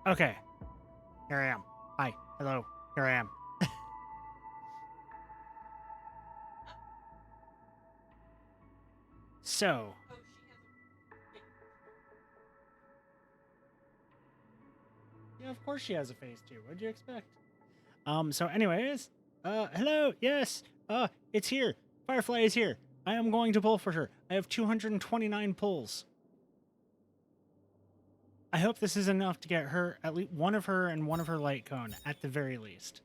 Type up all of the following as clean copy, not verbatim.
Okay. Here I am. Hi. Hello. Here I am. So, Oh, she has a face. yeah, of course she has a face too. What'd you expect? So anyways, hello, yes, it's here. Firefly is here. I am going to pull for her. I have 229 pulls. I hope this is enough to get her, at least one of her and one of her light cone, at the very least.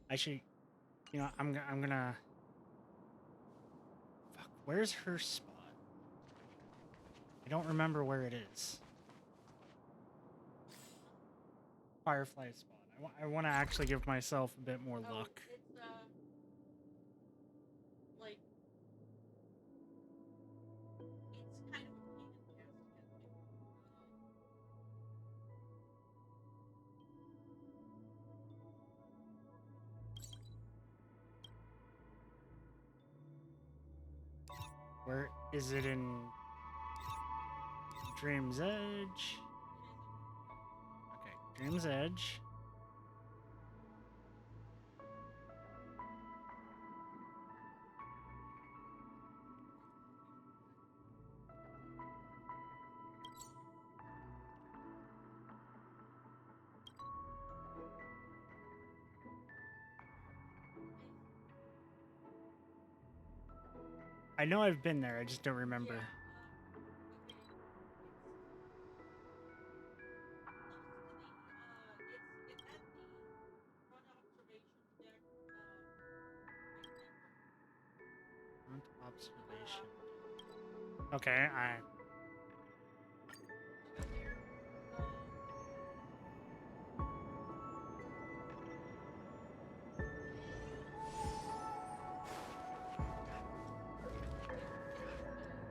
I should, I'm gonna... Fuck, where's her spot? I don't remember where it is. Firefly spot. I want to actually give myself a bit more luck. It's like it's kind of a pain in the ass to get to. Where is it in Dream's Edge? Okay, Dream's Edge. I know I've been there, I just don't remember. Okay. It's close to the it's at the front observation deck. Front observation. Okay, I... Go there.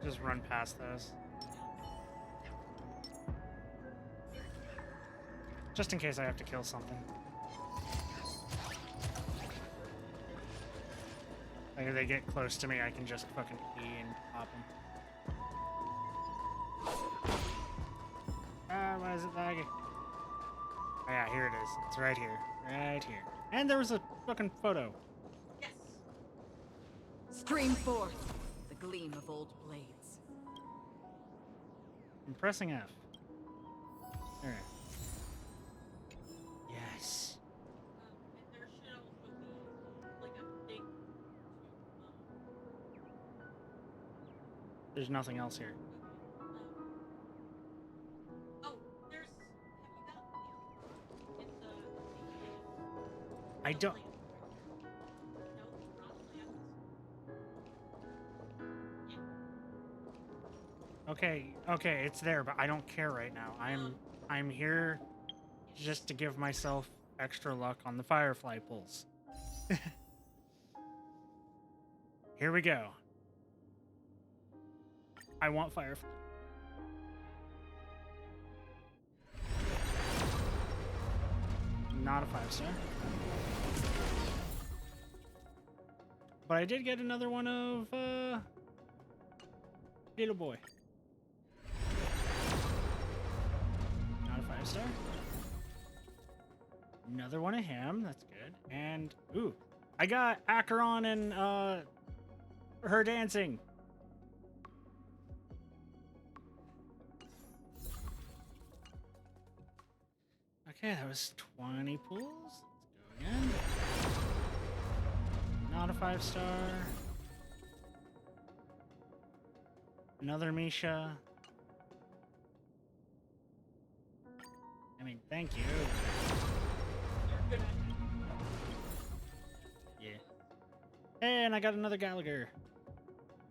Just run past those. Just in case I have to kill something. Like if they get close to me, I can just fucking E and pop them. Ah, why is it laggy? Oh yeah, here it is. It's right here. Right here. And there was a fucking photo. Yes. Stream forth the gleam of old blades. I'm pressing F. Alright. Yes. And there should also be like a thing to There's nothing else here. oh, there's have you gotten it's I don't... Okay, okay, it's there, but I don't care right now. I'm here just to give myself extra luck on the Firefly pulls. Here we go. I want Firefly. Not a 5-star. But I did get another one of, Little Boy. Not a 5-star. Another one of him. That's good. And, ooh, I got Acheron and, her dancing. Okay, that was 20 pulls. Let's go again. Not a 5-star. Another Misha. I mean, thank you. Yeah. And I got another Gallagher.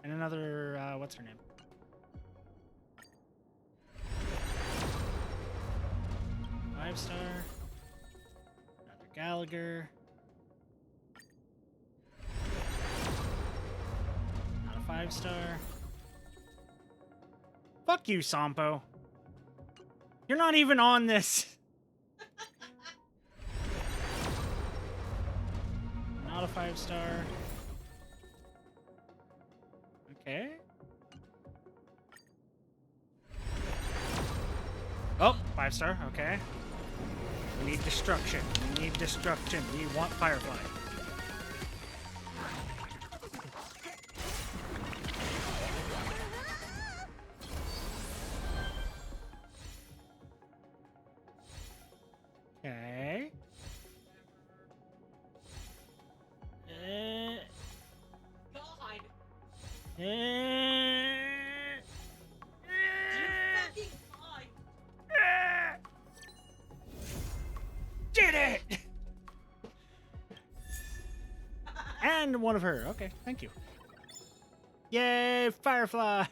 And another, what's her name? Five-star. Another Gallagher. Not a 5-star. Fuck you, Sampo. You're not even on this. Not a 5-star. Okay. 5-star, okay. We need destruction. We need destruction. We want Firefly. Okay. God. Uh, You fucking fine. Did it! And one of her. Okay, thank you. Yay, Firefly!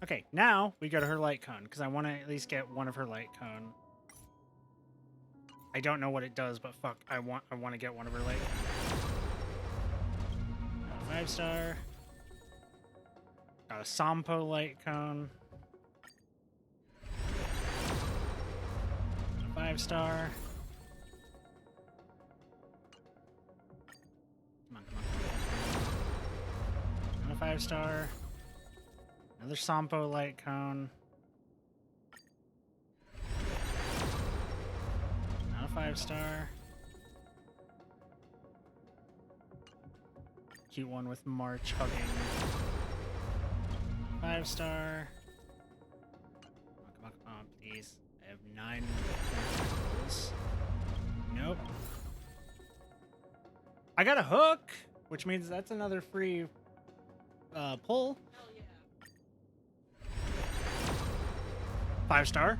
Okay, now we go to her light cone, because I want to at least get one of her light cone. I don't know what it does, but fuck, I want to get one of her light cone. 5-star. Got a Sampo light cone. 5-star. Come on, come on, come on. Another 5-star. Another Sampo light cone. Not a 5-star. Cute one with March hugging. 5-star. Come on, please. I have 9 more tentacles. Nope. I got a hook, which means that's another free pull. Hell yeah. 5-star.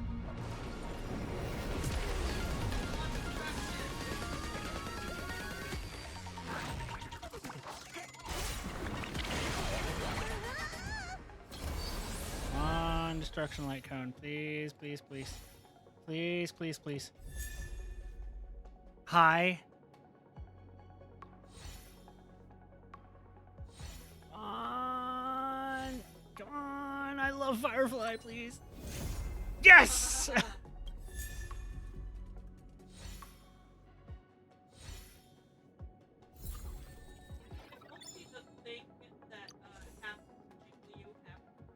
Come on, destruction light cone. Please, please, please. Please, please, please. Hi. Come on. Come on. I love Firefly, please. Yes! Mostly the thing that happens to you happens.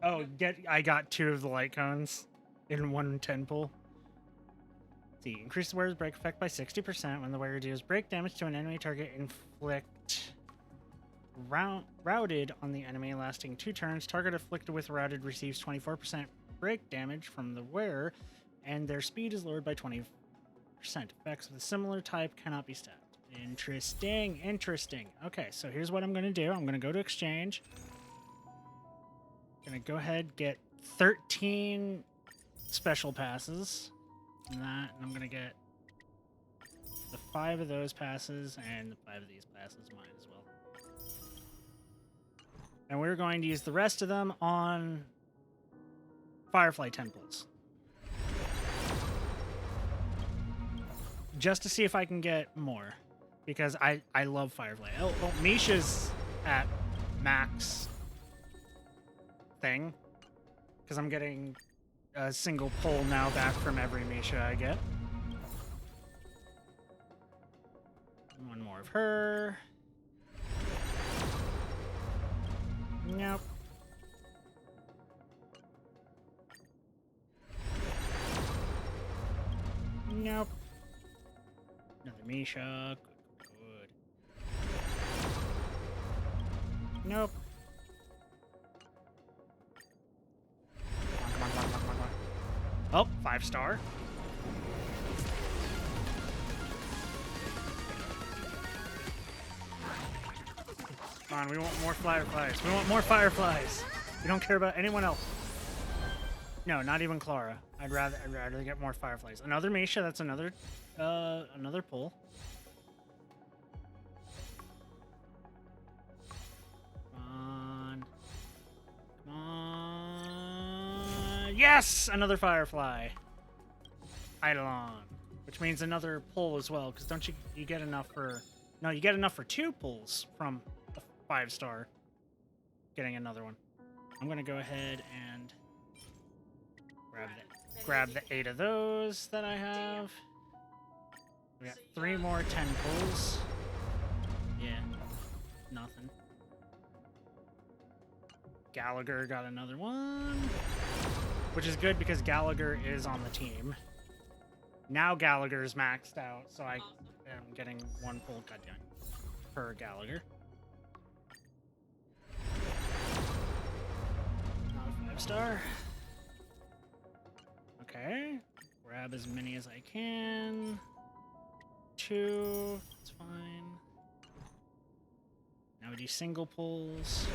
Oh, I got 2 of the light cones in 1 10 pull. See, increase the wearer's break effect by 60% when the wearer deals break damage to an enemy target. Inflict routed on the enemy, lasting 2 turns. Target afflicted with routed receives 24% break damage from the wearer, and their speed is lowered by 20%. Effects of a similar type cannot be stacked. Interesting, interesting. Okay, so here's what I'm going to do. I'm going to go to exchange. Gonna go ahead, get 13 special passes. And I'm gonna get the 5 of those passes and the 5 of these passes mine as well. And we're going to use the rest of them on Firefly temples. Just to see if I can get more. Because I love Firefly. Oh, Misha's at max thing. Because I'm getting a single pull now back from every Misha I get. One more of her. Nope. Nope. Another Misha. Good. Nope. Come on. Oh, 5-star. Come on, we want more fireflies. We want more fireflies. We don't care about anyone else. No, not even Clara. I'd rather get more fireflies. Another Misha. That's another pull. Come on. Yes, another firefly. Eidolon, which means another pull as well. Because don't you get enough for? No, you get enough for 2 pulls from a 5-star. Getting another one. I'm gonna go ahead and grab the 8 of those that I have. We got 3 more 10 pulls. Yeah, nothing. Gallagher got another one, which is good because Gallagher is on the team. Now Gallagher's maxed out, so I am getting one full goddamn per Gallagher. Not a 5-star. Okay. Grab as many as I can. 2. That's fine. Now we do single pulls.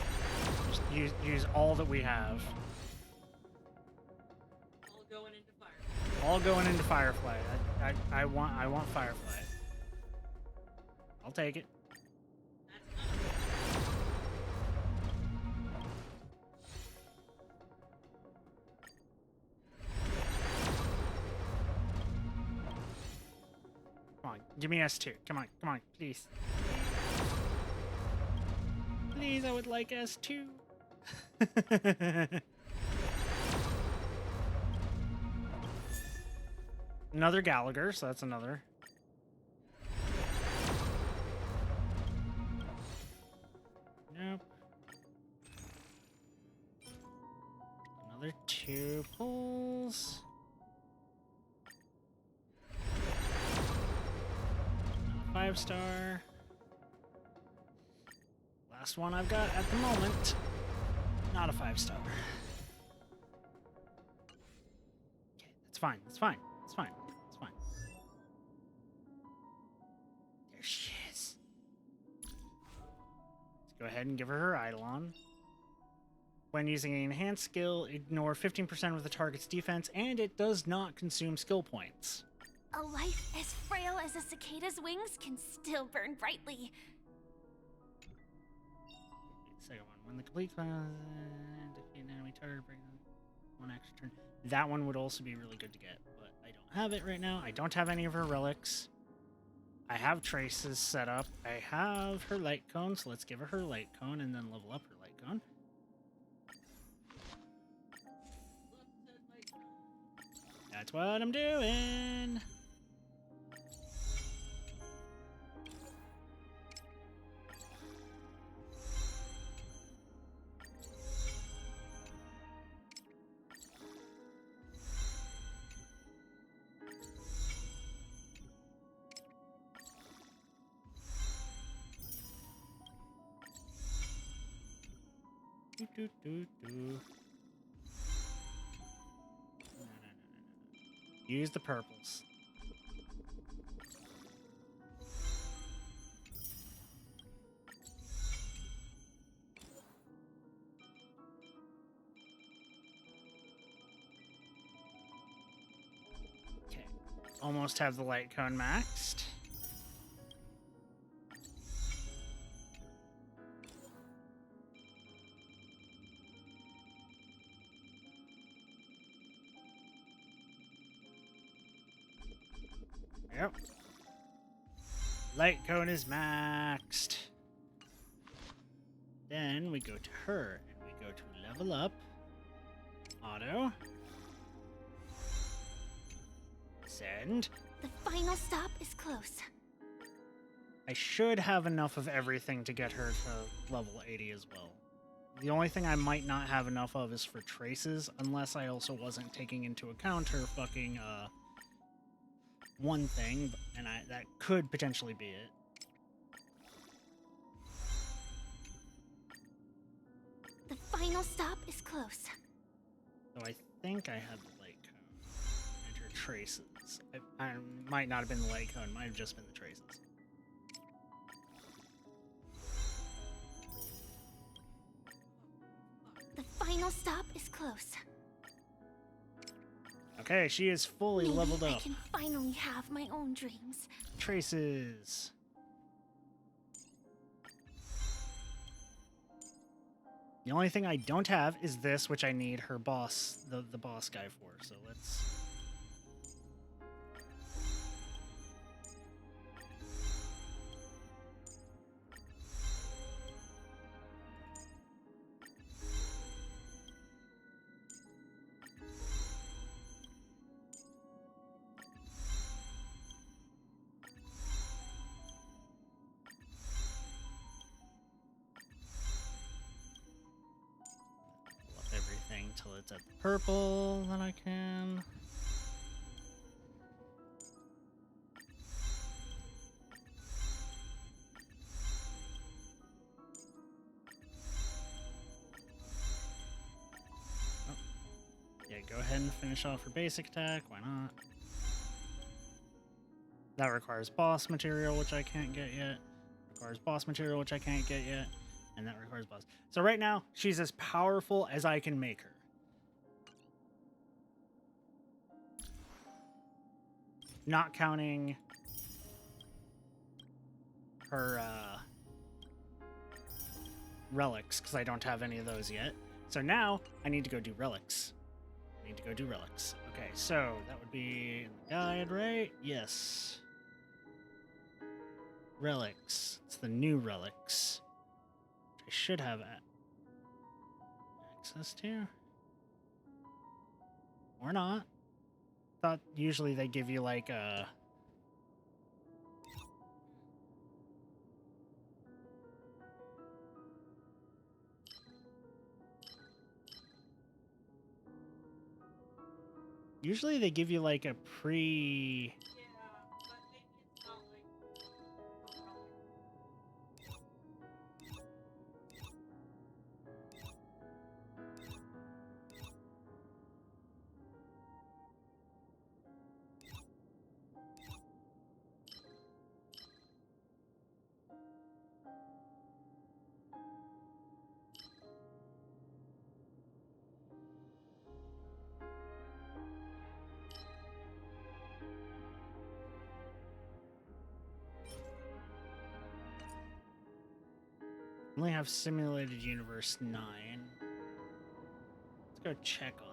Just use all that we have. All going into fire. All going into Firefly. I want Firefly. I'll take it. That's not Come on, give me S2. Come on, please. Please, I would like S2. Another Gallagher, so that's another. Nope. Another 2 pulls. 5-star. Last one I've got at the moment. Not a 5-star. Okay, that's fine. That's fine. It's fine. It's fine. There she is. Let's go ahead and give her Eidolon. When using an enhanced skill, ignore 15% of the target's defense, and it does not consume skill points. A life as frail as a cicada's wings can still burn brightly. Second one. When the complete class defeat an enemy target, bring one extra turn. That one would also be really good to get, but I don't have it right now. I don't have any of her relics. I have traces set up. I have her light cone, so let's give her light cone and then level up her light cone. That's what I'm doing. No. Use the purples. Okay. Almost have the light cone maxed. Yep. Light cone is maxed. Then we go to her and we go to level up. Auto. Send. The final stop is close. I should have enough of everything to get her to level 80 as well. The only thing I might not have enough of is for traces, unless I also wasn't taking into account her fucking, one thing, and that could potentially be it. The final stop is close. So I think I had the light cone and her traces. I might not have been the light cone, might have just been the traces. The final stop is close. Okay, she is fully Maybe leveled I up. can finally have my own dreams. Traces. The only thing I don't have is this, which I need her boss, the boss guy for. So let's... till it's at the purple, then I can. Oh. Yeah, go ahead and finish off her basic attack. Why not? That requires boss material, which I can't get yet. Requires boss material, which I can't get yet. And that requires boss. So right now, she's as powerful as I can make her. Not counting her relics, because I don't have any of those yet. So now, I need to go do relics. Okay, so that would be in the guide, right? Yes. Relics. It's the new relics. I should have access to. Or not. Thought usually they give you like a... Usually they give you like a pre... Yeah, but maybe it's not like a relic. Only have simulated universe 9. Let's go check on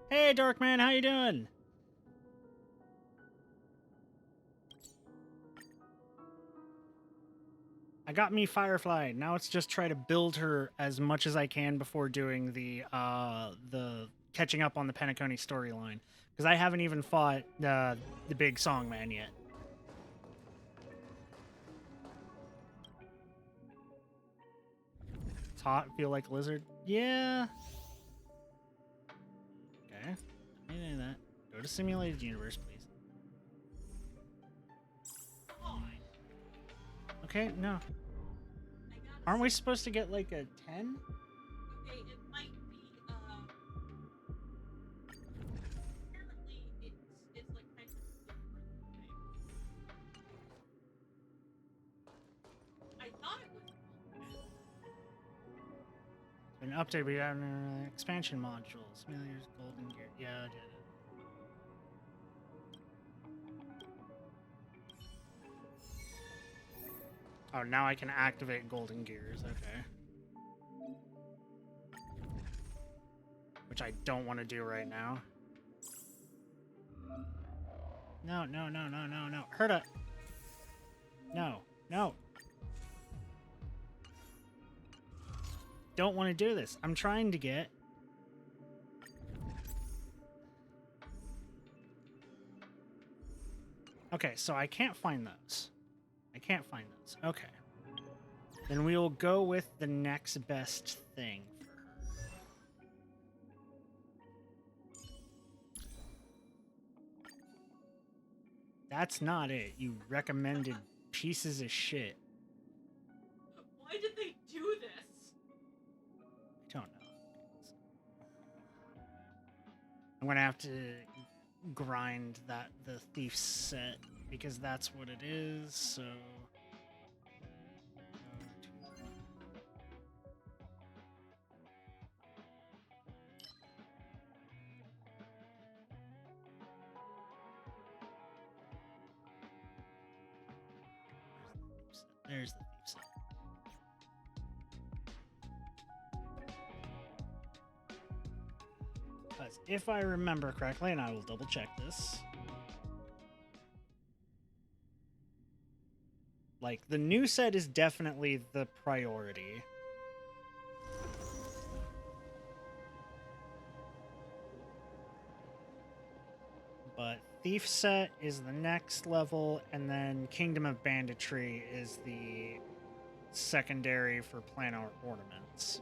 that. Hey, Darkman, how you doing? I got me Firefly. Now it's just try to build her as much as I can before doing the catching up on the Penacony storyline, because I haven't even fought the big Songman yet. It's hot. Feel like a lizard. Yeah. Okay. Anything of that. Go to simulated universe, please. Okay, no. I gotta Aren't we supposed to get like a 10? Okay, it might be, apparently it's like kind of different. I thought it was An update, we got an expansion module. Simulator's Golden Gear. Yeah, I did it. Oh, now I can activate Golden Gears. Okay. Which I don't want to do right now. No, no, no, no, no, no. Herta! No, no. Don't want to do this. I'm trying to get... Okay, so I can't find those. I can't find those. Okay. Then we will go with the next best thing for her. That's not it. You recommended pieces of shit. Why did they do this? I don't know. I'm gonna have to grind the thief set because that's what it is. So. There's the thief set. Because if I remember correctly, and I will double check this, like the new set is definitely the priority. But Thief Set is the next level, and then Kingdom of Banditry is the secondary for planar ornaments.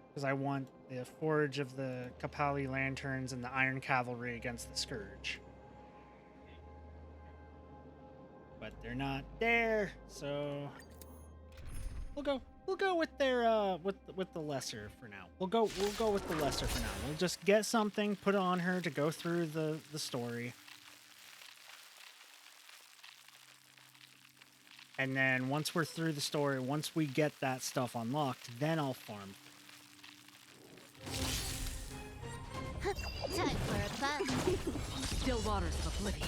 Because I want the Forge of the Kapali Lanterns and the Iron Cavalry against the Scourge. But they're not there, so we'll go with their with the lesser for now. We'll go with the lesser for now. We'll just get something put on her to go through the story. And then once we're through the story, once we get that stuff unlocked, then I'll farm. Time for a fun. Still waters of oblivion.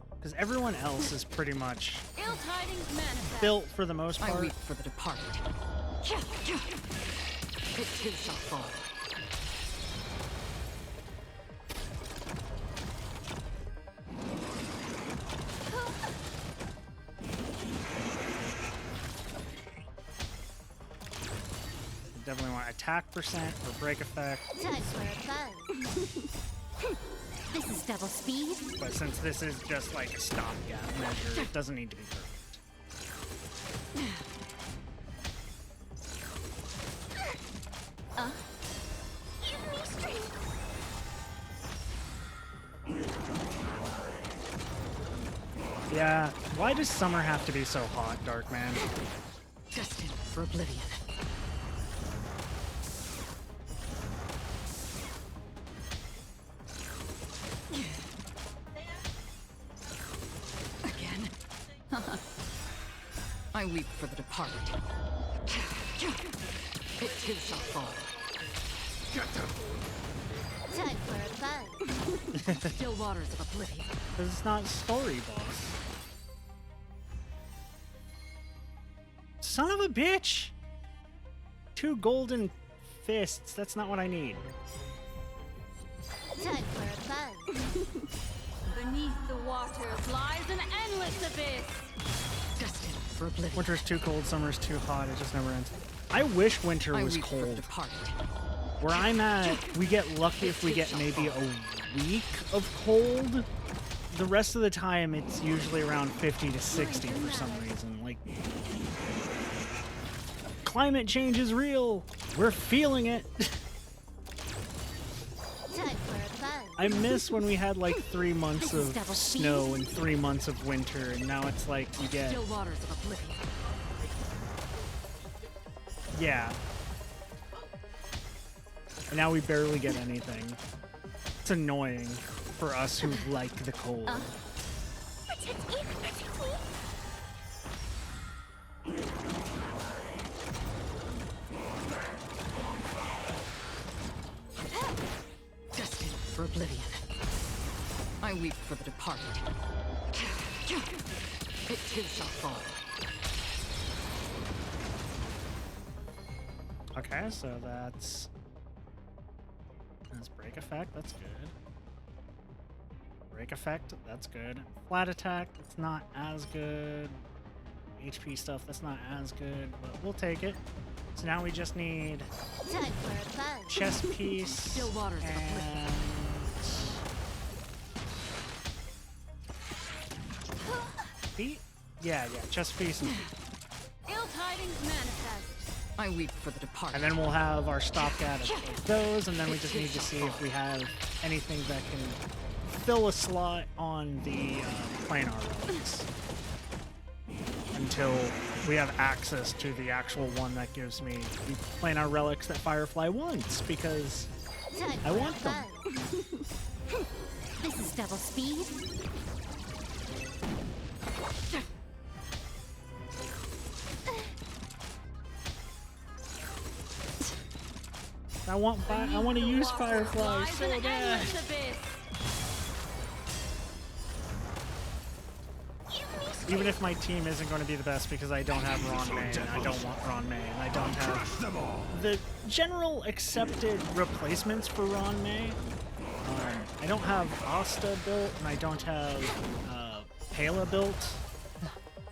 Because everyone else is pretty much Ill tidings manifest. built for the most I part. weep for the departed. It too shall fall. Definitely want attack percent or break effect. Time for a fun. This is double speed. But since this is just like a stopgap measure, it doesn't need to be perfect. Give me strength. Yeah, why does summer have to be so hot, Darkman? Destined for oblivion. Again? I weep for the departed. It too shall fall. Time for a fun. Still waters of oblivion. Because it's not story, boss. Son of a bitch! 2 golden fists, that's not what I need. Time for a fun. Beneath the waters lies an endless abyss. Destined for oblivion. Winter's too cold, summer's too hot, it just never ends. I wish winter I was weep for the cold. departed. Where I'm at, we get lucky if we get maybe a week of cold. The rest of the time, it's usually around 50 to 60 for some reason. Like, climate change is real. We're feeling it. Time for a fun. I miss when we had like 3 months of snow and 3 months of winter, and now it's like you get, Still waters of oblivion. yeah. And now we barely get anything. It's annoying for us who like the cold. Protect me. Protect me. Destined for oblivion. I weep for the departed. It too shall fall. Okay, so that's break effect, that's good. Break effect, that's good. Flat attack, that's not as good. HP stuff, that's not as good, but we'll take it. So now we just need Time for a fun. chest piece Still waters of oblivion. and feet? Yeah, chest piece and feet. Ill tidings manifest. I weep for the departed. And then we'll have our stopgap of those, and then we just need to see if we have anything that can fill a slot on the planar relics. Until we have access to the actual one that gives me the planar relics that Firefly wants, because Time I for a want them. fun. This is double speed. I want to use Firefly Lies so an bad. endless abyss. Even if my team isn't going to be the best because I don't have Ron May, and I don't want Ron May, and I don't have the general accepted replacements for Ron May. I don't have Asta built, and I don't have Pela built,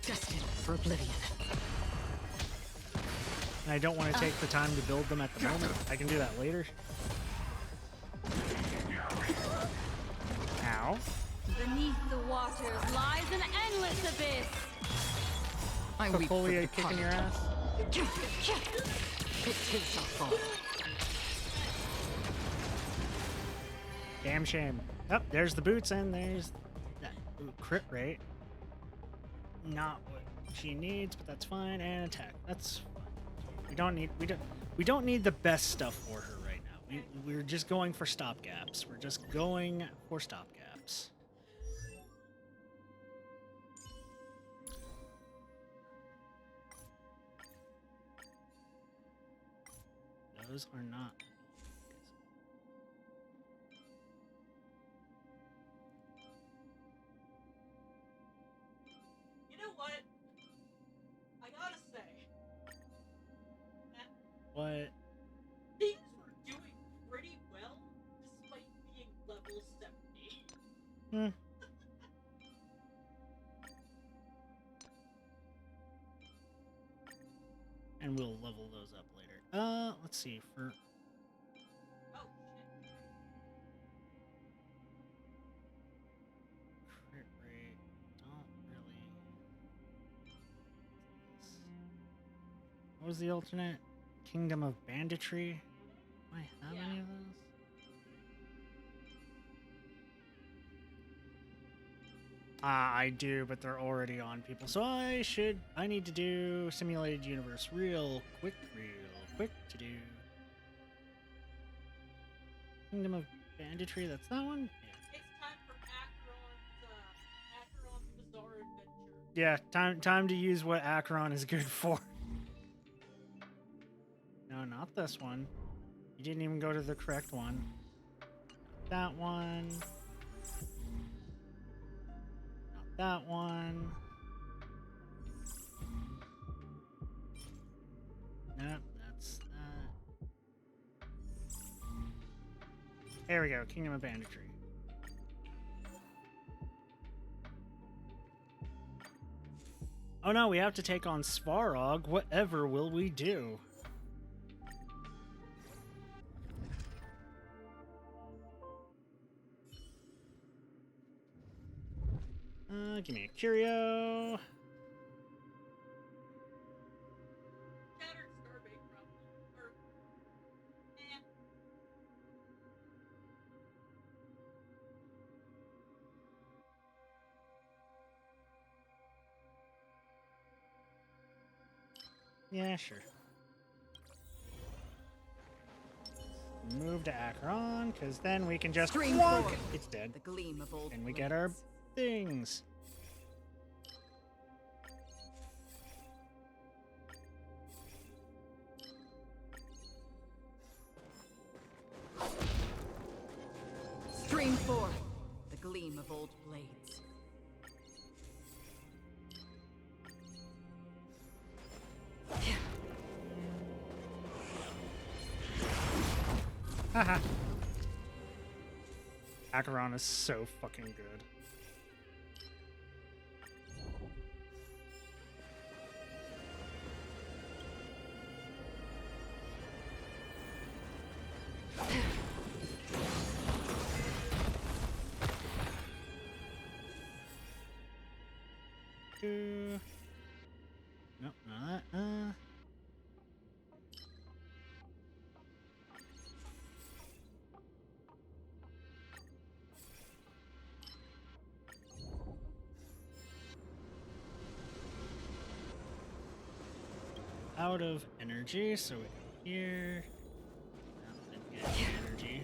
Destined for oblivion. and I don't want to take the time to build them at the moment. I can do that later. Ow. Beneath the waters lies an endless abyss. I weep for the Folia kicking your ass. It too shall fall. Damn shame. Oh, there's the boots and there's that crit rate. Not what she needs, but that's fine. And attack. That's fine. We don't need the best stuff for her right now. We're just going for stopgaps. We're just going for stopgaps. Those are not. You know what? I gotta say, that What? things were doing pretty well despite being level 70. Hmm. And we'll level those up later. Let's see. For Oh shit. crit rate, don't really. What was the alternate? Kingdom of Banditry? Do I have any of those? I do, but they're already on people. So I need to do Simulated Universe real quick to do. Kingdom of Banditry, that's that one? It's time for Acheron's Bizarre Adventure. Yeah, time to use what Acheron is good for. No, not this one. You didn't even go to the correct one. That one. Not that one. Nope, that's that. There we go, Kingdom of Banditry. Oh no, we have to take on Svarog. Whatever will we do? Give me a curio. Shattered Starbait probably. Or, eh. Yeah, sure. Move to Acheron, because then we can just Stream walk. forward. It's dead. The gleam of old And we get our blades. things. Stream forth. The gleam of old blades. Haha. Acheron is so fucking good. Nope, not that. Out of energy, so we go here. Didn't get any energy.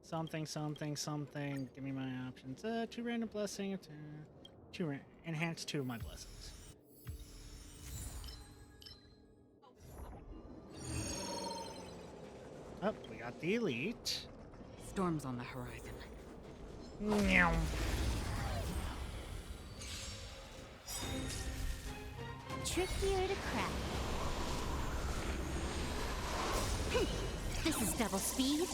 Something. Give me my options. 2 random blessing. Enhance 2 of my blessings. Oh, we got the elite. Storms on the horizon. Meow. Trickier to crack. This is double speed.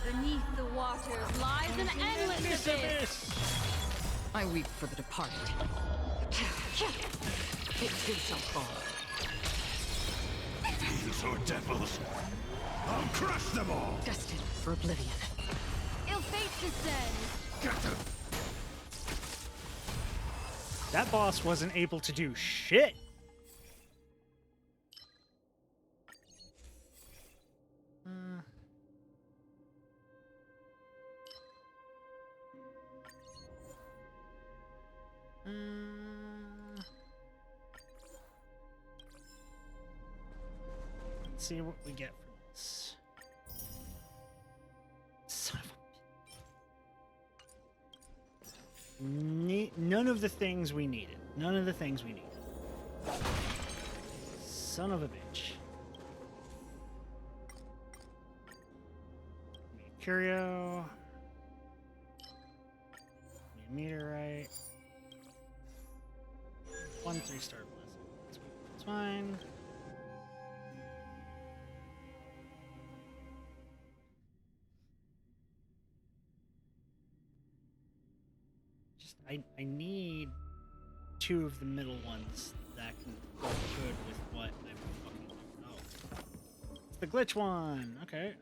Beneath the waters lies an endless abyss. I weep for the departed. It too shall fall. Dinosaur devils! I'll crush them all! Destined for oblivion. Ill fate descends. Get them! That boss wasn't able to do shit. Let's see what we get from this. Son of a... None of the things we needed. None of the things we needed. Son of a bitch. Curio. Meteorite. 1 3-star blessing. It's fine. Just I need 2 of the middle ones that can go good with what I'm fucking. Oh, it's the glitch one. Okay.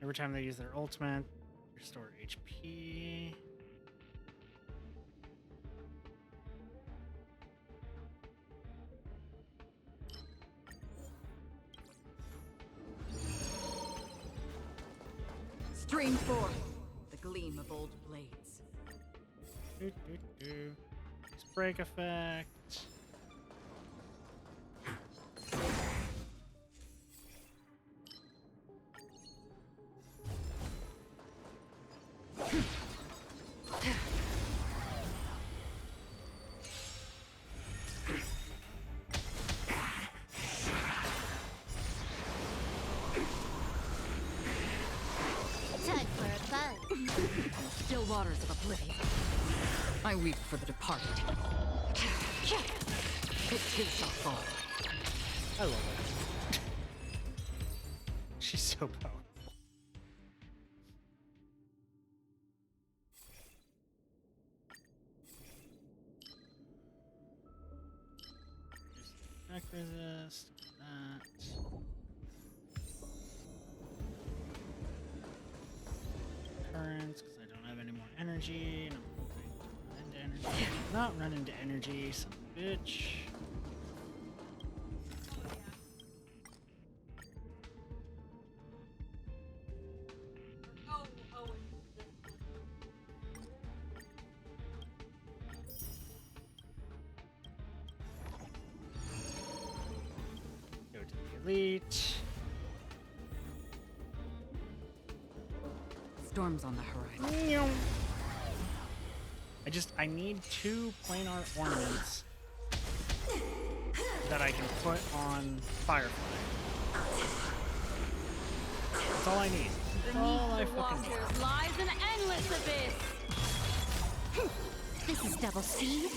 Every time they use their ultimate, restore HP. Stream forth the gleam of old blades. Break effect. Time for a buzz. Still waters of oblivion. I weep for the departed. It too shall fall. I love it. She's so powerful. Back resist. That. Currents, because I don't have any more energy. And I'm hoping to run into energy. Not run into energy, son of a bitch. Oh, oh, and Go to the elite. Storms on the horizon. I need 2 planar ornaments that I can put on Firefly. That's all I need. That's all I Beneath the fucking need. waters lies an endless abyss. This is double speed.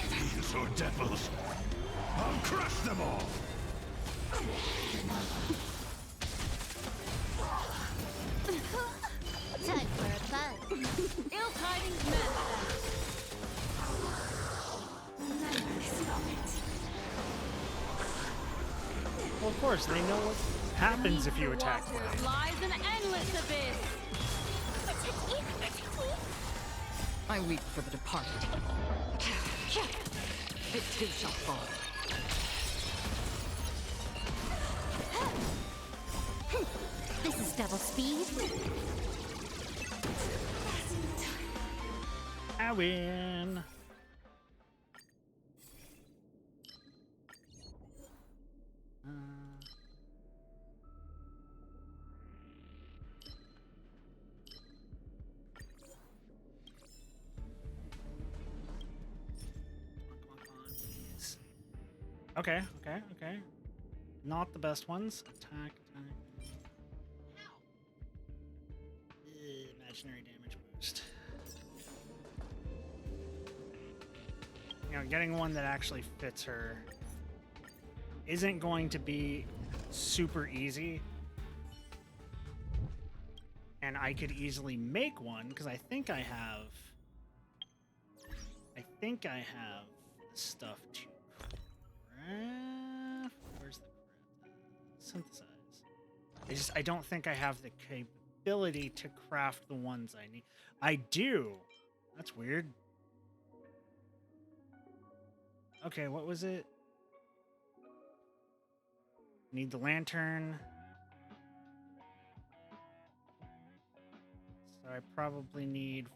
Dinosaur devils! I'll crush them all! Time for a buzz. Ill tidings manifest. Remember this moment. Well, of course, they know what happens if you Beneath the attack waters them. lies an endless abyss. Protect me, protect me. I weep for the departed. It too shall fall. This is double speed. I win. Please. Okay. Not the best ones. Attack. Imaginary damage boost. You know, getting one that actually fits her isn't going to be super easy. And I could easily make one because I think I have the stuff to craft. Where's the synthesize? I don't think I have the capability to craft the ones I need. I do. That's weird. Okay, what was it? Need the lantern. So I probably need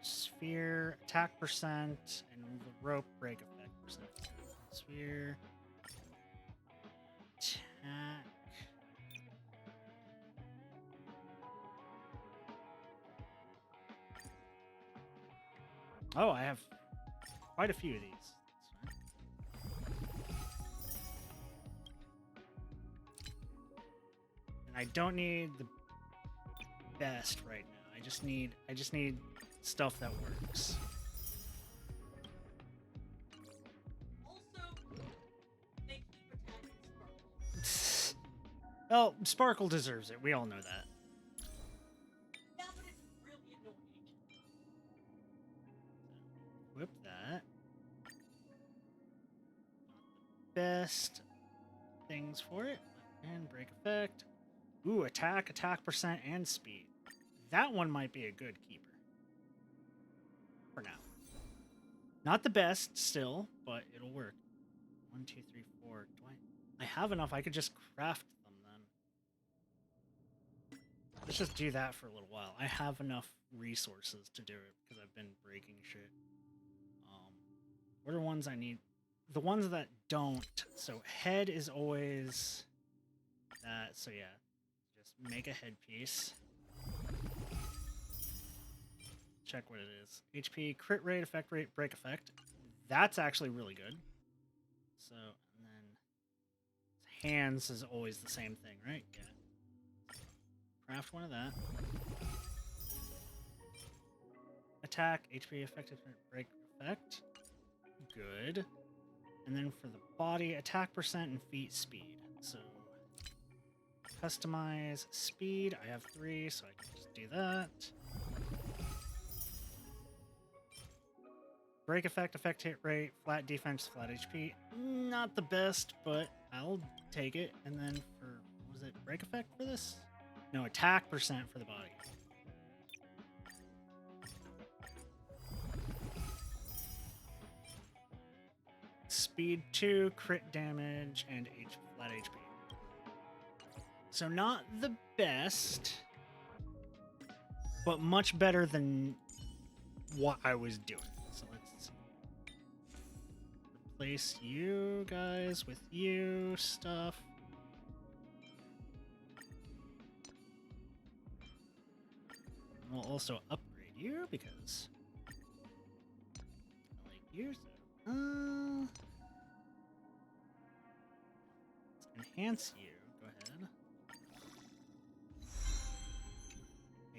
sphere, attack percent, and the rope break effect percent. Sphere, attack. Oh, I have quite a few of these. And I don't need the best right now. I just need stuff that works. Also, they keep attacking Sparkle. Well, Sparkle deserves it. We all know that. Yeah, but it's really annoying. Whip that. Best things for it. And break effect. Ooh, attack percent, and speed. That one might be a good keeper. For now. Not the best still, but it'll work. 1, 2, 3, 4. Do I have enough. I could just craft them then. Let's just do that for a little while. I have enough resources to do it because I've been breaking shit. What are ones I need? The ones that don't. So head is always that. So yeah, just make a headpiece. Check what it is. HP, crit rate, effect rate, break effect. That's actually really good. So, and then hands is always the same thing, right? Yeah. Craft one of that. Attack, HP, effective, break effect. Good. And then for the body, attack percent and feet speed. So, customize speed. I have 3, so I can just do that. Break effect, effect hit rate, flat defense, flat HP. Not the best, but I'll take it. And then for, was it break effect for this? No, attack percent for the body. Speed 2, crit damage, and flat HP. So not the best, but much better than what I was doing. So let's replace you guys with you stuff. And we'll also upgrade you because I like you. So, let's enhance you. Go ahead.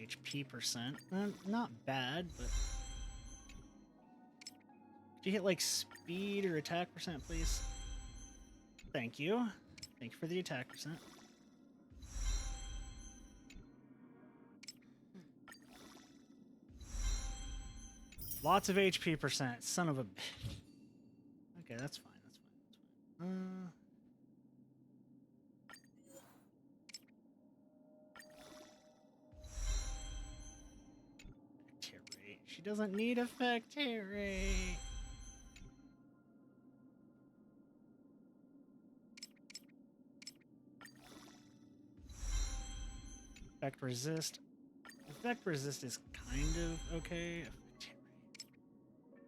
HP percent. Not bad, but could you hit like speed or attack percent, please? Thank you. Thank you for the attack percent. Lots of HP percent. Son of a bitch. Okay, that's fine. That's fine. That's fine. Effect hit rate. She doesn't need effect hit rate. Effect resist. Effect resist is kind of okay. Effect hit rate.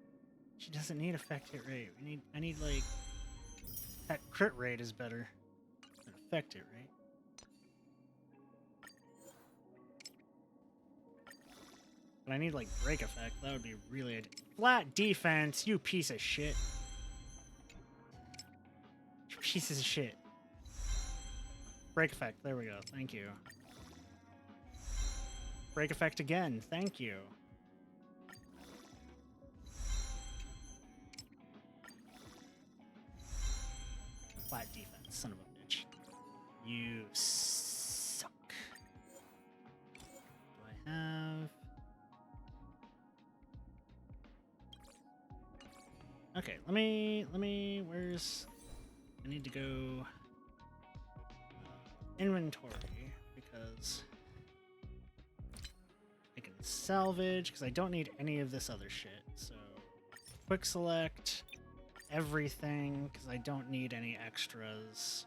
She doesn't need effect hit rate. I need like that crit rate is better than effect hit rate. But I need like break effect. That would be really flat defense. You piece of shit. You pieces of shit. Break effect. There we go. Thank you. Break effect again. Thank you. Flat defense. Son of a bitch. You suck. Okay, let me, where's, I need to go inventory because I can salvage because I don't need any of this other shit. So quick select everything because I don't need any extras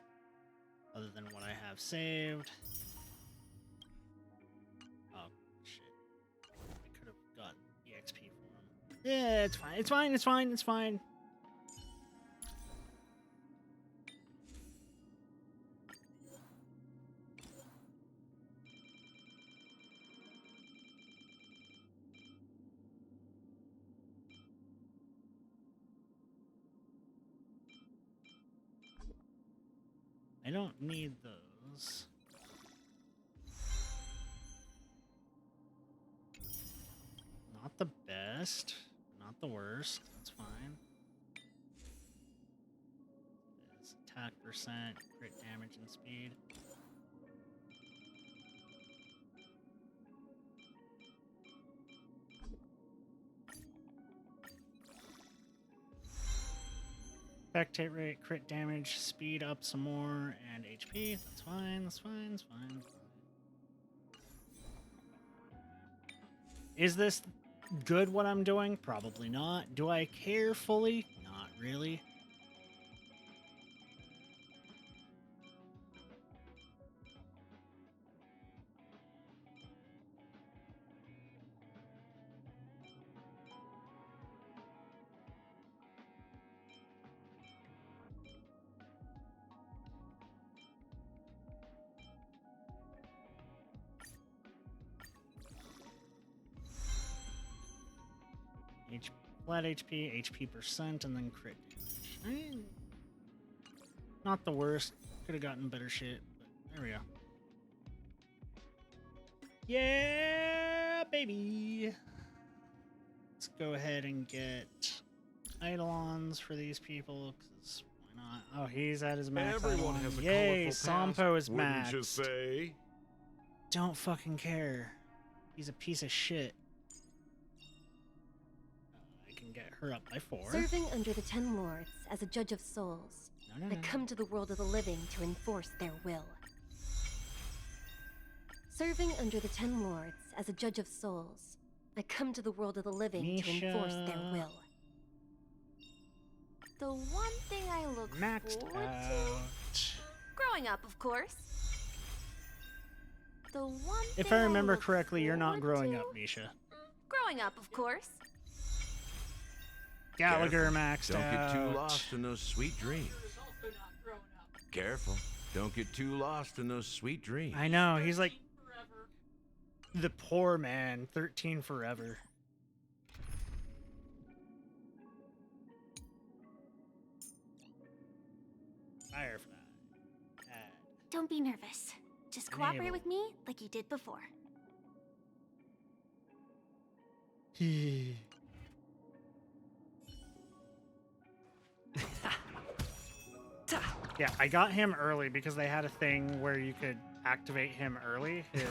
other than what I have saved. Oh, shit. I could have gotten EXP for him. Yeah, it's fine. It's fine. It's fine. It's fine. I don't need those. Not the best, not the worst. That's fine. It's attack percent, crit damage, and speed. Spectate rate, crit damage, speed up some more, and HP. That's fine, that's fine, that's fine. Is this good what I'm doing? Probably not. Do I care fully? Not really. Flat HP, HP percent, and then crit damage. Not the worst. Could have gotten better shit, but there we go. Yeah, baby! Let's go ahead and get Eidolons for these people, because why not? Oh, he's at his max. Everyone Eidolon. has a Yay, colorful past, Sampo is wouldn't you maxed. say? Don't fucking care. He's a piece of shit. I can get her up by 4. Serving under the Ten Lords as a judge of souls, No, no, I no. come to the world of the living to enforce their will. Serving under the Ten Lords as a judge of souls, I come to the world of the living to enforce their Misha. will. The one thing I look Maxed forward to, out. growing up, of course. The one If thing I remember look correctly, you're not forward growing to, up, Misha. Growing up, of course. Gallagher Careful. maxed Don't out. get too lost in those sweet dreams. There's also not growing up. Careful. Don't get too lost in those sweet dreams. I know, he's like 13 forever. the poor man, 13 forever. Firefly. Add. Don't be nervous. Just cooperate Enable. with me like you did before. Yeah, I got him early because they had a thing where you could activate him early, his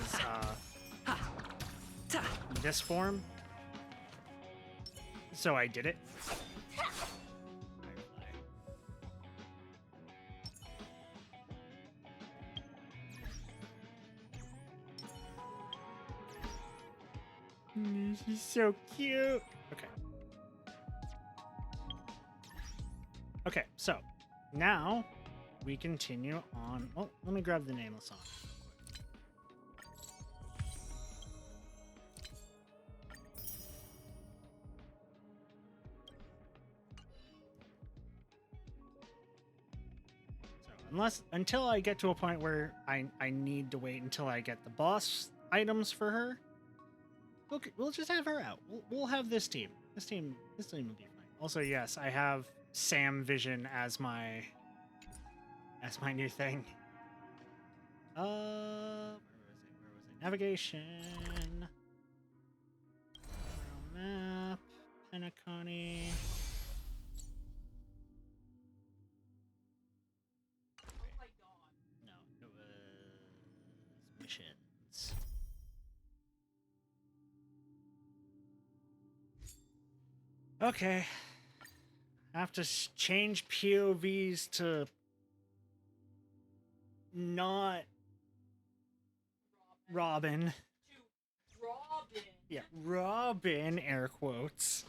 this form. So I did it. She's so cute. Okay. Okay, so now we continue on. Well, let me grab the nameless song. So until I get to a point where I need to wait until I get the boss items for her, we'll just have her out. We'll have this team. This team will be fine. Also, yes, I have Sam Vision as my new thing. Where was it? Navigation. Map. Penacony. Oh my god. No, it was missions. Okay. I have to change POVs to not Robin. To Robin. Yeah, Robin, air quotes.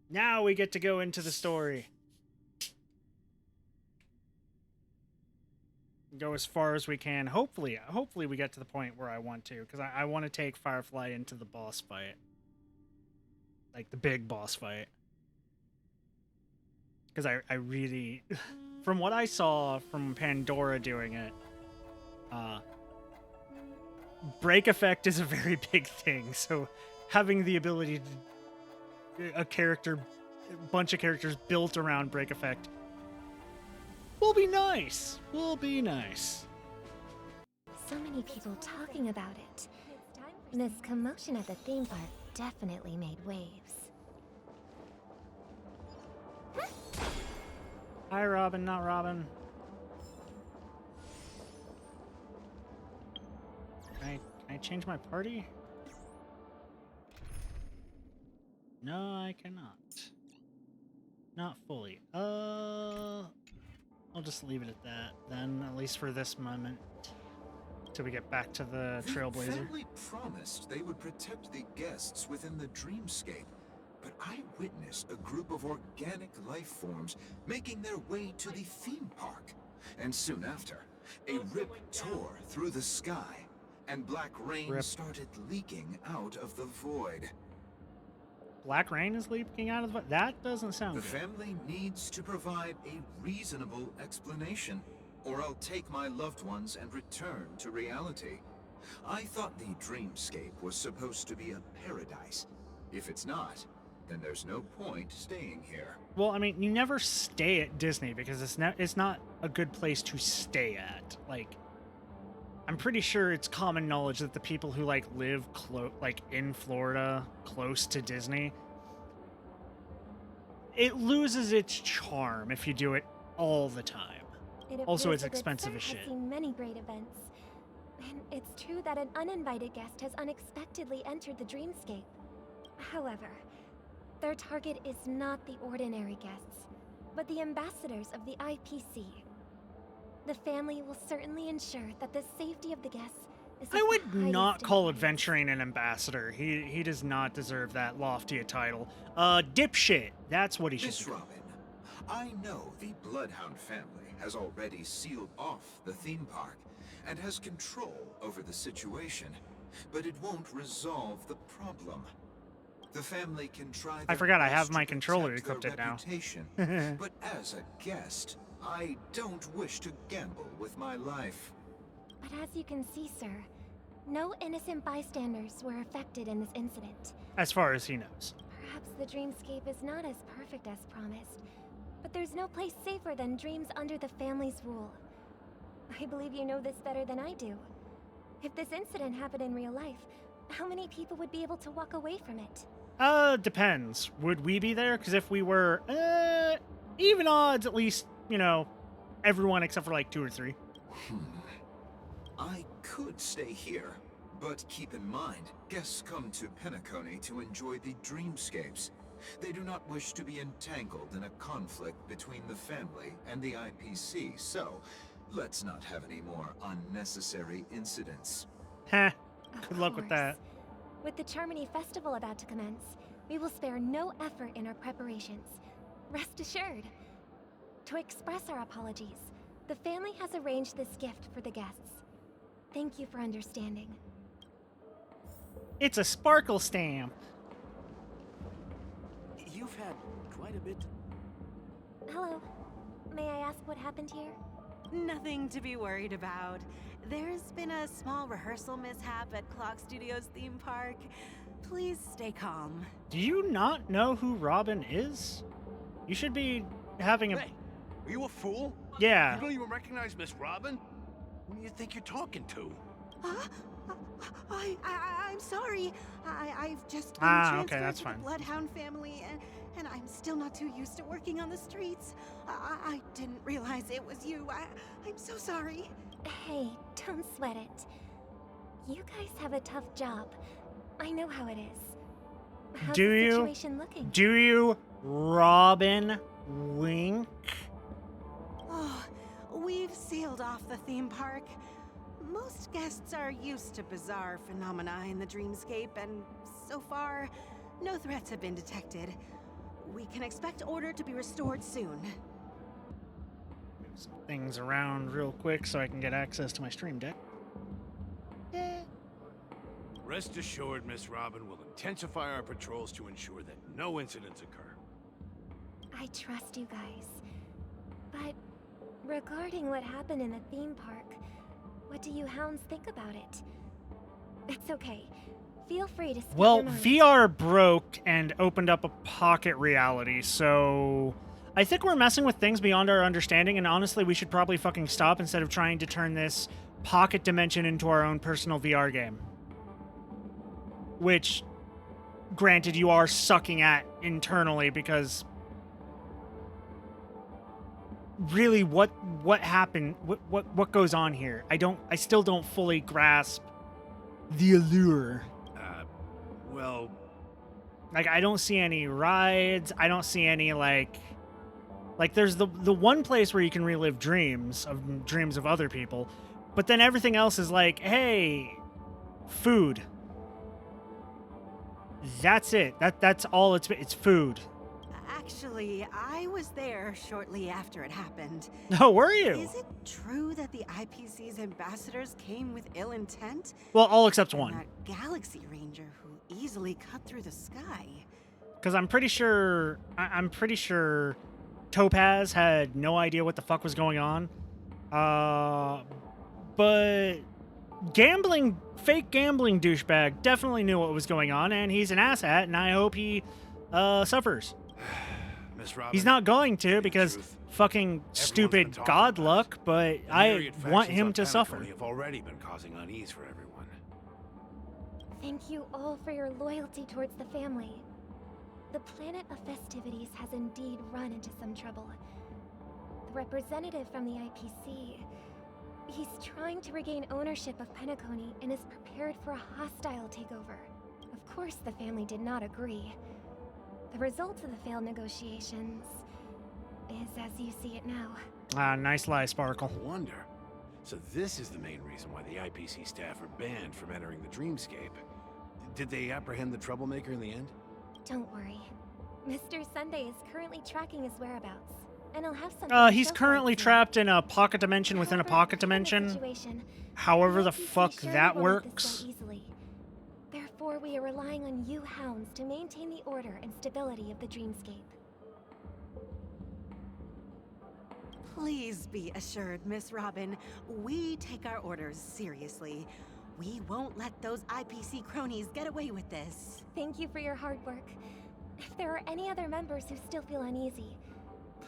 Now we get to go into the story. Go as far as we can. Hopefully we get to the point where I want to, because I want to take Firefly into the boss fight. Like the big boss fight. Because I really, from what I saw from Pandora doing it, break effect is a very big thing. So having the ability to, a bunch of characters built around break effect will be nice. Will be nice. So many people talking about it. This commotion at the theme park definitely made waves. Hi, Robin, not Robin. Can I change my party? No, I cannot. Not fully. I'll just leave it at that then, at least for this moment. Till we get back to the Trailblazer. The family promised they would protect the guests within the dreamscape, but I witnessed a group of organic life forms making their way to the theme park. And soon after, a rip tore through the sky, and black rain started leaking out of the void. Black rain is leaking out of the... That doesn't sound The good. family needs to provide a reasonable explanation, or I'll take my loved ones and return to reality. I thought the dreamscape was supposed to be a paradise. If it's not, then there's no point staying here. Well, I mean, you never stay at Disney because it's not a good place to stay at. Like, I'm pretty sure it's common knowledge that the people who like live in Florida, close to Disney, it loses its charm if you do it all the time. Also, it's expensive as shit. Has seen many great events, and it's true that an uninvited guest has unexpectedly entered the dreamscape. However, their target is not the ordinary guests, but the ambassadors of the IPC. The family will certainly ensure that the safety of the guests is I of would the not highest call importance. Adventuring an ambassador. He does not deserve that lofty a title. Dipshit. That's what he should Miss be. Robin, I know the Bloodhound family has already sealed off the theme park and has control over the situation, but it won't resolve the problem. The family can try. I forgot I their have best my to controller protect their equipped it now. reputation, but as a guest, I don't wish to gamble with my life. But as you can see, sir, no innocent bystanders were affected in this incident. As far as he knows. Perhaps the dreamscape is not as perfect as promised, but there's no place safer than dreams under the family's rule. I believe you know this better than I do. If this incident happened in real life, how many people would be able to walk away from it? Depends. Would we be there? Because if we were, even odds, at least, you know, everyone except for like 2 or 3. I could stay here, but keep in mind, guests come to Penacony to enjoy the dreamscapes. They do not wish to be entangled in a conflict between the family and the IPC, so let's not have any more unnecessary incidents. Heh. Of Good luck with course. that. With the Charmony Festival about to commence, we will spare no effort in our preparations. Rest assured. To express our apologies, the family has arranged this gift for the guests. Thank you for understanding. It's a sparkle stamp. You've had quite a bit. Hello. May I ask what happened here? Nothing to be worried about. There's been a small rehearsal mishap at Clock Studios theme park. Please stay calm. Do you not know who Robin is? You should be having a... Hey, are you a fool? Yeah. You don't even recognize Miss Robin? Who do you think you're talking to? I'm sorry. I've just been Ah, okay, transferred that's to fine. the Bloodhound family, and I'm still not too used to working on the streets. I didn't realize it was you. I'm so sorry. Hey, don't sweat it. You guys have a tough job. I know how it is. How's Do the you? situation looking? Do you, Robin Wink? Oh, we've sealed off the theme park. Most guests are used to bizarre phenomena in the dreamscape, and so far, no threats have been detected. We can expect order to be restored soon. Move some things around real quick so I can get access to my stream deck. Rest assured, Miss Robin will intensify our patrols to ensure that no incidents occur. I trust you guys. But regarding what happened in the theme park, what do you hounds think about it? It's okay. Feel free to speak Well, your mind. VR broke and opened up a pocket reality, so I think we're messing with things beyond our understanding, and honestly, we should probably fucking stop instead of trying to turn this pocket dimension into our own personal VR game. Which, granted, you are sucking at internally, because really, what happened? What goes on here? I still don't fully grasp the allure. Well, Like, I don't see any rides. I don't see any, like there's the one place where you can relive dreams of other people, but then everything else is like, hey, food. That's it. That's all it's food. Actually, I was there shortly after it happened. Oh, were you? Is it true that the IPC's ambassadors came with ill intent? Well, all except And one. that Galaxy Ranger who easily cut through the sky. Because I'm pretty sure Topaz had no idea what the fuck was going on. But fake gambling douchebag definitely knew what was going on, and he's an asshat, and I hope he suffers. Miss Robin, He's not going to, the because truth. fucking stupid been talking god about luck, but The I myriad want factions him on to suffer. Penacony have already been causing unease for everyone. Thank you all for your loyalty towards the family. The planet of festivities has indeed run into some trouble. The representative from the IPC, he's trying to regain ownership of Penacony and is prepared for a hostile takeover. Of course, the family did not agree. The result of the failed negotiations is as you see it now. Ah, nice lie, Sparkle. No wonder. So this is the main reason why the IPC staff are banned from entering the dreamscape. Did they apprehend the troublemaker in the end? Don't worry. Mr. Sunday is currently tracking his whereabouts, and he'll have something. He's currently trapped in a pocket dimension within a pocket dimension. However the fuck that works. Therefore, we are relying on you hounds to maintain the order and stability of the dreamscape. Please be assured, Miss Robin, we take our orders seriously. We won't let those IPC cronies get away with this. Thank you for your hard work. If there are any other members who still feel uneasy,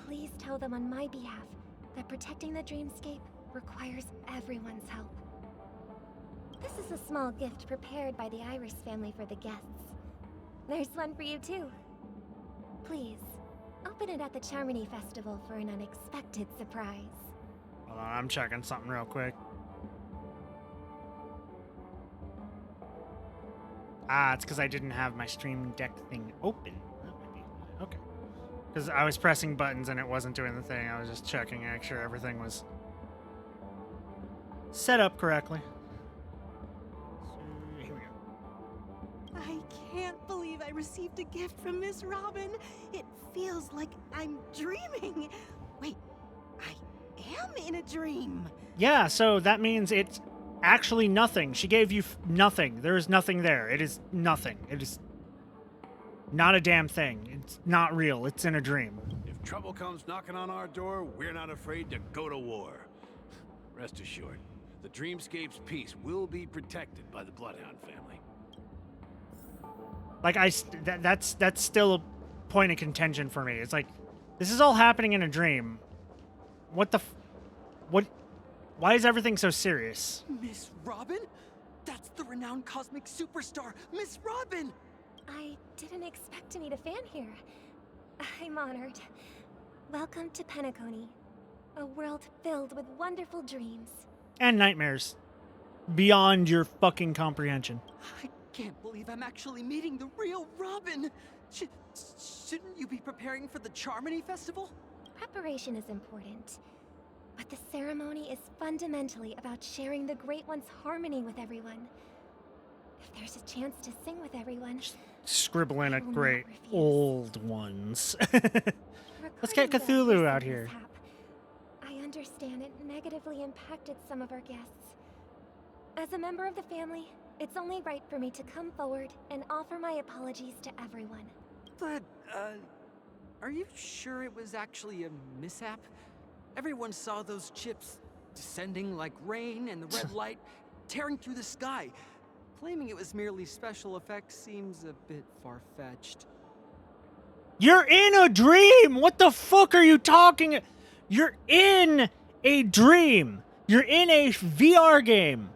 please tell them on my behalf that protecting the dreamscape requires everyone's help. This is a small gift prepared by the Iris family for the guests. There's one for you too. Please, open it at the Charmony Festival for an unexpected surprise. Hold on, I'm checking something real quick. Ah, it's because I didn't have my stream deck thing open. That might be why. Okay. Because I was pressing buttons and it wasn't doing the thing. I was just checking, make sure everything was set up correctly. So, here we go. I can't believe I received a gift from Miss Robin. It feels like I'm dreaming. Wait, I am in a dream. Yeah, so that means it's actually nothing. She gave you nothing. There is nothing there. It is nothing. It is not a damn thing. It's not real. It's in a dream. If trouble comes knocking on our door, we're not afraid to go to war. Rest assured, the Dreamscape's peace will be protected by the Bloodhound family. Like, that's still a point of contention for me. It's like, this is all happening in a dream. What the what? Why is everything so serious? Miss Robin? That's the renowned cosmic superstar, Miss Robin! I didn't expect to meet a fan here. I'm honored. Welcome to Penacony, a world filled with wonderful dreams. And nightmares. Beyond your fucking comprehension. I can't believe I'm actually meeting the real Robin. Shouldn't you be preparing for the Charmony Festival? Preparation is important, but the ceremony is fundamentally about sharing the Great One's harmony with everyone. If there's a chance to sing with everyone, Scribble in I a will not great refuse. old ones. Let's get Regarding the Cthulhu out recent here. mishap, I understand it negatively impacted some of our guests. As a member of the family, it's only right for me to come forward and offer my apologies to everyone. But, are you sure it was actually a mishap? Everyone saw those chips descending like rain and the red light tearing through the sky. Claiming it was merely special effects seems a bit far-fetched. You're in a dream! What the fuck are you talking? You're in a dream. You're in a VR game.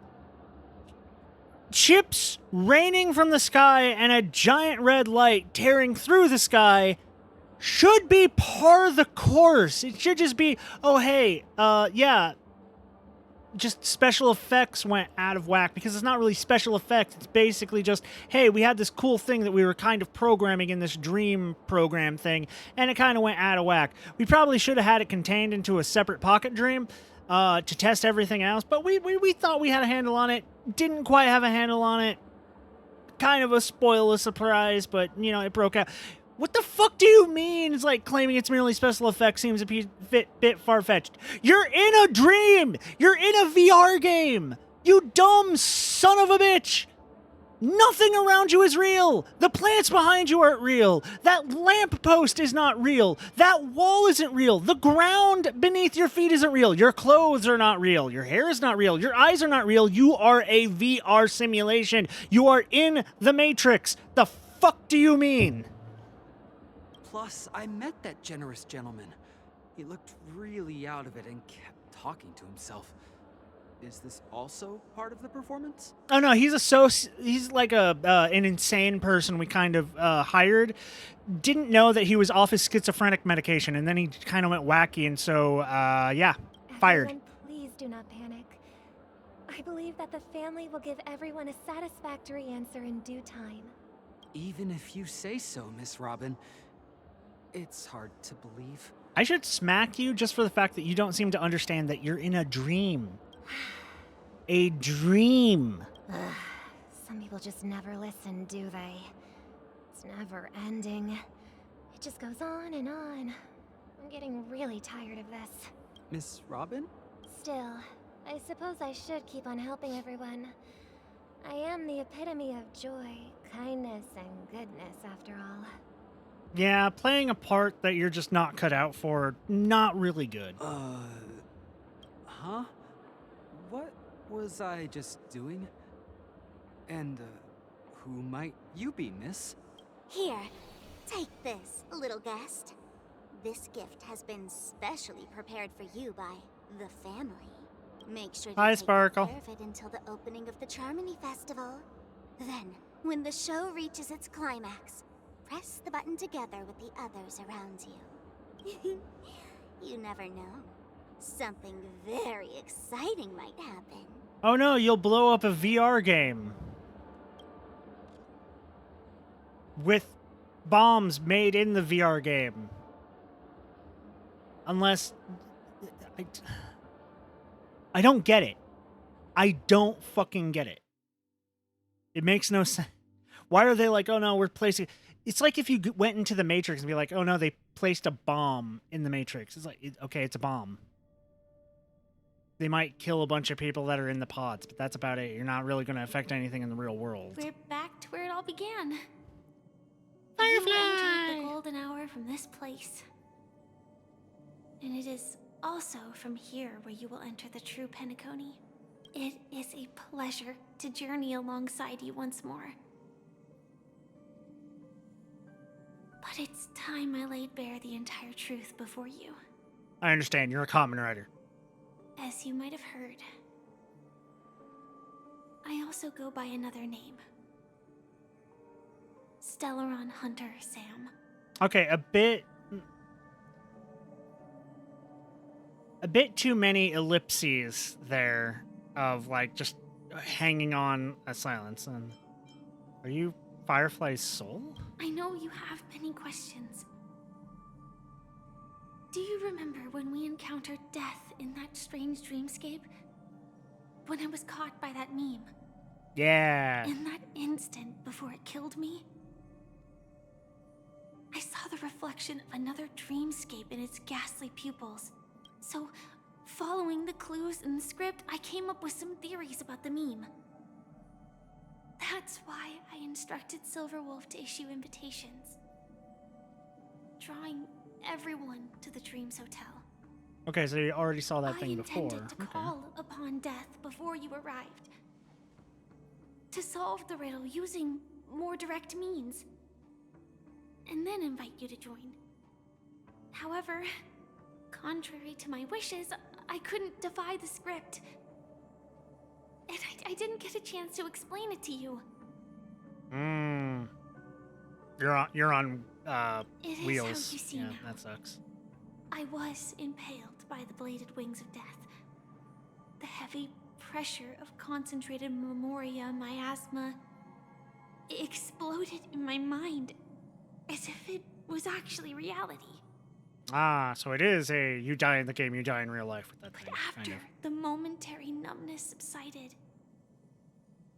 Chips raining from the sky and a giant red light tearing through the sky should be par the course. It should just be, oh hey, yeah, just special effects went out of whack, because it's not really special effects. It's basically just, hey, we had this cool thing that we were kind of programming in this dream program thing, and it kind of went out of whack. We probably should have had it contained into a separate pocket dream to test everything else, but we thought we had a handle on it. Didn't quite have a handle on it. Kind of a spoiler surprise, but, you know, it broke out. What the fuck do you mean? It's like claiming it's merely special effects seems a bit far-fetched. You're in a dream! You're in a VR game! You dumb son of a bitch! Nothing around you is real! The plants behind you aren't real! That lamppost is not real! That wall isn't real! The ground beneath your feet isn't real! Your clothes are not real! Your hair is not real! Your eyes are not real! You are a VR simulation! You are in the Matrix! The fuck do you mean? Plus, I met that generous gentleman. He looked really out of it and kept talking to himself. Is this also part of the performance? Oh no, he's like an insane person we kind of hired. Didn't know that he was off his schizophrenic medication, and then he kind of went wacky, and so yeah, fired. Everyone, please do not panic. I believe that the family will give everyone a satisfactory answer in due time. Even if you say so, Miss Robin, it's hard to believe. I should smack you just for the fact that you don't seem to understand that you're in a dream. A dream. Some people just never listen, do they? It's never ending. It just goes on and on. I'm getting really tired of this. Miss Robin? Still, I suppose I should keep on helping everyone. I am the epitome of joy, kindness, and goodness, after all. Yeah, playing a part that you're just not cut out for, not really good. Huh? What was I just doing? And, who might you be, miss? Here, take this, little guest. This gift has been specially prepared for you by the family. Make sure to take Sparkle. care of it until the opening of the Charmony Festival. Then, when the show reaches its climax, press the button together with the others around you. You never know. Something very exciting might happen. Oh no, you'll blow up a VR game. With bombs made in the VR game. Unless... I don't get it. I don't fucking get it. It makes no sense. Why are they like, oh no, we're placing... It's like if you went into the Matrix and be like, oh no, they placed a bomb in the Matrix. It's like, okay, it's a bomb. They might kill a bunch of people that are in the pods, but that's about it. You're not really going to affect anything in the real world. We're back to where it all began. Firefly! You entered the golden hour from this place. And it is also from here where you will enter the true Penacony. It is a pleasure to journey alongside you once more. But it's time I laid bare the entire truth before you. I understand. You're a Kamen Rider. As you might have heard, I also go by another name. Stellaron Hunter Sam. Okay, a bit too many ellipses there of like just hanging on a silence. And Are you Firefly's soul? I know you have many questions. Do you remember when we encountered death in that strange dreamscape? When I was caught by that meme? Yeah. In that instant before it killed me? I saw the reflection of another dreamscape in its ghastly pupils. So, following the clues in the script, I came up with some theories about the meme. That's why I instructed Silverwolf to issue invitations, drawing everyone to the Dreams Hotel. Okay, so you already saw that thing before. I intended to call upon death before you arrived. To solve the riddle using more direct means. And then invite you to join. However, contrary to my wishes, I couldn't defy the script. And I didn't get a chance to explain it to you. You're on It is wheels. how you see yeah, now. that sucks. I was impaled by the bladed wings of death. The heavy pressure of concentrated memoria miasma exploded in my mind as if it was actually reality. Ah, so it is a you die in the game, you die in real life with that But thing. after Kind of. the momentary numbness subsided,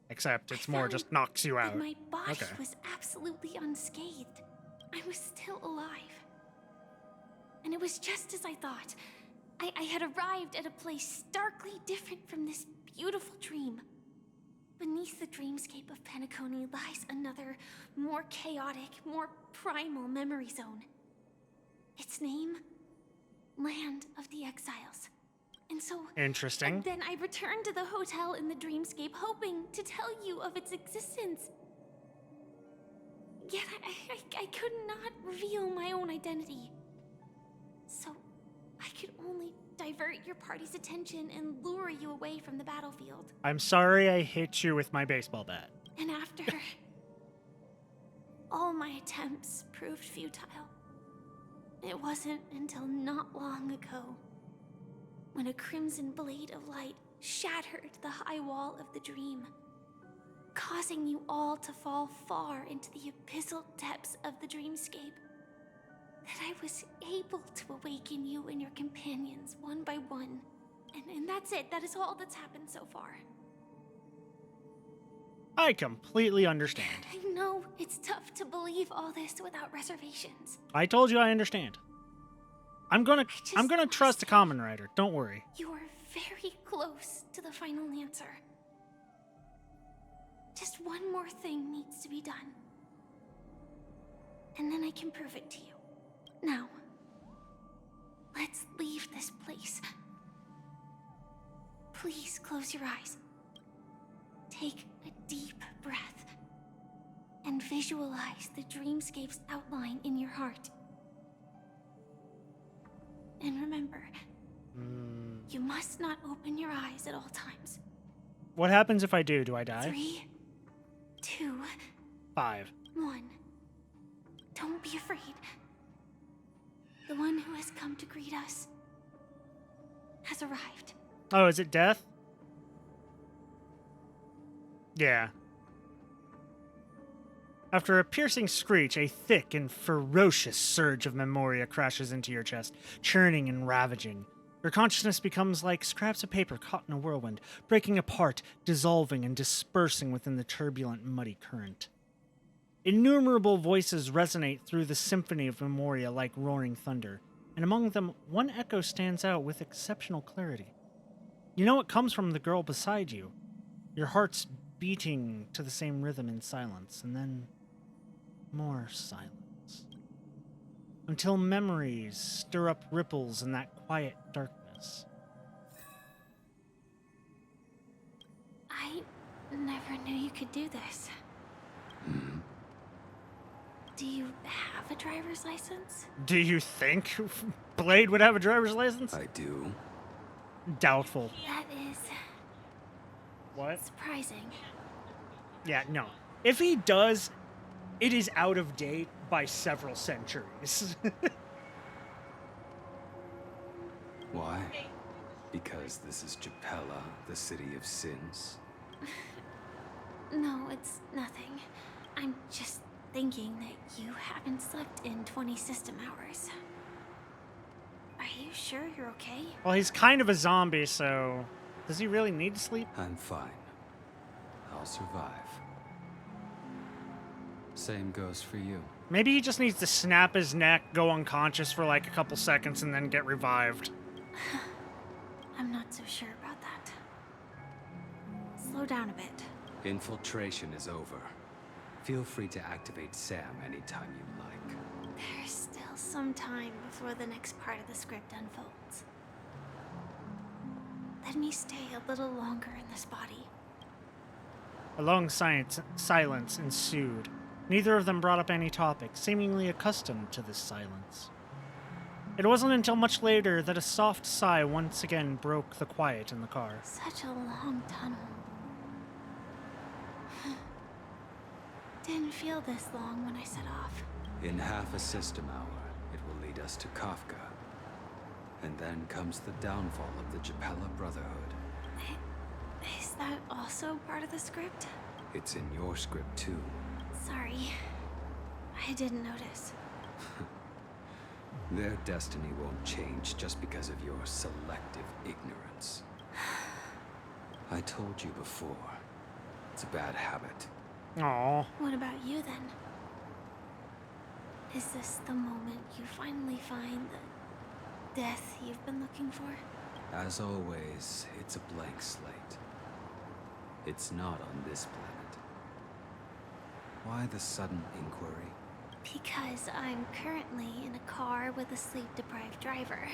Except it's I more found just knocks you out. that my body Okay. was absolutely unscathed. I was still alive. And it was just as I thought. I had arrived at a place starkly different from this beautiful dream. Beneath the dreamscape of Penacony lies another, more chaotic, more primal memory zone. Its name? Land of the Exiles. And so... Interesting. And then I returned to the hotel in the dreamscape, hoping to tell you of its existence. Yet I could not reveal my own identity. So I could only divert your party's attention and lure you away from the battlefield. I'm sorry I hit you with my baseball bat. And after all my attempts proved futile, it wasn't until not long ago when a crimson blade of light shattered the high wall of the dream, causing you all to fall far into the abyssal depths of the dreamscape, that I was able to awaken you and your companions one by one. And that's it. That is all that's happened so far. I completely understand. I know it's tough to believe all this without reservations. I told you I understand. I'm gonna wanna trust the say Common Rider. Don't worry. You are very close to the final answer. Just one more thing needs to be done. And then I can prove it to you. Now, let's leave this place. Please close your eyes. Take a deep breath. And visualize the dreamscape's outline in your heart. And remember, you must not open your eyes at all times. What happens if I do? Do I die? 3, 2, 5. 1. Don't be afraid. The one who has come to greet us has arrived. Oh, is it death? Yeah. After a piercing screech, a thick and ferocious surge of memoria crashes into your chest, churning and ravaging. Your consciousness becomes like scraps of paper caught in a whirlwind, breaking apart, dissolving, and dispersing within the turbulent, muddy current. Innumerable voices resonate through the symphony of memoria like roaring thunder, and among them, one echo stands out with exceptional clarity. You know it comes from the girl beside you. Your heart's beating to the same rhythm in silence, and then more silence. Until memories stir up ripples in that quiet darkness. I never knew you could do this. Do you have a driver's license? Do you think Blade would have a driver's license? I do. Doubtful. That is What? surprising. Yeah, no. If he does, it is out of date by several centuries. Why? Because this is Japella, the city of sins? No, it's nothing. I'm just thinking that you haven't slept in 20 system hours. Are you sure you're okay? Well, he's kind of a zombie, so does he really need to sleep? I'm fine. I'll survive. Same goes for you. Maybe he just needs to snap his neck, go unconscious for like a couple seconds, and then get revived. I'm not so sure about that. Slow down a bit. Infiltration is over. Feel free to activate Sam anytime you like. There's still some time before the next part of the script unfolds. Let me stay a little longer in this body. A long silence ensued. Neither of them brought up any topic, seemingly accustomed to this silence. It wasn't until much later that a soft sigh once again broke the quiet in the car. Such a long tunnel. Didn't feel this long when I set off. In half a system hour, it will lead us to Kafka. And then comes the downfall of the Japella Brotherhood. Is that also part of the script? It's in your script too. Sorry. I didn't notice. Their destiny won't change just because of your selective ignorance. I told you before. It's a bad habit. Aww. What about you then? Is this the moment you finally find the death you've been looking for? As always, it's a blank slate. It's not on this planet. Why the sudden inquiry? Because I'm currently in a car with a sleep-deprived driver.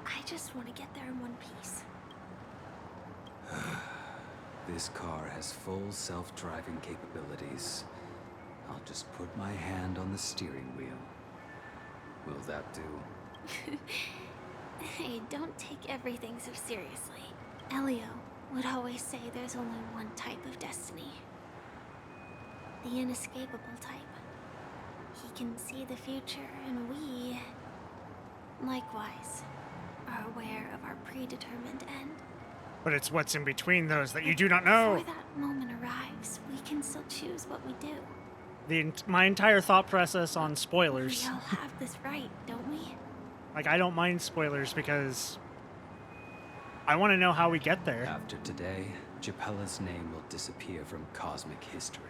I just want to get there in one piece. This car has full self-driving capabilities. I'll just put my hand on the steering wheel. Will that do? Hey, don't take everything so seriously. Elio would always say there's only one type of destiny. The inescapable type. He can see the future, and we, likewise, are aware of our predetermined end. But it's what's in between those that you do not know. Before that moment arrives, we can still choose what we do. My entire thought process on spoilers. We all have this right, don't we? Like, I don't mind spoilers because I want to know how we get there. After today, Japella's name will disappear from cosmic history,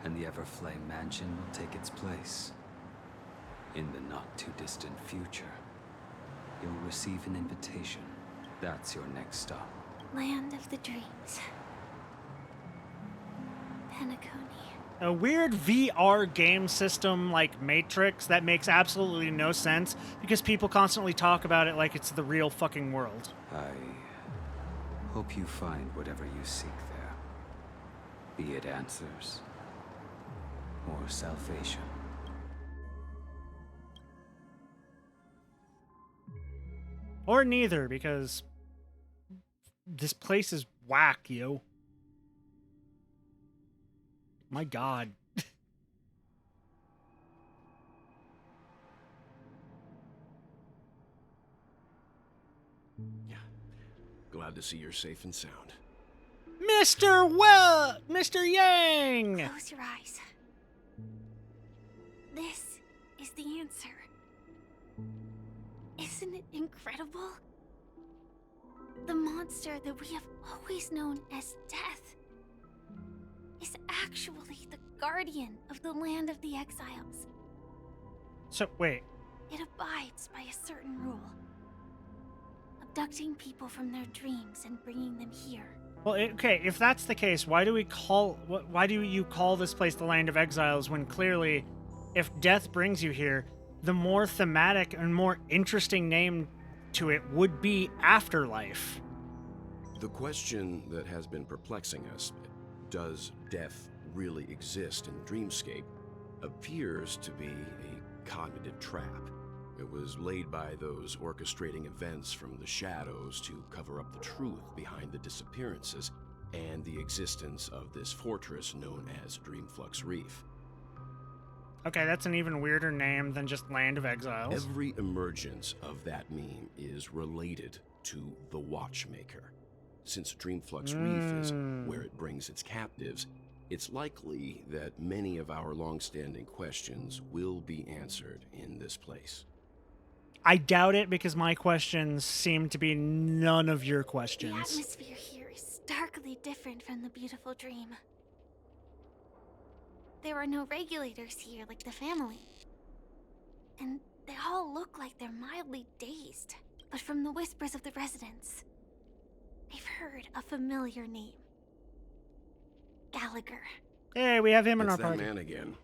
and the Everflame Mansion will take its place. In the not-too-distant future, you'll receive an invitation. That's your next stop. Land of the Dreams. Penacony. A weird VR game system like Matrix that makes absolutely no sense because people constantly talk about it like it's the real fucking world. I hope you find whatever you seek there. Be it answers or salvation. Or neither, because this place is whack, yo. My God. Yeah. Glad to see you're safe and sound. Mr. Yang! Close your eyes. This is the answer. Isn't it incredible? The monster that we have always known as Death is actually the guardian of the land of the exiles. So, wait. It abides by a certain rule. Abducting people from their dreams and bringing them here. Well, okay, if that's the case, why do you call this place the Land of Exiles when clearly, if death brings you here, the more thematic and more interesting name to it would be Afterlife? The question that has been perplexing us, does death really exist in Dreamscape, appears to be a cognitive trap. It was laid by those orchestrating events from the shadows to cover up the truth behind the disappearances and the existence of this fortress known as Dreamflux Reef. Okay, that's an even weirder name than just Land of Exiles. Every emergence of that meme is related to the Watchmaker. Since Dreamflux Reef is where it brings its captives, it's likely that many of our long-standing questions will be answered in this place. I doubt it, because my questions seem to be none of your The questions. atmosphere here is starkly different from the beautiful dream. There are no regulators here like the family. And they all look like they're mildly dazed. But from the whispers of the residents, I've heard a familiar name. Gallagher. Hey, we have him in It's our that party. man again.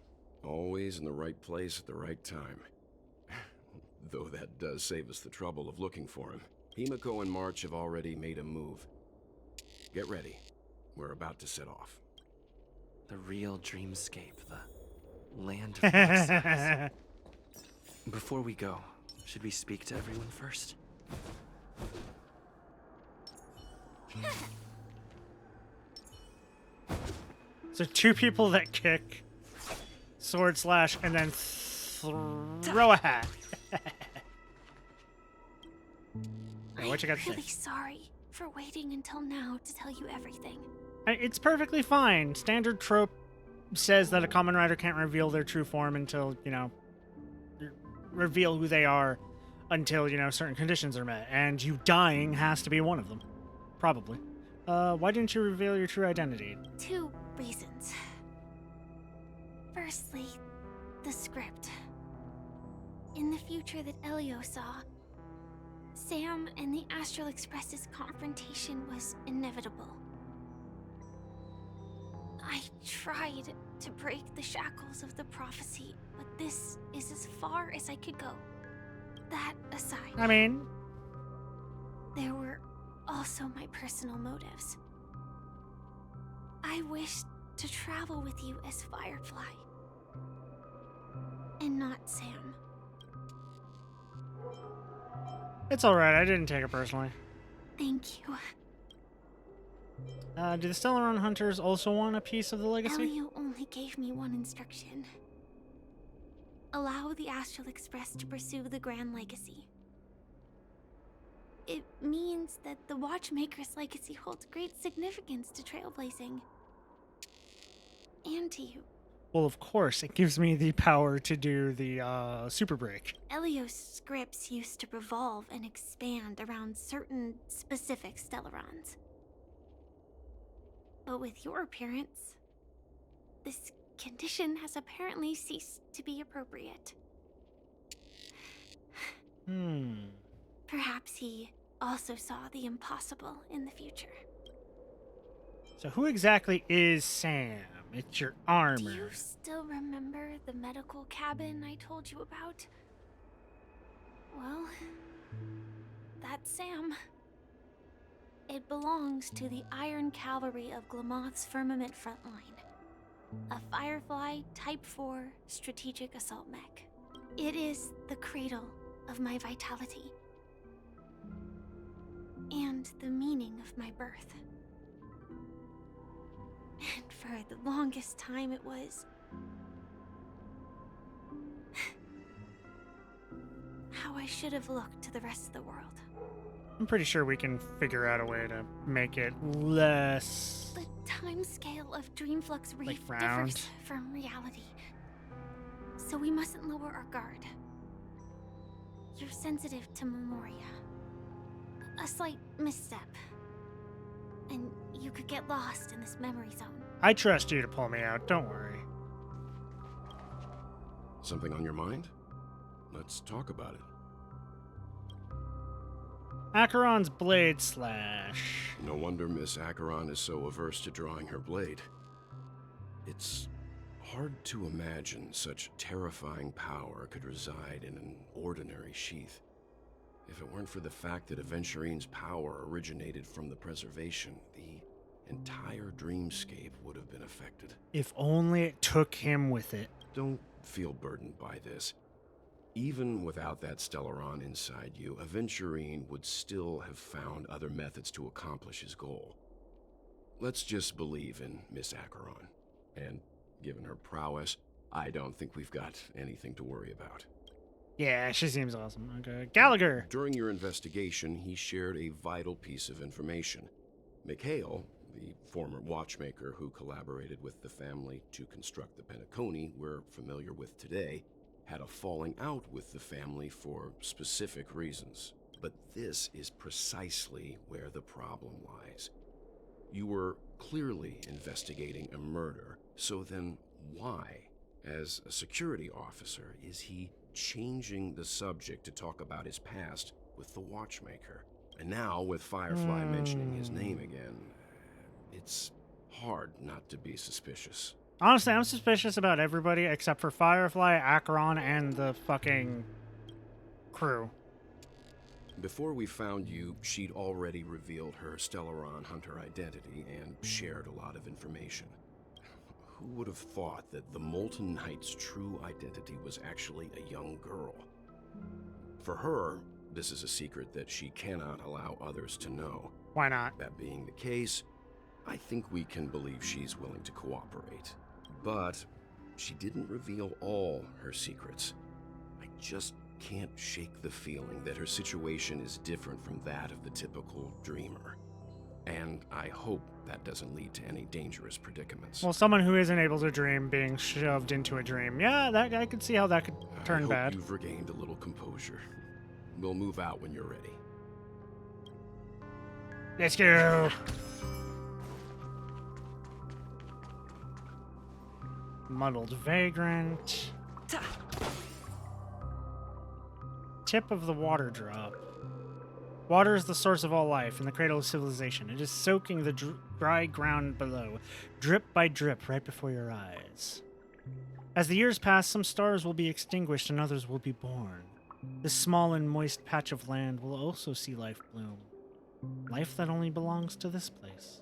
Always in the right place at the right time. Though that does save us the trouble of looking for him. Himiko and March have already made a move. Get ready. We're about to set off. The real dreamscape, the land of exiles. Before we go, should we speak to everyone first? So 2 people that kick, sword slash, and then throw a hat. Hey, what you got to I'm really say? sorry for waiting until now to tell you everything. It's perfectly fine. Standard trope says that a common rider can't reveal their true form until, reveal who they are until, certain conditions are met. And you dying has to be one of them. Probably. Why didn't you reveal your true identity? 2 reasons. Firstly, the script. In the future that Elio saw, Sam and the Astral Express's confrontation was inevitable. I tried to break the shackles of the prophecy, but this is as far as I could go. That aside, I mean, there were also my personal motives. I wished to travel with you as Firefly, and not Sam. it's alright. I didn't take it personally. Thank you. Do the Stellaron Hunters also want a piece of the legacy? Elio only gave me one instruction. Allow the Astral Express to pursue the Grand Legacy. It means that the Watchmaker's legacy holds great significance to trailblazing. And to you. Well, of course, it gives me the power to do the super break. Elio's scripts used to revolve and expand around certain specific Stellarons. But with your appearance, this condition has apparently ceased to be appropriate. Perhaps he also saw the impossible in the future. So who exactly is Sam? It's your armor. Do you still remember the medical cabin I told you about? Well, that's Sam. It belongs to the Iron Cavalry of Glamoth's Firmament Frontline, a Firefly Type 4 strategic assault mech. It is the cradle of my vitality, and the meaning of my birth. And for the longest time it was how I should have looked to the rest of the world. I'm pretty sure we can figure out a way to make it less... The timescale of Dreamflux Reef round. differs from reality, so we mustn't lower our guard. You're sensitive to Memoria. A slight misstep, and you could get lost in this memory zone. I trust you to pull me out, don't worry. Something on your mind? Let's talk about it. Acheron's Blade Slash. No wonder Miss Acheron is so averse to drawing her blade. It's hard to imagine such terrifying power could reside in an ordinary sheath. If it weren't for the fact that Aventurine's power originated from the preservation, the entire dreamscape would have been affected. If only it took him with it. Don't feel burdened by this. Even without that Stellaron inside you, Aventurine would still have found other methods to accomplish his goal. Let's just believe in Miss Acheron. And given her prowess, I don't think we've got anything to worry about. Yeah, she seems awesome. Okay. Gallagher! During your investigation, he shared a vital piece of information. Mikhail, the former watchmaker who collaborated with the family to construct the Penacony we're familiar with today, had a falling out with the family for specific reasons. But this is precisely where the problem lies. You were clearly investigating a murder, so then why, as a security officer, is he changing the subject to talk about his past with the watchmaker? And now, with Firefly mentioning his name again, it's hard not to be suspicious. Honestly, I'm suspicious about everybody except for Firefly, Acheron, and the fucking crew. Before we found you, she'd already revealed her Stellaron Hunter identity and shared a lot of information. Who would have thought that the Molten Knight's true identity was actually a young girl? For her, this is a secret that she cannot allow others to know. Why not? That being the case, I think we can believe she's willing to cooperate. But she didn't reveal all her secrets. I just can't shake the feeling that her situation is different from that of the typical dreamer. And I hope that doesn't lead to any dangerous predicaments. Well, someone who isn't able to dream being shoved into a dream. Yeah, that I could see how that could turn I hope bad. You've regained a little composure. We'll move out when you're ready. Let's go. Muddled Vagrant. Tip of the water drop. Water is the source of all life and the cradle of civilization. It is soaking the dry ground below, drip by drip, right before your eyes. As the years pass, some stars will be extinguished and others will be born. This small and moist patch of land will also see life bloom. Life that only belongs to this place.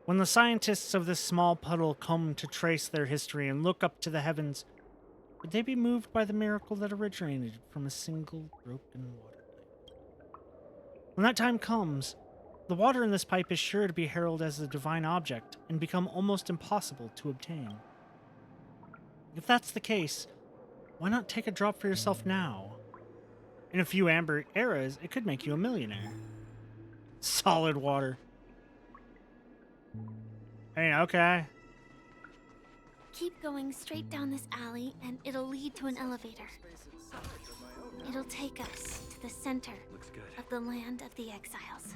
When the scientists of this small puddle come to trace their history and look up to the heavens, would they be moved by the miracle that originated from a single broken water pipe? When that time comes, the water in this pipe is sure to be heralded as a divine object and become almost impossible to obtain. If that's the case, why not take a drop for yourself now? In a few amber eras, it could make you a millionaire. Solid water. Hey, okay. Keep going straight down this alley and it'll lead to an elevator. It'll take us to the center of the land of the exiles.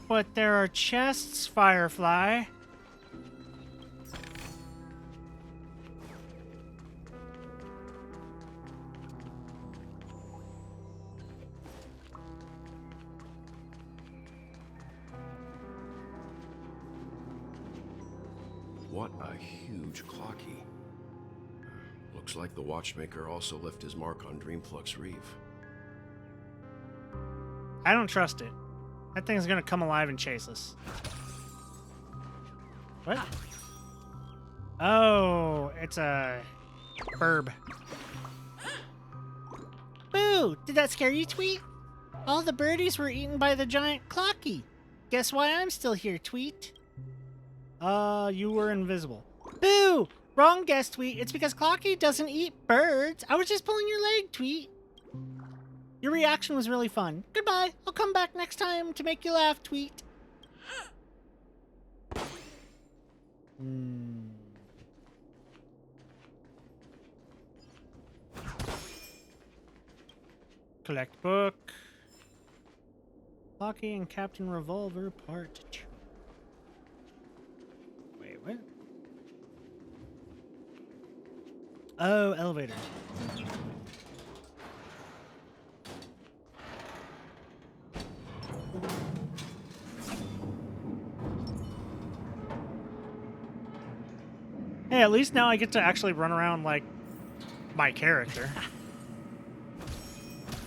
But there are chests, Firefly. What a huge clocky. Looks like the watchmaker also left his mark on Dreamflux Reef. I don't trust it. That thing's gonna come alive and chase us. What? Oh, it's a burb. Boo! Did that scare you, Tweet? All the birdies were eaten by the giant clocky. Guess why I'm still here, Tweet? You were invisible. Boo! Wrong guess, Tweet. It's because Clocky doesn't eat birds. I was just pulling your leg, Tweet. Your reaction was really fun. Goodbye. I'll come back next time to make you laugh, Tweet. Collect book. Clocky and Captain Revolver Part 2. Wait, what? Oh, elevator. Hey, at least now I get to actually run around like my character.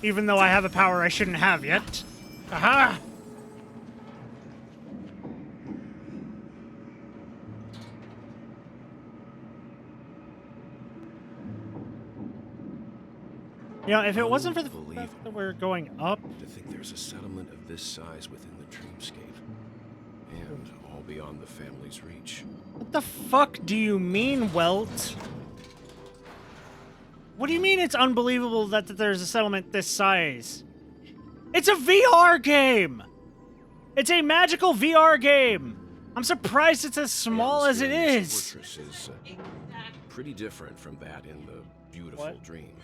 Even though I have a power I shouldn't have yet. Aha! You know, if it wasn't for the fact that we're going up... To think there's a settlement of this size within the Dreamscape. And all beyond the family's reach. What the fuck do you mean, Welt? What do you mean it's unbelievable that there's a settlement this size? It's a VR game! It's a magical VR game! I'm surprised it's as small as it is! Fortress is pretty different from that in the beautiful dream.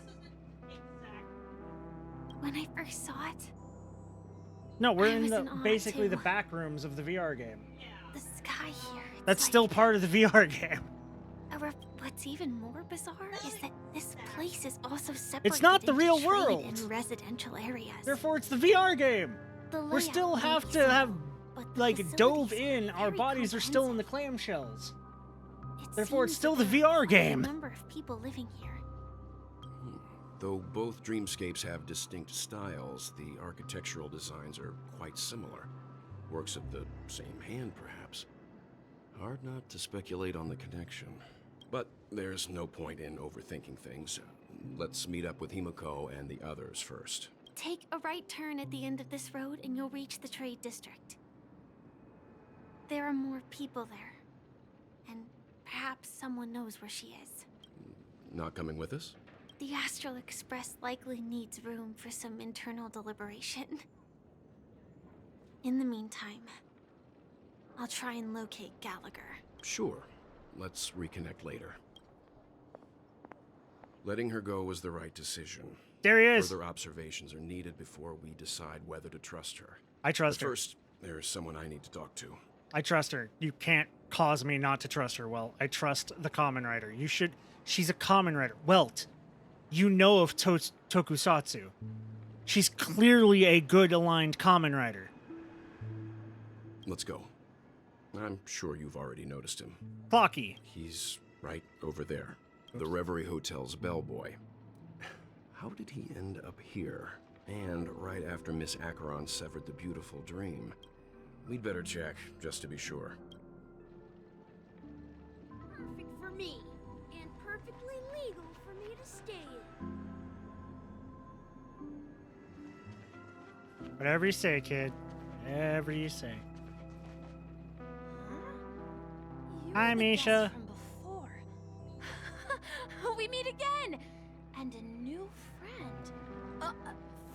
When I first saw it, No, we're I in was the in awe, basically too. the back rooms of the VR game. the sky here. That's still part of the VR game. What's even more bizarre is that this place is also separated It's not the into real trade world. and residential areas. Therefore, it's the VR game. The We still layout have may to be have, but the like, dove facilities in. are Our very bodies are still in the clamshells. It Therefore, it's seems still that the there are VR quite a game. number of people living here. Though both dreamscapes have distinct styles, the architectural designs are quite similar. Works of the same hand, perhaps. Hard not to speculate on the connection. But there's no point in overthinking things. Let's meet up with Himiko and the others first. Take a right turn at the end of this road and you'll reach the trade district. There are more people there. And perhaps someone knows where she is. Not coming with us? The Astral Express likely needs room for some internal deliberation. In the meantime, I'll try and locate Gallagher. Sure. Let's reconnect later. Letting her go was the right decision. There he is. Further observations are needed before we decide whether to trust her. I trust her. First, there's someone I need to talk to. I trust her. You can't cause me not to trust her, Welt. I trust the Kamen Rider. You should... She's a Kamen Rider. Welt, you know of Tokusatsu. She's clearly a good aligned Kamen Rider. Let's go. I'm sure you've already noticed him. Clocky. He's right over there. The Reverie Hotel's bellboy. How did he end up here? And right after Miss Acheron severed the beautiful dream. We'd better check, just to be sure. Perfect for me, and perfectly legal for me to stay in. Whatever you say, kid. Whatever you say. Hi, Misha. We meet again! And a new friend.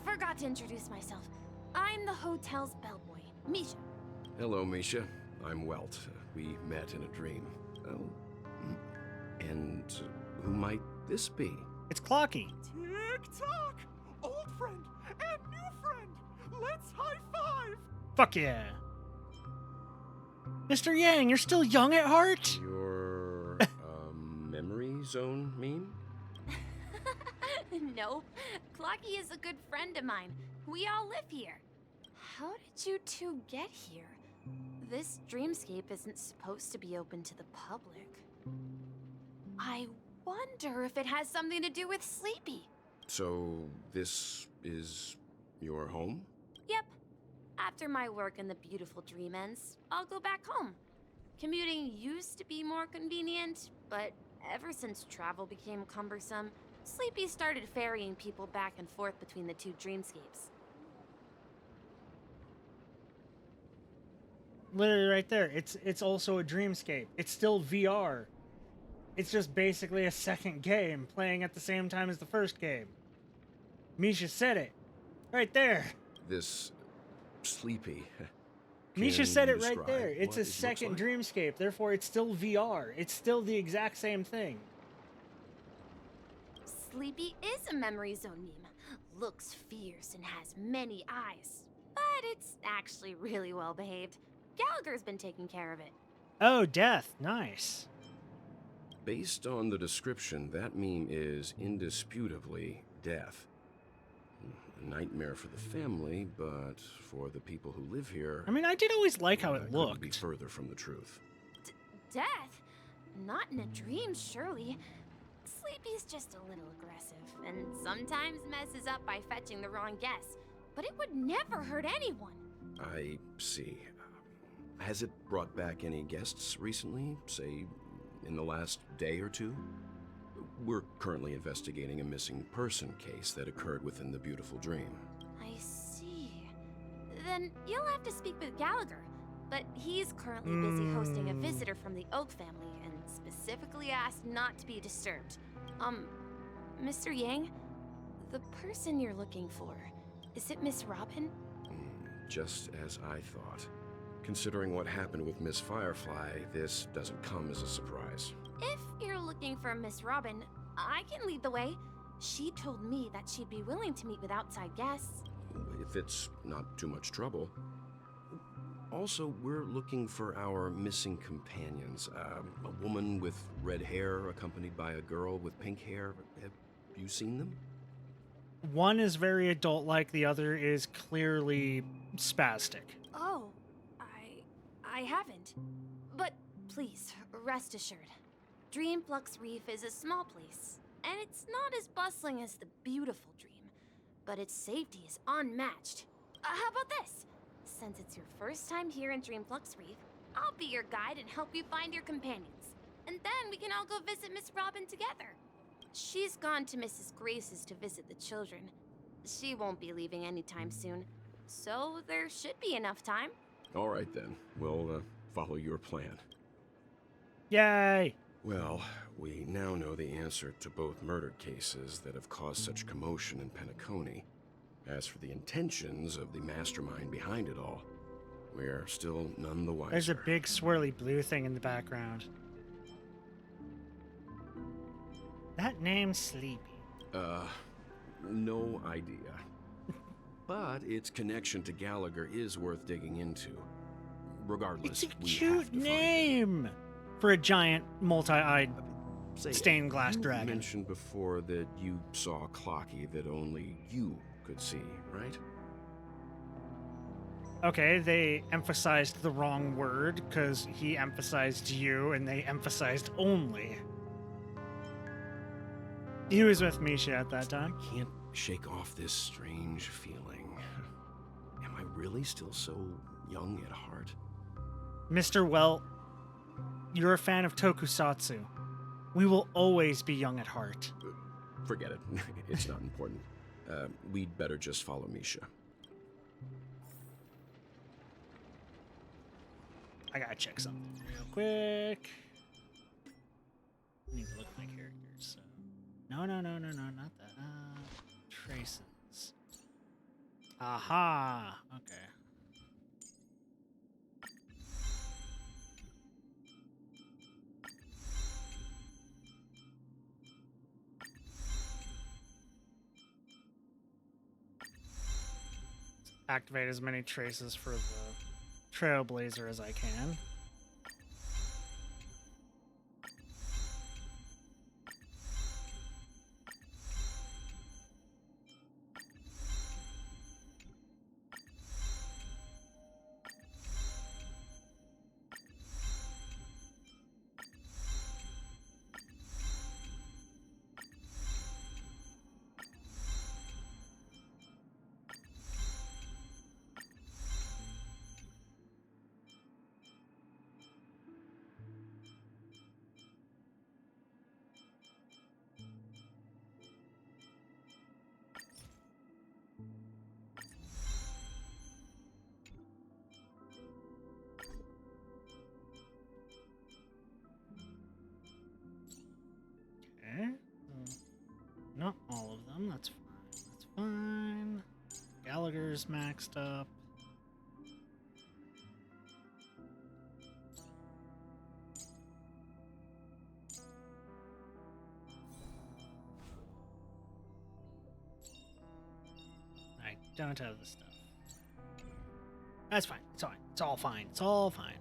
Forgot to introduce myself. I'm the hotel's bellboy, Misha. Hello, Misha. I'm Welt. We met in a dream. Oh. And who might this be? It's Clocky. Tick-tock! Old friend and new friend! Let's high-five! Fuck yeah. Mr. Yang, you're still young at heart? Your memory zone mean? Nope. Clocky is a good friend of mine. We all live here. How did you two get here? This dreamscape isn't supposed to be open to the public. I wonder if it has something to do with Sleepy. So, this is your home? Yep. After my work in the beautiful dream ends, I'll go back home. Commuting used to be more convenient, but ever since travel became cumbersome, Sleepy started ferrying people back and forth between the two dreamscapes. Literally right there. It's also a dreamscape. It's still VR. It's just basically a second game playing at the same time as the first game. Misha said it. Right there. This Sleepy. Misha Can said you it right describe there. It's what a it looks second like? dreamscape. Therefore, it's still VR. It's still the exact same thing. Sleepy is a memory zone meme. Looks fierce and has many eyes. But it's actually really well behaved. Gallagher's been taking care of it. Oh, death. Nice. Based on the description, that meme is indisputably death. A nightmare for the family, but for the people who live here... I mean, I did always like how that it couldn't looked. be further from the truth. Death? Not in a dream, surely. Sleepy's just a little aggressive, and sometimes messes up by fetching the wrong guess. But it would never hurt anyone. I see. Has it brought back any guests recently? Say, in the last day or two? We're currently investigating a missing person case that occurred within the beautiful dream. I see. Then you'll have to speak with Gallagher. But he's currently busy hosting a visitor from the Oak family and specifically asked not to be disturbed. Mr. Yang, the person you're looking for, is it Miss Robin? Just as I thought. Considering what happened with Miss Firefly, this doesn't come as a surprise. If you're looking for Miss Robin, I can lead the way. She told me that she'd be willing to meet with outside guests. If it's not too much trouble. Also, we're looking for our missing companions. A woman with red hair accompanied by a girl with pink hair. Have you seen them? One is very adult-like, the other is clearly spastic. Oh, I haven't. But please, rest assured. Dreamflux Reef is a small place, and it's not as bustling as the beautiful Dream, but its safety is unmatched. How about this? Since it's your first time here in Dreamflux Reef, I'll be your guide and help you find your companions. And then we can all go visit Miss Robin together. She's gone to Mrs. Grace's to visit the children. She won't be leaving anytime soon, so there should be enough time. All right then, we'll follow your plan. Yay! Well, we now know the answer to both murder cases that have caused such commotion in Penacony. As for the intentions of the mastermind behind it all, we are still none the wiser. There's a big swirly blue thing in the background. That name's Sleepy. No idea. But its connection to Gallagher is worth digging into. Regardless, It's a cute name for a giant, multi-eyed, stained glass you dragon. mentioned before that you saw Clocky that only you could see, right? Okay, they emphasized the wrong word because he emphasized you and they emphasized only. He was with Misha at that time. I can't shake off this strange feeling. Am I really still so young at heart? Mr. Well, you're a fan of tokusatsu. We will always be young at heart. Forget it. It's not important. We'd better just follow Misha. I gotta check something real quick. I need to look at my characters. So. No, not that. Traces. Aha! Okay. Activate as many traces for the Trailblazer as I can. Okay. Not all of them. That's fine. That's fine. Gallagher's maxed up. I don't have the stuff. That's fine. It's fine. It's all fine. It's all fine.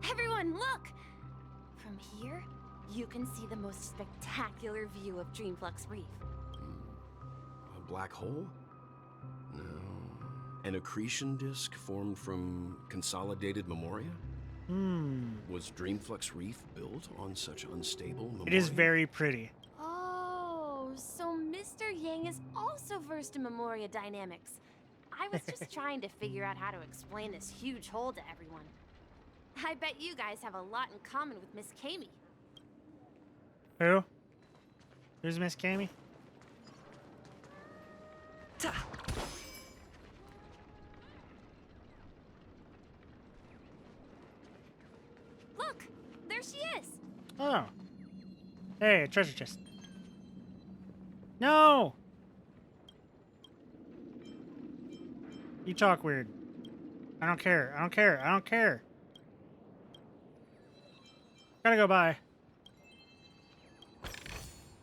Everyone, look! From here, you can see the most spectacular view of Dreamflux Reef. A black hole? No. An accretion disk formed from consolidated memoria? Was Dreamflux Reef built on such unstable memoria? It is very pretty. Oh, so Mr. Yang is also versed in Memoria dynamics. I was just trying to figure out how to explain this huge hole to everyone. I bet you guys have a lot in common with Miss Kami. Who? Who's Miss Kami? Oh. Hey, a treasure chest. No! You talk weird. I don't care. I don't care. I don't care. Gotta go by.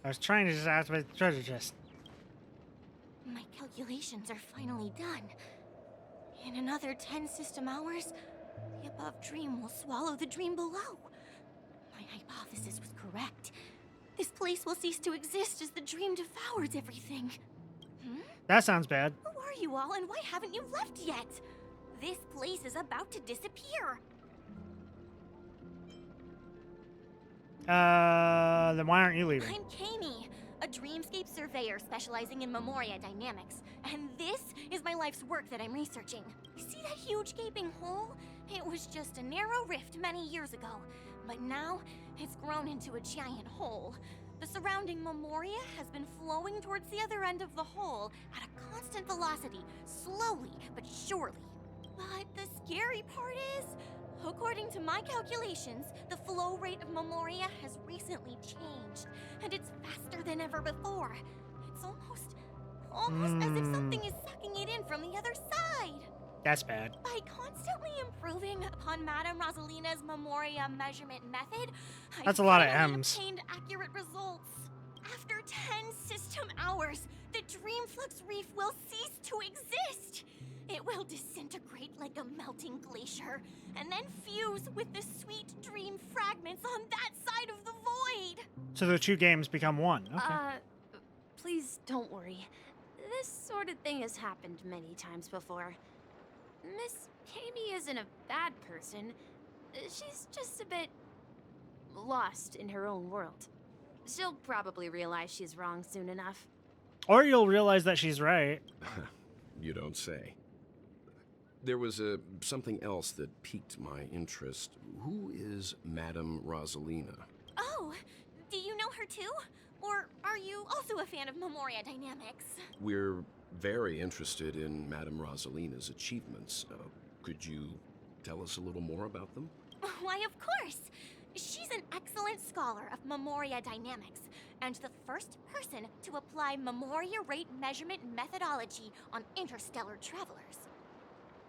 I was trying to just activate the treasure chest. My calculations are finally done. In another 10 system hours, the above dream will swallow the dream below. My hypothesis was correct. This place will cease to exist as the dream devours everything. That sounds bad. Who are you all, and why haven't you left yet? This place is about to disappear. Then why aren't you leaving? I'm Kami, a dreamscape surveyor specializing in Memoria dynamics. And this is my life's work that I'm researching. See that huge gaping hole? It was just a narrow rift many years ago, but now it's grown into a giant hole. The surrounding Memoria has been flowing towards the other end of the hole at a constant velocity, slowly but surely. But the scary part is, according to my calculations, the flow rate of Memoria has recently changed, and it's faster than ever before. It's almost as if something is sucking it in from the other side. That's bad. By constantly improving upon Madame Rosalina's Memoria measurement method, That's I a lot of finally M's. obtained accurate results. After 10 system hours, the Dreamflux Reef will cease to exist. It will disintegrate like a melting glacier, and then fuse with the sweet dream fragments on that side of the void. So the two games become one. Okay. Please don't worry. This sort of thing has happened many times before. Miss Kami isn't a bad person. She's just a bit lost in her own world. She'll probably realize she's wrong soon enough. Or you'll realize that she's right. You don't say. There was something else that piqued my interest. Who is Madame Rosalina? Oh, do you know her too? Or are you also a fan of Memoria dynamics? We're very interested in Madame Rosalina's achievements. Could you tell us a little more about them? Why, of course! She's an excellent scholar of Memoria dynamics, and the first person to apply Memoria rate measurement methodology on interstellar travelers.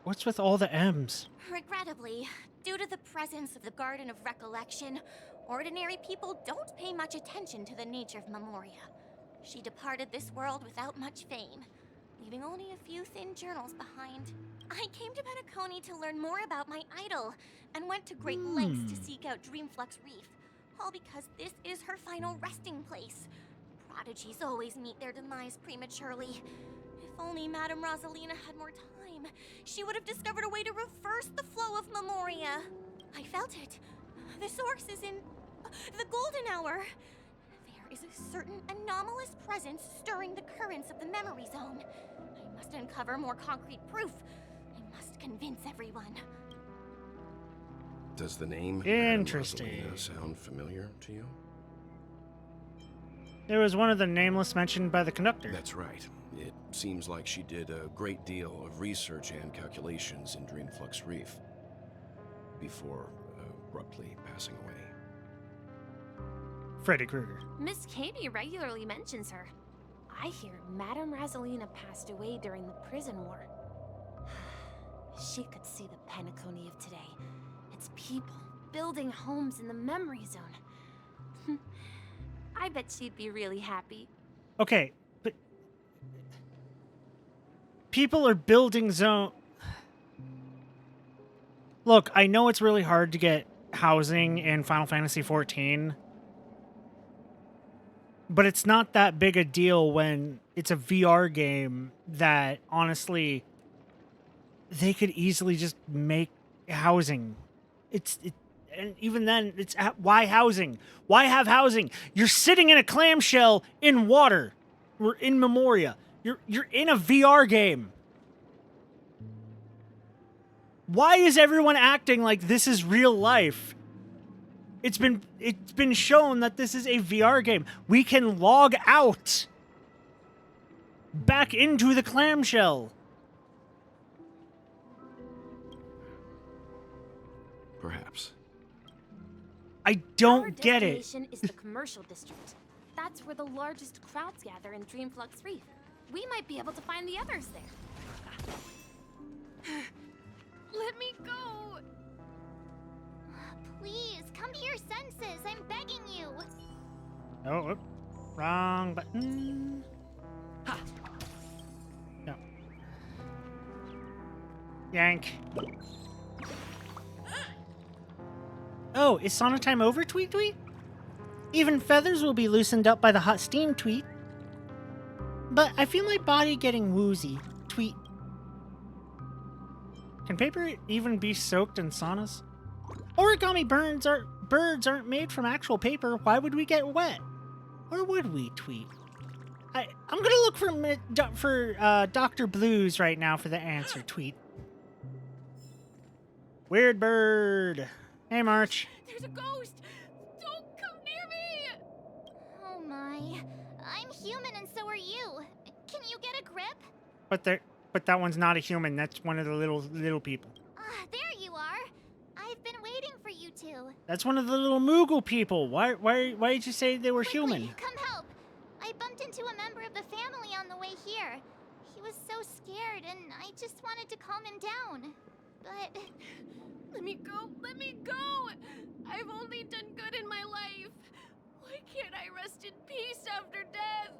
What's with all the M's? Regrettably, due to the presence of the Garden of Recollection, ordinary people don't pay much attention to the nature of Memoria. She departed this world without much fame, leaving only a few thin journals behind. I came to Penacony to learn more about my idol, and went to great lengths to seek out Dreamflux Reef, all because this is her final resting place. Prodigies always meet their demise prematurely. If only Madame Rosalina had more time, she would have discovered a way to reverse the flow of Memoria. I felt it. The source is in the Golden Hour. There is a certain anomalous presence stirring the currents of the memory zone. I must uncover more concrete proof. I must convince everyone. Does the name Interesting. Madame Rosalina sound familiar to you? There was one of the nameless mentioned by the conductor. That's right. It seems like she did a great deal of research and calculations in Dreamflux Reef before abruptly passing away. Freddy Krueger. Miss Kami regularly mentions her. I hear Madame Rosalina passed away during the prison war. She could see the Penacony of today. Its people building homes in the memory zone. I bet she'd be really happy. Okay, but people are building Look, I know it's really hard to get housing in Final Fantasy XIV, but it's not that big a deal when it's a VR game that, honestly, they could easily just make housing. And even then, why housing? Why have housing? You're sitting in a clamshell in water. We're in Memoria. You're in a VR game. Why is everyone acting like this is real life? It's been shown that this is a VR game. We can log out back into the clamshell. Perhaps. I don't Our get it. destination is the commercial district. That's where the largest crowds gather in Dreamflux Reef. We might be able to find the others there. Let me go! Please, come to your senses. I'm begging you. Oh, whoop. Wrong button. Ha! No. Yank. Oh, is sauna time over, Tweet Tweet? Even feathers will be loosened up by the hot steam, Tweet. But I feel my body getting woozy, Tweet. Can paper even be soaked in saunas? Origami birds aren't made from actual paper. Why would we get wet? Or would we, Tweet? I'm gonna look for Dr. Blues right now for the answer, Tweet. Weird bird. Hey, March. There's a ghost! Don't come near me! Oh my. I'm human and so are you. Can you get a grip? But that one's not a human. That's one of the little people. There you are. I've been waiting for you two. That's one of the little Moogle people. Why did you say they were human? Come help. I bumped into a member of the family on the way here. He was so scared and I just wanted to calm him down. But... Let me go! Let me go! I've only done good in my life. Why can't I rest in peace after death?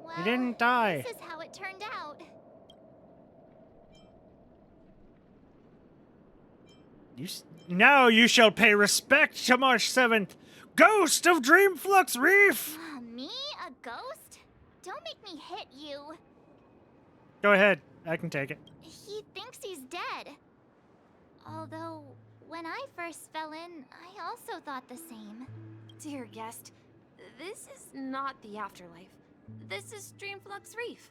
Well, he didn't die. This is how it turned out. Now you shall pay respect to March 7th, Ghost of Dreamflux Reef! Me? A ghost? Don't make me hit you. Go ahead. I can take it. He thinks he's dead. Although, when I first fell in, I also thought the same. Dear guest, this is not the afterlife. This is Dreamflux Reef.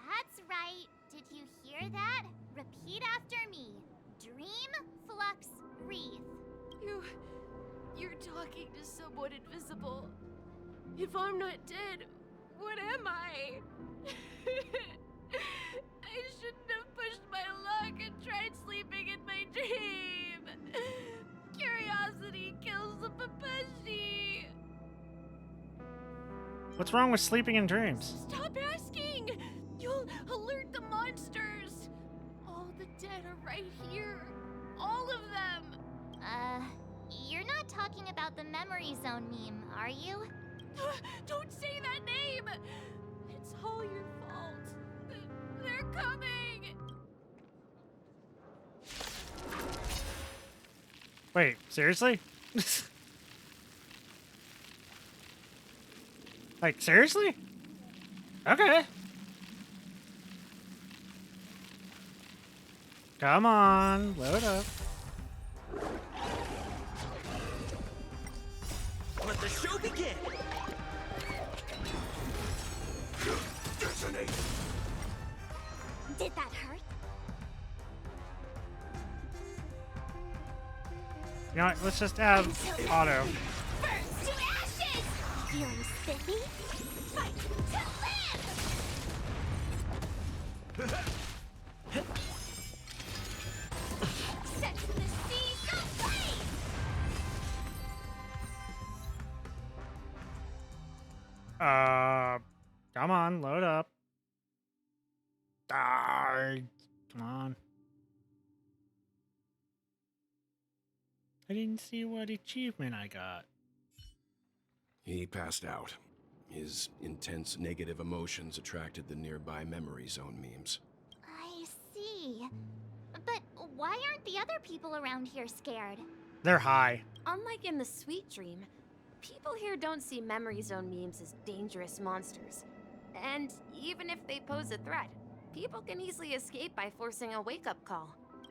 That's right. Did you hear that? Repeat after me. Dreamflux Reef. You're talking to someone invisible. If I'm not dead, what am I? I shouldn't have pushed my luck and tried sleeping in my dream. Curiosity kills the Papeshi. What's wrong with sleeping in dreams? Stop asking! You'll alert the monsters. All the dead are right here. All of them. You're not talking about the Memory Zone meme, are you? Don't say that name! It's all your fault. They're coming! Wait, seriously? Like, seriously? Okay. Come on, load up. Let the show begin! Detonate! Did that hurt? You know what, let's just have auto. Burn to ashes! Feeling spiffy? Fight to live! Set the seas ablaze! Come on, load up. Come on. I didn't see what achievement I got. He passed out. His intense negative emotions attracted the nearby Memory Zone memes. I see. But why aren't the other people around here scared? They're high. Unlike in the Sweet Dream, people here don't see Memory Zone memes as dangerous monsters. And even if they pose a threat, people can easily escape by forcing a wake-up call.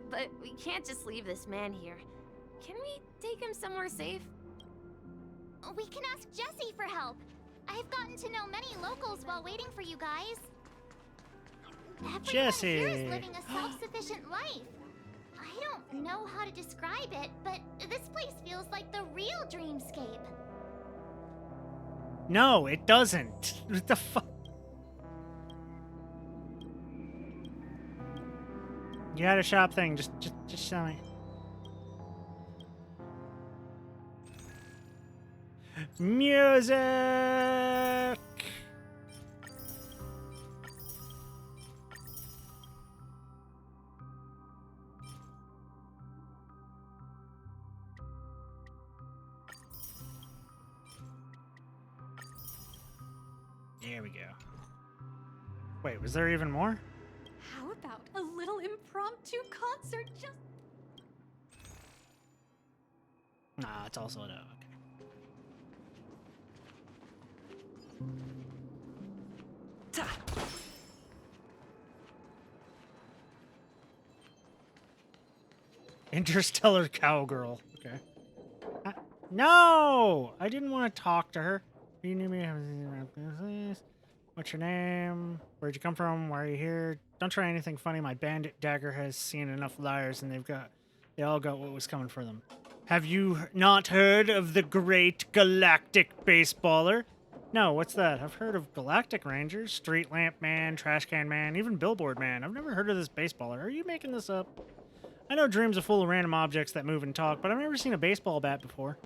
But we can't just leave this man here. Can we take him somewhere safe? We can ask Jessie for help. I've gotten to know many locals while waiting for you guys. Everyone Jessie. here is living a self-sufficient life. I don't know how to describe it, but this place feels like the real dreamscape. No, it doesn't. What the fuck? You had a shop thing. Just show me. Music! There we go. Wait, was there even more? How about a little impromptu concert just... Nah, it's also no. Okay. Interstellar cowgirl. Okay. No! I didn't want to talk to her. You need me. What's your name? Where'd you come from? Why are you here? Don't try anything funny. My bandit dagger has seen enough liars, and they all got what was coming for them. Have you not heard of the great galactic baseballer? No, what's that? I've heard of Galactic Rangers, Street Lamp Man, Trash Can Man, even Billboard Man. I've never heard of this baseballer. Are you making this up? I know dreams are full of random objects that move and talk, but I've never seen a baseball bat before.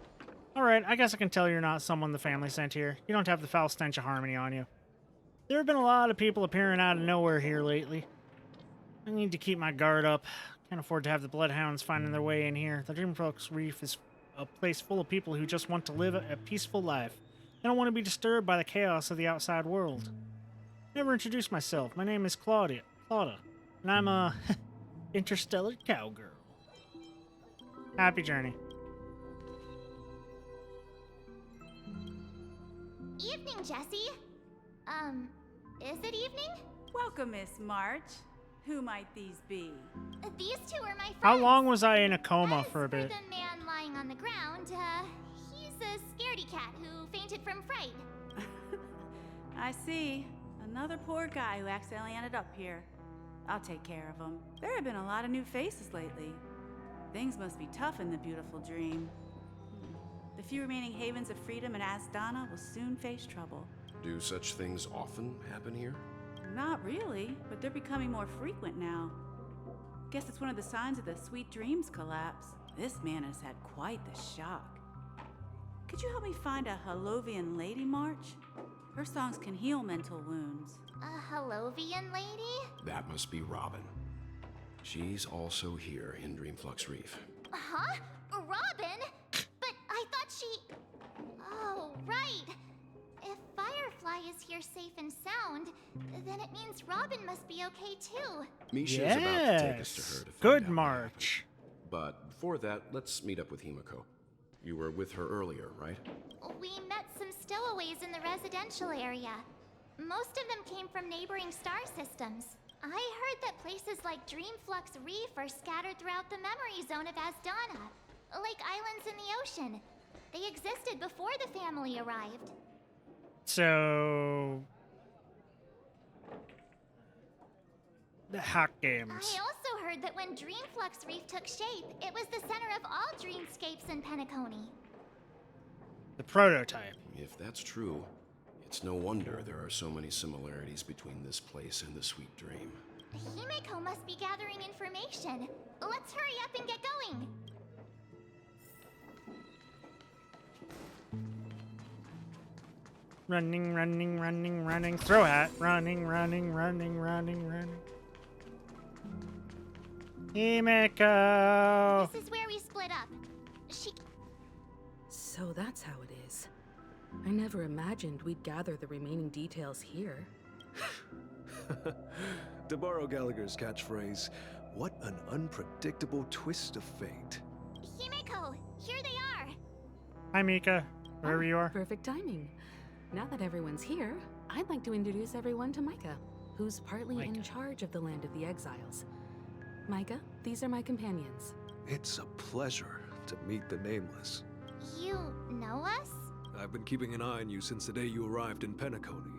Alright, I guess I can tell you're not someone the family sent here. You don't have the foul stench of Harmony on you. There have been a lot of people appearing out of nowhere here lately. I need to keep my guard up. Can't afford to have the Bloodhounds finding their way in here. The Dreamflux Reef is a place full of people who just want to live a peaceful life. They don't want to be disturbed by the chaos of the outside world. Never introduced myself. My name is Clauda, and I'm a interstellar cowgirl. Happy journey. Evening, Jessie. Is it evening? Welcome, Miss March. Who might these be? These two are my friends. How long was I in a coma for a For bit? the man lying on the ground, he's a scaredy cat who fainted from fright. I see. Another poor guy who accidentally ended up here. I'll take care of him. There have been a lot of new faces lately. Things must be tough in the beautiful dream. The few remaining havens of freedom in Asdana will soon face trouble. Do such things often happen here? Not really, but they're becoming more frequent now. Guess it's one of the signs of the Sweet Dreams collapse. This man has had quite the shock. Could you help me find a Halovian lady, March? Her songs can heal mental wounds. A Halovian lady? That must be Robin. She's also here in Dreamflux Reef. Huh? Robin? But I thought she... Oh, right. If Firefly is here safe and sound, then it means Robin must be okay too. Misha is about to take us to her to find Good out. march. But before that, let's meet up with Himiko. You were with her earlier, right? We met some stowaways in the residential area. Most of them came from neighboring star systems. I heard that places like Dreamflux Reef are scattered throughout the memory zone of Asdana, like islands in the ocean. They existed before the family arrived. So... the hack games. I also heard that when Dreamflux Reef took shape, it was the center of all dreamscapes in Penacony. The prototype. If that's true, it's no wonder there are so many similarities between this place and the Sweet Dream. Himiko must be gathering information. Let's hurry up and get going. Running, running, running, running. Throw hat. Running, running, running, running, running. Himiko! This is where we split up. She... So that's how it is. I never imagined we'd gather the remaining details here. To borrow Gallagher's catchphrase, what an unpredictable twist of fate. Himiko, here they are. Hi, Mika. Wherever you are. Perfect timing. Now that everyone's here, I'd like to introduce everyone to Micah, who's partly in charge of the Land of the Exiles. Micah, these are my companions. It's a pleasure to meet the Nameless. You know us? I've been keeping an eye on you since the day you arrived in Penacony.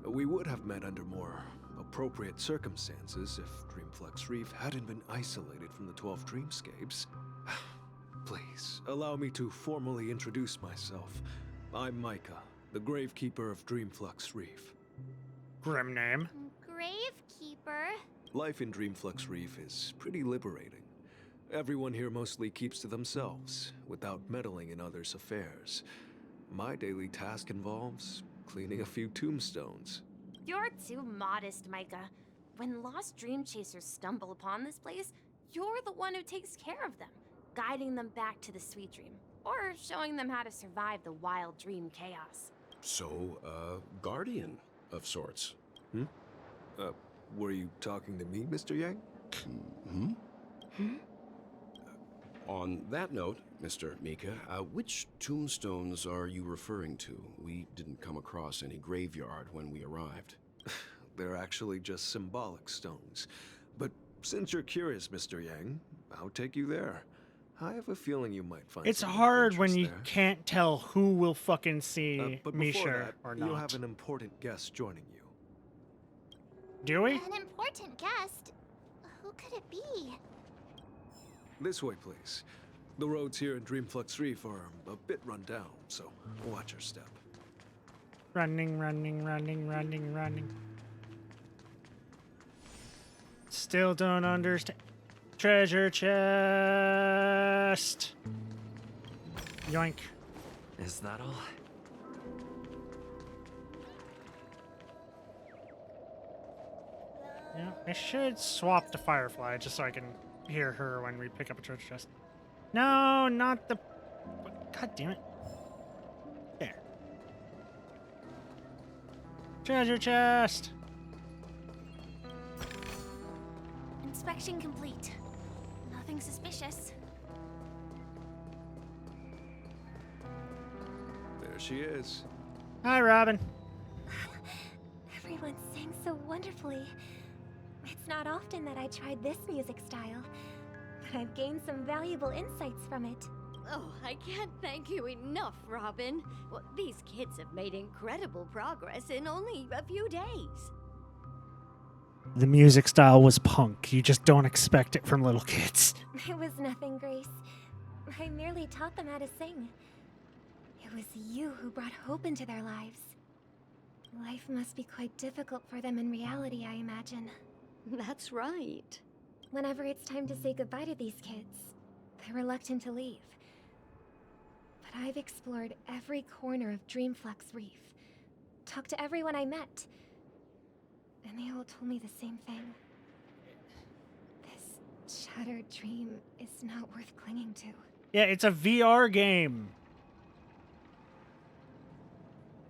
We would have met under more appropriate circumstances if Dreamflux Reef hadn't been isolated from the 12 Dreamscapes. Please, allow me to formally introduce myself. I'm Micah, the Gravekeeper of Dreamflux Reef. Grim name. Gravekeeper? Life in Dreamflux Reef is pretty liberating. Everyone here mostly keeps to themselves, without meddling in others' affairs. My daily task involves cleaning a few tombstones. You're too modest, Micah. When lost dream chasers stumble upon this place, you're the one who takes care of them, guiding them back to the sweet dream, or showing them how to survive the wild dream chaos. So, guardian of sorts. Were you talking to me, Mr. Yang? On that note, Mr. Mika, which tombstones are you referring to? We didn't come across any graveyard when we arrived. They're actually just symbolic stones. But since you're curious, Mr. Yang, I'll take you there. I have a feeling you might find It's something of hard when interest you there. can't tell who will fucking see But before Misha that, or you'll not. have an important guest joining you. Do we? An important guest? Who could it be? This way, please. The roads here in Dreamflux Reef are a bit run down, so watch your step. Running, running, running, running, running. Still don't understand. Treasure chest. Yoink. Is that all? Yeah, I should swap to Firefly just so I can hear her when we pick up a treasure chest. No, not the... God damn it. There. Treasure chest. Inspection complete. Nothing suspicious. There she is. Hi, Robin. Everyone sang so wonderfully. It's not often that I tried this music style, but I've gained some valuable insights from it. Oh, I can't thank you enough, Robin. Well, these kids have made incredible progress in only a few days. The music style was punk. You just don't expect it from little kids. It was nothing, Grace. I merely taught them how to sing. It was you who brought hope into their lives. Life must be quite difficult for them in reality, I imagine. That's right. Whenever it's time to say goodbye to these kids, they're reluctant to leave. But I've explored every corner of Dreamflux Reef, talked to everyone I met, and they all told me the same thing. This shattered dream is not worth clinging to. Yeah, it's a VR game.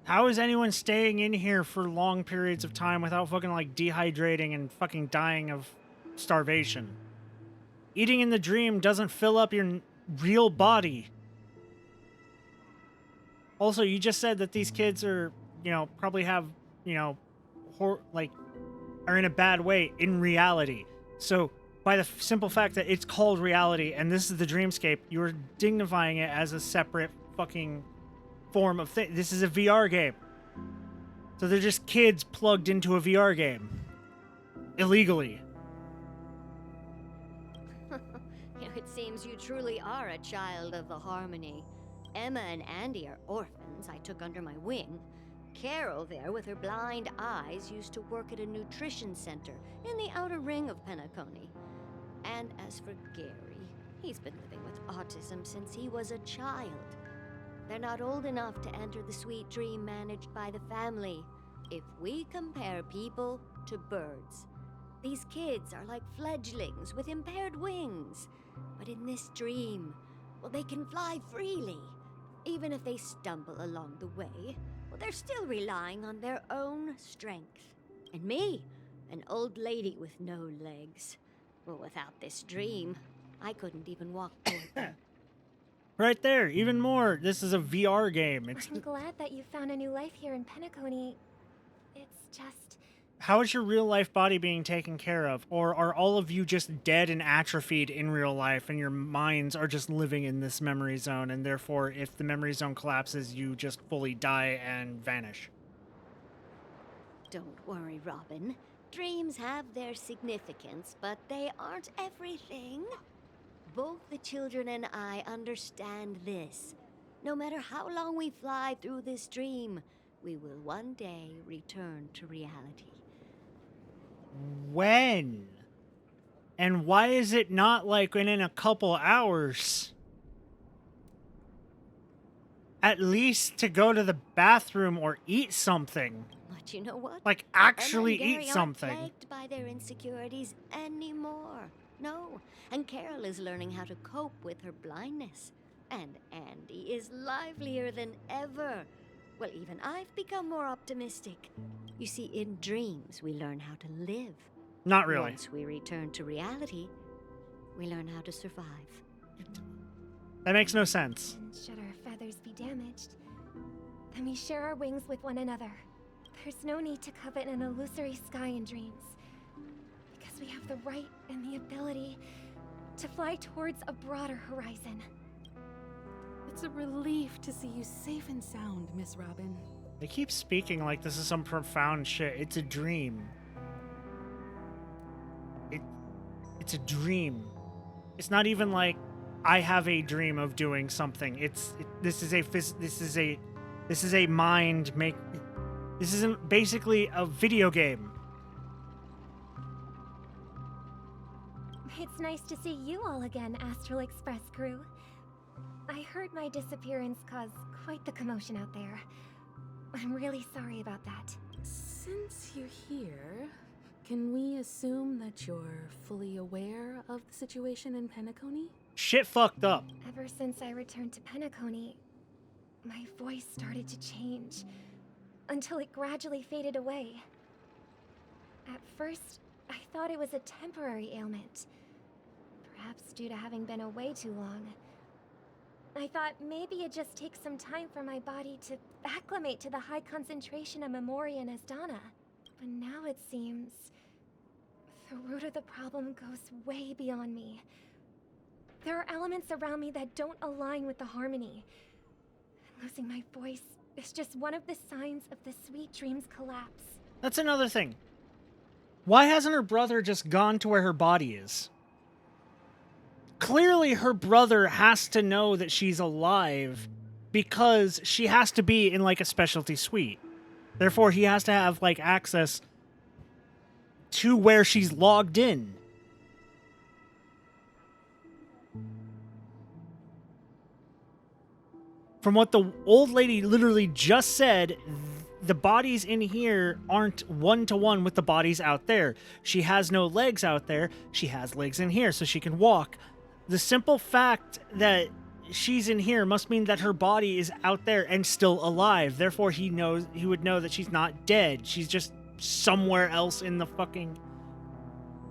How is anyone staying in here for long periods of time without fucking like dehydrating and fucking dying of starvation? Eating in the dream doesn't fill up your real body. Also, you just said that these kids are, you know, probably have, you know, are in a bad way in reality. So by the simple fact that it's called reality and this is the dreamscape, you're dignifying it as a separate fucking form of thing. This is a VR game. So they're just kids plugged into a VR game. Illegally. It seems you truly are a child of the Harmony. Emma and Andy are orphans I took under my wing. Carol there, with her blind eyes, used to work at a nutrition center in the outer ring of Penacony. And as for Gary, he's been living with autism since he was a child. They're not old enough to enter the sweet dream managed by the family. If we compare people to birds, these kids are like fledglings with impaired wings. But in this dream, well, they can fly freely. Even if they stumble along the way, well, they're still relying on their own strength. And me, an old lady with no legs. Well, without this dream, I couldn't even walk toward them. Right there, even more. This is a VR game. I'm glad that you found a new life here in Penacony. It's just... How is your real life body being taken care of? Or are all of you just dead and atrophied in real life and your minds are just living in this memory zone and therefore if the memory zone collapses you just fully die and vanish? Don't worry, Robin. Dreams have their significance, but they aren't everything. Both the children and I understand this. No matter how long we fly through this dream, we will one day return to reality. When? And why is it not like within a couple hours? at least to go to the bathroom or eat something. But you know what? Like, Emma actually and Gary eat aren't something. plagued by their insecurities anymore. No, and Carol is learning how to cope with her blindness. And Andy is livelier than ever. Well, even I've become more optimistic. You see, in dreams, we learn how to live. Not really. Once we return to reality, we learn how to survive. That makes no sense. And should our feathers be damaged, then we share our wings with one another. There's no need to covet an illusory sky in dreams, because we have the right and the ability to fly towards a broader horizon. It's a relief to see you safe and sound, Miss Robin. They keep speaking like this is some profound shit. It's a dream. It's a dream. It's not even like I have a dream of doing something. This is a mind make. This isn't basically a video game. It's nice to see you all again, Astral Express crew. I heard my disappearance caused quite the commotion out there. I'm really sorry about that. Since you're here, can we assume that you're fully aware of the situation in Penacony? Shit fucked up. Ever since I returned to Penacony, my voice started to change, until it gradually faded away. At first, I thought it was a temporary ailment, perhaps due to having been away too long. I thought maybe it just takes some time for my body to acclimate to the high concentration of Memoria and Asdana. But now it seems the root of the problem goes way beyond me. There are elements around me that don't align with the harmony. Losing my voice is just one of the signs of the Sweet Dreams collapse. That's another thing. Why hasn't her brother just gone to where her body is? Clearly her brother has to know that she's alive because she has to be in like a specialty suite. Therefore, he has to have like access to where she's logged in. From what the old lady literally just said, the bodies in here aren't one-to-one with the bodies out there. She has no legs out there. She has legs in here, so she can walk. The simple fact that she's in here must mean that her body is out there and still alive. Therefore, he would know that she's not dead. She's just somewhere else in the fucking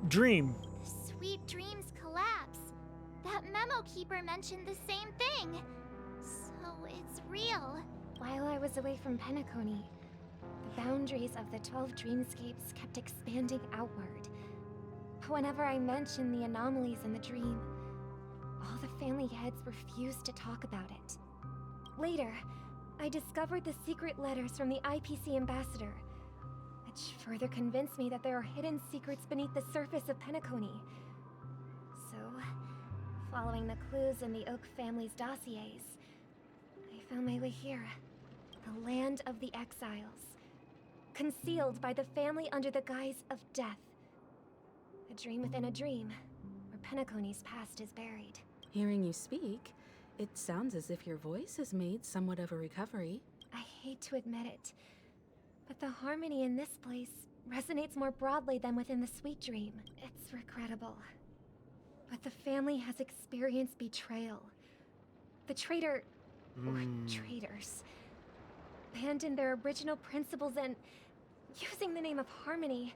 dream. Sweet Dreams collapse. That memo keeper mentioned the same thing. So it's real. While I was away from Penacony, the boundaries of the 12 dreamscapes kept expanding outward. Whenever I mentioned the anomalies in the dream, all the family heads refused to talk about it. Later, I discovered the secret letters from the IPC ambassador, which further convinced me that there are hidden secrets beneath the surface of Penacony. So, following the clues in the Oak family's dossiers, I found my way here, the land of the exiles, concealed by the family under the guise of death. A dream within a dream, where Penacony's past is buried. Hearing you speak, it sounds as if your voice has made somewhat of a recovery. I hate to admit it, but the harmony in this place resonates more broadly than within the Sweet Dream. It's regrettable, but the family has experienced betrayal. The traitor, or traitors, abandoned their original principles and, using the name of harmony,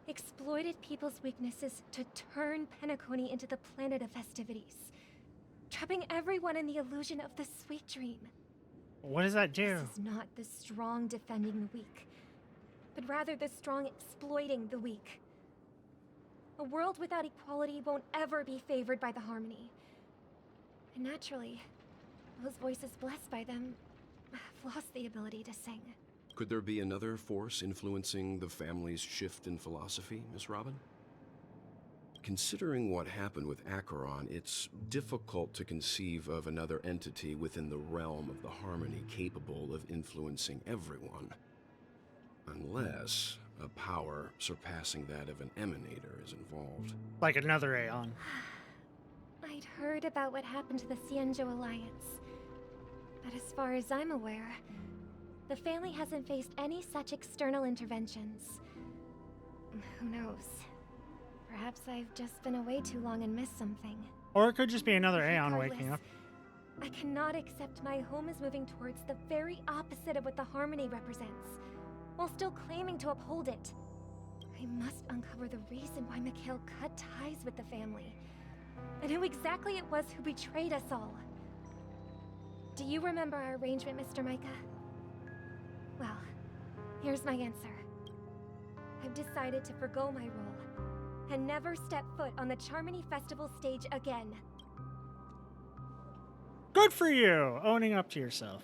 exploited people's weaknesses to turn Penacony into the planet of festivities, trapping everyone in the illusion of the Sweet Dream. What does that do? This is not the strong defending the weak, but rather the strong exploiting the weak. A world without equality won't ever be favored by the harmony. And naturally, those voices blessed by them have lost the ability to sing. Could there be another force influencing the family's shift in philosophy, Miss Robin? Considering what happened with Acheron, it's difficult to conceive of another entity within the realm of the harmony capable of influencing everyone. Unless a power surpassing that of an emanator is involved. Like another Aeon. I'd heard about what happened to the Xianzhou Alliance. But as far as I'm aware, the family hasn't faced any such external interventions. Who knows? Perhaps I've just been away too long and missed something. Or it could just be another Aeon waking up. I cannot accept my home is moving towards the very opposite of what the Harmony represents, while still claiming to uphold it. I must uncover the reason why Mikhail cut ties with the family, and who exactly it was who betrayed us all. Do you remember our arrangement, Mr. Micah? Well, here's my answer. I've decided to forgo my role, and never step foot on the Charmony Festival stage again. Good for you, owning up to yourself.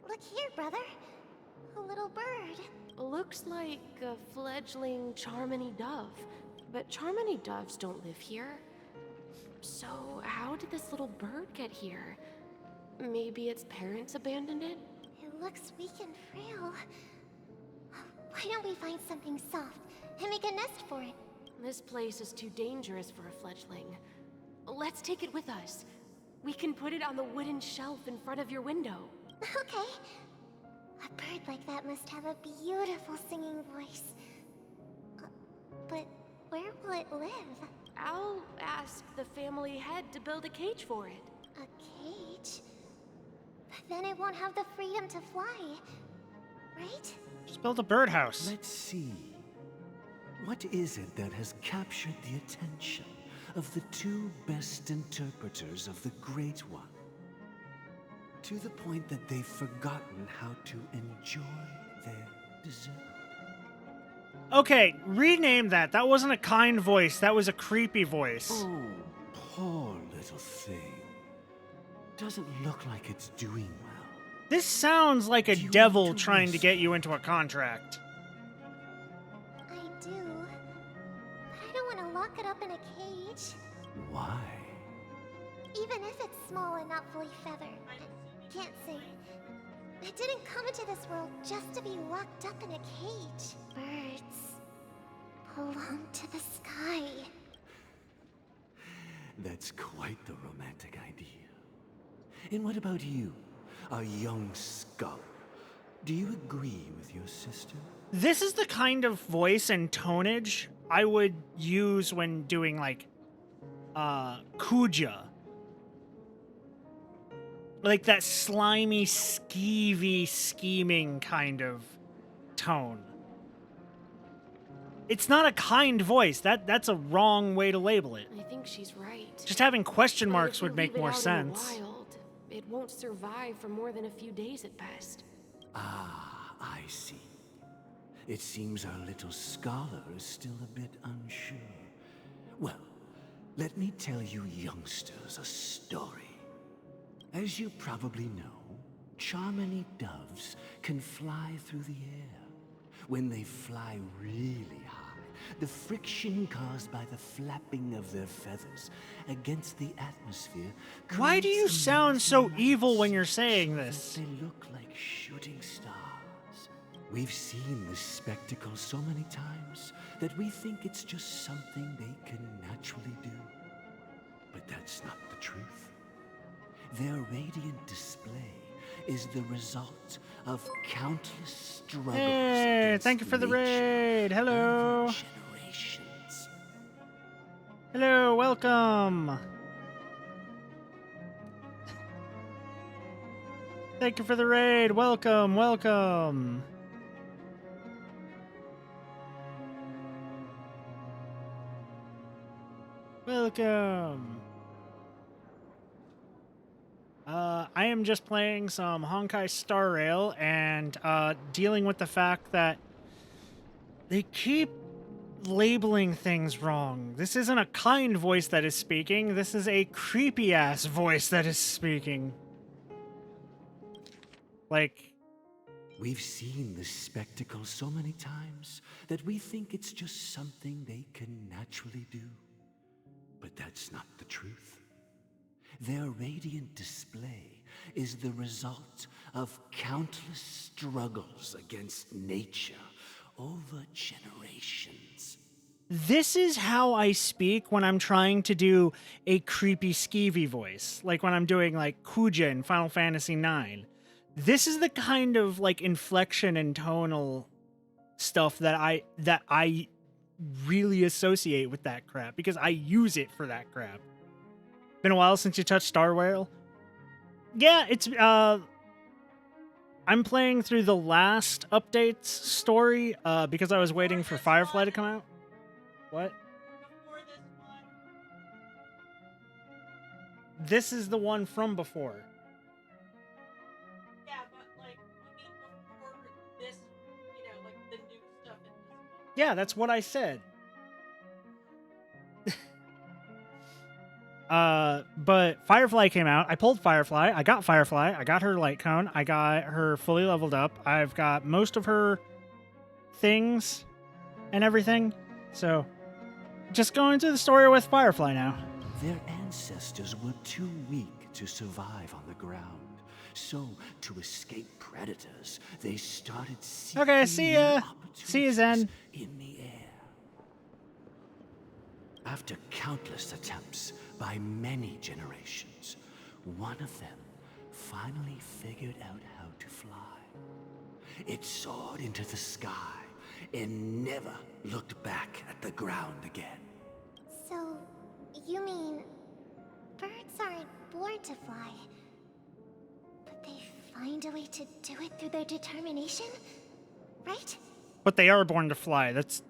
Look here, brother. A little bird. Looks like a fledgling Charmony dove, but Charmony doves don't live here. So how did this little bird get here? Maybe its parents abandoned it? It looks weak and frail. Why don't we find something soft and make a nest for it? This place is too dangerous for a fledgling. Let's take it with us. We can put it on the wooden shelf in front of your window. Okay. A bird like that must have a beautiful singing voice. But where will it live? I'll ask the family head to build a cage for it. A cage? But then it won't have the freedom to fly, right? Just build a birdhouse. Let's see. What is it that has captured the attention of the two best interpreters of the Great One? To the point that they've forgotten how to enjoy their dessert. Okay, rename that. That wasn't a kind voice. That was a creepy voice. Oh, poor little thing. Doesn't look like it's doing well. This sounds like a devil trying to get you into a contract. I do. But I don't want to lock it up in a cage. Why? Even if it's small and not fully feathered. Can't sing. It didn't come into this world just to be locked up in a cage. Birds belong to the sky. That's quite the romantic idea. And what about you, a young scholar? Do you agree with your sister? This is the kind of voice and tonage I would use when doing, like, Kuja. Like that slimy, skeevy, scheming kind of tone. It's not a kind voice. That's a wrong way to label it. I think she's right. Just having question But marks if we would make leave it more out in the sense. wild, it won't survive for more than a few days at best. Ah, I see. It seems our little scholar is still a bit unsure. Well, let me tell you youngsters a story. As you probably know, Charmony doves can fly through the air. When they fly really high, the friction caused by the flapping of their feathers against the atmosphere. Why do you sound so evil when you're saying this? They look like shooting stars. We've seen this spectacle so many times that we think it's just something they can naturally do. But that's not the truth. Their radiant display is the result of countless struggles. Hey, thank you for the raid. Hello. Generations. Hello, welcome. Thank you for the raid. Welcome, welcome. Welcome. I am just playing some Honkai Star Rail and dealing with the fact that they keep labeling things wrong. This isn't a kind voice that is speaking. This is a creepy-ass voice that is speaking. Like... We've seen this spectacle so many times that we think it's just something they can naturally do. But that's not the truth. Their radiant display is the result of countless struggles against nature over generations. This is how I speak when I'm trying to do a creepy skeevy voice. Like when I'm doing like Kuja in Final Fantasy IX. This is the kind of like inflection and tonal stuff that I really associate with that crap because I use it for that crap. Been a while since you touched Star Whale? Yeah, it's I'm playing through the last update's story because I was waiting for Firefly to come out. What? This is the one from before. Yeah, but like, you mean before this, you know, like the new stuff in this one? Yeah, that's what I said. But Firefly came out. I pulled Firefly. I got Firefly. I got her light cone. I got her fully leveled up. I've got most of her things and everything. So, just going through the story with Firefly now. Their ancestors were too weak to survive on the ground. So, to escape predators, they started seeking Okay, see ya. See ya, Zen. in the air. After countless attempts by many generations, one of them finally figured out how to fly. It soared into the sky and never looked back at the ground again. So, you mean birds aren't born to fly, but they find a way to do it through their determination, right? But they are born to fly. It's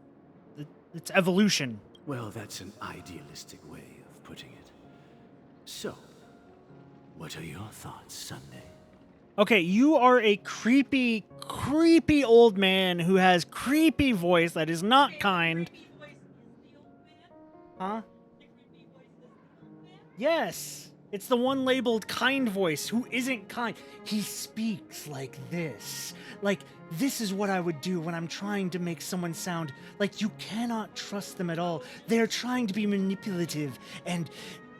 evolution. Well, that's an idealistic way of putting it. So, what are your thoughts, Sunday? Okay, you are a creepy, creepy old man who has creepy voice that is not kind. Huh? Yes. It's the one labeled kind voice who isn't kind. He speaks like this. Like, this is what I would do when I'm trying to make someone sound like you cannot trust them at all. They're trying to be manipulative and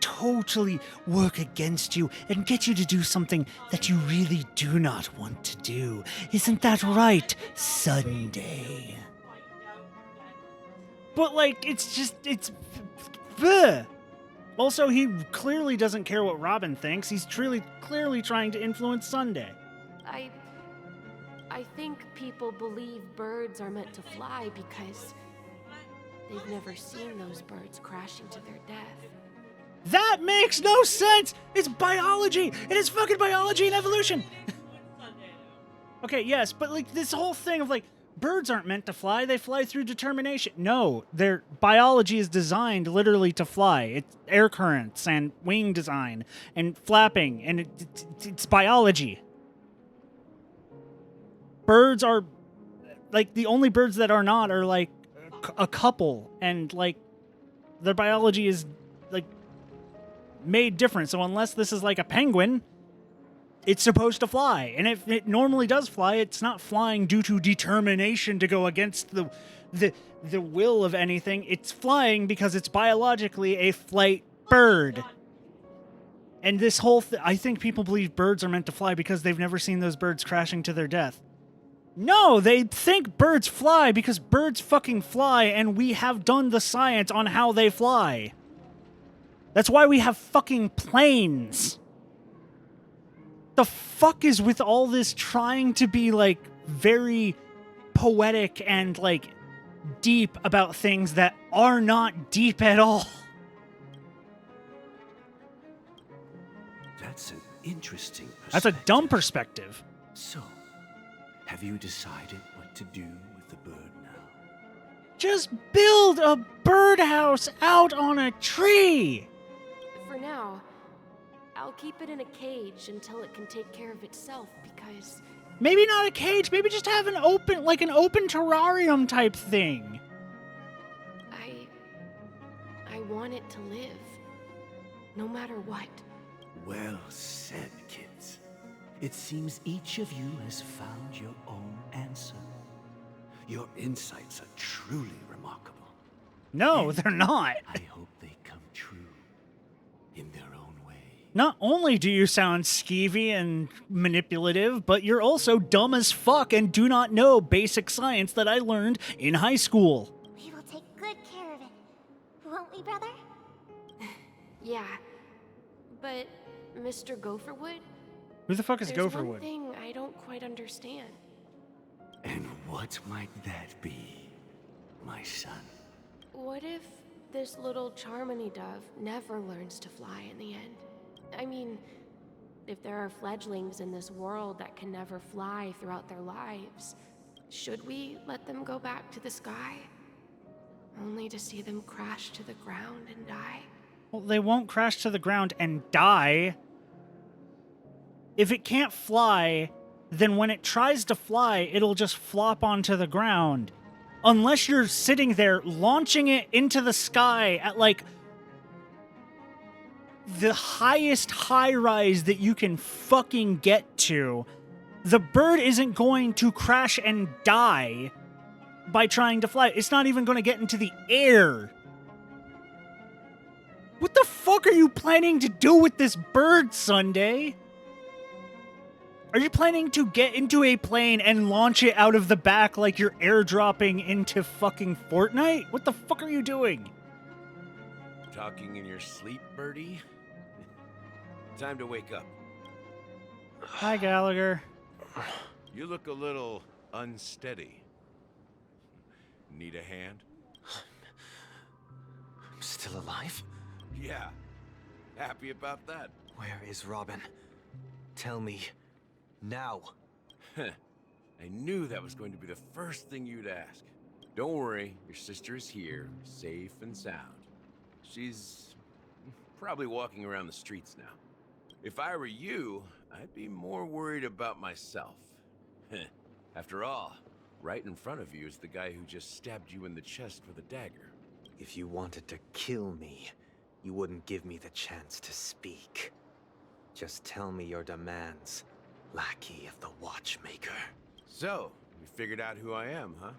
totally work against you and get you to do something that you really do not want to do. Isn't that right, Sunday? But, like, it's bleh. Also, he clearly doesn't care what Robin thinks. He's clearly trying to influence Sunday. I think people believe birds are meant to fly because they've never seen those birds crashing to their death. That makes no sense! It's biology! It is fucking biology and evolution! Okay, yes, but like this whole thing of like, birds aren't meant to fly, they fly through determination. No, their biology is designed literally to fly. It's air currents and wing design and flapping, and it's biology. Birds are, like, the only birds that are not are like a couple, and like their biology is like made different. So unless this is like a penguin, it's supposed to fly. And if it normally does fly, it's not flying due to determination to go against the will of anything. It's flying because it's biologically a flight bird. And this whole I think people believe birds are meant to fly because they've never seen those birds crashing to their death. No, they think birds fly because birds fucking fly, and we have done the science on how they fly. That's why we have fucking planes. The fuck is with all this trying to be, like, very poetic and, like, deep about things that are not deep at all? That's an interesting perspective. That's a dumb perspective. So, have you decided what to do with the bird now? Just build a birdhouse out on a tree! For now, I'll keep it in a cage until it can take care of itself because... Maybe not a cage, maybe just have an open terrarium type thing. I want it to live, no matter what. Well said, kids. It seems each of you has found your own answer. Your insights are truly remarkable. No, they're not. I hope they come true in their own way. Not only do you sound skeevy and manipulative, but you're also dumb as fuck and do not know basic science that I learned in high school. We will take good care of me, brother? Yeah. But, Mr. Gopherwood? Who the fuck is There's Gopherwood? one thing I don't quite understand. And what might that be, my son? What if this little Charmony dove never learns to fly in the end? I mean, if there are fledglings in this world that can never fly throughout their lives, should we let them go back to the sky? Only to see them crash to the ground and die? Well, they won't crash to the ground and die. If it can't fly, then when it tries to fly, it'll just flop onto the ground. Unless you're sitting there launching it into the sky at like the highest high rise that you can fucking get to, the bird isn't going to crash and die by trying to fly. It's not even going to get into the air. What the fuck are you planning to do with this bird, Sunday? Are you planning to get into a plane and launch it out of the back like you're airdropping into fucking Fortnite? What the fuck are you doing? Talking in your sleep, birdie? Time to wake up. Hi, Gallagher. You look a little unsteady. Need a hand? I'm still alive? Yeah. Happy about that? Where is Robin? Tell me. Now. I knew that was going to be the first thing you'd ask. Don't worry, your sister is here, safe and sound. She's probably walking around the streets now. If I were you, I'd be more worried about myself. After all, right in front of you is the guy who just stabbed you in the chest with a dagger. If you wanted to kill me, you wouldn't give me the chance to speak. Just tell me your demands, lackey of the Watchmaker. So, you figured out who I am, huh?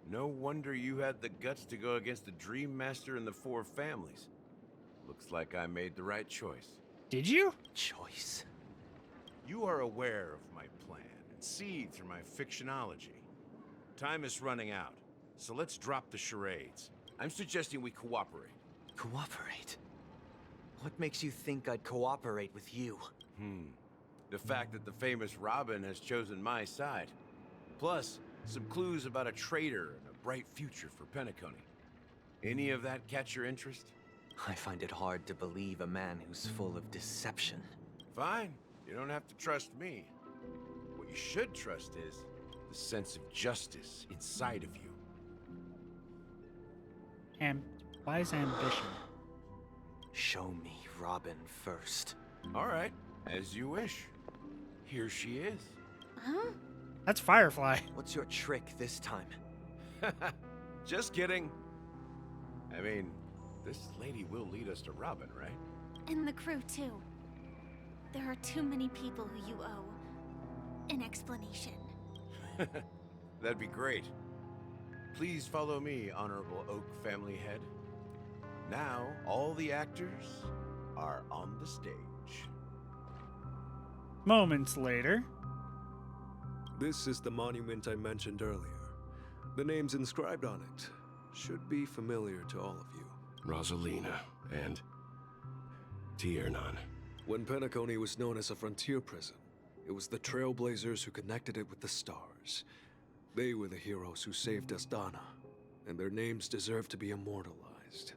No wonder you had the guts to go against the Dream Master and the Four Families. Looks like I made the right choice. Did you? Choice? You are aware of my plan and see through my fictionology. Time is running out, so let's drop the charades. I'm suggesting we cooperate. Cooperate? What makes you think I'd cooperate with you? The fact that the famous Robin has chosen my side. Plus, some clues about a traitor and a bright future for Penacony. Any of that catch your interest? I find it hard to believe a man who's full of deception. Fine. You don't have to trust me. What you should trust is the sense of justice inside of you. Wise ambition. Show me Robin first. All right, as you wish. Here she is. Huh? That's Firefly. What's your trick this time? Just kidding. I mean, this lady will lead us to Robin, right? And the crew, too. There are too many people who you owe an explanation. That'd be great. Please follow me, Honorable Oak Family Head. Now, all the actors are on the stage. Moments later. This is the monument I mentioned earlier. The names inscribed on it should be familiar to all of you. Rosalina and Tiernan. When Penacony was known as a frontier prison, it was the Trailblazers who connected it with the stars. They were the heroes who saved Astana, and their names deserve to be immortalized.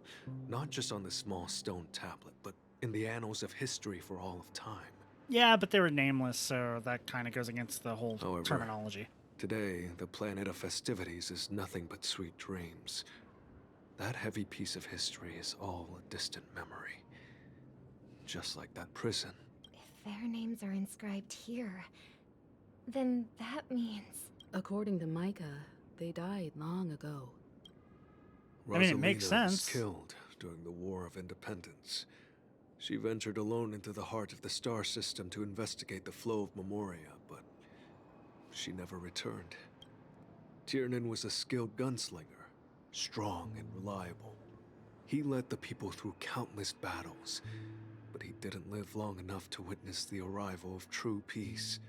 Not just on this small stone tablet, but in the annals of history for all of time. Yeah, but they were nameless, so that kind of goes against the whole However, terminology. Today, the planet of festivities is nothing but sweet dreams. That heavy piece of history is all a distant memory. Just like that prison. If their names are inscribed here, then that means... According to Micah, they died long ago. I mean, it makes Rosalina was sense. killed during the War of Independence. She ventured alone into the heart of the star system to investigate the flow of Memoria, but she never returned. Tiernan was a skilled gunslinger, strong and reliable. He led the people through countless battles, but he didn't live long enough to witness the arrival of true peace.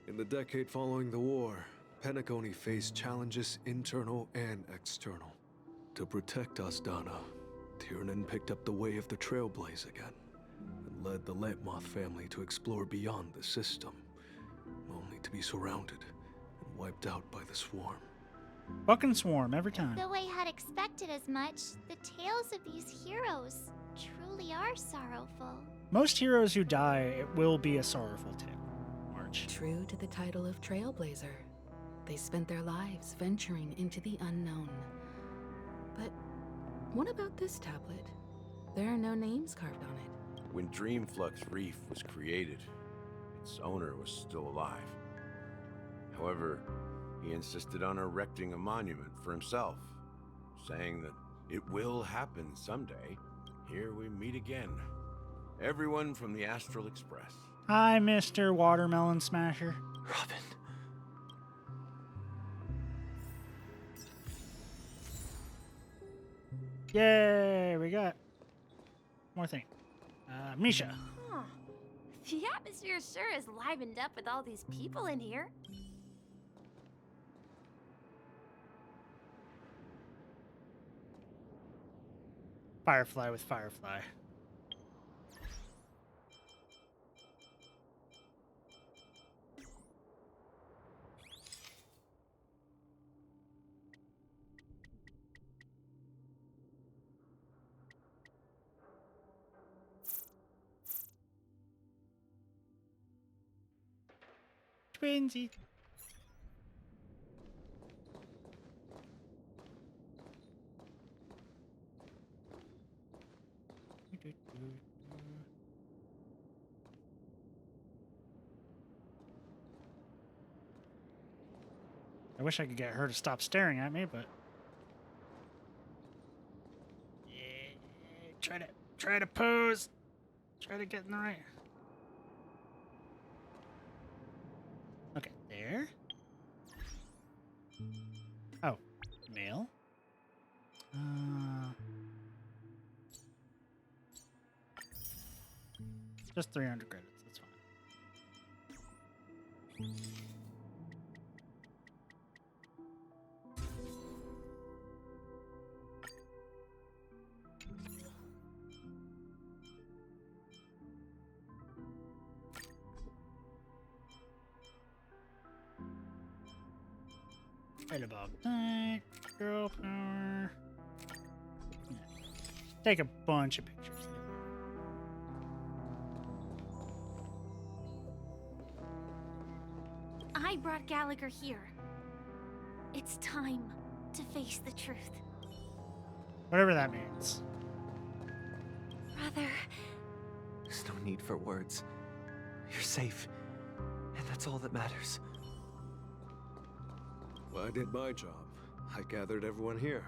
In the decade following the war, Penacony faced challenges internal and external. To protect Astana, Tiernan picked up the way of the Trailblaze again, and led the Letmoth family to explore beyond the system, only to be surrounded and wiped out by the Swarm. Fucking Swarm every time. Though I had expected as much, the tales of these heroes truly are sorrowful. Most heroes who die, it will be a sorrowful tale. March. True to the title of Trailblazer, they spent their lives venturing into the unknown. But what about this tablet? There are no names carved on it. When Dreamflux Reef was created, its owner was still alive. However, he insisted on erecting a monument for himself, saying that it will happen someday. Here we meet again. Everyone from the Astral Express. Hi, Mr. Watermelon Smasher. Robin. Yay, we got more thing. Misha. Huh. The atmosphere sure is livened up with all these people in here. Firefly with Firefly. Twinsy. I wish I could get her to stop staring at me, but yeah, try to pose. Try to get in the right. Okay, there. Oh, mail. Just 300 credits, that's fine. Right about night, girl power. Yeah. Take a bunch of pictures. I brought Gallagher here. It's time to face the truth. Whatever that means. Brother. There's no need for words. You're safe, and that's all that matters. Well, I did my job. I gathered everyone here.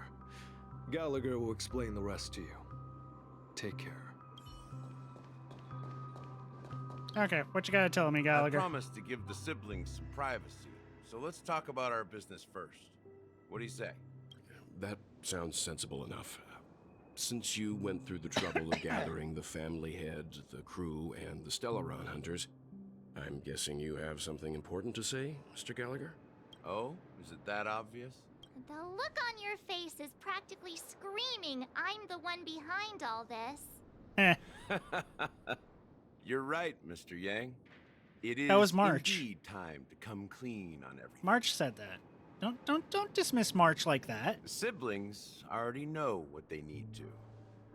Gallagher will explain the rest to you. Take care. Okay, what you gotta tell me, Gallagher? I promised to give the siblings some privacy, so let's talk about our business first. What do you say? That sounds sensible enough. Since you went through the trouble of gathering the family head, the crew, and the Stellaron hunters, I'm guessing you have something important to say, Mr. Gallagher? Oh, is it that obvious? The look on your face is practically screaming, I'm the one behind all this. You're right, Mr. Yang. It is That was March. indeed time to come clean on everything. March said that. Don't dismiss March like that. The siblings already know what they need to,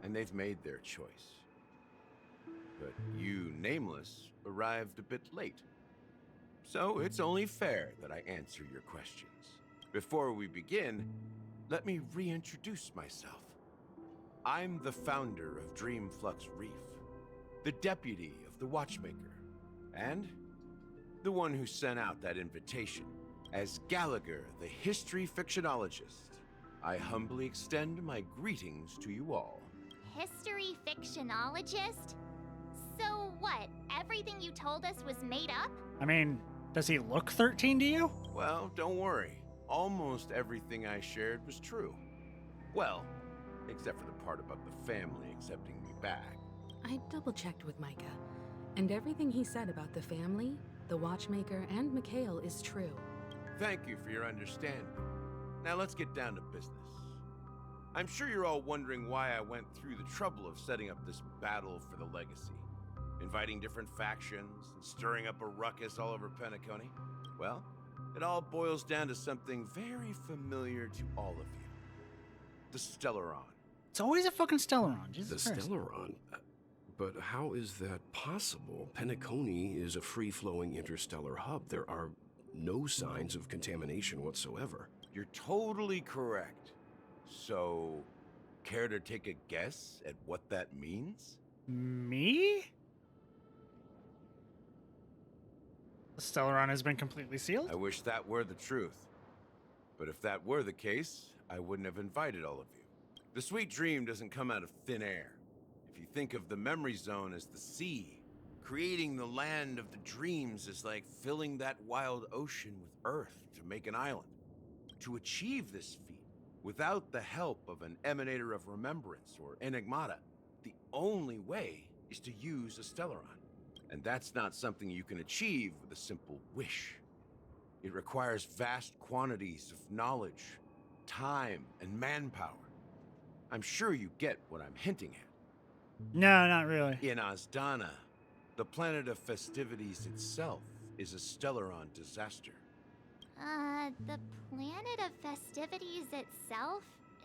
and they've made their choice. But you, Nameless, arrived a bit late. So it's only fair that I answer your questions. Before we begin, let me reintroduce myself. I'm the founder of Dreamflux Reef, the deputy of the Watchmaker, and the one who sent out that invitation. As Gallagher, the history fictionologist, I humbly extend my greetings to you all. History fictionologist? So what, everything you told us was made up? I mean, does he look 13 to you? Well, don't worry. Almost everything I shared was true. Well, except for the part about the family accepting me back. I double-checked with Micah, and everything he said about the family, the Watchmaker, and Mikhail is true. Thank you for your understanding. Now let's get down to business. I'm sure you're all wondering why I went through the trouble of setting up this battle for the legacy. Inviting different factions and stirring up a ruckus all over Penacony. Well, it all boils down to something very familiar to all of you. The Stellaron. It's always a fucking Stellaron. Jesus The Christ. Stellaron? But how is that possible? Penacony is a free-flowing interstellar hub. There are no signs of contamination whatsoever. You're totally correct. So, care to take a guess at what that means? Me? The Stellaron has been completely sealed? I wish that were the truth. But if that were the case, I wouldn't have invited all of you. The sweet dream doesn't come out of thin air. If you think of the memory zone as the sea, creating the land of the dreams is like filling that wild ocean with earth to make an island. To achieve this feat, without the help of an emanator of remembrance or enigmata, the only way is to use a Stellaron. And that's not something you can achieve with a simple wish. It requires vast quantities of knowledge, time, and manpower. I'm sure you get what I'm hinting at. No, not really. In Azdana, the planet of festivities itself is a Stellaron disaster. The planet of festivities itself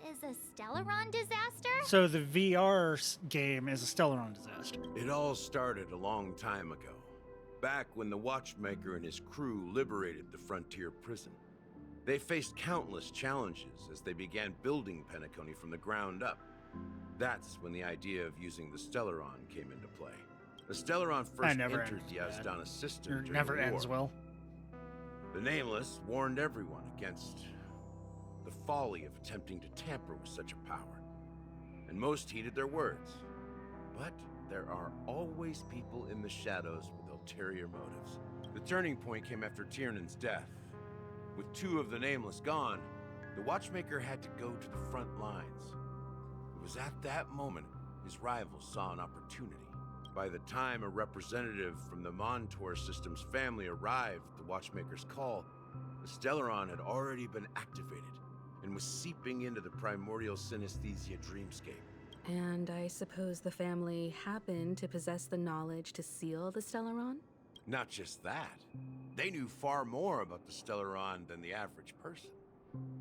is a Stellaron disaster? So the VR game is a Stellaron disaster. It all started a long time ago, back when the Watchmaker and his crew liberated the frontier prison. They faced countless challenges as they began building Penacony from the ground up. That's when the idea of using the Stellaron came into play. The Stellaron first entered the Azdana system during Never the ends war. well. The Nameless warned everyone against the folly of attempting to tamper with such a power, and most heeded their words. But there are always people in the shadows with ulterior motives. The turning point came after Tiernan's death. With two of the Nameless gone, the Watchmaker had to go to the front lines. It was at that moment his rivals saw an opportunity. By the time a representative from the Montour Systems family arrived at the Watchmaker's call, the Stellaron had already been activated and was seeping into the primordial synesthesia dreamscape. And I suppose the family happened to possess the knowledge to seal the Stellaron? Not just that. They knew far more about the Stellaron than the average person.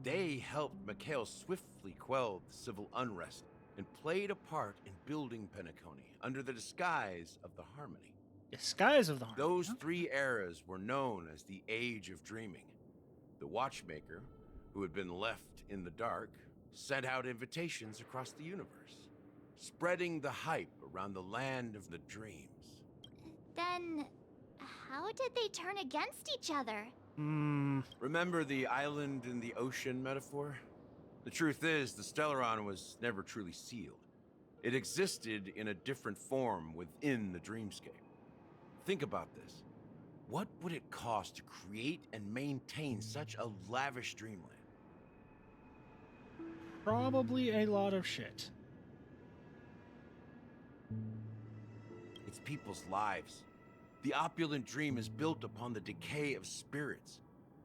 They helped Mikhail swiftly quell the civil unrest and played a part in building Penacony under the disguise of the Harmony. Disguise of the Harmony? Those three eras were known as the Age of Dreaming. The Watchmaker, who had been left in the dark, sent out invitations across the universe, spreading the hype around the land of the dreams. Then, how did they turn against each other? Remember the island in the ocean metaphor? The truth is, the Stellaron was never truly sealed. It existed in a different form within the dreamscape. Think about this. What would it cost to create and maintain such a lavish dreamland? Probably a lot of shit. It's people's lives. The opulent dream is built upon the decay of spirits,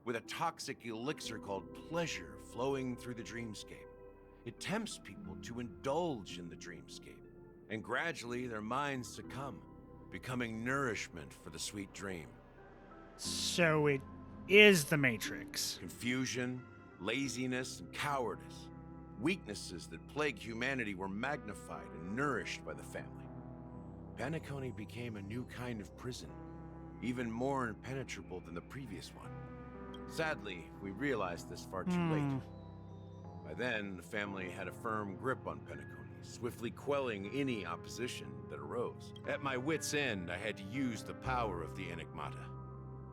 with a toxic elixir called pleasure flowing through the dreamscape. It tempts people to indulge in the dreamscape, and gradually their minds succumb, becoming nourishment for the sweet dream. So it is the Matrix. Confusion, laziness, and cowardice, weaknesses that plague humanity, were magnified and nourished by the family. Penacony became a new kind of prison, even more impenetrable than the previous one. Sadly, we realized this far too late. By then, the family had a firm grip on Penacony, swiftly quelling any opposition that arose. At my wit's end, I had to use the power of the Enigmata,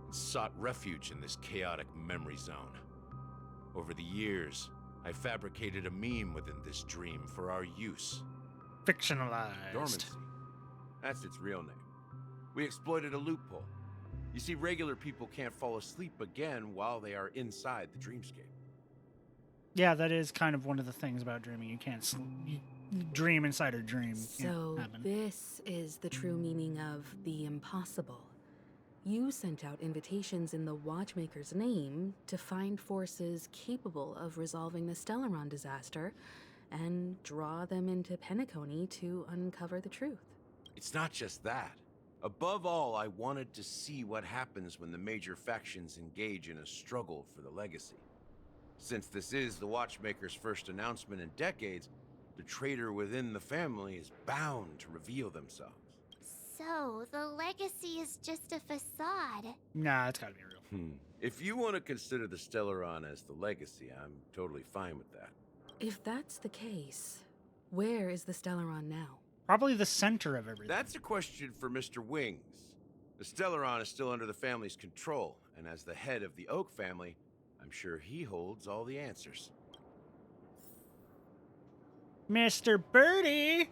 and sought refuge in this chaotic memory zone. Over the years, I fabricated a meme within this dream for our use. Fictionalized. Dormancy. That's its real name. We exploited a loophole. You see, regular people can't fall asleep again while they are inside the dreamscape. Yeah, that is kind of one of the things about dreaming. You can't you dream inside a dream. So this is the true meaning of the impossible. You sent out invitations in the Watchmaker's name to find forces capable of resolving the Stellaron disaster, and draw them into Penacony to uncover the truth. It's not just that. Above all, I wanted to see what happens when the major factions engage in a struggle for the legacy. Since this is the Watchmaker's first announcement in decades, the traitor within the family is bound to reveal themselves. So, the legacy is just a facade. Nah, it's gotta be real. If you want to consider the Stellaron as the legacy, I'm totally fine with that. If that's the case, where is the Stellaron now? Probably the center of everything. That's a question for Mr. Wings. The Stellaron is still under the family's control, and as the head of the Oak family, I'm sure he holds all the answers. Mr. Birdie!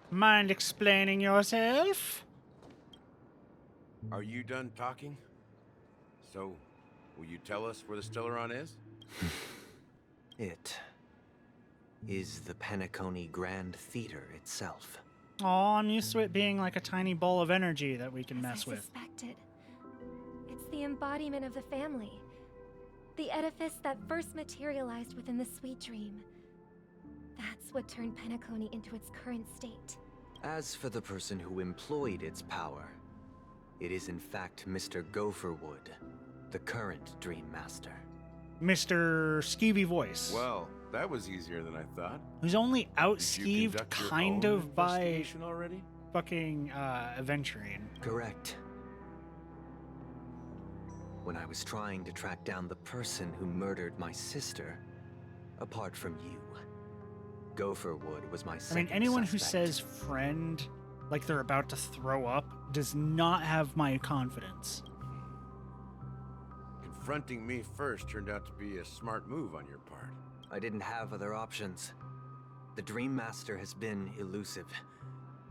Mind explaining yourself? Are you done talking? So, will you tell us where the Stellaron is? It is the Penacony Grand Theater itself. Aw, I'm used to it being like a tiny ball of energy that we can mess with. Suspected. It's the embodiment of the family. The edifice that first materialized within the Sweet Dream. That's what turned Penacony into its current state. As for the person who employed its power, it is in fact Mr. Gopherwood, the current Dream Master. Mr. Skeevy Voice. Well, that was easier than I thought. Who's only out Did you skeeved conduct your kind own of by investigation already? fucking Aventurine. Correct. When I was trying to track down the person who murdered my sister, apart from you, Gopherwood was my I second mean, anyone who suspect. says friend like they're about to throw up does not have my confidence. Confronting me first turned out to be a smart move on your part. I didn't have other options. The Dream Master has been elusive,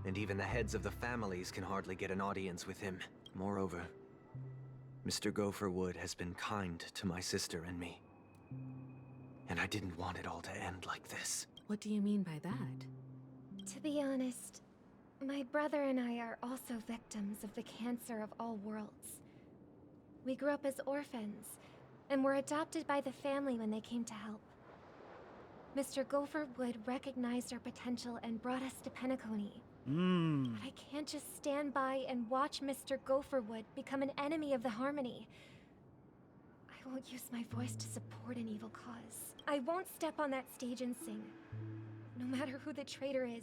and even the heads of the families can hardly get an audience with him. Moreover, Mr. Gopherwood has been kind to my sister and me. And I didn't want it all to end like this. What do you mean by that? To be honest, my brother and I are also victims of the cancer of all worlds. We grew up as orphans, and were adopted by the family when they came to help. Mr. Gopherwood recognized our potential and brought us to Penacony. But I can't just stand by and watch Mr. Gopherwood become an enemy of the Harmony. I won't use my voice to support an evil cause. I won't step on that stage and sing, no matter who the traitor is,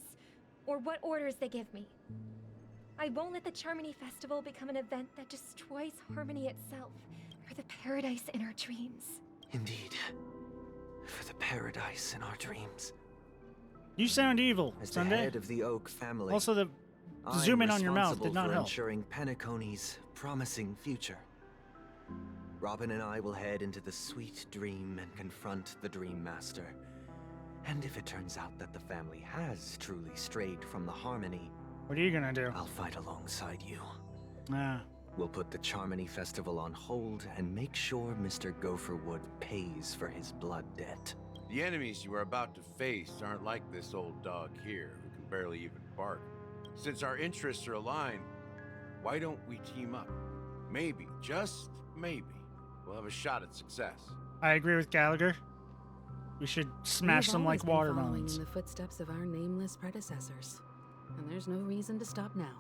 or what orders they give me. I won't let the Charmony Festival become an event that destroys Harmony itself, or the paradise in our dreams. Indeed. For the paradise in our dreams. You sound evil, As the Sunday. head of the Oak family, Also, the I'm zoom in on your mouth did responsible not for help. ensuring Penacony's promising future. Robin and I will head into the Sweet Dream and confront the Dream Master. And if it turns out that the family has truly strayed from the Harmony, what are you gonna do? I'll fight alongside you. Ah. We'll put the Charmony Festival on hold and make sure Mr. Gopherwood pays for his blood debt. The enemies you are about to face aren't like this old dog here, who can barely even bark. Since our interests are aligned, why don't we team up? Maybe, just maybe, we'll have a shot at success. I agree with Gallagher. We should smash We've them always like been following watermelons. in the footsteps of our nameless predecessors, and there's no reason to stop now.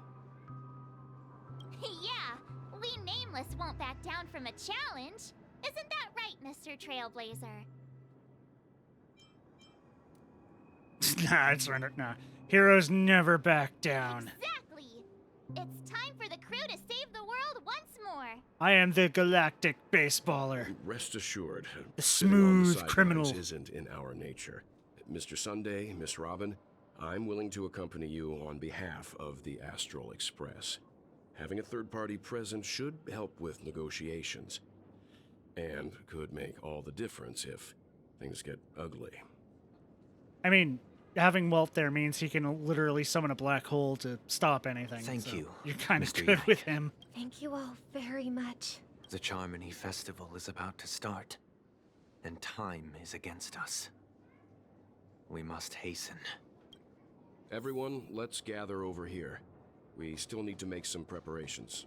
Yeah, we Nameless won't back down from a challenge. Isn't that right, Mr. Trailblazer? Nah, it's nah. Heroes never back down. Exactly. It's time for the crew to save the world once more. I am the galactic baseballer. Rest assured, The sitting on the smooth sidelines criminal. isn't in our nature. Mr. Sunday, Miss Robin, I'm willing to accompany you on behalf of the Astral Express. Having a third party present should help with negotiations, and could make all the difference if things get ugly. I mean, having Welt there means he can literally summon a black hole to stop anything. Thank so you, You're kind of Mr. good Yank. with him. Thank you all very much. The Charmony Festival is about to start, and time is against us. We must hasten. Everyone, let's gather over here. We still need to make some preparations.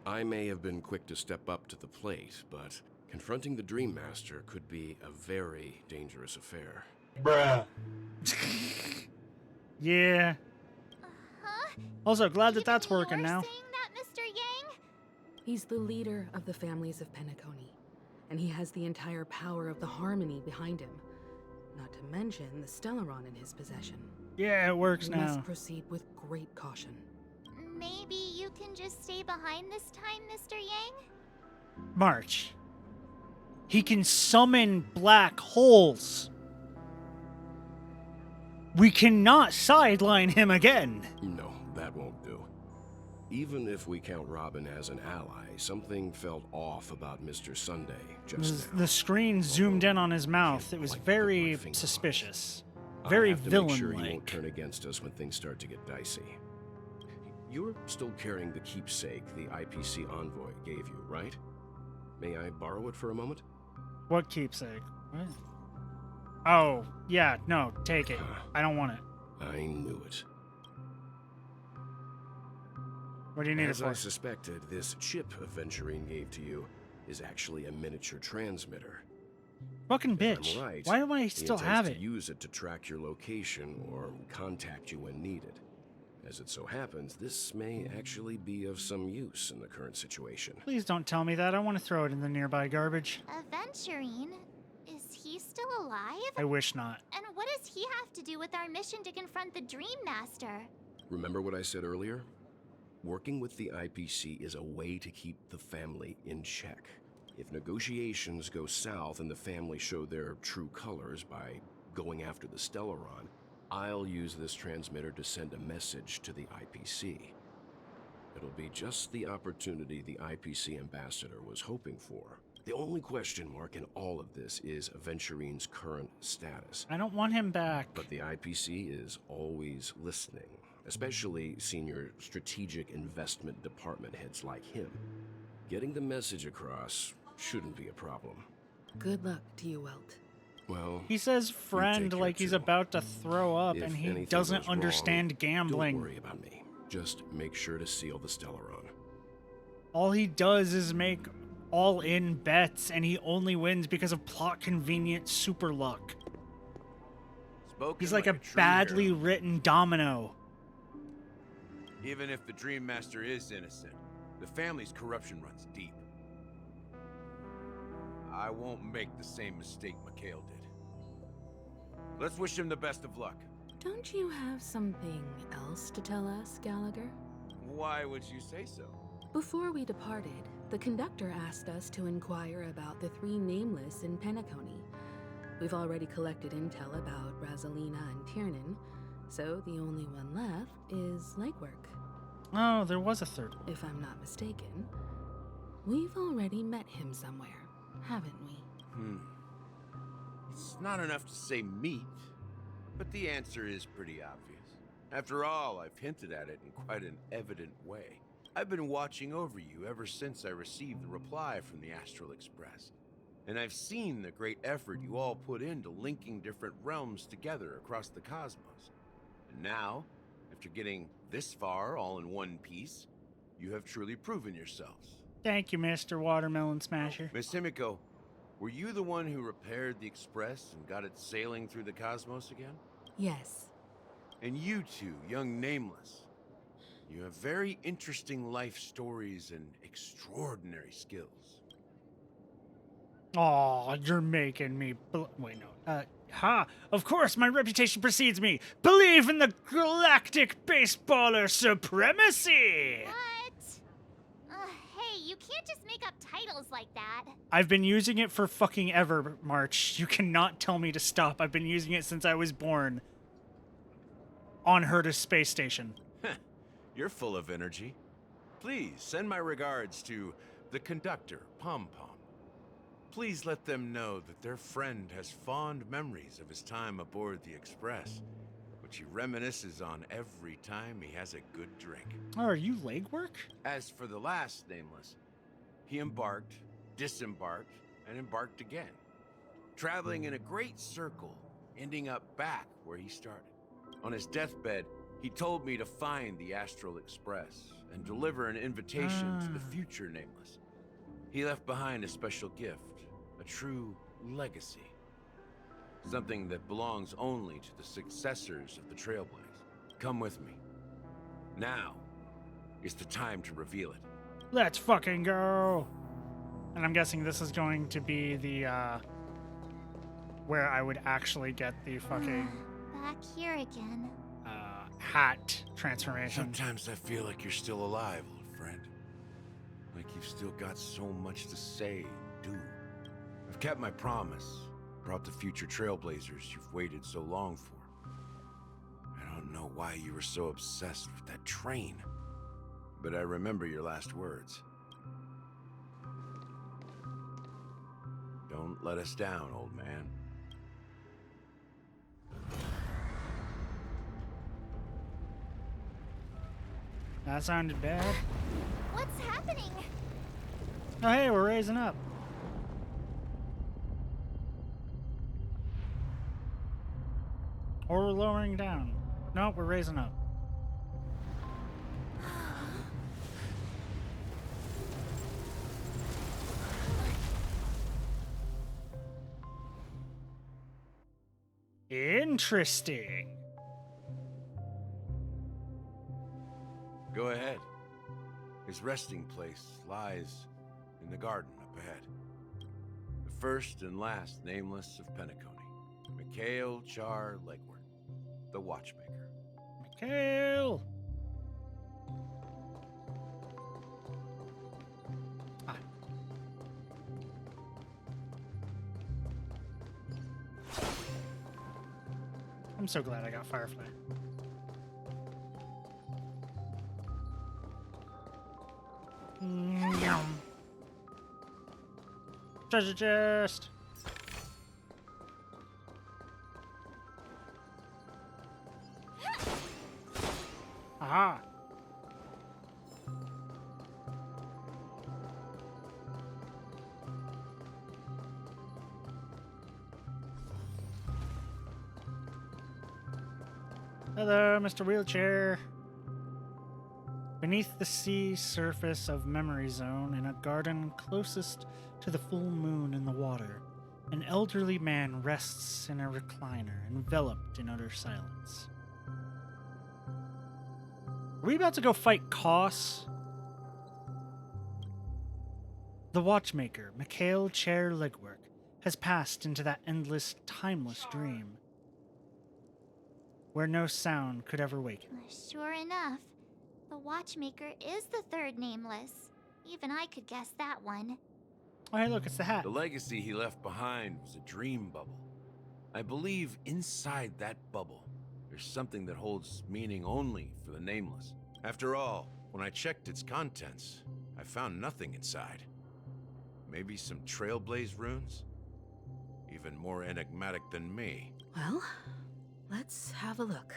I may have been quick to step up to the plate, but Confronting the Dream Master could be a very dangerous affair. Bruh. Yeah. Also, glad that that's working now. Mr. Yang? He's the leader of the families of Penacony, and he has the entire power of the Harmony behind him. Not to mention the Stellaron in his possession. Yeah, it works We now. must proceed with great caution. Maybe you can just stay behind this time, Mr. Yang? March. He can summon black holes. We cannot sideline him again. No, that won't do. Even if we count Robin as an ally, something felt off about Mr. Sunday just now. The screen zoomed in on his mouth. It was very suspicious. Very I have to make sure he villain-like. won't turn against us when things start to get dicey. You're still carrying the keepsake the IPC envoy gave you, right? May I borrow it for a moment? What keepsake? What? Oh, yeah, no, take it. I don't want it. I knew it. What do you need As it for? I suspected, this chip Aventurine gave to you is actually a miniature transmitter. Fucking If bitch. I'm right, Why do I he still intends have to it? use it to track your location or contact you when needed. As it so happens, this may actually be of some use in the current situation. Please don't tell me that. I want to throw it in the nearby garbage. Aventurine? Is he still alive? I wish not. And what does he have to do with our mission to confront the Dream Master? Remember what I said earlier? Working with the IPC is a way to keep the family in check. If negotiations go south and the family show their true colors by going after the Stellaron, I'll use this transmitter to send a message to the IPC. It'll be just the opportunity the IPC ambassador was hoping for. The only question mark in all of this is Aventurine's current status. I don't want him back. But the IPC is always listening, especially senior strategic investment department heads like him. Getting the message across shouldn't be a problem. Good luck to you, Welt. Well, He says you friend take care like he's too. about to throw up If and he anything doesn't goes wrong, understand gambling. Don't worry about me. Just make sure to seal the Stellaron. All he does is make all-in bets and he only wins because of plot convenient super luck. He's like a true badly hero. written domino. Even if the Dream Master is innocent, the family's corruption runs deep. I won't make the same mistake Mikhail did. Let's wish him the best of luck. Don't you have something else to tell us, Gallagher? Why would you say so? Before we departed, the conductor asked us to inquire about the three nameless in Penacony. We've already collected intel about Razalina and Tiernan, so the only one left is Legwork. Oh, there was a third one. If I'm not mistaken, we've already met him somewhere, haven't we? It's not enough to say meet, but the answer is pretty obvious. After all, I've hinted at it in quite an evident way. I've been watching over you ever since I received the reply from the Astral Express. And I've seen the great effort you all put into linking different realms together across the cosmos. And now, after getting this far all in one piece, you have truly proven yourselves. Thank you, Mr. Watermelon Smasher. Miss Himiko, were you the one who repaired the Express and got it sailing through the cosmos again? Yes. And you two, young Nameless, you have very interesting life stories and extraordinary skills. Aw, you're making me... Wait, no. Of course, my reputation precedes me. Believe in the galactic baseballer supremacy! What? Hey, you can't just make up titles like that. I've been using it for fucking ever, March. You cannot tell me to stop. I've been using it since I was born. On Herta Space Station. You're full of energy. Please send my regards to the conductor, Pom Pom. Please let them know that their friend has fond memories of his time aboard the Express, which he reminisces on every time he has a good drink. Oh, are you legwork? As for the last Nameless, he embarked, disembarked, and embarked again, traveling in a great circle, ending up back where he started. On his deathbed, he told me to find the Astral Express and deliver an invitation to the future Nameless. He left behind a special gift, true legacy. Something that belongs only to the successors of the Trailblaze. Come with me. Now is the time to reveal it. Let's fucking go! And I'm guessing this is going to be the, where I would actually get the fucking... Back here again. Hat transformation. Sometimes I feel like you're still alive, old friend. Like you've still got so much to say and do. I've kept my promise. Brought the future Trailblazers you've waited so long for. I don't know why you were so obsessed with that train. But I remember your last words. Don't let us down, old man. That sounded bad. What's happening? Oh, hey, we're raising up. Or we're lowering down. No, we're raising up. Interesting. Go ahead. His resting place lies in the garden up ahead. The first and last nameless of Penacony. Mikhail Char Legward, the Watchmaker. Mikhail! I'm so glad I got Firefly. Yum. Treasure chest. Aha. Hello, Mr. Wheelchair. Beneath the sea surface of Memory Zone, in a garden closest to the full moon in the water, an elderly man rests in a recliner, enveloped in utter silence. Are we about to go fight Koss? The Watchmaker, Mikhail Char Legward, has passed into that endless, timeless dream, where no sound could ever wake him. Sure enough, the Watchmaker is the third nameless. Even I could guess that one. Oh, hey, look, it's the hat. The legacy he left behind was a dream bubble. I believe inside that bubble, there's something that holds meaning only for the nameless. After all, when I checked its contents, I found nothing inside. Maybe some Trailblaze runes? Even more enigmatic than me. Well, let's have a look.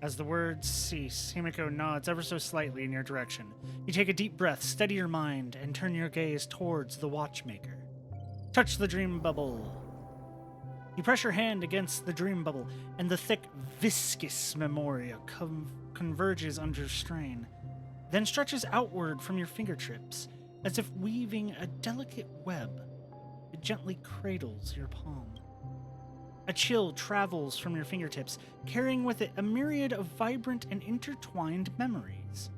As the words cease, Himiko nods ever so slightly in your direction. You take a deep breath, steady your mind, and turn your gaze towards the Watchmaker. Touch the dream bubble. You press your hand against the dream bubble, and the thick, viscous memoria converges under strain, then stretches outward from your fingertips, as if weaving a delicate web. It gently cradles your palm. A chill travels from your fingertips, carrying with it a myriad of vibrant and intertwined memories,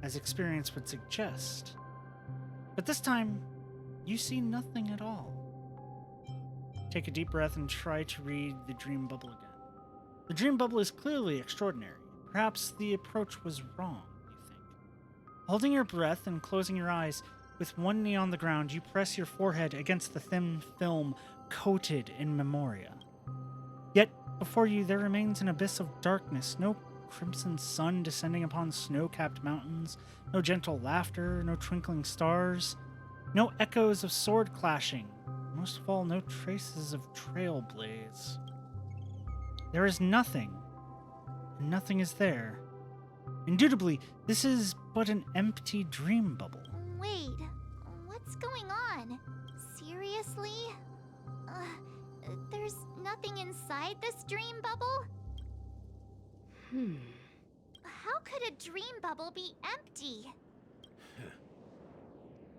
as experience would suggest. But this time, you see nothing at all. Take a deep breath and try to read the dream bubble again. The dream bubble is clearly extraordinary. Perhaps the approach was wrong, you think. Holding your breath and closing your eyes, with one knee on the ground, you press your forehead against the thin film coated in memoria. Yet, before you there remains an abyss of darkness, no crimson sun descending upon snow-capped mountains, no gentle laughter, no twinkling stars, no echoes of sword clashing, most of all, no traces of Trailblaze. There is nothing, and nothing is there. Indubitably, this is but an empty dream bubble. Wait, what's going on? Seriously? There's nothing inside this dream bubble? How could a dream bubble be empty?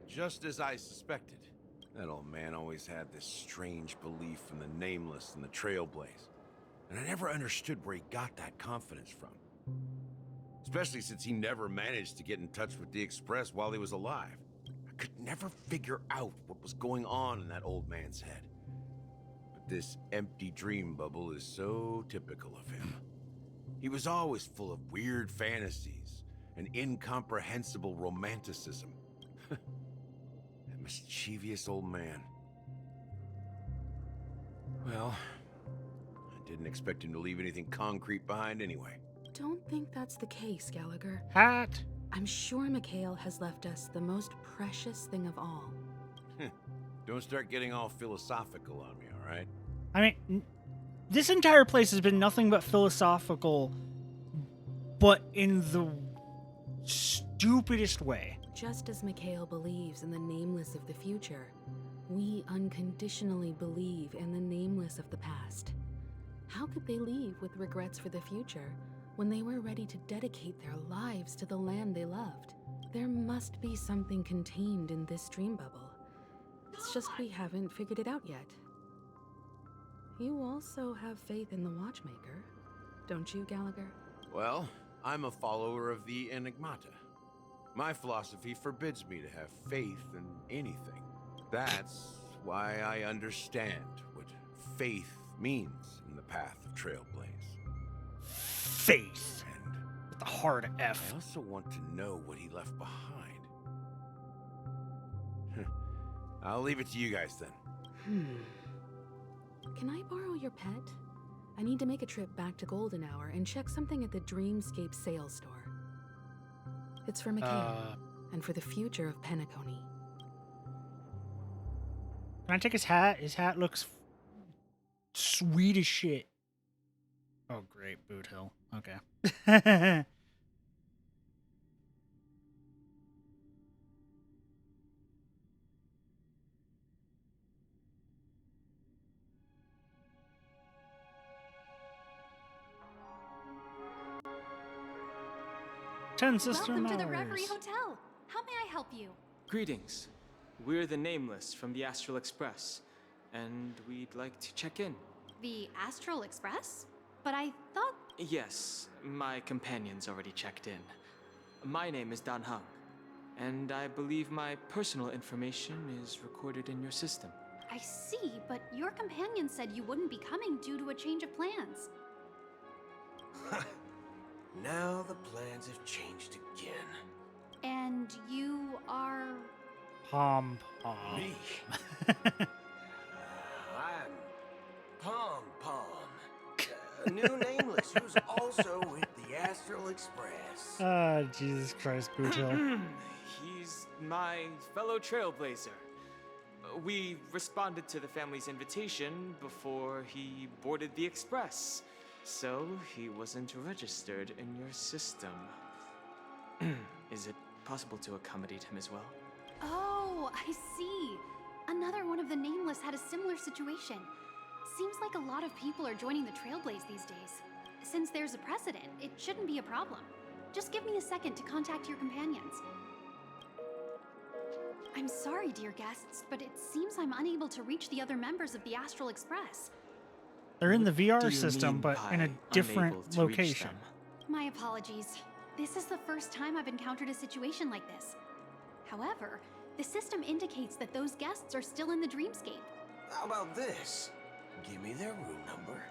Just as I suspected. That old man always had this strange belief in the Nameless and the Trailblaze. And I never understood where he got that confidence from. Especially since he never managed to get in touch with the Express while he was alive. I could never figure out what was going on in that old man's head. But this empty dream bubble is so typical of him. He was always full of weird fantasies and incomprehensible romanticism. That mischievous old man. Well, I didn't expect him to leave anything concrete behind anyway. Don't think that's the case, Gallagher. Hat! I'm sure Mikhail has left us the most precious thing of all. Don't start getting all philosophical on me, all right? I mean, this entire place has been nothing but philosophical, but in the stupidest way. Just as Mikhail believes in the nameless of the future, we unconditionally believe in the nameless of the past. How could they leave with regrets for the future when they were ready to dedicate their lives to the land they loved? There must be something contained in this dream bubble. It's just we haven't figured it out yet. You also have faith in the Watchmaker, don't you, Gallagher? Well, I'm a follower of the Enigmata. My philosophy forbids me to have faith in anything. That's why I understand what faith means in the path of Trailblaze. Faith. With a hard F. I also want to know what he left behind. I'll leave it to you guys then. Can I borrow your pet? I need to make a trip back to Golden Hour and check something at the Dreamscape sales store. It's for Mikhail, and for the future of Penacony. Can I take his hat? His hat looks sweet as shit. Oh, great. Boot Hill. Okay. Ten Sister Welcome to the Mowers. Reverie Hotel. How may I help you? Greetings. We're the Nameless from the Astral Express, and we'd like to check in. The Astral Express? But I thought... Yes, my companion's already checked in. My name is Dan Heng, and I believe my personal information is recorded in your system. I see, but your companion said you wouldn't be coming due to a change of plans. Now the plans have changed again. And you are... Pom Pom. Me? I'm Pom Pom. A new Nameless who's also with the Astral Express. Ah, Jesus Christ, Boot Hill. He's my fellow Trailblazer. We responded to the family's invitation before he boarded the Express, so he wasn't registered in your system. Is it possible to accommodate him as well? Oh, I see. Another one of the Nameless had a similar situation. Seems like a lot of people are joining the Trailblaze these days. Since there's a precedent, it shouldn't be a problem. Just give me a second to contact your companions. I'm sorry, dear guests, but it seems I'm unable to reach the other members of the Astral Express. They're in the Do you VR system, mean but by in a unable different to reach location. them? My apologies. This is the first time I've encountered a situation like this. However, the system indicates that those guests are still in the dreamscape. How about this? Give me their room number,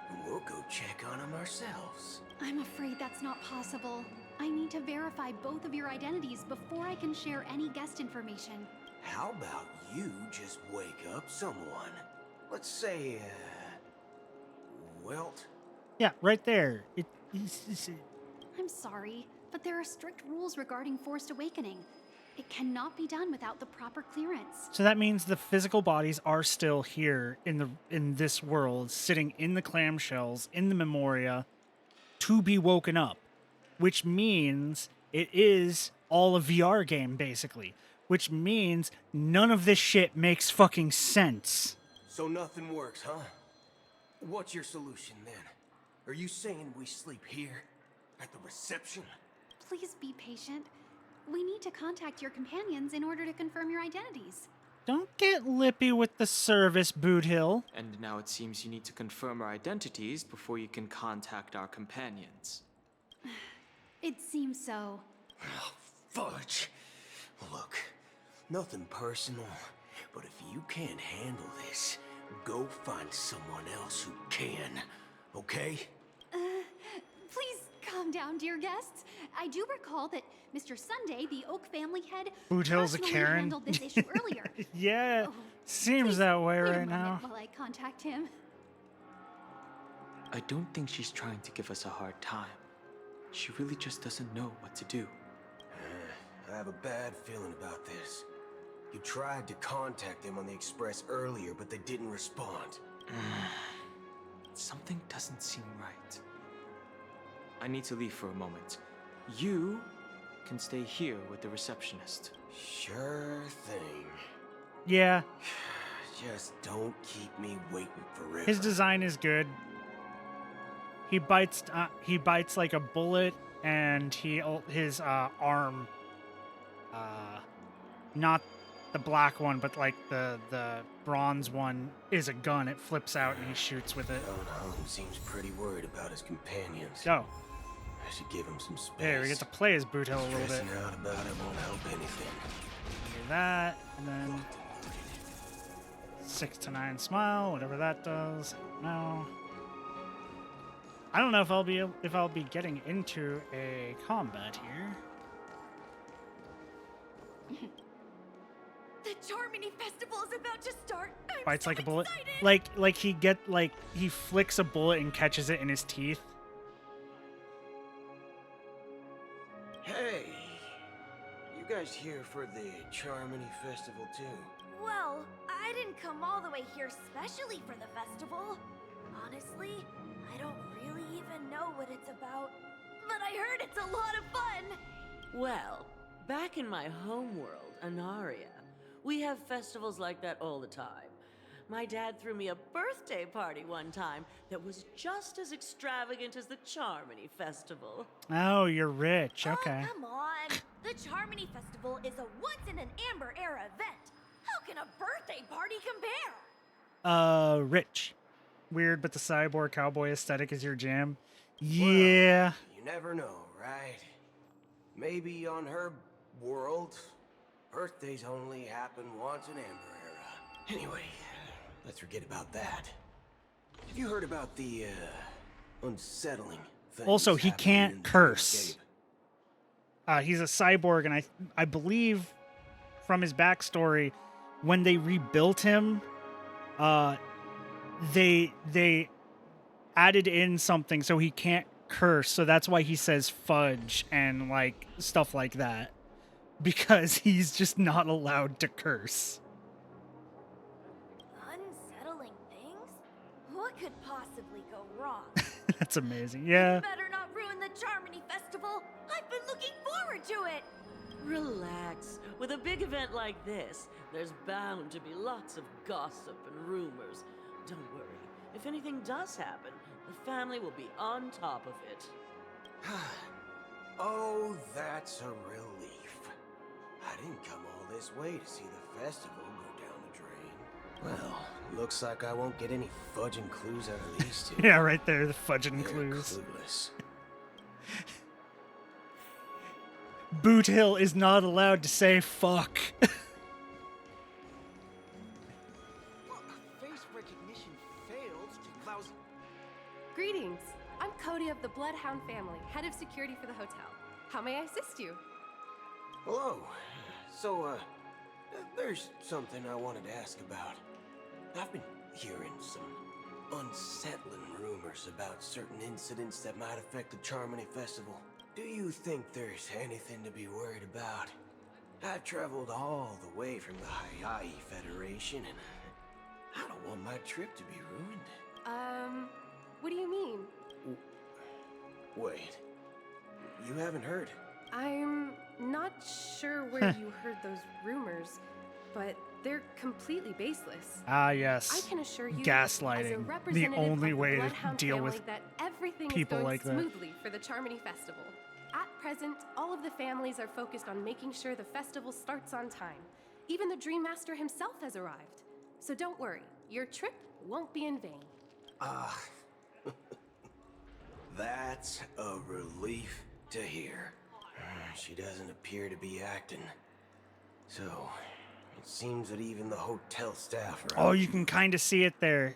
and we'll go check on them ourselves. I'm afraid that's not possible. I need to verify both of your identities before I can share any guest information. How about you just wake up someone? Let's say, Welt? Yeah, right there. I'm sorry, but there are strict rules regarding forced awakening. It cannot be done without the proper clearance. So that means the physical bodies are still here in this world, sitting in the clamshells, in the Memoria, to be woken up. Which means it is all a VR game, basically. Which means none of this shit makes fucking sense. So nothing works, huh? What's your solution then? Are you saying we sleep here? At the reception? Please be patient. We need to contact your companions in order to confirm your identities. Don't get lippy with the service, Boot Hill. And now it seems you need to confirm our identities before you can contact our companions. It seems so. Fudge. Look, nothing personal, but if you can't handle this, go find someone else who can, okay? Please calm down, dear guests. I do recall that Mr. Sunday, the Oak family head, Boot Hill's a personally Karen. handled this issue earlier. Yeah, Oh, seems that way Wait a right now. moment while I contact him. I don't think she's trying to give us a hard time. She really just doesn't know what to do. I have a bad feeling about this. You tried to contact them on the Express earlier, but they didn't respond. Something doesn't seem right. I need to leave for a moment. You can stay here with the receptionist. Sure thing. Yeah, Just don't keep me waiting forever. his design is good. He bites like a bullet, and his arm, not the black one, but like the bronze one, is a gun. It flips out and he shoots with it. He seems pretty worried about his companions. So, I should give him some space. there, we get to play as Boot Hill a little bit. Stressing out about it won't help anything. Do that, and then 6 to 9 smile, whatever that does. No. I don't know if I'll be getting into a combat here. The Charmony Festival is about to start. I'm Bites so like a bullet. excited. He flicks a bullet and catches it in his teeth. Hey, you guys here for the Charmony Festival too? Well, I didn't come all the way here specially for the festival. Honestly, I don't really even know what it's about. But I heard it's a lot of fun. Well, back in my homeworld, Anaria, we have festivals like that all the time. My dad threw me a birthday party one time that was just as extravagant as the Charmony Festival. Oh, you're rich. Okay. Oh, come on. The Charmony Festival is a once-in-an-amber era event. How can a birthday party compare? Rich. Weird, but the cyborg cowboy aesthetic is your jam. Yeah. Well, you never know, right? Maybe on her world, birthdays only happen once in Amber Era. Anyway, let's forget about that. Have you heard about the, unsettling things Also, he happening in can't the curse. dreamscape? He's a cyborg, and I believe from his backstory, when they rebuilt him, they added in something so he can't curse. So that's why he says fudge and like stuff like that, because he's just not allowed to curse. Unsettling things? What could possibly go wrong? That's amazing. Yeah. Better not ruin the Charmony Festival. I've been looking forward to it. Relax. With a big event like this, there's bound to be lots of gossip and rumors. Don't worry. If anything does happen, the family will be on top of it. Oh, that's a relief. I didn't come all this way to see the festival go down the drain. Well, looks like I won't get any fudging clues out of these two. Yeah, right there, the fudging They're clues. clueless. Boot Hill is not allowed to say fuck. Face recognition failed to lousy. Greetings. I'm Cody of the Bloodhound family, head of security for the hotel. How may I assist you? Hello. So, there's something I wanted to ask about. I've been hearing some unsettling rumors about certain incidents that might affect the Charmony Festival. Do you think there's anything to be worried about? I've traveled all the way from the Hayahi Federation, and I don't want my trip to be ruined. What do you mean? Wait, you haven't heard? I'm not sure where you heard those rumors, but they're completely baseless. Ah, yes. I can assure you, Gaslighting. as a The representative only of the way to Bloodhound deal family, with that everything people is going like that. smoothly for the Charmony Festival. At present, all of the families are focused on making sure the festival starts on time, Even the Dream Master himself has arrived. So don't worry, your trip won't be in vain. Ah, that's a relief to hear. She doesn't appear to be acting. So, it seems that even the hotel staff are... Oh, you can kind of see it there.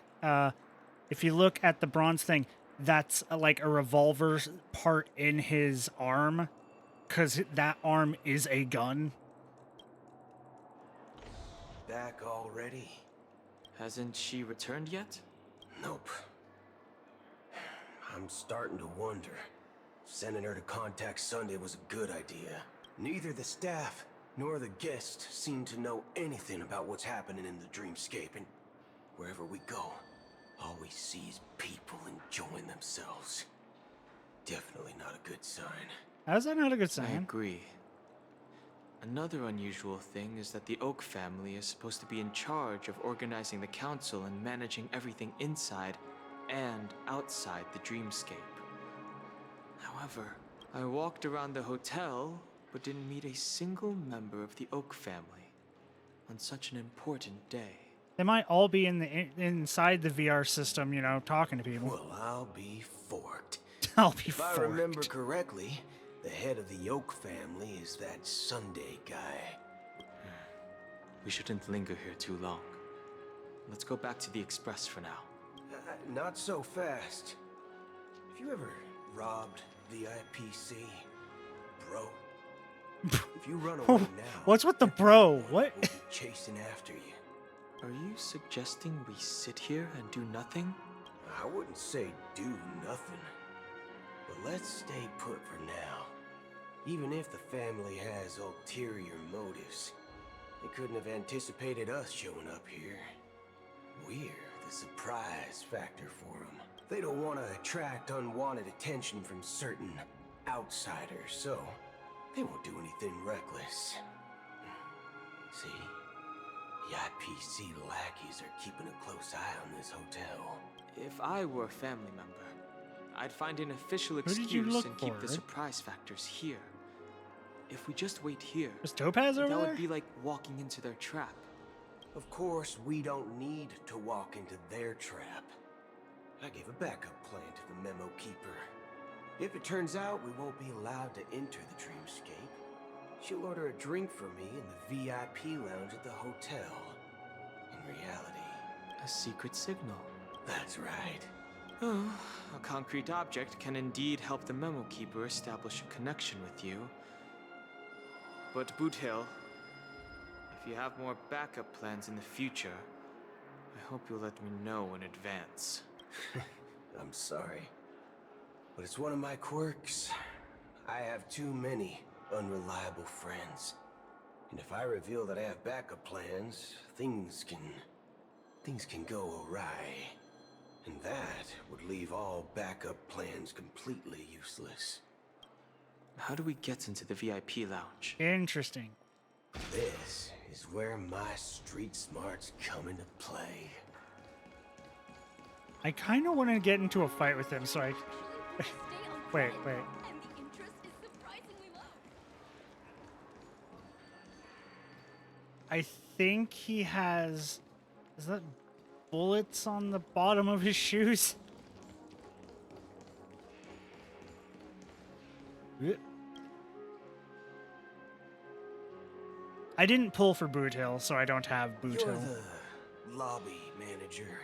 If you look at the bronze thing, that's like a revolver part in his arm, because that arm is a gun. Back already? Hasn't she returned yet? Nope. I'm starting to wonder. Sending her to contact Sunday was a good idea. Neither the staff nor the guests seem to know anything about what's happening in the dreamscape, and wherever we go, all we see is people enjoying themselves. Definitely not a good sign. How's that not a good sign? I agree. Another unusual thing is that the Oak family is supposed to be in charge of organizing the council and managing everything inside and outside the dreamscape. However, I walked around the hotel, but didn't meet a single member of the Oak family on such an important day. They might all be inside the VR system, you know, talking to people. Well, I'll be forked. I'll be If forked. I remember correctly, the head of the Oak family is that Sunday guy. We shouldn't linger here too long. Let's go back to the Express for now. Not so fast. Have you ever robbed the IPC, bro? If you run away now, What's with the bro? What? we'll be chasing after you. Are you suggesting we sit here and do nothing? I wouldn't say do nothing, but let's stay put for now. Even if the family has ulterior motives, they couldn't have anticipated us showing up here. We're the surprise factor for them. They don't want to attract unwanted attention from certain outsiders, so they won't do anything reckless. See? The IPC lackeys are keeping a close eye on this hotel. If I were a family member, I'd find an official did you excuse look and keep the for? surprise factors here. If we just wait here, Is Topaz over that there? would be like walking into their trap. Of course, we don't need to walk into their trap. I gave a backup plan to the memo keeper. If it turns out we won't be allowed to enter the dreamscape, she'll order a drink for me in the VIP lounge at the hotel. In reality, A secret signal. that's right. Oh, a concrete object can indeed help the memo keeper establish a connection with you. But Boot Hill, if you have more backup plans in the future, I hope you'll let me know in advance. I'm sorry, but it's one of my quirks. I have too many unreliable friends. And if I reveal that I have backup plans, things can go awry. And that would leave all backup plans completely useless. How do we get into the VIP lounge? Interesting. This is where my street smarts come into play. I kind of want to get into a fight with him, so I... wait. I think he has... Is that bullets on the bottom of his shoes? I didn't pull for Boot Hill, so I don't have Boot You're Hill. the lobby manager.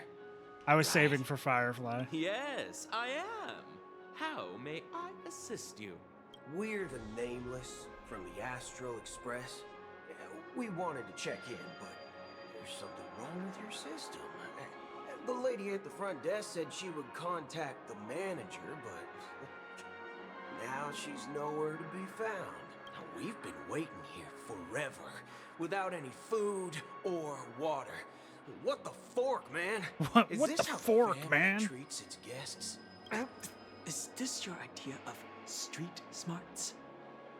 I was saving for Firefly. Yes, I am. How may I assist you? We're the Nameless from the Astral Express. We wanted to check in, but there's something wrong with your system. The lady at the front desk said she would contact the manager, but now she's nowhere to be found. Now, we've been waiting here forever, without any food or water. What the fork, man? What this the how fork, family man? treats its guests? Is this your idea of street smarts?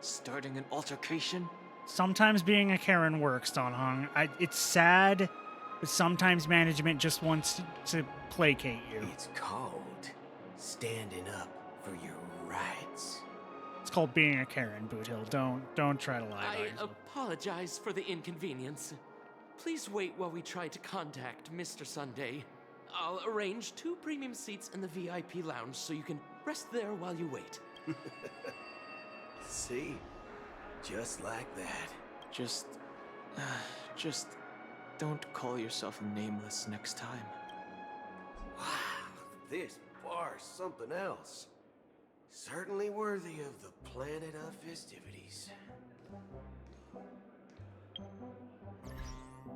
Starting an altercation? Sometimes being a Karen works, Don Hung. It's sad, but sometimes management just wants to placate you. It's called standing up for your rights. It's called being a Karen, Boothill. Don't try to lie about I yourself. apologize for the inconvenience. Please wait while we try to contact Mr. Sunday. I'll arrange 2 premium seats in the VIP lounge so you can rest there while you wait. See? Just like that. Just don't call yourself nameless next time. Wow, this bar's something else. Certainly worthy of the planet of festivities.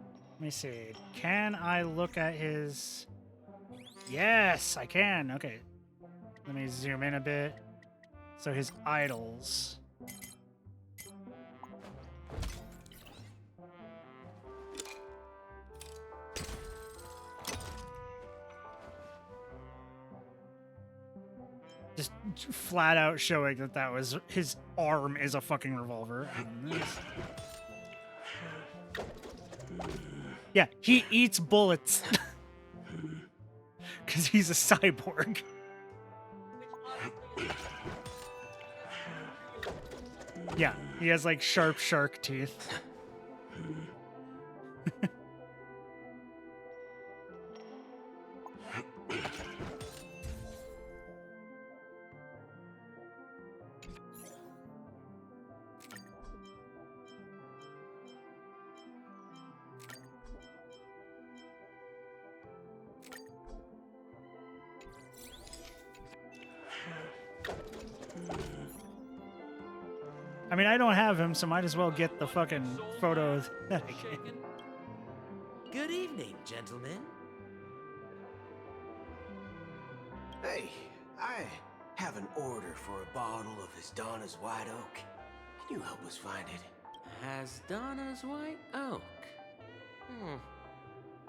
Let me see. Can I look at his... Yes, I can. Okay. Let me zoom in a bit. So his idols. Just flat out showing that that was his arm is a fucking revolver. And this. Yeah, he eats bullets. Because he's a cyborg. Yeah, he has like sharp shark teeth. I mean, I don't have him, so might as well get the fucking photos. Good evening, gentlemen. Hey, I have an order for a bottle of Hasdana's White Oak. Can you help us find it? Hasdana's White Oak.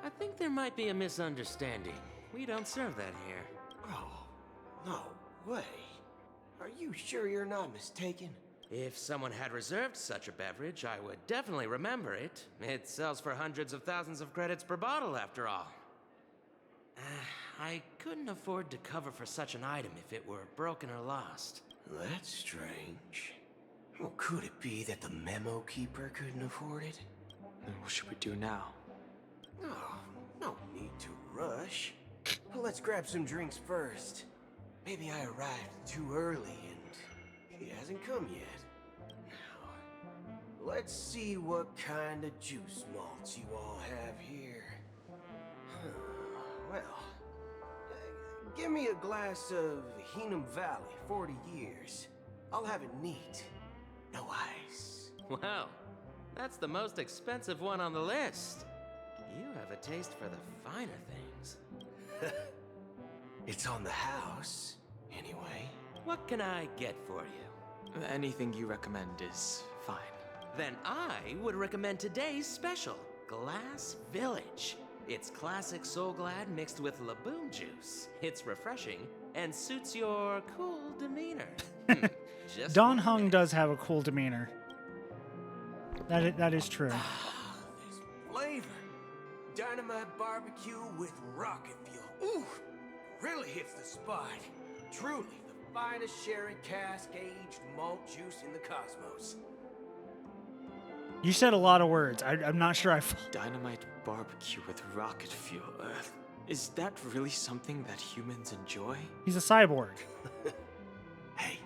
I think there might be a misunderstanding. We don't serve that here. Oh, no way. Are you sure you're not mistaken? If someone had reserved such a beverage, I would definitely remember it. It sells for hundreds of thousands of credits per bottle, after all. I couldn't afford to cover for such an item if it were broken or lost. That's strange. Well, could it be that the memo keeper couldn't afford it? Then what should we do now? Oh, no need to rush. Well, let's grab some drinks first. Maybe I arrived too early and he hasn't come yet. Now, let's see what kind of juice malts you all have here. Well, give me a glass of Heenum Valley, 40 years. I'll have it neat. No ice. Wow, that's the most expensive one on the list. You have a taste for the finer things. It's on the house, anyway. What can I get for you? Anything you recommend is fine. Then I would recommend today's special, Glass Village. It's classic Soul Glad mixed with Laboon juice. It's refreshing and suits your cool demeanor. Just Don Hung does have a cool demeanor. That is true. This flavor. Dynamite barbecue with rocket fuel. Ooh, really hits the spot. Truly the finest sherry cask-aged malt juice in the cosmos. You said a lot of words. I'm not sure I... Dynamite barbecue with rocket fuel. Is that really something that humans enjoy? He's a cyborg. Hey,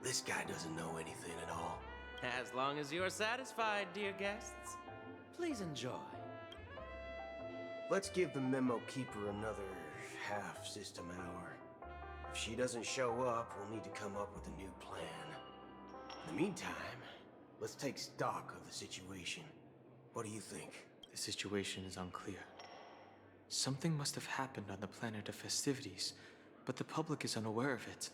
this guy doesn't know anything at all. As long as you're satisfied, dear guests, please enjoy. Let's give the memo keeper another half-system hour. If she doesn't show up, we'll need to come up with a new plan. In the meantime, let's take stock of the situation. What do you think? The situation is unclear. Something must have happened on the planet of festivities, but the public is unaware of it.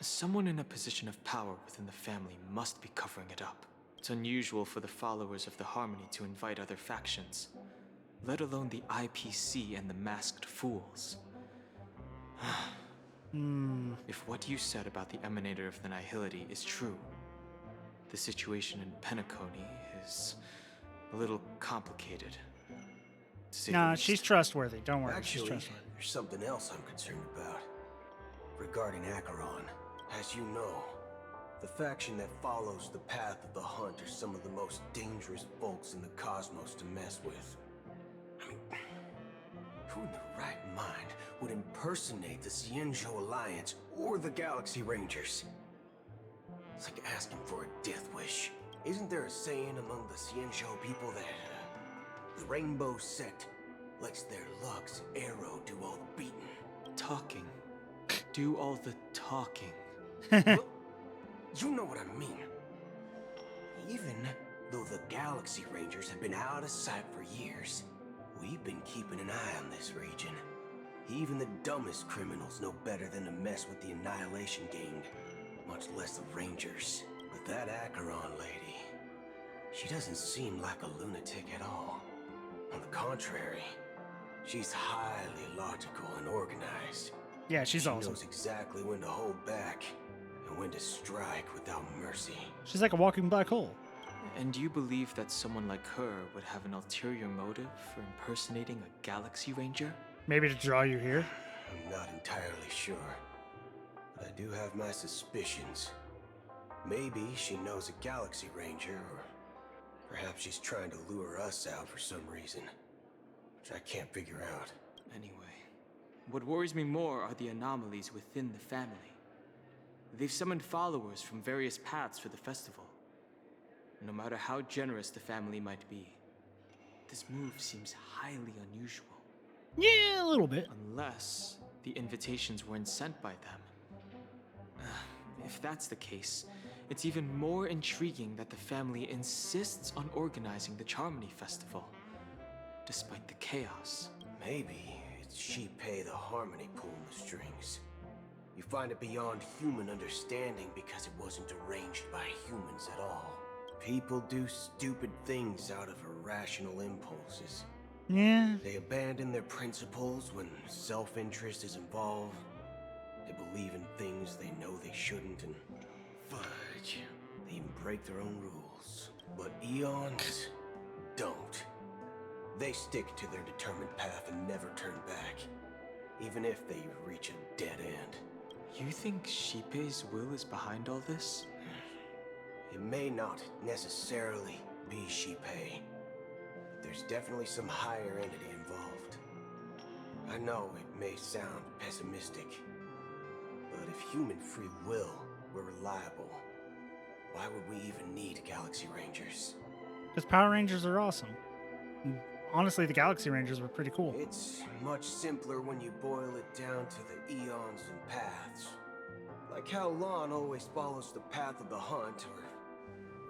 Someone in a position of power within the family must be covering it up. It's unusual for the followers of the Harmony to invite other factions, let alone the IPC and the Masked Fools. If what you said about the Emanator of the Nihility is true, the situation in Penacony is a little complicated. to say the Nah, least. she's trustworthy. Don't worry, she's Actually, trustworthy. there's something else I'm concerned about. Regarding Acheron, as you know, The faction that follows the path of the Hunt are some of the most dangerous folks in the cosmos to mess with. I mean, who in their right mind would impersonate the Xianzhou Alliance or the Galaxy Rangers? It's like asking for a death wish. Isn't there a saying among the Xianzhou people that the Rainbow Sect lets their Lux Arrow do all the beating? Talking. Do all the talking. Well, you know what I mean. Even though the Galaxy Rangers have been out of sight for years, we've been keeping an eye on this region. Even the dumbest criminals know better than to mess with the Annihilation Gang, much less the Rangers. But that Acheron lady, she doesn't seem like a lunatic at all. On the contrary, she's highly logical and organized. Yeah, she's awesome. She knows exactly when to hold back and when to strike without mercy. She's like a walking black hole. And you believe that someone like her would have an ulterior motive for impersonating a Galaxy Ranger? Maybe to draw you here? I'm not entirely sure, but I do have my suspicions. Maybe she knows a Galaxy Ranger, or perhaps she's trying to lure us out for some reason, which I can't figure out. Anyway, what worries me more are the anomalies within the family. They've summoned followers from various paths for the festival. No matter how generous the family might be, this move seems highly unusual. Yeah, a little bit. Unless the invitations weren't sent by them. If that's the case, it's even more intriguing that the family insists on organizing the Charmony Festival, despite the chaos. Maybe it's Shipei the Harmony pulling the strings. You find it beyond human understanding because it wasn't arranged by humans at all. People do stupid things out of irrational impulses. Yeah. They abandon their principles when self-interest is involved. They believe in things they know they shouldn't, and fudge, they even break their own rules. But Eons don't. They stick to their determined path and never turn back, even if they reach a dead end. You think Shipei's will is behind all this? It may not necessarily be Shipei. There's definitely some higher entity involved. I know it may sound pessimistic, but if human free will were reliable, why would we even need Galaxy Rangers? Because Power Rangers are awesome. Honestly, the Galaxy Rangers were pretty cool. It's much simpler when you boil it down to the eons and paths. Like how Lon always follows the path of the Hunt, or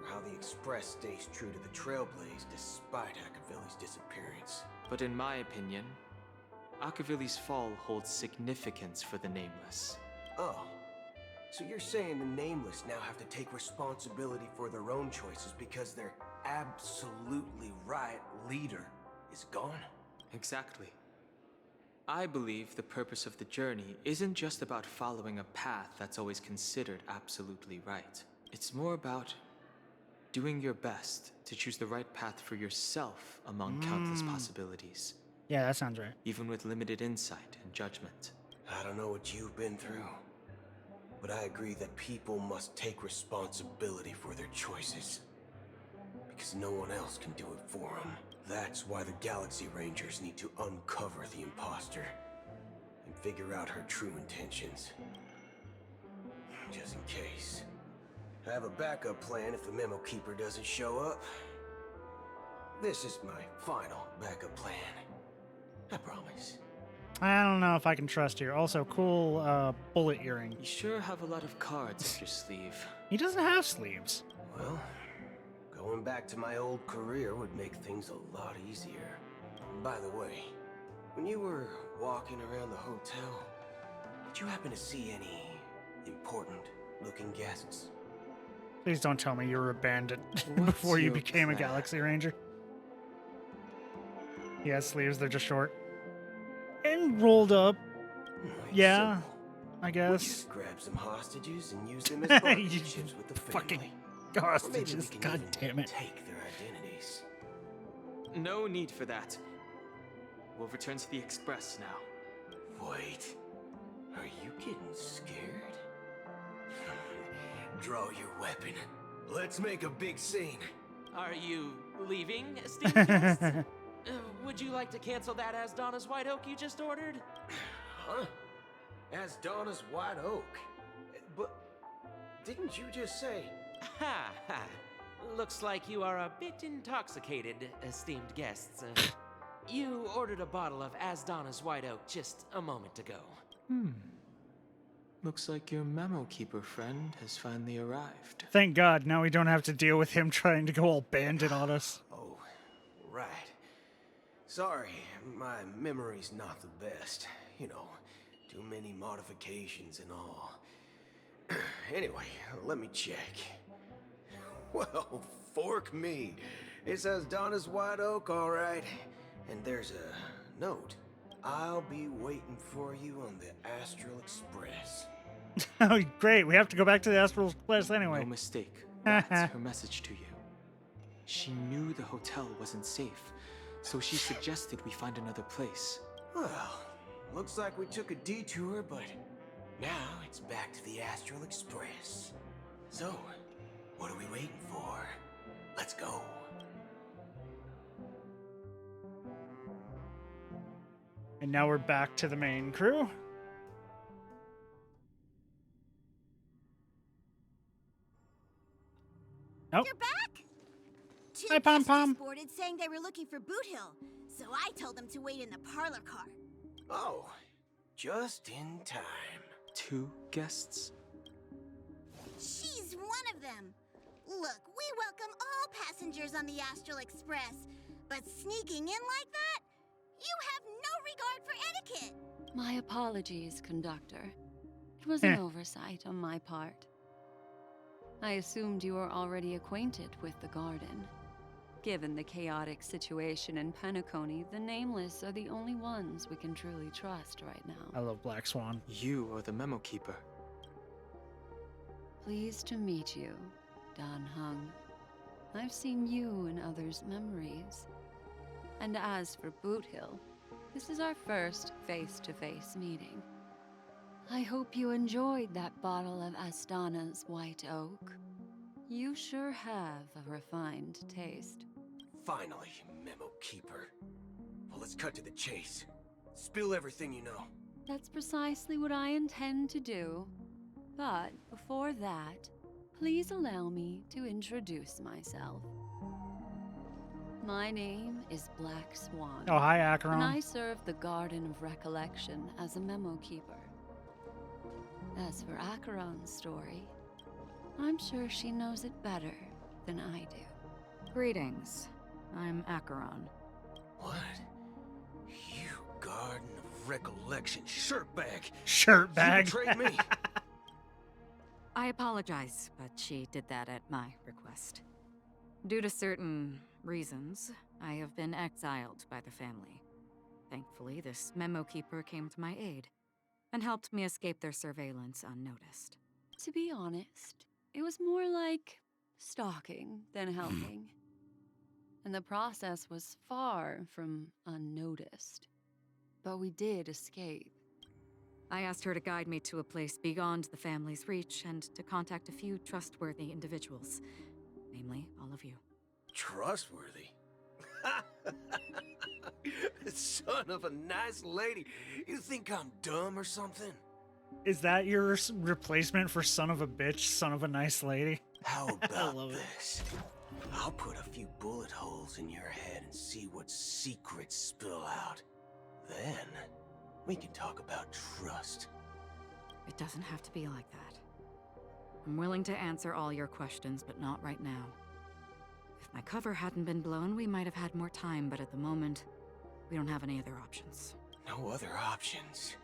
how the Express stays true to the Trailblaze despite Akavili's disappearance. But in my opinion, Akavili's fall holds significance for the Nameless. Oh, so you're saying the Nameless now have to take responsibility for their own choices because their absolutely right leader is gone? Exactly. I believe the purpose of the journey isn't just about following a path that's always considered absolutely right. It's more about doing your best to choose the right path for yourself among countless possibilities. Yeah, that sounds right. Even with limited insight and judgment. I don't know what you've been through, but I agree that people must take responsibility for their choices. Because no one else can do it for them. That's why the Galaxy Rangers need to uncover the imposter and figure out her true intentions. Just in case. I have a backup plan if the Memo Keeper doesn't show up. This is my final backup plan. I promise. I don't know if I can trust here. Also, cool bullet earring. You sure have a lot of cards up your sleeve. He doesn't have sleeves. Well, going back to my old career would make things a lot easier. By the way, when you were walking around the hotel, did you happen to see any important-looking guests? Please don't tell me you were a bandit before you became a Galaxy Ranger. He has sleeves, they're just short. And rolled up. Yeah, I guess. We'll just grab some hostages and use them as bargaining chips with the family. Fucking Or maybe hostages, we can god even damn it. take their identities. No need for that. We'll return to the Express now. Wait, are you getting scared? draw your weapon. Let's make a big scene. Are you leaving, esteemed guests? Would you like to cancel that Asdana's White Oak you just ordered? Huh? Asdana's White Oak? But didn't you just say... Ha ha. Looks like you are a bit intoxicated, esteemed guests. You ordered a bottle of Asdana's White Oak just a moment ago. Looks like your memo keeper friend has finally arrived. Thank God, now we don't have to deal with him trying to go all bandit on us. Oh, right. Sorry, my memory's not the best. You know, too many modifications and all. Anyway, let me check. Well, fork me. It says Donna's White Oak, all right. And there's a note. I'll be waiting for you on the Astral Express. Oh, great. We have to go back to the Astral Express anyway. No mistake. That's her message to you. She knew the hotel wasn't safe, so she suggested we find another place. Well, looks like we took a detour, but now it's back to the Astral Express. So, what are we waiting for? Let's go. And now we're back to the main crew. Nope. You're back? Two Hi, Pom guests Pom. boarded saying they were looking for Boot Hill, so I told them to wait in the parlor car. Oh, just in time. 2 guests? She's one of them. Look, we welcome all passengers on the Astral Express, but sneaking in like that? You have no regard for etiquette. My apologies, conductor. It was an oversight on my part. I assumed you were already acquainted with the garden. Given the chaotic situation in Penacony, the Nameless are the only ones we can truly trust right now. I love Black Swan. You are the memo keeper. Pleased to meet you, Dan Heng. I've seen you in others' memories. And as for Boot Hill, this is our first face-to-face meeting. I hope you enjoyed that bottle of Astana's White Oak. You sure have a refined taste. Finally, Memo Keeper. Well, let's cut to the chase. Spill everything you know. That's precisely what I intend to do. But before that, please allow me to introduce myself. My name is Black Swan. Oh, hi, Acheron. And I serve the Garden of Recollection as a memo keeper. As for Acheron's story, I'm sure she knows it better than I do. Greetings. I'm Acheron. What? You Garden of Recollection shirtbag. Shirtbag. You betrayed me. I apologize, but she did that at my request. Due to certain reasons, I have been exiled by the family. Thankfully, this memo keeper came to my aid and helped me escape their surveillance unnoticed. To be honest, it was more like stalking than helping. And the process was far from unnoticed. But we did escape. I asked her to guide me to a place beyond the family's reach and to contact a few trustworthy individuals, namely all of you. Trustworthy? Son of a nice lady. You think I'm dumb or something? Is that your replacement for son of a bitch, son of a nice lady? How about love this? I'll put a few bullet holes in your head and see what secrets spill out. Then, we can talk about trust. It doesn't have to be like that. I'm willing to answer all your questions, but not right now. If my cover hadn't been blown, we might have had more time, but at the moment, we don't have any other options. No other options?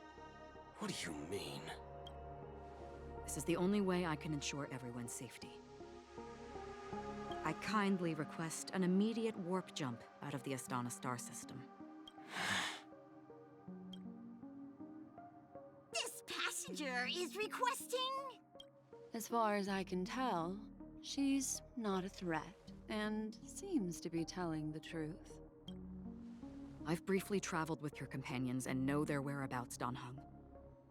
What do you mean? This is the only way I can ensure everyone's safety. I kindly request an immediate warp jump out of the Astana star system. This passenger is requesting... As far as I can tell, she's not a threat and seems to be telling the truth. I've briefly traveled with your companions and know their whereabouts, Dan Heng.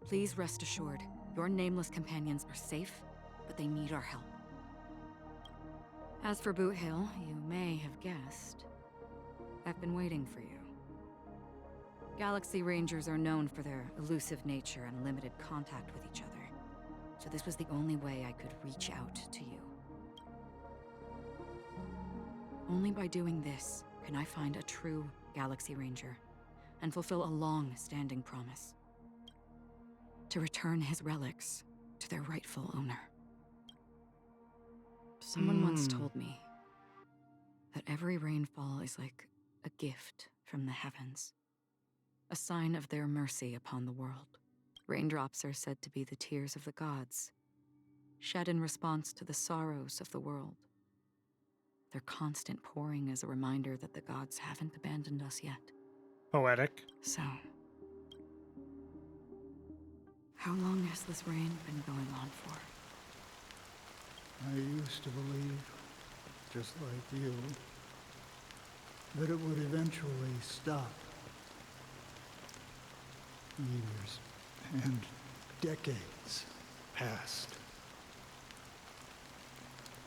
Please rest assured, your nameless companions are safe but they need our help. As for Boot Hill, you may have guessed, I've been waiting for you. Galaxy Rangers are known for their elusive nature and limited contact with each other, so this was the only way I could reach out to you. Only by doing this can I find a true Galaxy Ranger and fulfill a long-standing promise. To return his relics to their rightful owner. Someone once told me that every rainfall is like a gift from the heavens, a sign of their mercy upon the world. Raindrops are said to be the tears of the gods, shed in response to the sorrows of the world. Their constant pouring is a reminder that the gods haven't abandoned us yet. Poetic. So, how long has this rain been going on for? I used to believe, just like you, that it would eventually stop. Years and decades passed.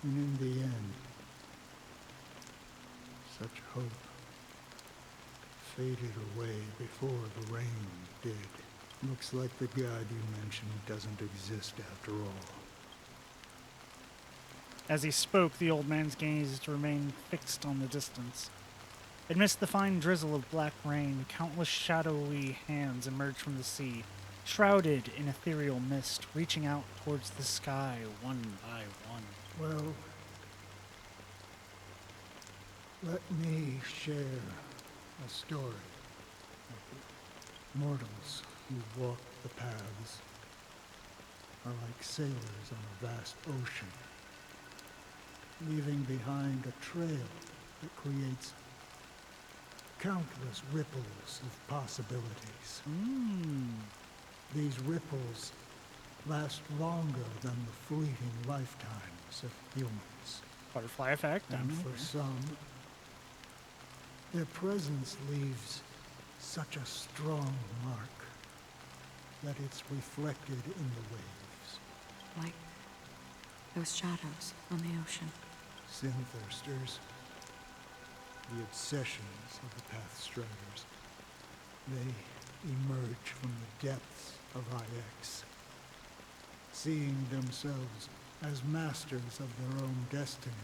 And in the end, such hope faded away before the rain did. Looks like the god you mentioned doesn't exist after all. As he spoke, the old man's gaze remained fixed on the distance. Amidst the fine drizzle of black rain, countless shadowy hands emerged from the sea, shrouded in ethereal mist, reaching out towards the sky one by one. Well, let me share a story of mortals who walk the paths are like sailors on a vast ocean, leaving behind a trail that creates countless ripples of possibilities. These ripples last longer than the fleeting lifetimes of humans. Butterfly effect. And for some, their presence leaves such a strong mark that it's reflected in the waves. Like those shadows on the ocean. Sin-thirsters, the obsessions of the Pathstriders. They emerge from the depths of IX, seeing themselves as masters of their own destiny,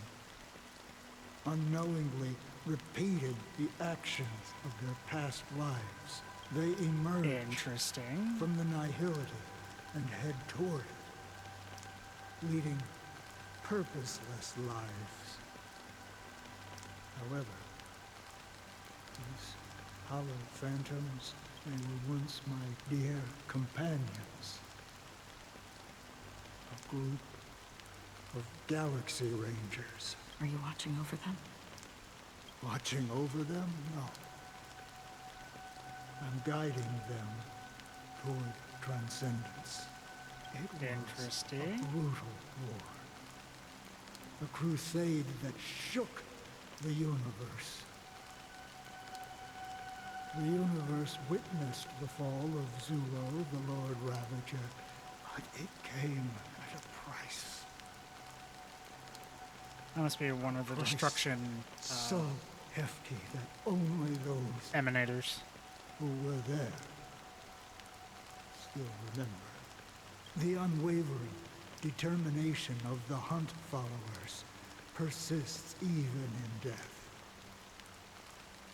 unknowingly repeated the actions of their past lives. They emerge from the nihility and head toward it, leading purposeless lives. However, these hollow phantoms, they were once my dear companions. A group of Galaxy Rangers. Are you watching over them? Watching over them? No. I'm guiding them toward transcendence. It was a brutal war. A crusade that shook the universe. The universe witnessed the fall of Zulo, the Lord Ravager, but it came at a price. That must be one of the destruction so hefty that only those emanators who were there still remember. The unwavering determination of the Hunt followers persists even in death.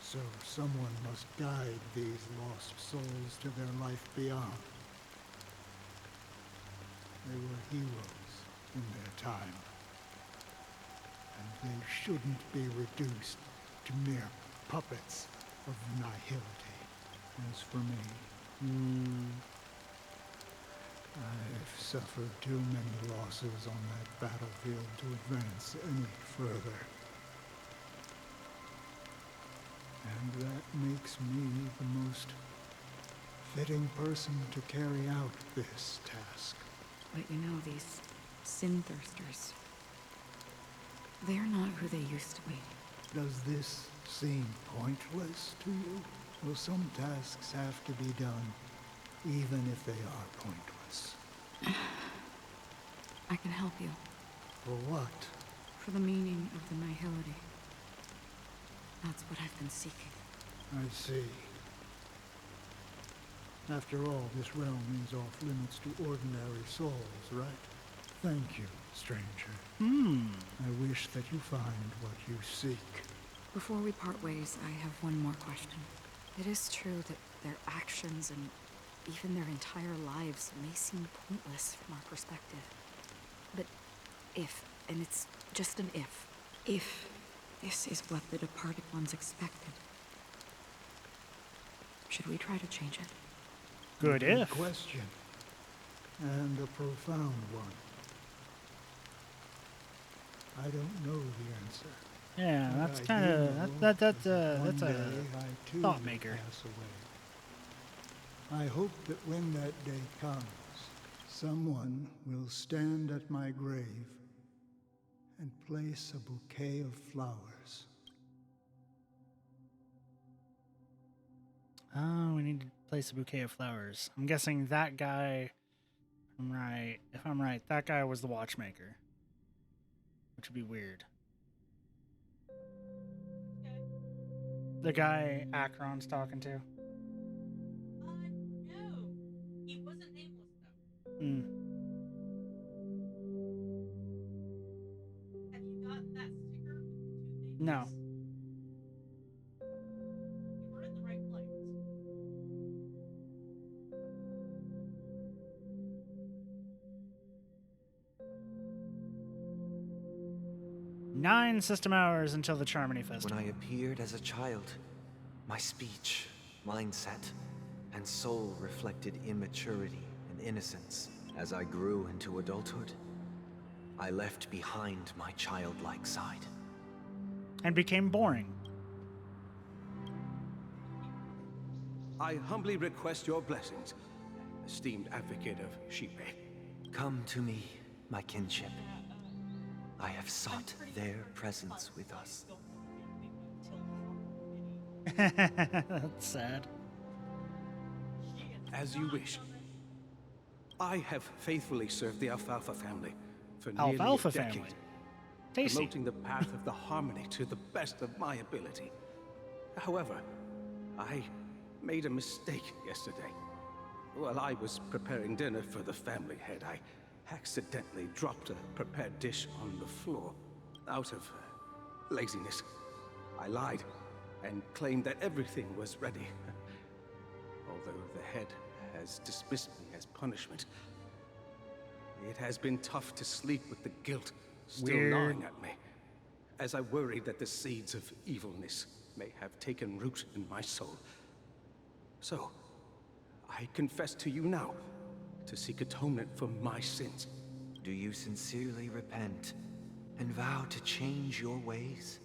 So someone must guide these lost souls to their life beyond. They were heroes in their time, and they shouldn't be reduced to mere puppets of nihility. As for me, I've suffered too many losses on that battlefield to advance any further. And that makes me the most fitting person to carry out this task. But you know, these sin-thirsters, they're not who they used to be. Does this seem pointless to you? Well, some tasks have to be done, even if they are pointless. I can help you. For what? For the meaning of the Nihility. That's what I've been seeking. I see. After all, this realm is off limits to ordinary souls, right? Thank you, stranger. I wish that you find what you seek. Before we part ways, I have one more question. It is true that their actions and even their entire lives may seem pointless from our perspective. But if, and it's just an if this is what the departed ones expected, should we try to change it? Good if. Question. And a profound one. I don't know the answer. Yeah, But that's I kind do of know that's that a one day I too thought will maker. pass away. I hope that when that day comes, someone will stand at my grave and place a bouquet of flowers. Oh, we need to place a bouquet of flowers. I'm guessing that guy. If I'm right, that guy was the watchmaker, which would be weird. The guy Akron's talking to. No. He wasn't nameless, though. Have you got that sticker with the two names? No. You were in the right place. 9 system hours until the Charmony Festival. When I appeared as a child, my speech, mindset, and soul reflected immaturity and innocence. As I grew into adulthood, I left behind my childlike side. And became boring. I humbly request your blessings, esteemed advocate of Xipe. Come to me, my kinship. I have sought their presence with us. That's sad. As you wish. I have faithfully served the Alfalfa family for nearly Alfalfa a decade, family. Tasty. promoting the path of the harmony to the best of my ability. However, I made a mistake yesterday. While I was preparing dinner for the family head, I accidentally dropped a prepared dish on the floor. Out of laziness, I lied and claimed that everything was ready. Although the head has dismissed me as punishment, it has been tough to sleep with the guilt still Weird. gnawing at me, as I worried that the seeds of evilness may have taken root in my soul. So, I confess to you now to seek atonement for my sins. Do you sincerely repent and vow to change your ways?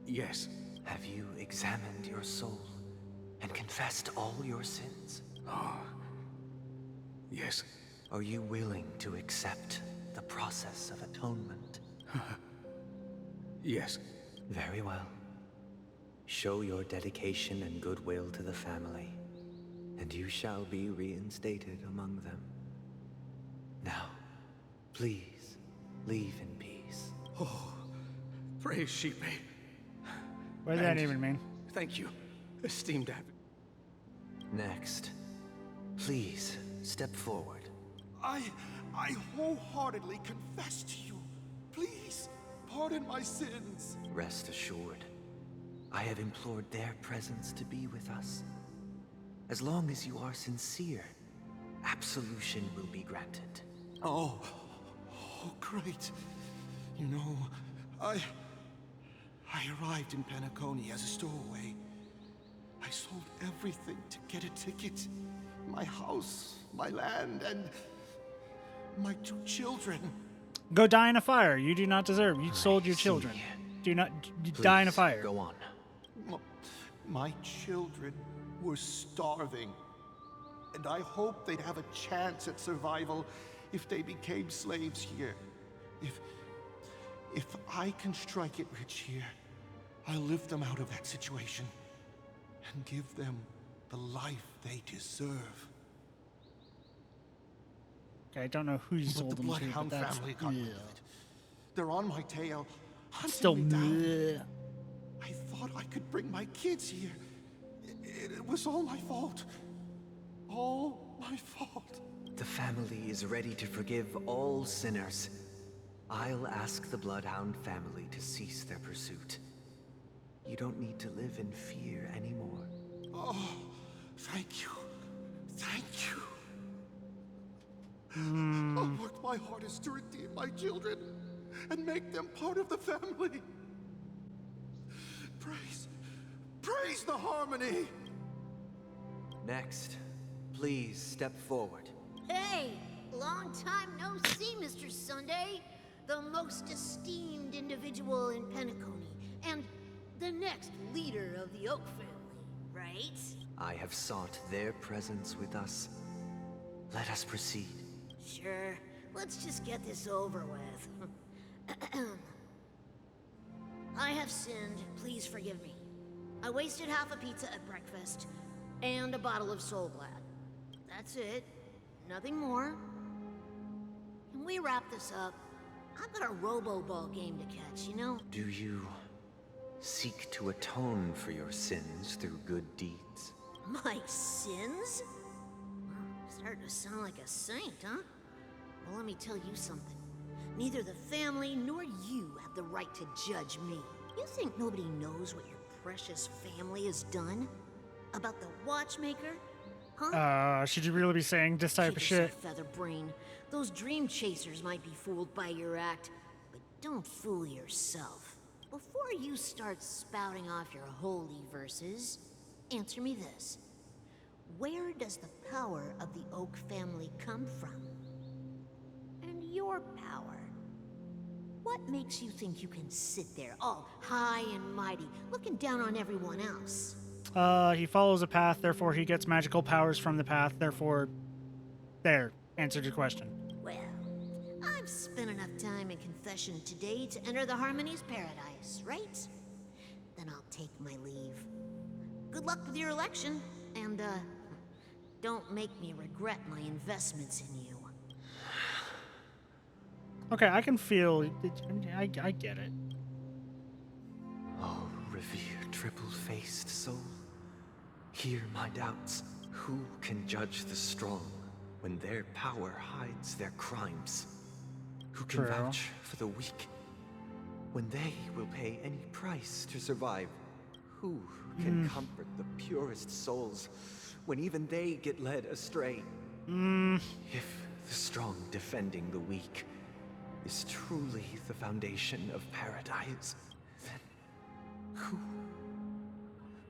Yes. Have you examined your soul and confessed all your sins? Oh, yes. Are you willing to accept the process of atonement? Yes. Very well. Show your dedication and goodwill to the family, and you shall be reinstated among them. Now, please, leave in peace. Oh, praise Xipe. What does that even mean? Thank you, esteemed advocate. Next, please step forward. I wholeheartedly confess to you. Please, pardon my sins. Rest assured, I have implored their presence to be with us. As long as you are sincere, absolution will be granted. Oh, great. You know, I arrived in Penacony as a stowaway. I sold everything to get a ticket. My house, my land, and my 2 children. Go die in a fire. You do not deserve. You sold your children. Do not die in a fire. Go on. My children were starving. And I hoped they'd have a chance at survival if they became slaves here. If I can strike it rich here, I'll lift them out of that situation and give them the life they deserve. Okay, I don't know who you But sold the them to, but Bloodhound that's family got rid of it. They're on my tail, hunting still me down. bleh. I thought I could bring my kids here. It was all my fault. All my fault. The family is ready to forgive all sinners. I'll ask the Bloodhound family to cease their pursuit. You don't need to live in fear anymore. Oh, thank you. Thank you. I'll work my hardest to redeem my children and make them part of the family. Praise the Harmony! Next, please step forward. Hey, long time no see, Mr. Sunday. The most esteemed individual in Penacony, and the next leader of the Oak family, right? I have sought their presence with us. Let us proceed. Sure. Let's just get this over with. I have sinned. Please forgive me. I wasted half a pizza at breakfast, and a bottle of Soul Glad. That's it. Nothing more. Can we wrap this up? I've got a Robo-Ball game to catch, you know? Do you seek to atone for your sins through good deeds? My sins? Starting to sound like a saint, huh? Well, let me tell you something. Neither the family nor you have the right to judge me. You think nobody knows what your precious family has done? About the watchmaker? Huh? Should you really be saying this type of Keep shit? yourself, Featherbrain. Those dream chasers might be fooled by your act, but don't fool yourself. Before you start spouting off your holy verses, answer me this. Where does the power of the Oak family come from? And your power? What makes you think you can sit there, all high and mighty, looking down on everyone else? He follows a path, therefore he gets magical powers from the path, therefore... There. Answered your question. Well, I've spent enough time in confession today to enter the Harmony's paradise, right? Then I'll take my leave. Good luck with your election, and, don't make me regret my investments in you. Okay, I can feel... I get it. Oh, revered triple-faced soul. Hear my doubts. Who can judge the strong when their power hides their crimes? Who can True. vouch for the weak when they will pay any price to survive? Who can comfort the purest souls when even they get led astray? If the strong defending the weak is truly the foundation of paradise, then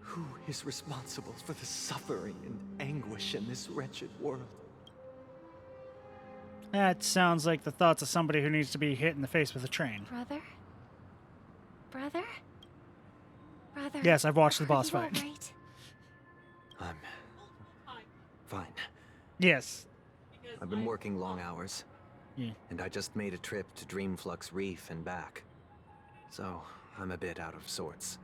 who is responsible for the suffering and anguish in this wretched world? That sounds like the thoughts of somebody who needs to be hit in the face with a train. Brother? Brother? Brother? Yes, I've watched the are boss you all fight. right? I'm fine. Yes. I've been working long hours. Yeah. And I just made a trip to Dreamflux Reef and back. So, I'm a bit out of sorts.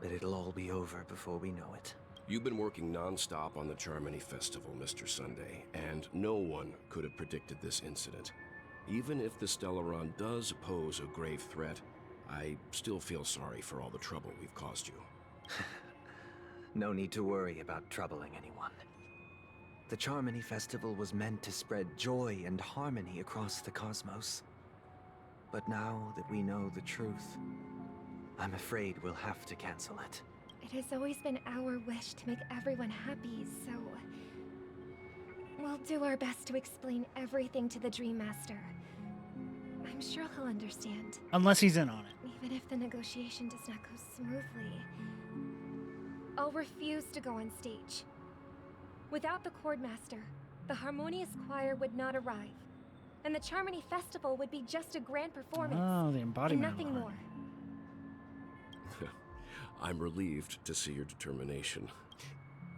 But it'll all be over before we know it. You've been working non-stop on the Charmony Festival, Mr. Sunday, and no one could have predicted this incident. Even if the Stellaron does pose a grave threat, I still feel sorry for all the trouble we've caused you. No need to worry about troubling anyone. The Charmony Festival was meant to spread joy and harmony across the cosmos. But now that we know the truth, I'm afraid we'll have to cancel it. It has always been our wish to make everyone happy, so... we'll do our best to explain everything to the Dream Master. I'm sure he'll understand. Unless he's in on it. Even if the negotiation does not go smoothly, I'll refuse to go on stage. Without the Chordmaster, the Harmonious Choir would not arrive, and the Charmony Festival would be just a grand performance. Oh, the embodiment and nothing line. more. I'm relieved to see your determination.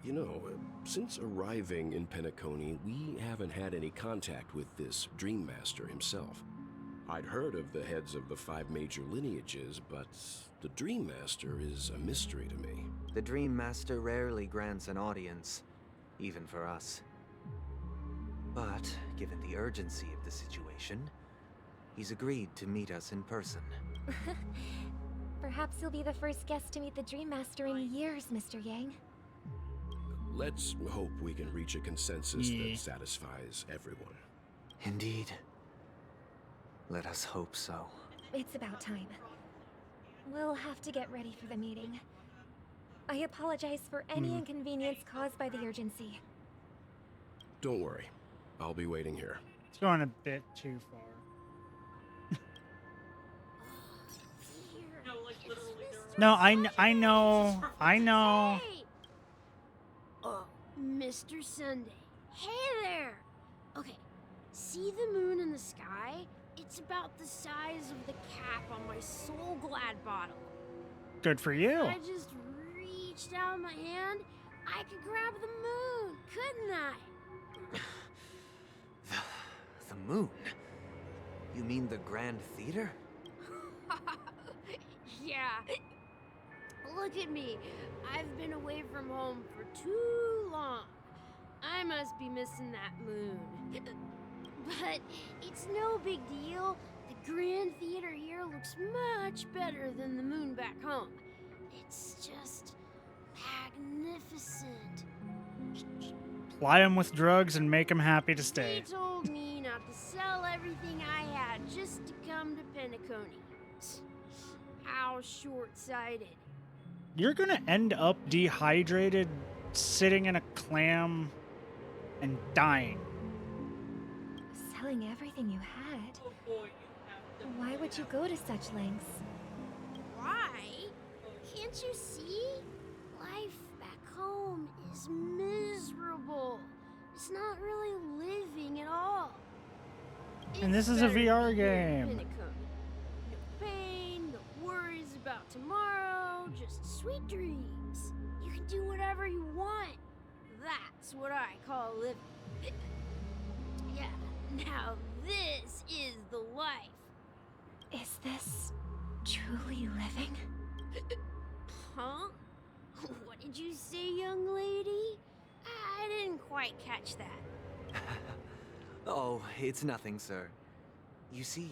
You know, since arriving in Penacony, we haven't had any contact with this Dream Master himself. I'd heard of the heads of the 5 major lineages, but the Dream Master is a mystery to me. The Dream Master rarely grants an audience, even for us. But given the urgency of the situation, he's agreed to meet us in person. Perhaps you'll be the first guest to meet the Dream Master in years, Mr. Yang. Let's hope we can reach a consensus that satisfies everyone. Indeed. Let us hope so. It's about time. We'll have to get ready for the meeting. I apologize for any inconvenience caused by the urgency. Don't worry. I'll be waiting here. It's going a bit too far. No, I know. Oh, Mr. Sunday. Hey there! Okay, see the moon in the sky? It's about the size of the cap on my Soul Glad bottle. Good for you. If I just reached out my hand, I could grab the moon, couldn't I? The moon? You mean the Grand Theater? Yeah. Look at me. I've been away from home for too long. I must be missing that moon. But it's no big deal. The Grand Theater here looks much better than the moon back home. It's just magnificent. Ply him with drugs and make him happy to They stay. told me not to sell everything I had just to come to Penacony. How short-sighted. You're gonna end up dehydrated, sitting in a clam, and dying. Selling everything you had? Why would you go to such lengths? Why? Can't you see? Life back home is miserable. It's not really living at all. And this is a better VR to be here in game. Penacony. No pain, no worries about tomorrow, just sweet dreams. You can do whatever you want. That's what I call living. Yeah, now this is the life. Is this truly living? Huh? What did you say, young lady? I didn't quite catch that. Oh, it's nothing, sir. You see,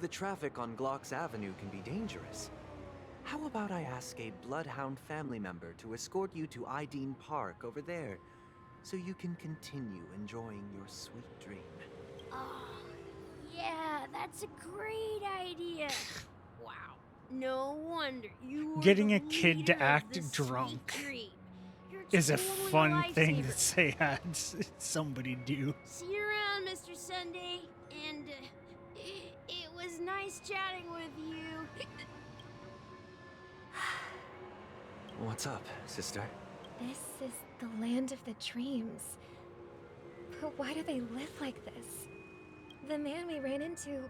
the traffic on Glocks Avenue can be dangerous. How about I ask a Bloodhound family member to escort you to Ideen Park over there, so you can continue enjoying your sweet dream? Oh, yeah, that's a great idea. Wow, no wonder you were Getting the a kid to leader of act this sweet drunk dream. You're is a totally fun thing to lifesaver. say had somebody do. See you around, Mr. Sunday, and it was nice chatting with you. What's up, sister? This is the land of the dreams. But why do they live like this? The man we ran into,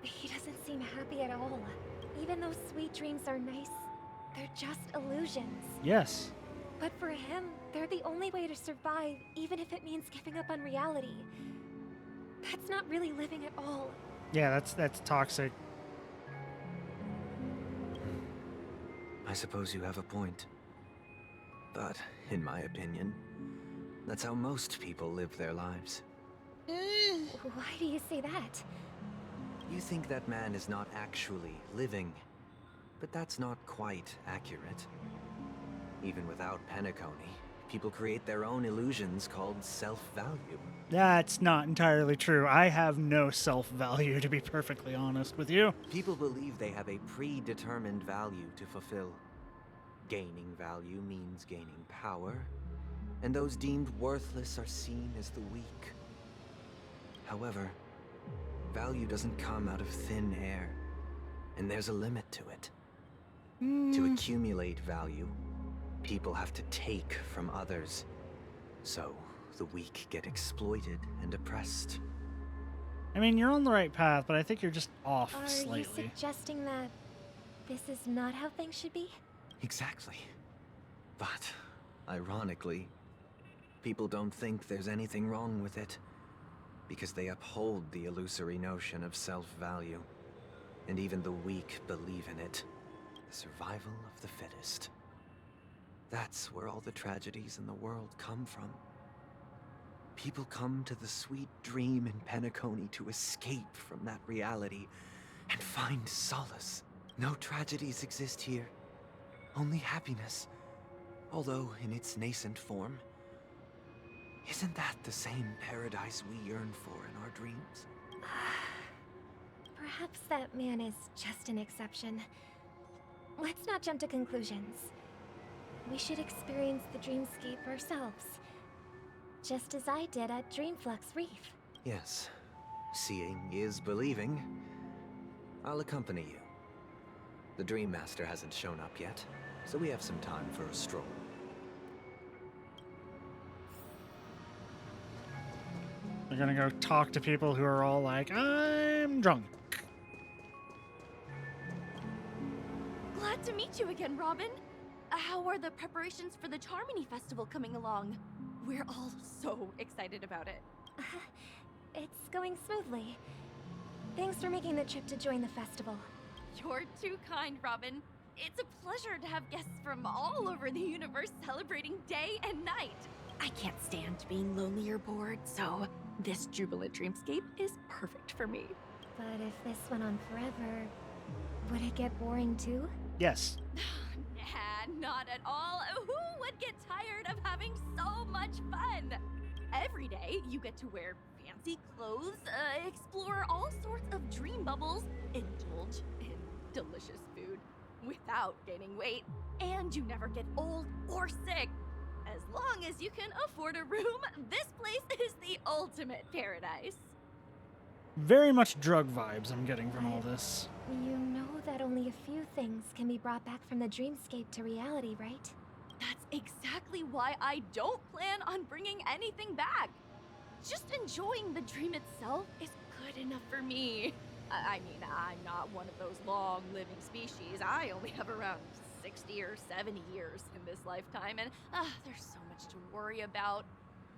he doesn't seem happy at all. Even though sweet dreams are nice, they're just illusions. Yes. But for him, they're the only way to survive, even if it means giving up on reality. That's not really living at all. Yeah, that's toxic. I suppose you have a point. But, in my opinion, that's how most people live their lives. Why do you say that? You think that man is not actually living, but that's not quite accurate. Even without Penacony, people create their own illusions called self-value. That's not entirely true. I have no self-value, to be perfectly honest with you. People believe they have a predetermined value to fulfill. Gaining value means gaining power, and those deemed worthless are seen as the weak. However, value doesn't come out of thin air, and there's a limit to it. To accumulate value, people have to take from others. So, the weak get exploited and oppressed. I mean, you're on the right path, but I think you're just off Are slightly. you suggesting that this is not how things should be? Exactly. But, ironically, people don't think there's anything wrong with it, because they uphold the illusory notion of self-value. And even the weak believe in it. The survival of the fittest. That's where all the tragedies in the world come from. People come to the sweet dream in Penacony to escape from that reality and find solace. No tragedies exist here, only happiness, although in its nascent form. Isn't that the same paradise we yearn for in our dreams? Perhaps that man is just an exception. Let's not jump to conclusions. We should experience the dreamscape ourselves. Just as I did at Dreamflux Reef. Yes, seeing is believing. I'll accompany you. The Dream Master hasn't shown up yet, so we have some time for a stroll. They're gonna go talk to people who are all like, I'm drunk. Glad to meet you again, Robin. How are the preparations for the Charmony Festival coming along? We're all so excited about it. It's going smoothly. Thanks for making the trip to join the festival. You're too kind, Robin. It's a pleasure to have guests from all over the universe celebrating day and night. I can't stand being lonely or bored, so this jubilant dreamscape is perfect for me. But if this went on forever, would it get boring too? Yes. Nah, not at all. Who would get tired of having so much fun? Every day, you get to wear fancy clothes, explore all sorts of dream bubbles, indulge in delicious food without gaining weight, and you never get old or sick. As long as you can afford a room, this place is the ultimate paradise. Very much drug vibes I'm getting from all this. You know that only a few things can be brought back from the dreamscape to reality, right? That's exactly why I don't plan on bringing anything back. Just enjoying the dream itself is good enough for me. I mean, I'm not one of those long-living species. I only have around 60 or 70 years in this lifetime, and there's so much to worry about.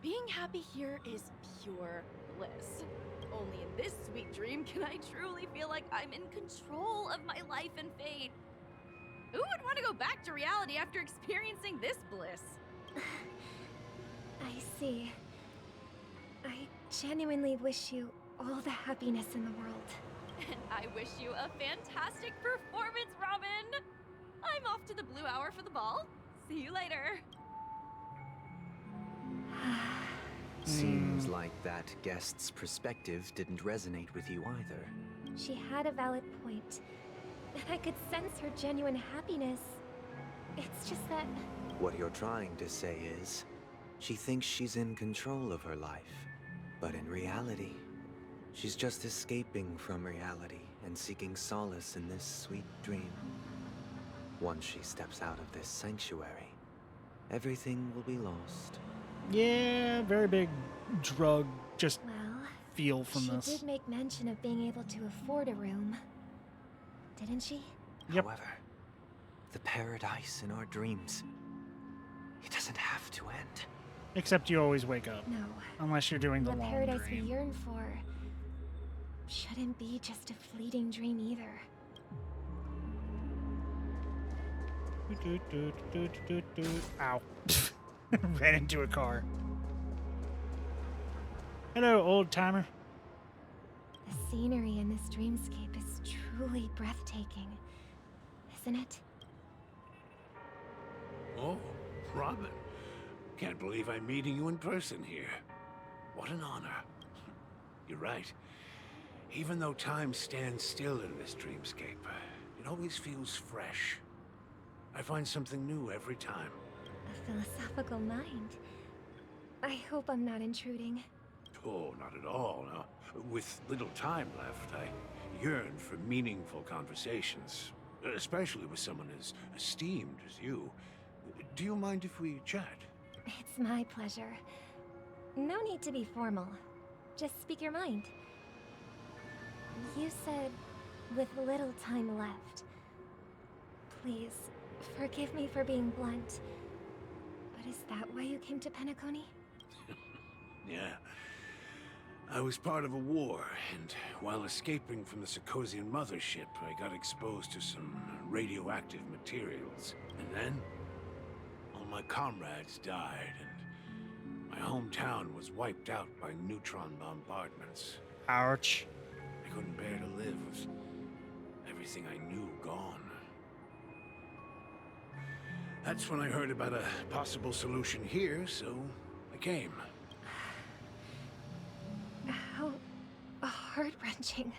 Being happy here is pure bliss. Only in this sweet dream can I truly feel like I'm in control of my life and fate. Who would want to go back to reality after experiencing this bliss? I see. I genuinely wish you all the happiness in the world. And I wish you a fantastic performance, Robin! I'm off to the Blue Hour for the ball. See you later. Seems like that guest's perspective didn't resonate with you either. She had a valid point. And I could sense her genuine happiness. It's just that... What you're trying to say is, she thinks she's in control of her life. But in reality, she's just escaping from reality and seeking solace in this sweet dream. Once she steps out of this sanctuary, everything will be lost. Yeah, very big drug just well, feel from this. She did make mention of being able to afford a room. Didn't she? Yep. However, the paradise in our dreams, it doesn't have to end. Except you always wake up. No. Unless you're doing the long paradise dream. we yearn for shouldn't be just a fleeting dream either. Ow. Ran into a car. Hello, old timer. The scenery in this dreamscape is truly breathtaking, isn't it? Oh, Robin. Can't believe I'm meeting you in person here. What an honor. You're right. Even though time stands still in this dreamscape, it always feels fresh. I find something new every time. A philosophical mind. I hope I'm not intruding. Oh, not at all. No. With little time left, I yearn for meaningful conversations, especially with someone as esteemed as you. Do you mind if we chat? It's my pleasure. No need to be formal. Just speak your mind. You said, with little time left. Please, forgive me for being blunt. But is that why you came to Penacony? Yeah. I was part of a war, and while escaping from the Sarkosian mothership, I got exposed to some radioactive materials. And then, all my comrades died, and my My hometown was wiped out by neutron bombardments. Ouch. I couldn't bear to live with everything I knew gone. That's when I heard about a possible solution here, so I came. How heart-wrenching.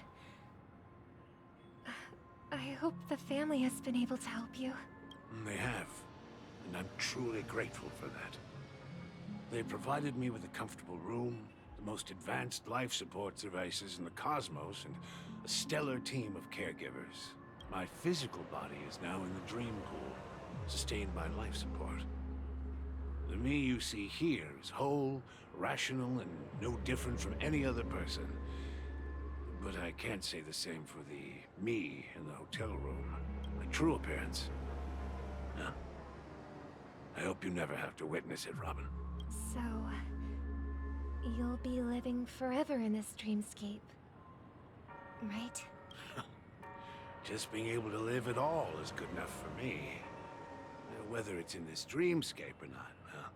I hope the family has been able to help you. They have, and I'm truly grateful for that. They provided me with a comfortable room, the most advanced life support devices in the cosmos, and a stellar team of caregivers. My physical body is now in the dream pool, sustained by life support. The me you see here is whole, rational, and no different from any other person. But I can't say the same for the me in the hotel room. My true appearance. Huh? I hope you never have to witness it, Robin. So, you'll be living forever in this dreamscape, right? Just being able to live at all is good enough for me. Whether it's in this dreamscape or not, well,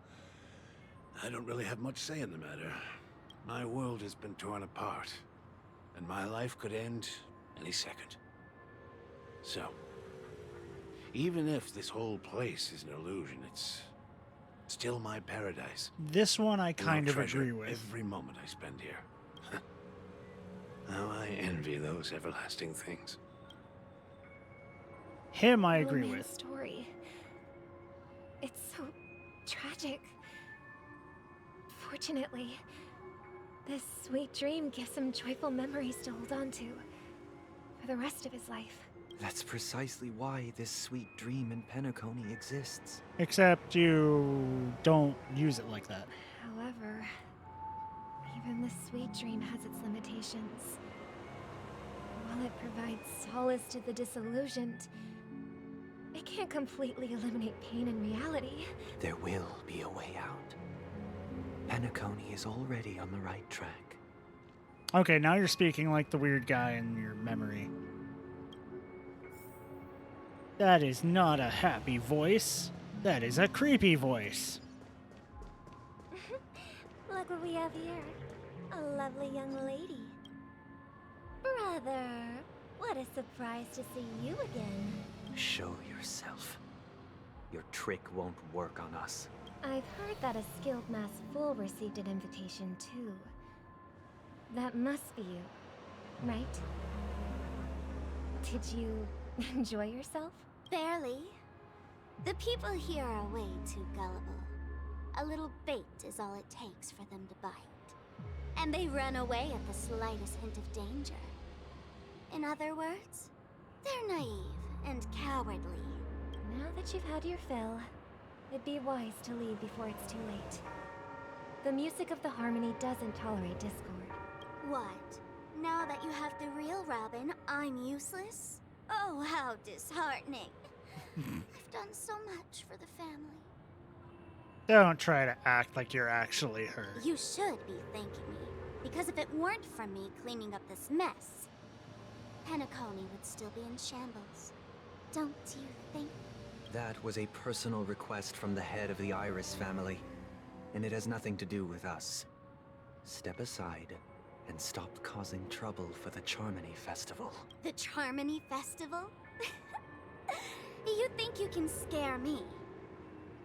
I don't really have much say in the matter. My world has been torn apart, and my life could end any second. So, even if this whole place is an illusion, it's still my paradise. This one I And I'll kind of treasure agree with. every moment I spend here. How I envy those everlasting things. Him I Little agree man's with. story. It's so tragic. Fortunately, this sweet dream gives him joyful memories to hold on to for the rest of his life. That's precisely why this sweet dream in Penacony exists. Except you don't use it like that. However, even the sweet dream has its limitations. While it provides solace to the disillusioned, it can't completely eliminate pain in reality. There will be a way out. Penacony is already on the right track. Okay, now you're speaking like the weird guy in your memory. That is not a happy voice. That is a creepy voice. Look what we have here. A lovely young lady. Brother, what a surprise to see you again. Show yourself. Your trick won't work on us. I've heard that a skilled mass fool received an invitation too. That must be you, right? Did you enjoy yourself? Barely. The people here are way too gullible. A little bait is all it takes for them to bite. And they run away at the slightest hint of danger. In other words, they're naive and cowardly. Now that you've had your fill, it'd be wise to leave before it's too late. The music of the Harmony doesn't tolerate discord. What? Now that you have the real Robin, I'm useless? Oh, how disheartening. I've done so much for the family. Don't try to act like you're actually her. You should be thanking me, because if it weren't for me cleaning up this mess, Penacony would still be in shambles. Don't you think? That was a personal request from the head of the Iris family, and it has nothing to do with us. Step aside and stop causing trouble for the Charmony Festival. The Charmony Festival? You think you can scare me?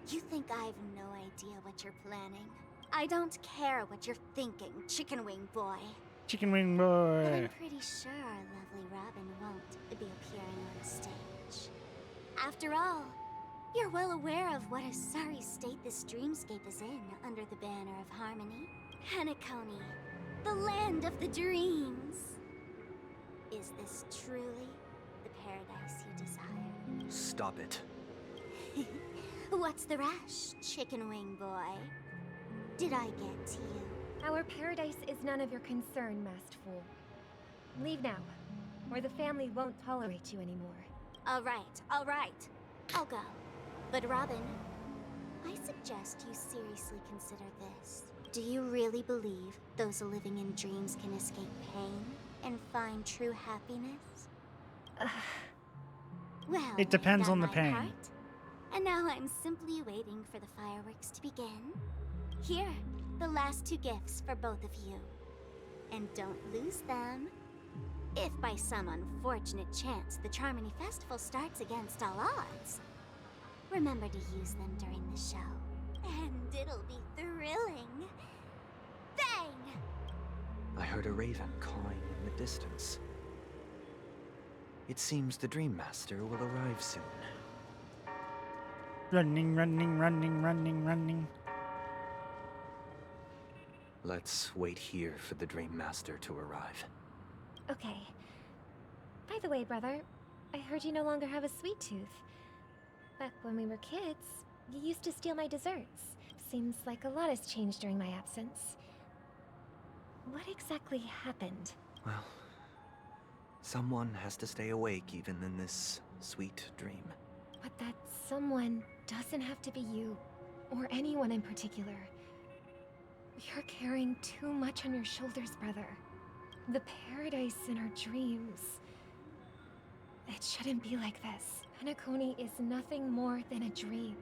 You think I have no idea what you're planning? I don't care what you're thinking, Chicken Wing Boy. Chicken Wing But Boy. I'm pretty sure our lovely Robin won't be appearing on stage. After all, you're well aware of what a sorry state this dreamscape is in under the banner of Harmony. Penacony, the land of the dreams. Is this truly the paradise you desire? Stop it. What's the rush, Chicken Wing Boy? Did I get to you? Our paradise is none of your concern, masked fool. Leave now, or the family won't tolerate you anymore. All right. I'll go. But Robin, I suggest you seriously consider this. Do you really believe those living in dreams can escape pain and find true happiness? Well, It depends got on the my pain. heart. And now I'm simply waiting for the fireworks to begin. Here, the last 2 gifts for both of you. And don't lose them. If by some unfortunate chance the Charmony Festival starts against all odds, remember to use them during the show. And it'll be thrilling. Bang! I heard a raven cawing in the distance. It seems the Dream Master will arrive soon. Running, running, running, running, running. Let's wait here for the Dream Master to arrive. Okay. By the way, brother, I heard you no longer have a sweet tooth. Back when we were kids, you used to steal my desserts. Seems like a lot has changed during my absence. What exactly happened? Well, someone has to stay awake even in this sweet dream. But that someone doesn't have to be you, or anyone in particular. You're carrying too much on your shoulders, brother. The paradise in our dreams. It shouldn't be like this. Penacony is nothing more than a dream.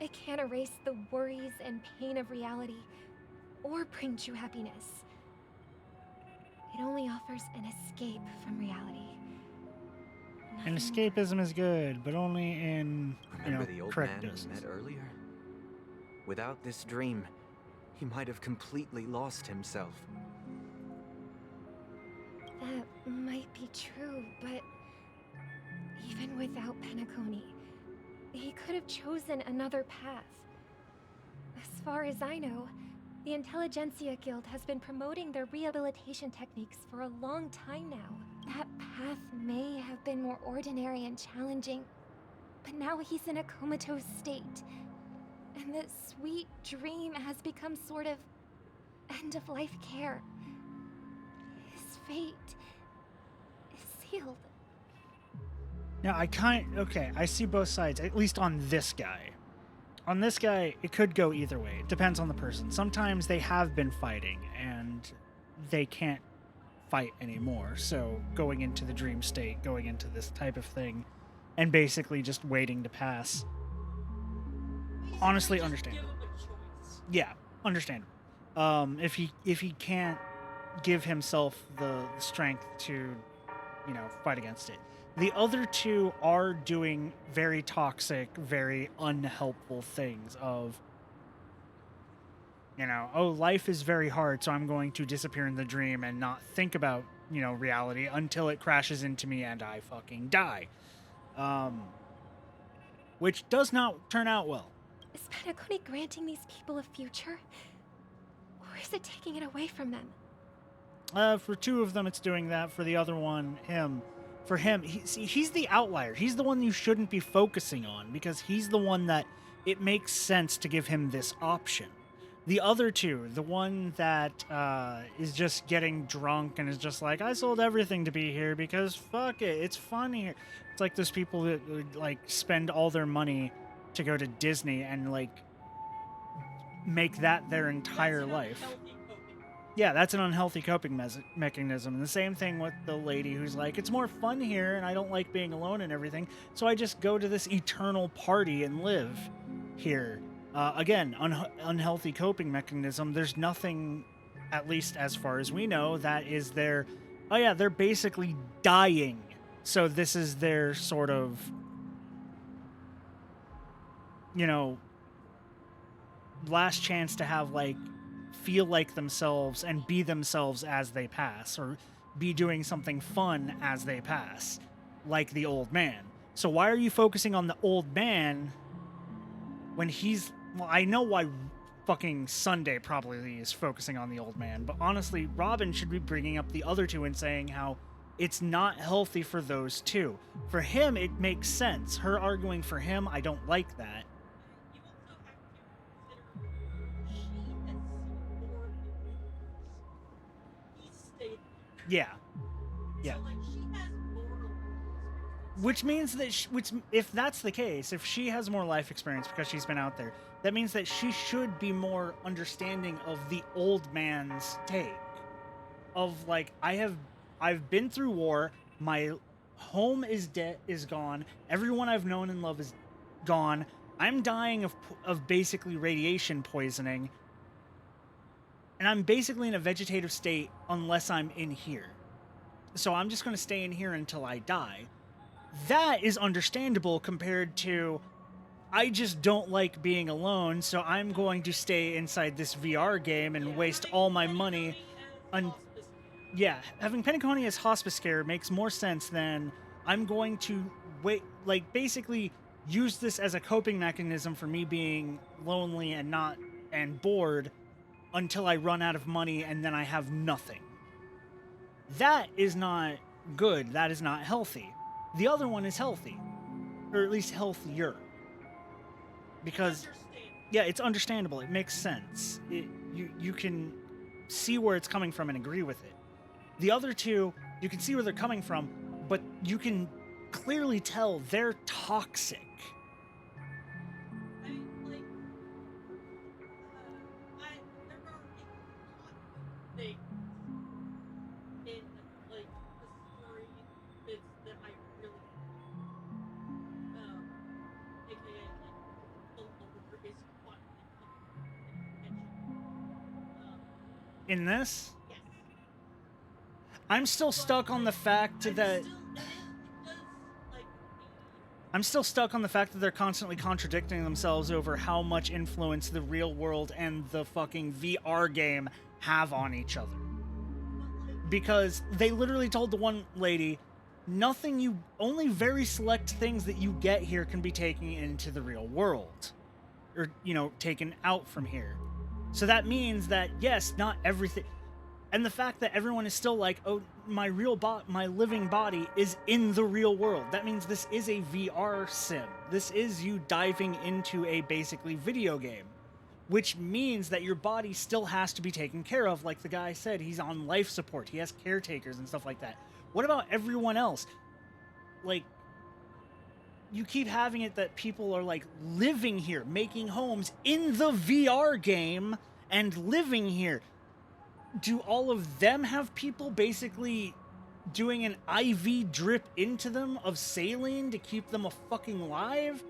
It can't erase the worries and pain of reality, or bring true happiness. It only offers an escape from reality. And escapism is good, but only in, Remember the old correct man doses. we met earlier? Without this dream, he might have completely lost himself. That might be true, but even without Penacony, he could have chosen another path. As far as I know, the Intelligentsia Guild has been promoting their rehabilitation techniques for a long time now. That path may have been more ordinary and challenging, but now he's in a comatose state. And the sweet dream has become sort of end-of-life care. His fate is sealed. Now, okay, I see both sides, at least on this guy. On this guy, it could go either way. It depends on the person. Sometimes they have been fighting, and they can't fight anymore. So going into the dream state, going into this type of thing, and basically just waiting to pass. Honestly, understandable. Yeah, understandable. If he can't give himself the strength to, fight against it. The other two are doing very toxic, very unhelpful things of, oh, life is very hard, so I'm going to disappear in the dream and not think about, reality until it crashes into me and I fucking die. Which does not turn out well. Is Penacony granting these people a future? Or is it taking it away from them? For 2 of them, it's doing that. For the other one, him. For him, he's the outlier. He's the one you shouldn't be focusing on because he's the one that it makes sense to give him this option. The other 2, the one that is just getting drunk and is just like, I sold everything to be here because fuck it, it's fun here. It's like those people that like spend all their money to go to Disney and like make that their entire life. Yeah, that's an unhealthy coping mechanism. And the same thing with the lady who's like, it's more fun here and I don't like being alone and everything, so I just go to this eternal party and live here. Again, unhealthy coping mechanism. There's nothing, at least as far as we know, that is their... Oh yeah, they're basically dying. So this is their sort of, last chance to have, like, feel like themselves and be themselves as they pass, or be doing something fun as they pass, like the old man. So why are you focusing on the old man when he's... Well, I know why fucking Sunday probably is focusing on the old man, but honestly, Robin should be bringing up the other 2 and saying how it's not healthy for those 2. For him, it makes sense. Her arguing for him, I don't like that. Yeah. Yeah. Which means that, if that's the case, if she has more life experience because she's been out there, that means that she should be more understanding of the old man's take. Of like, I've been through war, my home is gone, everyone I've known and loved is gone, I'm dying of basically radiation poisoning, And I'm basically in a vegetative state unless I'm in here. So I'm just going to stay in here until I die. That is understandable compared to, I just don't like being alone, so I'm going to stay inside this VR game and waste all my money on... Yeah, having Penacony as hospice care makes more sense than I'm going to basically use this as a coping mechanism for me being lonely and bored until I run out of money and then I have nothing. That is not good. That is not healthy. The other one is healthy, or at least healthier. Because, yeah, it's understandable. It makes sense. You can see where it's coming from and agree with it. The other two, you can see where they're coming from, but you can clearly tell they're toxic. In this? I'm still stuck on the fact that... I'm still stuck on the fact that they're constantly contradicting themselves over how much influence the real world and the fucking VR game have on each other. Because they literally told the one lady, only very select things that you get here can be taken into the real world. Or, taken out from here. So that means that, yes, not everything... And the fact that everyone is still like, oh, my living body is in the real world. That means this is a VR sim. This is you diving into a basically video game. Which means that your body still has to be taken care of. Like the guy said, he's on life support. He has caretakers and stuff like that. What about everyone else? Like, you keep having it that people are like living here, making homes in the VR game and living here. Do all of them have people basically doing an IV drip into them of saline to keep them fucking alive?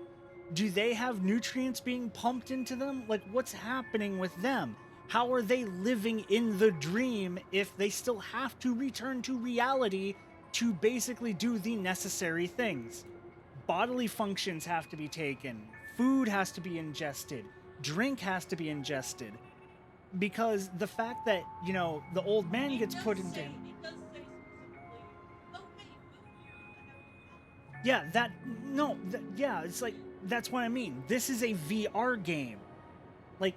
Do they have nutrients being pumped into them? Like, what's happening with them? How are they living in the dream if they still have to return to reality to basically do the necessary things? Bodily functions have to be taken. Food has to be ingested. Drink has to be ingested. Because the fact that, the old man gets put into... Yeah, it's like, that's what I mean. This is a VR game. Like,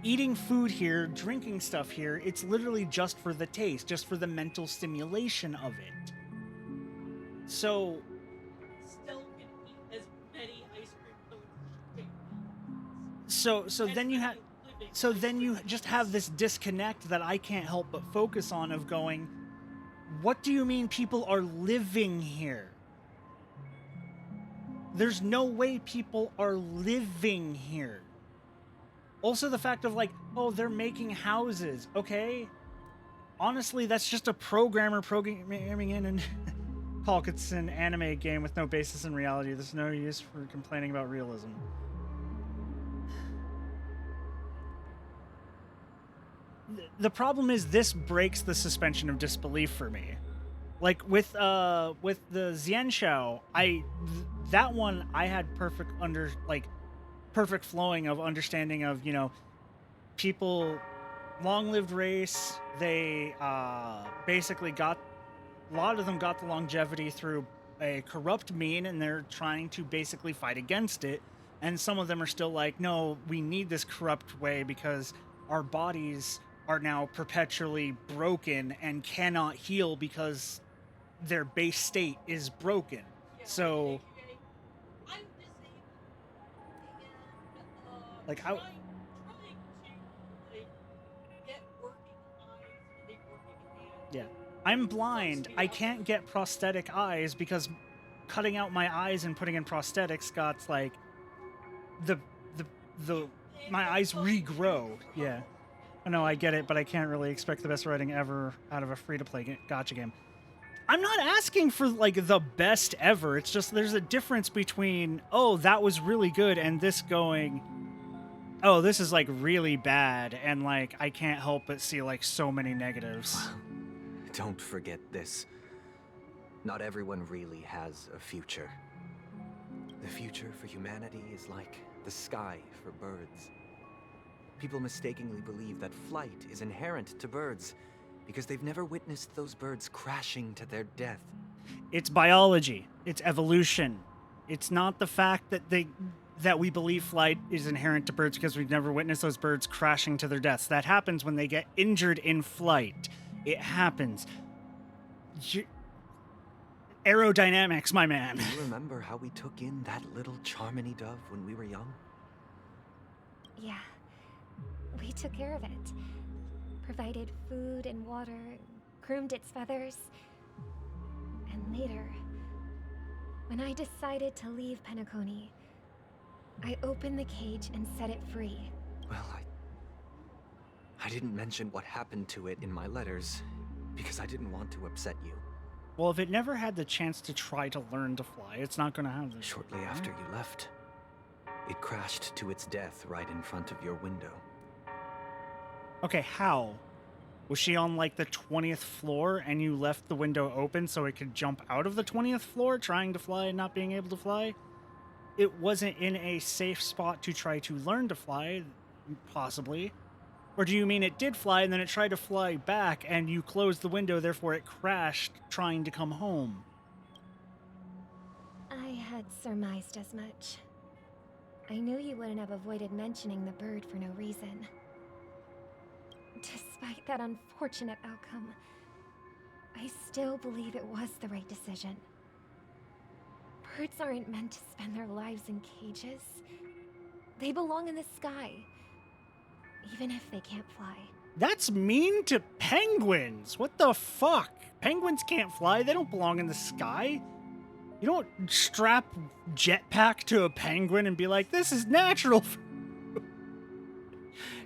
eating food here, drinking stuff here, it's literally just for the taste, just for the mental stimulation of it. So... Still can eat as many ice cream cones. So then you have... So then you just have this disconnect that I can't help but focus on of going, what do you mean people are living here? There's no way people are living here. Also the fact of like, oh, they're making houses, okay? Honestly, that's just a programmer programming in and Hulk, it's an anime game with no basis in reality. There's no use for complaining about realism. The problem is this breaks the suspension of disbelief for me. Like with the Xianshao, that one I had perfect flowing of understanding of, people, long-lived race, they basically a lot of them got the longevity through a corrupt mean, and they're trying to basically fight against it. And some of them are still like, no, we need this corrupt way because our bodies are now perpetually broken and cannot heal because their base state is broken. So, like, yeah, I'm blind. I can't get prosthetic eyes because cutting out my eyes and putting in prosthetics got like my eyes regrow. Yeah. I know, I get it, but I can't really expect the best writing ever out of a free-to-play gacha game. I'm not asking for, like, the best ever. It's just there's a difference between, oh, that was really good, and this going, oh, this is like really bad, and like I can't help but see like so many negatives. Don't forget this. Not everyone really has a future. The future for humanity is like the sky for birds. People mistakenly believe that flight is inherent to birds because they've never witnessed those birds crashing to their death. It's biology. It's evolution. It's not the fact that we believe flight is inherent to birds because we've never witnessed those birds crashing to their deaths. That happens when they get injured in flight. It happens. Aerodynamics, my man. Do you remember how we took in that little Charmony dove when we were young? Yeah. We took care of it. Provided food and water, groomed its feathers. And later, when I decided to leave Penacony, I opened the cage and set it free. Well, I didn't mention what happened to it in my letters because I didn't want to upset you. Well, if it never had the chance to try to learn to fly, it's not going to have this. Shortly after you left, it crashed to its death right in front of your window. Okay, how? Was she on like the 20th floor and you left the window open so it could jump out of the 20th floor trying to fly and not being able to fly? It wasn't in a safe spot to try to learn to fly, possibly. Or do you mean it did fly and then it tried to fly back and you closed the window, therefore it crashed trying to come home? I had surmised as much. I knew you wouldn't have avoided mentioning the bird for no reason. Despite that unfortunate outcome, I still believe it was the right decision. Birds aren't meant to spend their lives in cages. They belong in the sky, even if they can't fly. That's mean to penguins. What the fuck? Penguins can't fly. They don't belong in the sky. You don't strap jetpack to a penguin and be like, this is natural.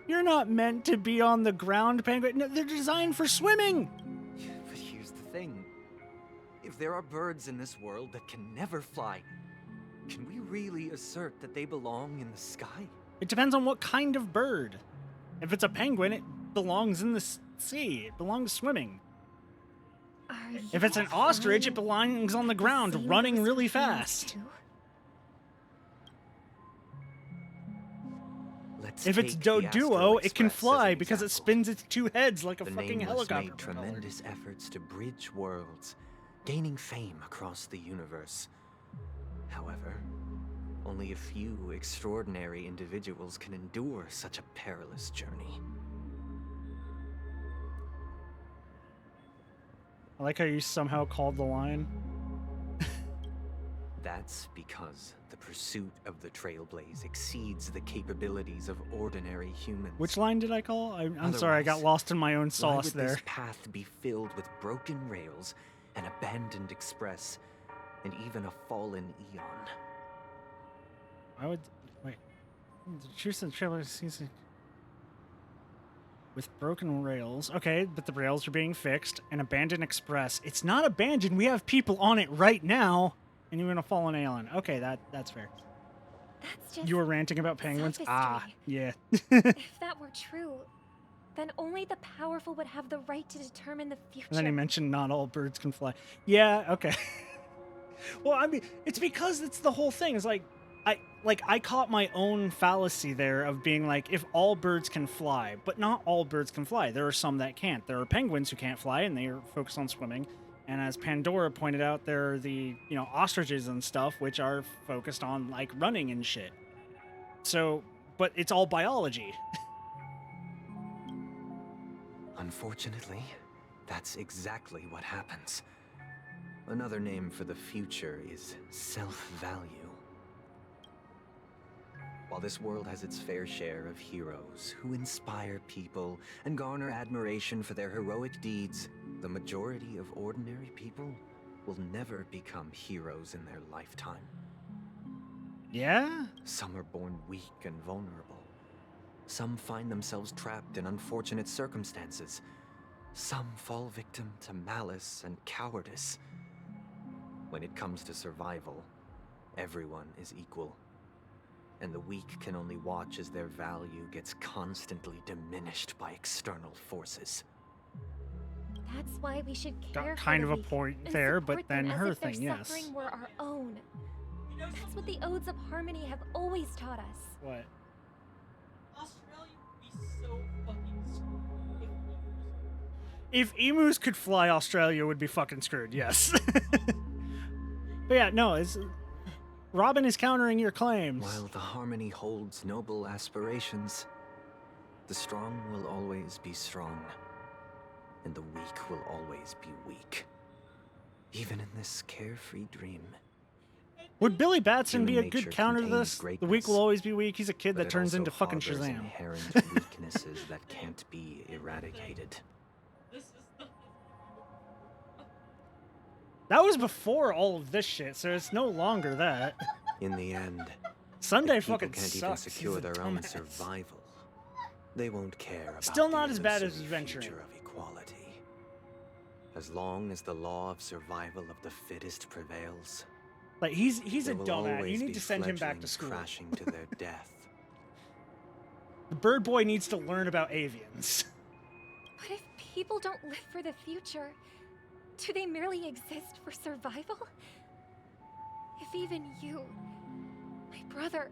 You're not meant to be on the ground, penguin. No, they're designed for swimming. But here's the thing. If there are birds in this world that can never fly, can we really assert that they belong in the sky? It depends on what kind of bird. If it's a penguin, it belongs in the sea. It belongs swimming. If it's an ostrich, it belongs on the ground, running really fast. If it's Doduo, it can fly because it spins its two heads like a fucking helicopter. Made tremendous efforts to bridge worlds, gaining fame across the universe. However, only a few extraordinary individuals can endure such a perilous journey. I like how you somehow called the line. That's because the pursuit of the Trailblaze exceeds the capabilities of ordinary humans. Which line did I call? I'm sorry, I got lost in my own sauce why would there. This path be filled with broken rails, an abandoned express, and even a fallen eon? I would wait. The truth of the trailer season with broken rails. Okay, but the rails are being fixed. An abandoned express. It's not abandoned. We have people on it right now. And you're gonna fall an alien. Okay, that's fair. That's just you were ranting about penguins? sophistry. Ah, yeah. If that were true, then only the powerful would have the right to determine the future. And then he mentioned not all birds can fly. Yeah, okay. Well, I mean, it's because it's the whole thing. It's like I caught my own fallacy there of being like, if all birds can fly, but not all birds can fly. There are some that can't. There are penguins who can't fly, and they are focused on swimming. And as Pandora pointed out, there are the, ostriches and stuff, which are focused on, like, running and shit. So, but it's all biology. Unfortunately, that's exactly what happens. Another name for the future is self-value. While this world has its fair share of heroes who inspire people and garner admiration for their heroic deeds, the majority of ordinary people will never become heroes in their lifetime. Yeah? Some are born weak and vulnerable. Some find themselves trapped in unfortunate circumstances. Some fall victim to malice and cowardice. When it comes to survival, everyone is equal. and the weak can only watch as their value gets constantly diminished by external forces. That's why we should care Got kind for of the a weak point and there, support but then them as her if their thing, yes. suffering were our own. That's what the Odes of Harmony have always taught us. What? Australia would be so fucking screwed. If emus could fly, Australia would be fucking screwed, yes. But yeah, no, it's... Robin is countering your claims. While the Harmony holds noble aspirations, the strong will always be strong, and the weak will always be weak. Even in this carefree dream. Would Billy Batson be a Human good nature counter to contains this? The greatness, weak will always be weak. He's a kid but that it turns also into fucking harbors Shazam. inherent weaknesses that can't be eradicated. That was before all of this shit, so it's no longer that. In the end, Sunday if people fucking can't sucks. even secure He's a their own dumbass. survival. They won't care about Still the not as bad as illusory adventuring. future of equality. As long as the law of survival of the fittest prevails, Like, he's a there will dumbass. You always need be to send him back to fledglings school. crashing to their death. The bird boy needs to learn about avians. But if people don't live for the future, do they merely exist for survival? If even you, my brother,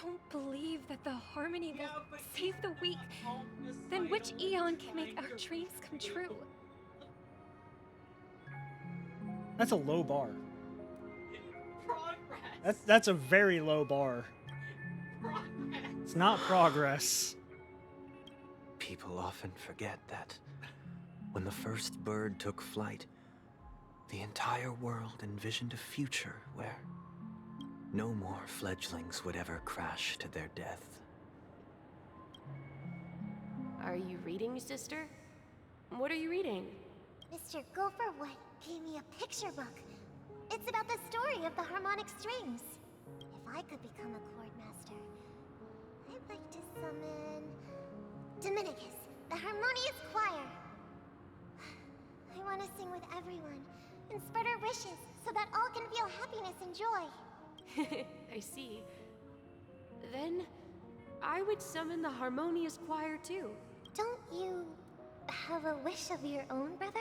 don't believe that the Harmony will save the weak, then which Eon can make our dreams come true? That's a low bar. That's a very low bar. It's not progress. People often forget that when the first bird took flight, the entire world envisioned a future where no more fledglings would ever crash to their death. Are you reading, sister? What are you reading? Mr. Gopherwood gave me a picture book. It's about the story of the harmonic strings. If I could become a chord master, I'd like to summon Dominicus, the harmonious choir. I want to sing with everyone and spread our wishes so that all can feel happiness and joy. I see. Then I would summon the harmonious choir too. Don't you have a wish of your own, brother?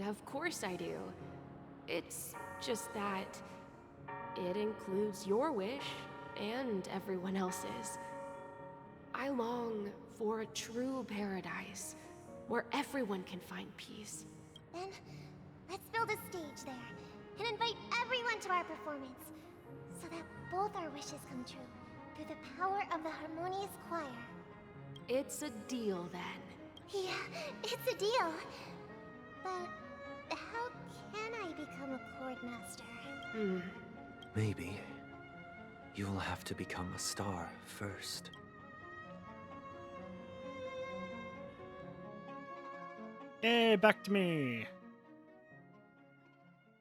Of course I do. It's just that it includes your wish and everyone else's. I long for a true paradise where everyone can find peace. Then let's build a stage there and invite everyone to our performance so that both our wishes come true through the power of the harmonious choir. It's a deal then. Yeah, it's a deal. But how can I become a chord master? Maybe you'll have to become a star first. Hey, back to me.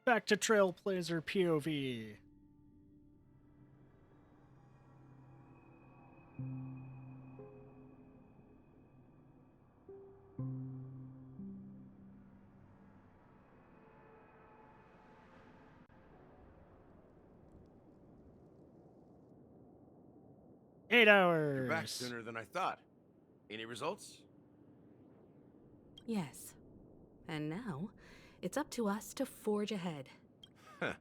Back to Trailblazer POV. Eight hours. You're back sooner than I thought. Any results? Yes. And now, it's up to us to forge ahead. Huh.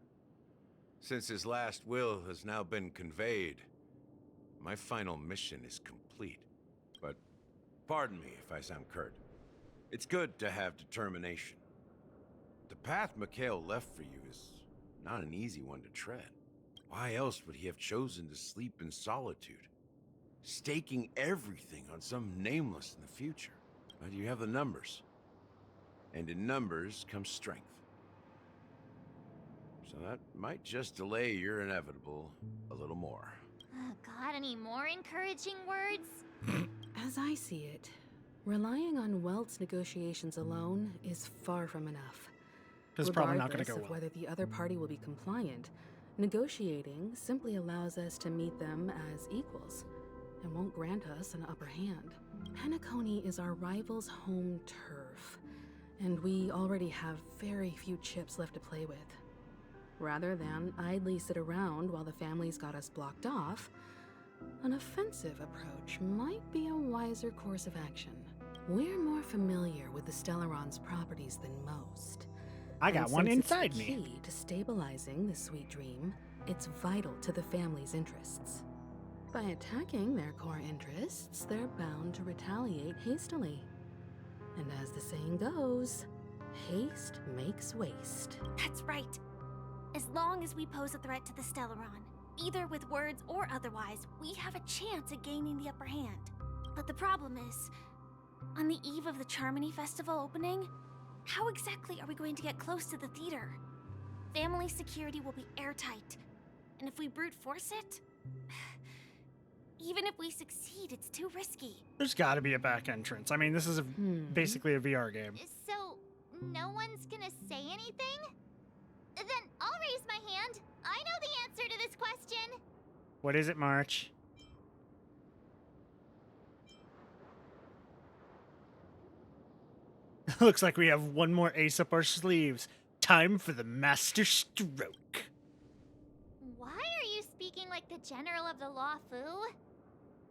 Since his last will has now been conveyed, my final mission is complete. But pardon me if I sound curt. It's good to have determination. The path Mikhail left for you is not an easy one to tread. Why else would he have chosen to sleep in solitude, staking everything on some nameless in the future? But you have the numbers. And in numbers comes strength. So that might just delay your inevitable a little more. Got any more encouraging words? As I see it, relying on Welt's negotiations alone is far from enough. It's probably not gonna Regardless go of well. whether the other party will be compliant, negotiating simply allows us to meet them as equals and won't grant us an upper hand. Penacony is our rival's home turf, and we already have very few chips left to play with. Rather than idly sit around while the families got us blocked off, an offensive approach might be a wiser course of action. We're more familiar with the Stellaron's properties than most. I got And one since it's inside the me. key to stabilizing the sweet dream, it's vital to the family's interests. By attacking their core interests, they're bound to retaliate hastily. And as the saying goes, haste makes waste. That's right. As long as we pose a threat to the Stellaron, either with words or otherwise, we have a chance at gaining the upper hand. But the problem is, on the eve of the Charmony Festival opening, how exactly are we going to get close to the theater? Family security will be airtight, and if we brute force it, even if we succeed, it's too risky. There's got to be a back entrance. I mean, this is basically a VR game. So, no one's gonna say anything? Then I'll raise my hand. I know the answer to this question. What is it, March? Looks like we have one more ace up our sleeves. Time for the master stroke. Why are you speaking like the General of the Law Fu?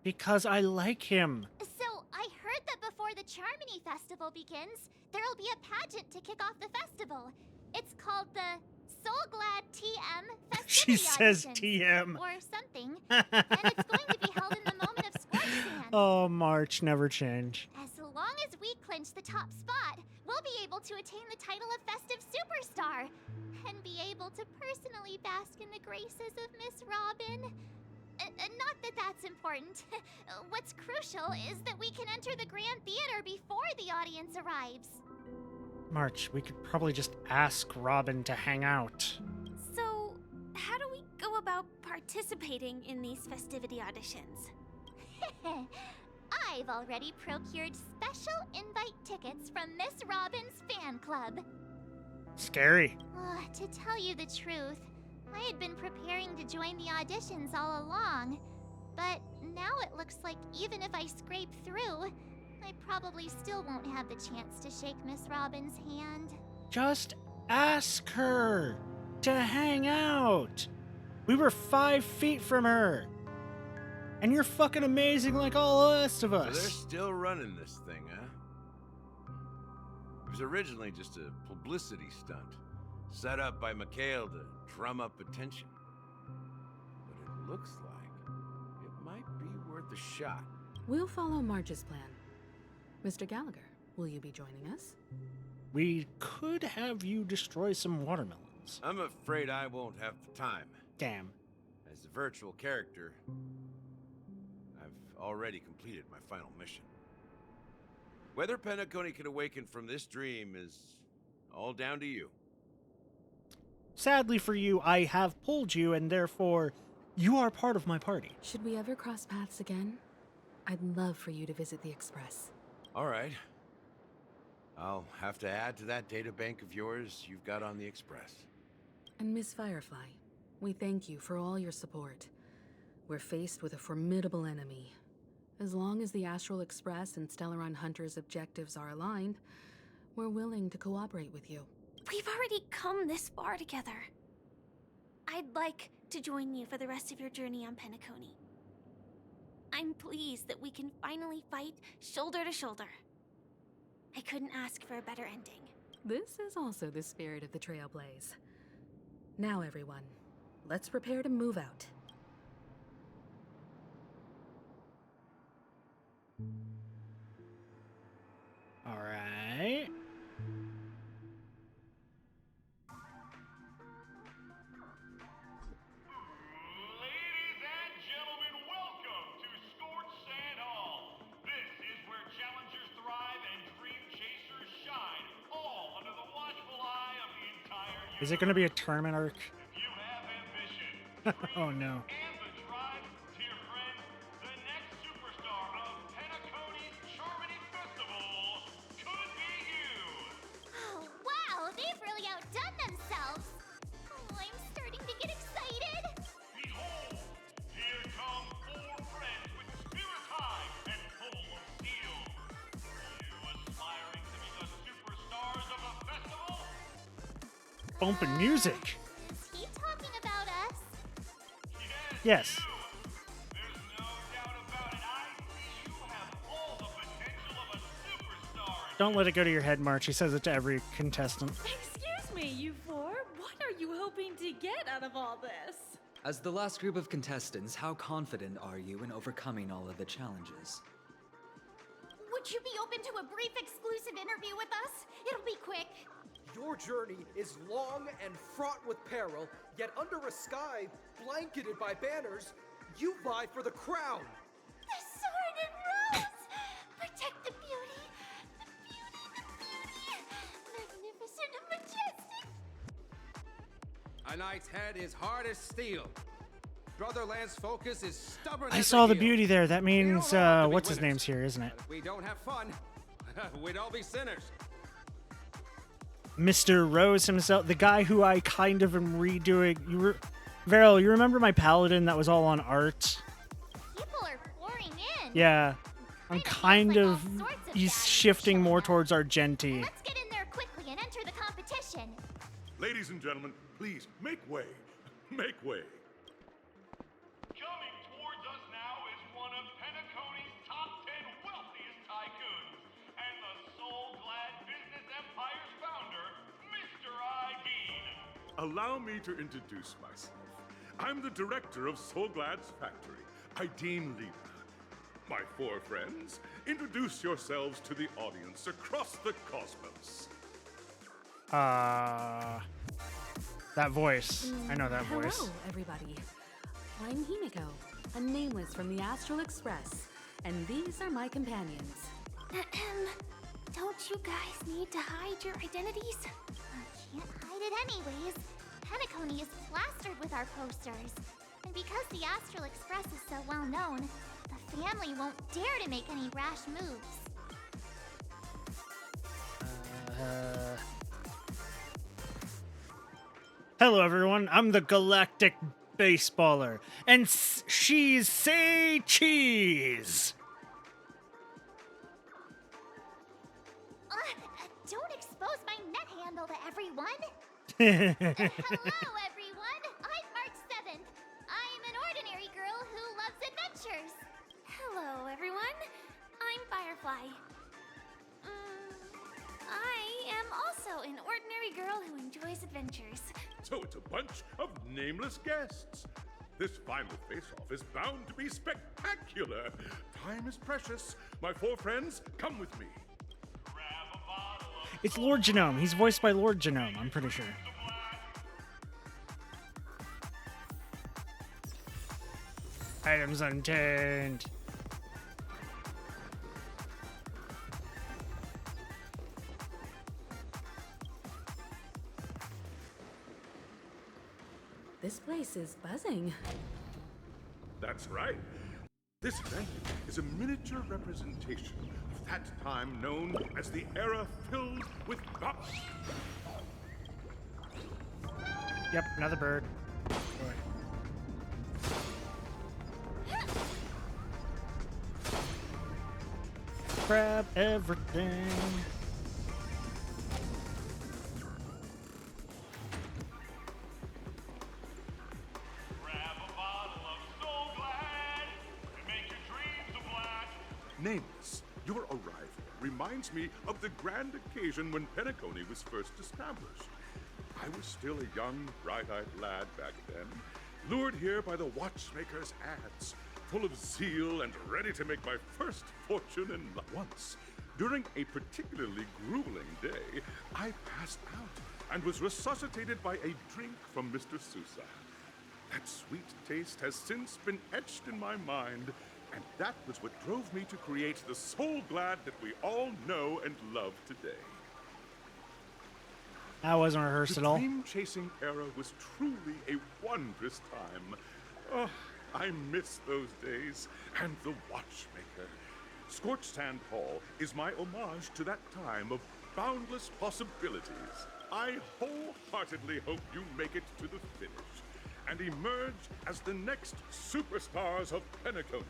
Because I like him. So, I heard that before the Charmony Festival begins, there'll be a pageant to kick off the festival. It's called the Soulglad TM Festivity She says Auditions, TM. or something, and it's going to be held in the moment of Sports Stand. Oh, March, never change. As long as we clinch the top spot, we'll be able to attain the title of Festive Superstar, and be able to personally bask in the graces of Miss Robin. Not that that's important. What's crucial is that we can enter the Grand Theater before the audience arrives. March, we could probably just ask Robin to hang out. So, how do we go about participating in these festivity auditions? I've already procured special invite tickets from Miss Robin's fan club. Scary. To tell you the truth, I had been preparing to join the auditions all along, but now it looks like even if I scrape through, I probably still won't have the chance to shake Miss Robin's hand. Just ask her to hang out. We were 5 feet from her. And you're fucking amazing like all the rest of So us. they're still running this thing, huh? It was originally just a publicity stunt, set up by Mikhail to drum up attention. But it looks like it might be worth a shot. We'll follow March's plan. Mr. Gallagher, will you be joining us? We could have you destroy some watermelons. I'm afraid I won't have the time. Damn. As a virtual character, I've already completed my final mission. Whether Penacony can awaken from this dream is all down to you. Sadly for you, I have pulled you, and therefore, you are part of my party. Should we ever cross paths again? I'd love for you to visit the Express. All right. I'll have to add to that data bank of yours you've got on the Express. And Miss Firefly, we thank you for all your support. We're faced with a formidable enemy. As long as the Astral Express and Stellaron Hunter's objectives are aligned, we're willing to cooperate with you. We've already come this far together. I'd like to join you for the rest of your journey on Penacony. I'm pleased that we can finally fight shoulder to shoulder. I couldn't ask for a better ending. This is also the spirit of the Trailblaze. Now, everyone, let's prepare to move out. All right. Is it going to be a tournament arc? Oh no. Oh, wow, they've really outdone themselves. Oh, I'm starting to get excited. Bumping music. Is he Yes. Don't let it go to your head, March. He says it to every contestant. Excuse me, you four. What are you hoping to get out of all this? As the last group of contestants, how confident are you in overcoming all of the challenges? Would you be open to a brief exclusive interview with us? It'll be quick. Your journey is long and fraught with peril, yet under a sky blanketed by banners, you vie for the crown. The sword and rose! Protect the beauty! The beauty! Magnificent and majestic! A knight's head is hard as steel. Brother Lance Focus is stubborn. I as saw a the heel. beauty there. That means, what's his winners. name's here, isn't it? If we don't have fun, we'd all be sinners. Mr. Rose himself, the guy who I kind of am redoing. Varel, you remember my paladin that was all on art? People are pouring in. Yeah. I'm kind of. He's shifting more towards Argenti. Let's get in there quickly and enter the competition. Ladies and gentlemen, please make way. Make way. Coming towards us now is one of Penacony's top 10 wealthiest tycoons and the soul-glad business empire's founder, Mr. Ideen. Allow me to introduce myself. I'm the director of Soulglad's factory, Ideen Leva. My four friends, introduce yourselves to the audience across the cosmos. That voice. I know that voice. Hello, everybody. I'm Himiko, a nameless from the Astral Express, and these are my companions. Don't you guys need to hide your identities? Can't hide it anyways. Penacony is plastered with our posters. And because the Astral Express is so well known, the family won't dare to make any rash moves. Hello, everyone. I'm the Galactic Baseballer, and she's Say Cheese. Don't expose my net handle to everyone. Hello, everyone. I'm March 7th. I'm an ordinary girl who loves adventures. Hello, everyone. I'm Firefly. I am also an ordinary girl who enjoys adventures. So it's a bunch of nameless guests. This final face-off is bound to be spectacular. Time is precious. My four friends, come with me. It's Lord Genome. He's voiced by Lord Genome, I'm pretty sure. Items untamed. This place is buzzing. That's right. This venue is a miniature representation of that time known as the era filled with Yep, another bird. Grab everything. Nameless, your arrival reminds me of the grand occasion when Penacony was first established. I was still a young, bright-eyed lad back then, lured here by the watchmaker's ads, full of zeal and ready to make my first fortune in once. During a particularly grueling day, I passed out and was resuscitated by a drink from Mr. Sousa. That sweet taste has since been etched in my mind, and that was what drove me to create the Soul Glad that we all know and love today. That wasn't rehearsed at all. The dream-chasing era was truly a wondrous time. Oh, I miss those days, and the watchmaker. Scorched Sand Hall is my homage to that time of boundless possibilities. I wholeheartedly hope you make it to the finish and emerge as the next superstars of Penacony.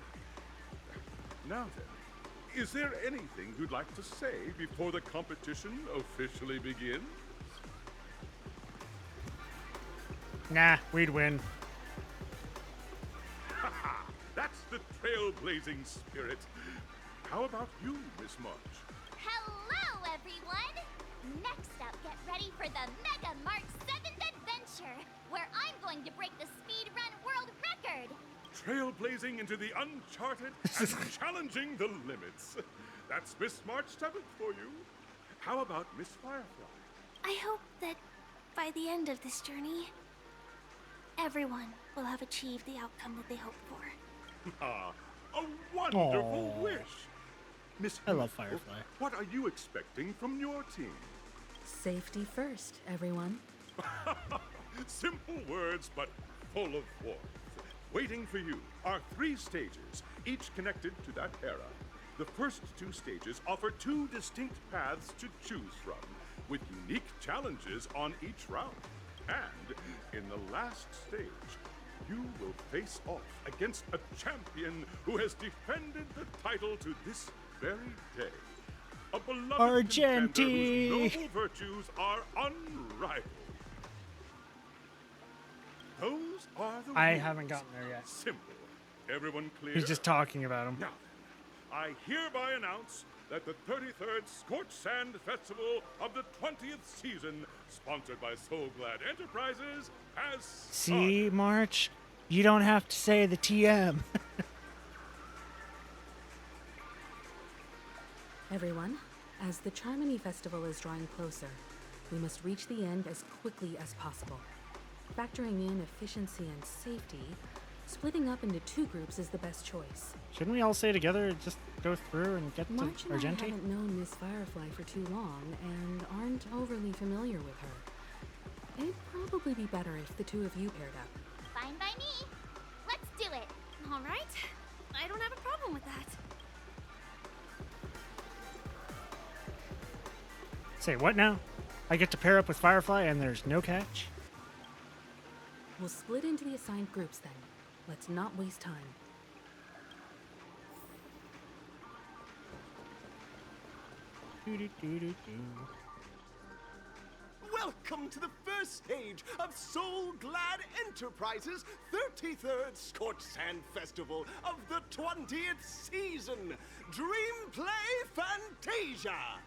Now then, is there anything you'd like to say before the competition officially begins? Nah, we'd win. trailblazing spirit. How about you, Miss March? Hello, everyone! Next up, get ready for the Mega March 7th Adventure, where I'm going to break the speedrun world record! Trailblazing into the uncharted and challenging the limits. That's Miss March 7th for you. How about Miss Firefly? I hope that by the end of this journey, everyone will have achieved the outcome that they hoped for. Ah, a wonderful Aw. wish. Miss I love Beautiful, Firefly. What are you expecting from your team? Safety first, everyone. Simple words, but full of warmth. Waiting for you are 3 stages, each connected to that era. The first 2 stages offer 2 distinct paths to choose from, with unique challenges on each round. And in the last stage, you will face off against a champion who has defended the title to this very day. A beloved contender whose noble virtues are unrivaled. Those are the I rules. haven't gotten there yet. Simple. Everyone clear? He's just talking about him. Now, I hereby announce that the 33rd Scorch Sand Festival of the 20th season, sponsored by Soul Glad Enterprises, has started. See, March? You don't have to say the TM. Everyone, as the Charmony Festival is drawing closer, we must reach the end as quickly as possible. Factoring in efficiency and safety, splitting up into 2 groups is the best choice. Shouldn't we all stay together and just go through and get March to and I Argenti? haven't known Miss Firefly for too long and aren't overly familiar with her. It'd probably be better if the 2 of you paired up. Fine by me. Let's do it. All right. I don't have a problem with that. Say what now? I get to pair up with Firefly and there's no catch? We'll split into the assigned groups then. Let's not waste time. Welcome to the first stage of Soul Glad Enterprises' 33rd Scorch Sand Festival of the 20th season, Dream Play Fantasia.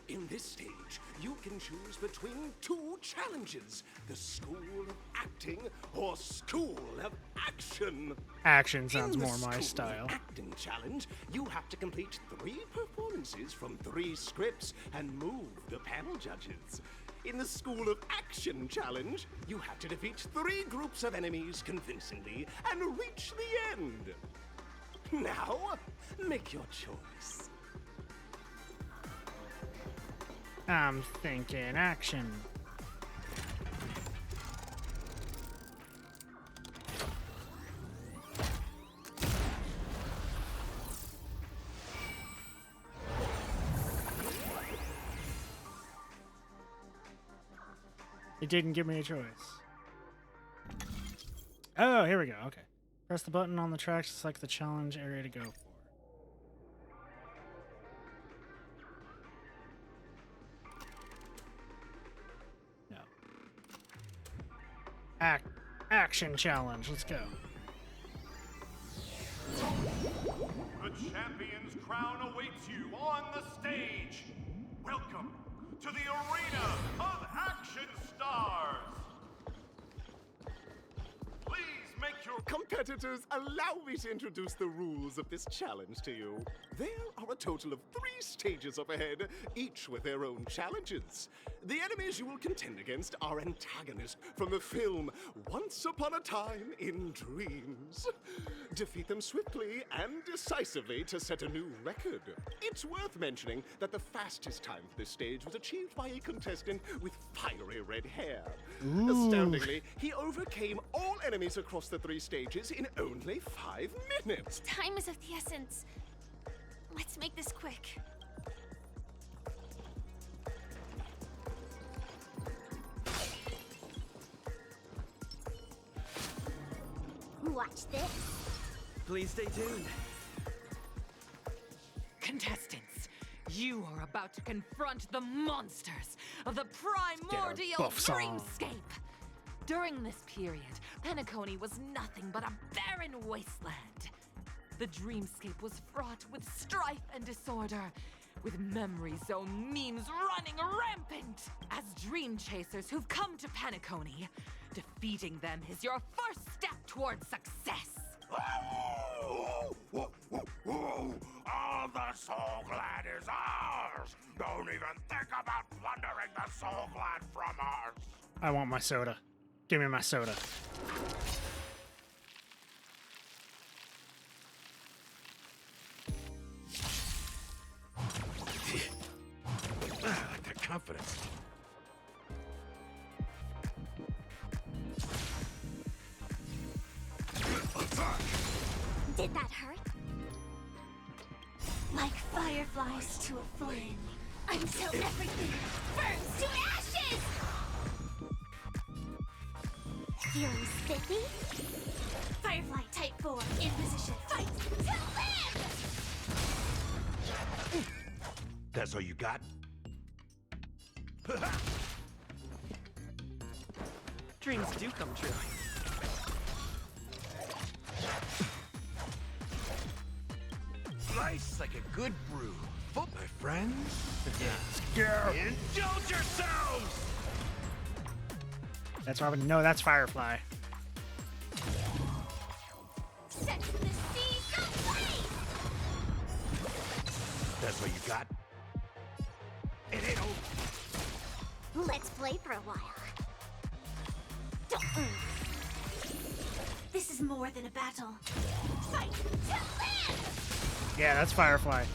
In this stage, you can choose between 2 challenges, the School of Acting or School of Action. Action sounds In the more my School style. of Acting challenge, you have to complete 3 performances from 3 scripts and move the panel judges. In the School of Action challenge, you have to defeat 3 groups of enemies convincingly and reach the end. Now, make your choice. I'm thinking action. It didn't give me a choice. Oh, here we go. Okay. Press the button on the tracks to select the challenge area to go for. No. Action challenge. Let's go. The champion's crown awaits you on the stage. Welcome to the arena of action stars. Please make your Competitors, allow me to introduce the rules of this challenge to you. There are a total of 3 stages up ahead, each with their own challenges. The enemies you will contend against are antagonists from the film Once Upon a Time in Dreams. Defeat them swiftly and decisively to set a new record. It's worth mentioning that the fastest time for this stage was achieved by a contestant with fiery red hair. Ooh. Astoundingly, he overcame all enemies across the 3 stages in only 5 minutes. Time is of the essence. Let's make this quick. Watch this. Please stay tuned. Contestants, you are about to confront the monsters of the Get our primordial buff song. dreamscape. During this period, Penacony was nothing but a barren wasteland. the dreamscape was fraught with strife and disorder, with memory zone memes running rampant. As dream chasers who've come to Penacony, defeating them is your first step towards success. All the Soul Glad is ours! Don't even think about plundering the Soul Glad from us! I want my soda. Give me my soda. I like that confidence. Did that hurt? Like fireflies to a flame, until everything burns to ashes! Feeling spiffy? Firefly Type 4 in position. Fight to live! That's all you got? Dreams do come true. Nice like a good brew. Oh, my friends. Yeah. Indulge yourselves! That's Robin. No, that's Firefly. Set the seas ablaze! That's what you got? It ain't over. Let's play for a while. This is more than a battle. Fight to live! Yeah, that's Firefly.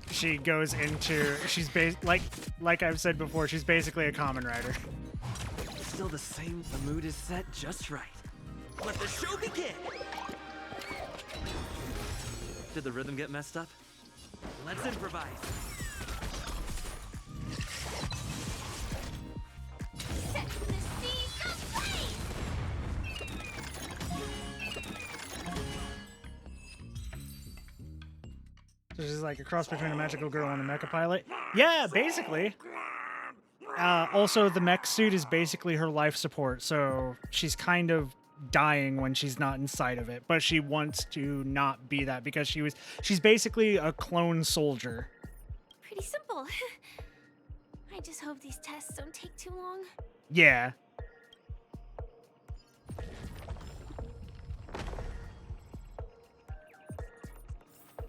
She goes into she's like I've said before, she's basically a common rider. Still the same. The mood is set just right. Let the show begin. Did the rhythm get messed up? Let's improvise. Set the seas ablaze! So she's like a cross between a magical girl and a mecha pilot. Yeah, basically. Also, the mech suit is basically her life support, so she's kind of dying when she's not inside of it, but she wants to not be that because she's basically a clone soldier. Pretty simple. I just hope these tests don't take too long. Yeah.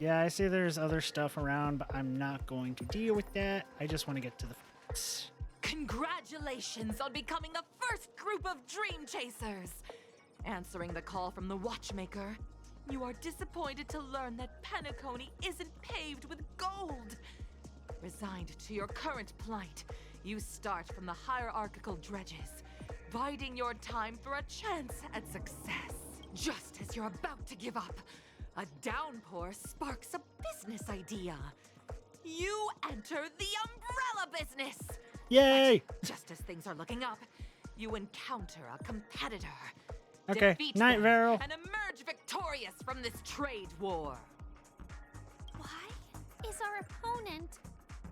Yeah, I see there's other stuff around, but I'm not going to deal with that. I just want to get to the fights. Congratulations on becoming the first group of Dream Chasers! Answering the call from the Watchmaker, you are disappointed to learn that Penacony isn't paved with gold. Resigned to your current plight, you start from the hierarchical dredges, biding your time for a chance at success. Just as you're about to give up, a downpour sparks a business idea. You enter the umbrella business! Yay! Just as things are looking up, you encounter a competitor. Okay, Defeat night, them Varel. and emerge victorious from this trade war. Why is our opponent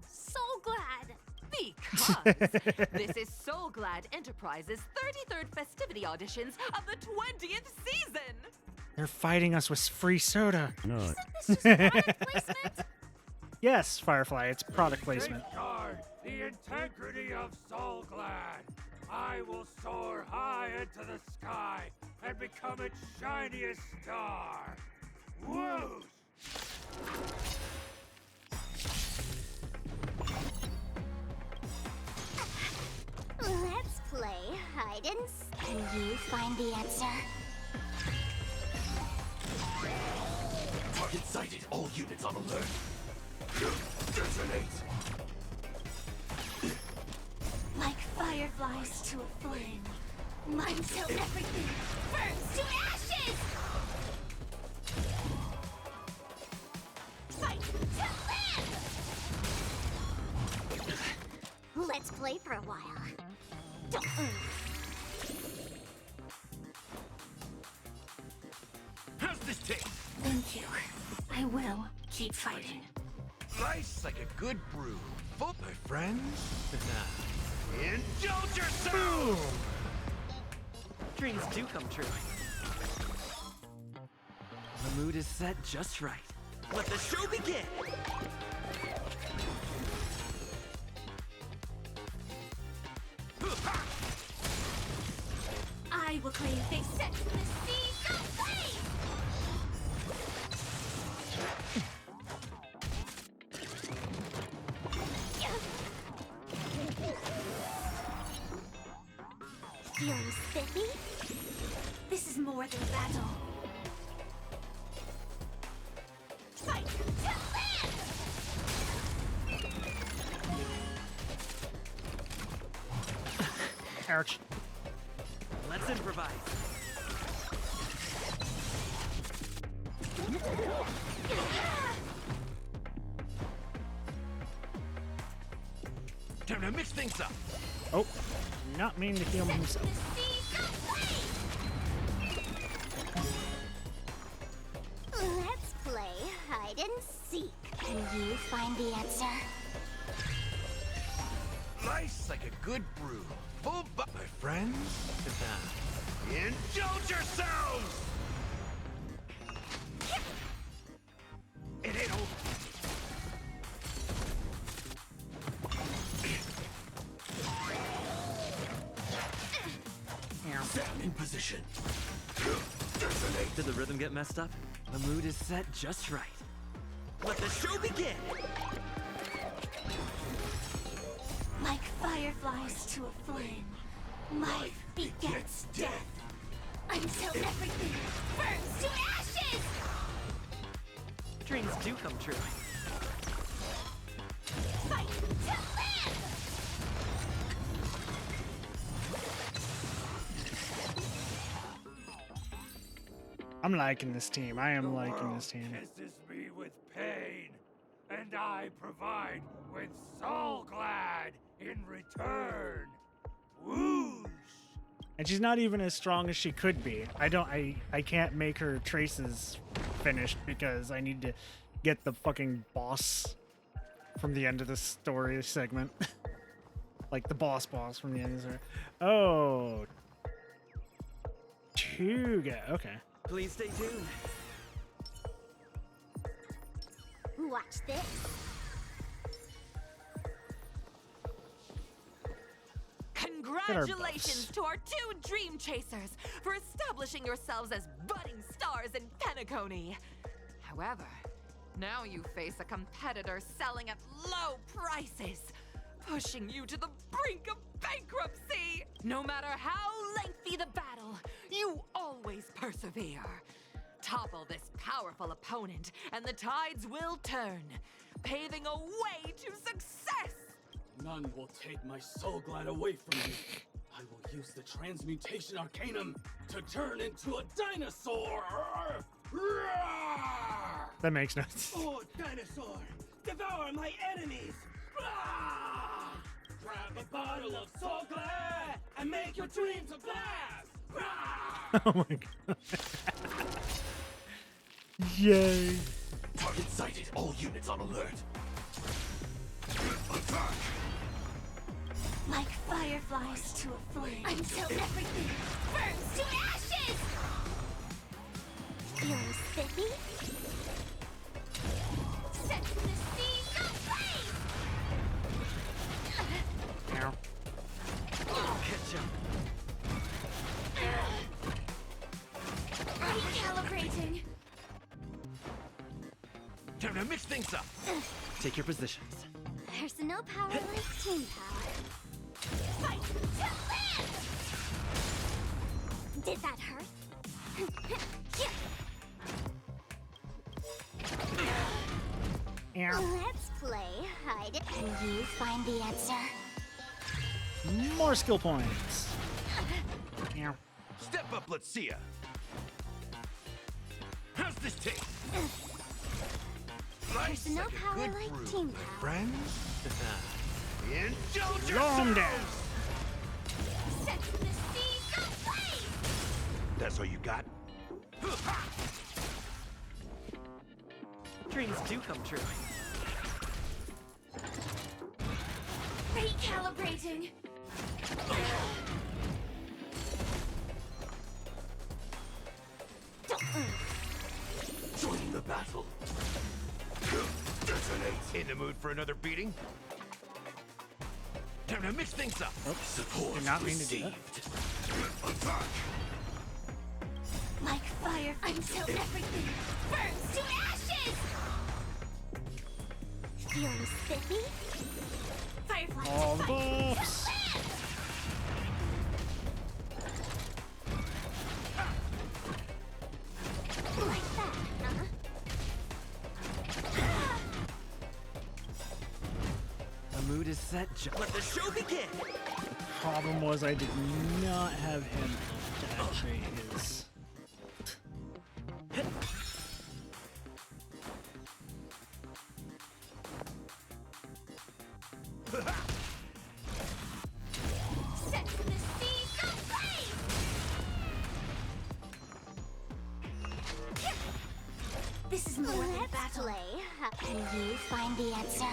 so glad? Because this is Soul Glad Enterprises' 33rd festivity auditions of the 20th season. They're fighting us with free soda. Isn't this just product placement? Yes, Firefly, it's product placement. Safeguard the integrity of Soul Glad. I will soar high into the sky and become its shiniest star. Whoosh! Let's play hide and seek. Can you find the answer? Target sighted. All units on alert. Detonate. Like fireflies to a flame, until everything burns to ashes! Fight to live! Let's play for a while. How's this taste? Thank you. I will keep fighting. Nice like a good brew. Oh, my friends. Indulge yourselves! Dreams do come true. The The mood is set just right. Let the show begin! I will claim they set the seas ablaze! Feeling spiffy? This is more than battle. Fight to live! Ouch. Let's improvise. Time to mix things up. Oh, not mean to heal himself. Let's play hide and seek. Can you find the answer? Nice like a good brew. Full my friends. Indulge yourselves! It ain't over. Set in position. Did the rhythm get messed up? The mood is set just right. Let the show begin! Like fireflies to a flame, life begets death. Until everything burns to ashes! Dreams do come true. Fight to live! I'm liking this team. I am liking this team. Kisses me with pain, and I provide with Soul Glad in return. Whoosh! And she's not even as strong as she could be. I can't make her traces finished because I need to get the fucking boss from the end of the story segment. Like the boss from the end of the story. Oh. Two guys. Okay. Please stay tuned. Watch this. Congratulations to our two Dream Chasers for establishing yourselves as budding stars in Penacony. However, now you face a competitor selling at low prices, pushing you to the brink of bankruptcy. No matter how lengthy the battle, you always persevere. Topple this powerful opponent, and the tides will turn, paving a way to success. None will take my Soul Glad away from me. I will use the Transmutation Arcanum to turn into a dinosaur! That makes no sense. Oh, dinosaur! Devour my enemies! Grab a bottle of Soul Glad and make your dreams a blast! Oh my god. Yay. Target sighted. All units on alert. Attack! Like fireflies to a flame, until everything burns to ashes! Feeling spiffy? Set the seas ablaze! Ow. Catch up. Recalibrating. Time to mix things up. Take your positions. There's no power like team power. Fight to live! Did that hurt? Let's play hide it. Can you find the answer? More skill points. Ow. Step up, let's see ya. How's this taste? There's no power like team power. Friends? Indulge Blow 'em yourselves! down. Set the seas ablaze! That's all you got? Dreams do come true. Recalibrating. in the mood for another beating? Time to mix things up. Oops, did not mean to do that. Attack! Like fire until everything burns to ashes! Feeling spiffy? Firefly All the to fight buffs. to live! Like that, huh? The mood is set. Let the show begin. Problem was I did not have him to activate his. Set the seas ablaze! This is more than battle. Play. Can you find the answer?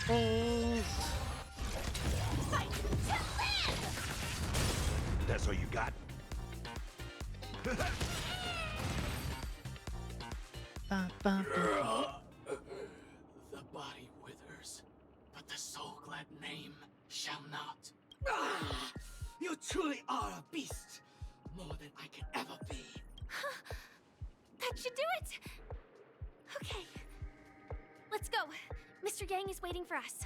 Oh. Fight to live! That's all you got? The body withers, but the soul-glad name shall not. You truly are a beast. More than I can ever be. That should do it! Okay. Let's go. Mr. Yang is waiting for us.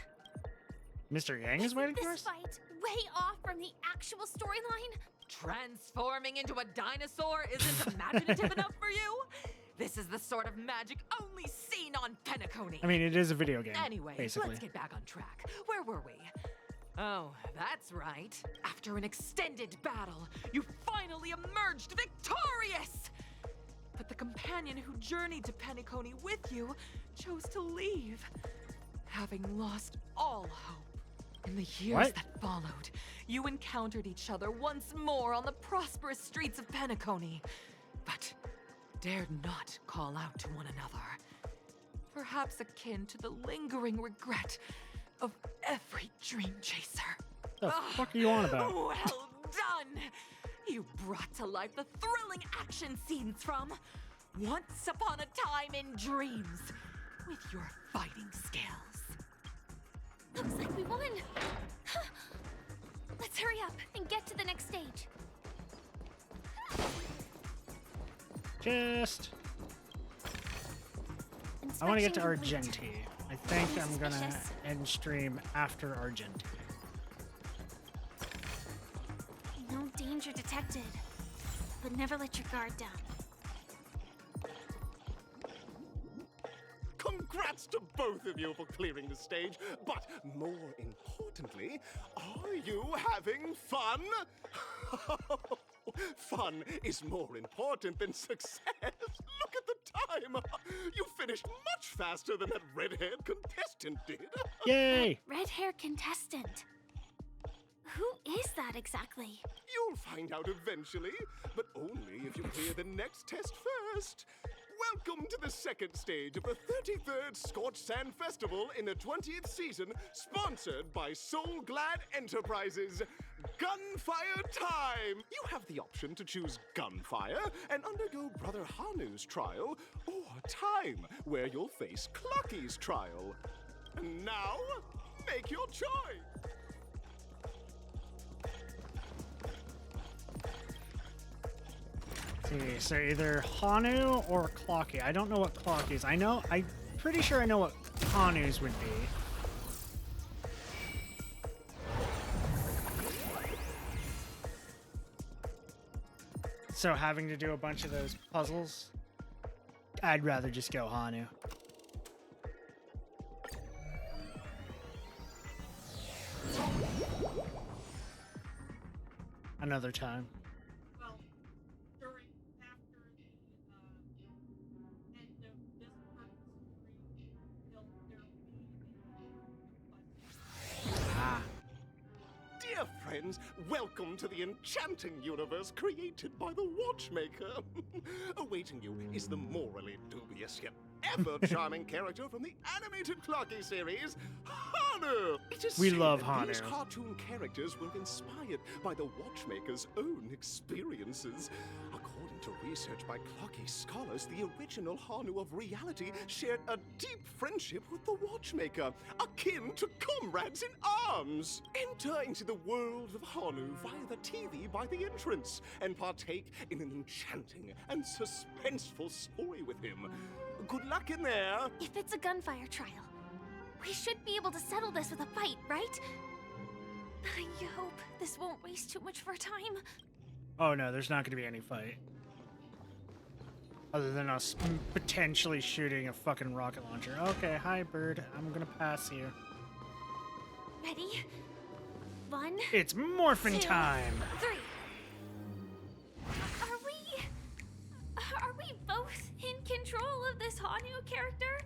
Mr. Yang is waiting for This us? fight way off from the actual storyline? Transforming into a dinosaur isn't imaginative enough for you? This is the sort of magic only seen on Penacony. I mean, it is a video game. Anyway, basically. let's get back on track. Where were we? Oh, that's right. After an extended battle, you finally emerged victorious! But the companion who journeyed to Penacony with you chose to leave, having lost all hope. In the years What? that followed, you encountered each other once more on the prosperous streets of Penacony, but dared not call out to one another. Perhaps akin to the lingering regret of every dream chaser. The fuck are you on about? Well done! You brought to life the thrilling action scenes from Once Upon a Time in Dreams with your fighting skills. Looks like we won. Let's hurry up and get to the next stage. Just. I want to get to Inspection Argenti. complete. I think I'm gonna Suspicious. end stream after Argenti. No danger detected. But never let your guard down. Congrats to both of you for clearing the stage, but more importantly, are you having fun? Fun is more important than success. Look at the time. You finished much faster than that red-haired contestant did. Yay! Red-haired contestant. Who is that exactly? You'll find out eventually, but only if you clear the next test first. Welcome to the second stage of the 33rd Scorched Sand Festival in the 20th season, sponsored by Soul Glad Enterprises. Gunfire time! You have the option to choose Gunfire and undergo Brother Hanu's trial, or Time, where you'll face Clucky's trial. And now, make your choice! See, so either Hanu or Clocky. I don't know what Clocky's. I'm pretty sure I know what Hanu's would be. So having to do a bunch of those puzzles, I'd rather just go Hanu. Another time. Dear friends, welcome to the enchanting universe created by the Watchmaker. Awaiting you is the morally dubious yet ever charming character from the animated Clocky series, Hanu. It is We said love that Hanu. These cartoon characters were inspired by the Watchmaker's own experiences. According To research by clocky scholars, the original Hanu of reality shared a deep friendship with the Watchmaker, akin to comrades in arms. Enter into the world of Hanu via the TV by the entrance, and partake in an enchanting and suspenseful story with him. Good luck in there! If it's a gunfire trial, we should be able to settle this with a fight, right? I hope this won't waste too much of our time. Oh no, there's not going to be any fight. Other than us potentially shooting a fucking rocket launcher. Okay, hi bird. I'm going to pass you. Ready? 1. It's morphin' 2, time! 3. Are we both in control of this Hanu character?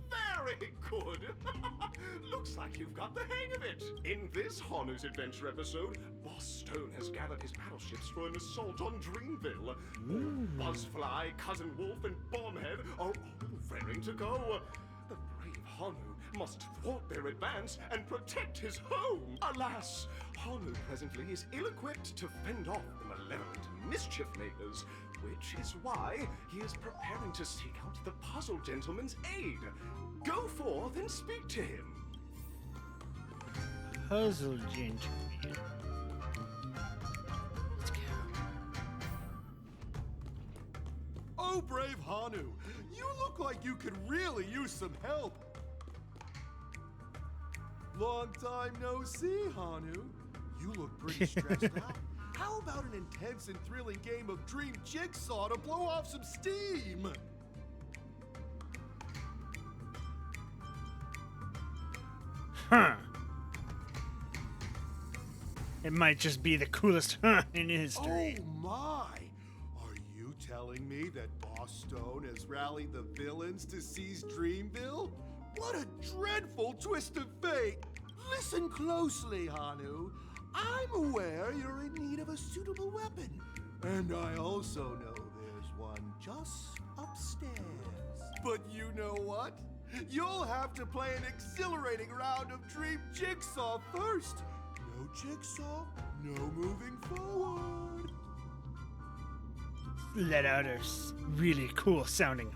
Very good! Looks like you've got the hang of it! In this Hanu's Adventure episode, Boss Stone has gathered his battleships for an assault on Dreamville. Buzzfly, Cousin Wolf, and Bombhead are all raring to go. The brave Hanu must thwart their advance and protect his home. Alas, Hanu presently is ill-equipped to fend off the malevolent mischief makers, which is why he is preparing to seek out the Puzzle Gentleman's aid. Go forth and speak to him. Puzzle Gentleman. Let's go. Oh, brave Hanu, you look like you could really use some help. Long time no see, Hanu. You look pretty stressed out. How about an intense and thrilling game of Dream Jigsaw to blow off some steam? Huh. It might just be the coolest huh in history. Oh my! Are you telling me that Boss Stone has rallied the villains to seize Dreamville? What a dreadful twist of fate! Listen closely, Hanu. I'm aware you're in need of a suitable weapon. And I also know there's one just upstairs. But you know what? You'll have to play an exhilarating round of Dream Jigsaw first. No Jigsaw, no moving forward. Let out a really cool sounding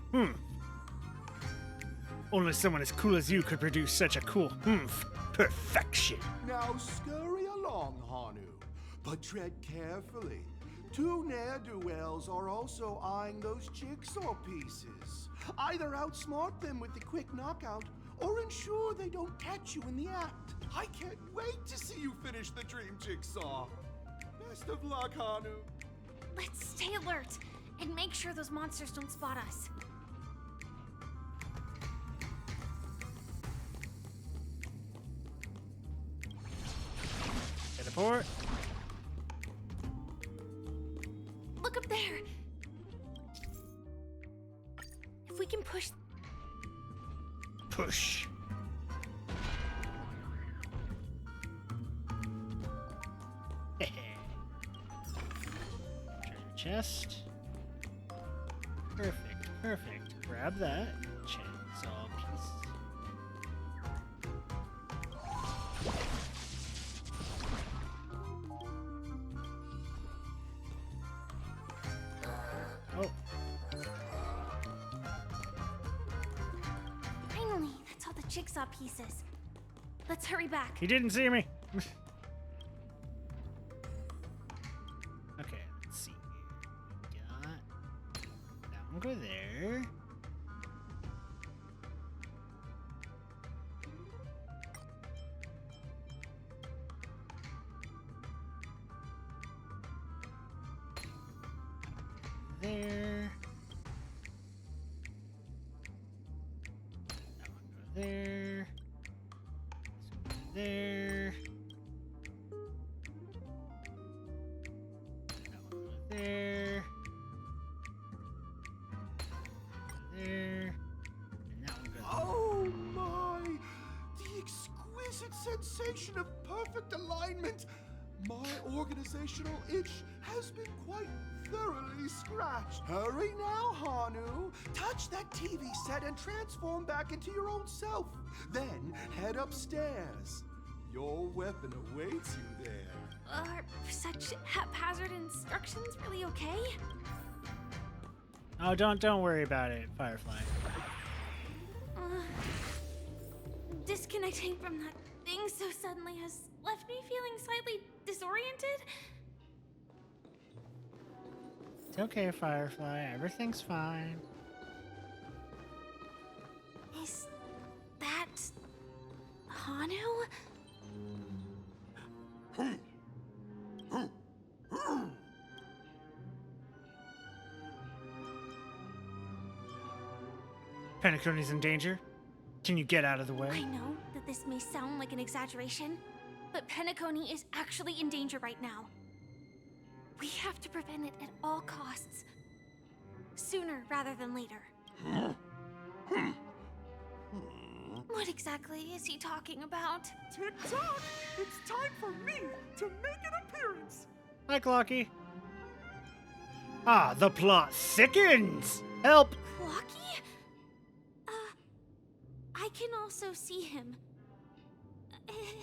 Only someone as cool as you could produce such a cool perfection. Now scurry along, Hanu, but tread carefully. 2 ne'er-do-wells are also eyeing those jigsaw pieces. Either outsmart them with the quick knockout, or ensure they don't catch you in the act. I can't wait to see you finish the Dream Jigsaw. Best of luck, Hanu. Let's stay alert and make sure those monsters don't spot us. Teleport. Look up there. If we can push. Push. Treasure chest. Perfect, perfect. Grab that. Chainsaw piece. Oh. Finally, that's all the jigsaw pieces. Let's hurry back. He didn't see me. Okay, let's see. We got that one go there. There. That one go there. This one go there. That one go there. There. And that one goes Oh my! The exquisite sensation of perfect alignment! My organizational itch has been quite thoroughly scratched. Hurry now, Hanu! Touch that TV set and transform back into your old self. Then head upstairs. Your weapon awaits you there. Are such haphazard instructions really okay? Oh, don't worry about it, Firefly. Disconnecting from that thing so suddenly has left me feeling slightly disoriented. It's okay, Firefly. Everything's fine. Is that Hanu? Penacony's in danger. Can you get out of the way? I know that this may sound like an exaggeration, but Penacony is actually in danger right now. We have to prevent it at all costs. Sooner rather than later. What exactly is he talking about? Tick-tock! It's time for me to make an appearance! Hi, Clocky. Ah, the plot thickens! Help! Clocky? I can also see him.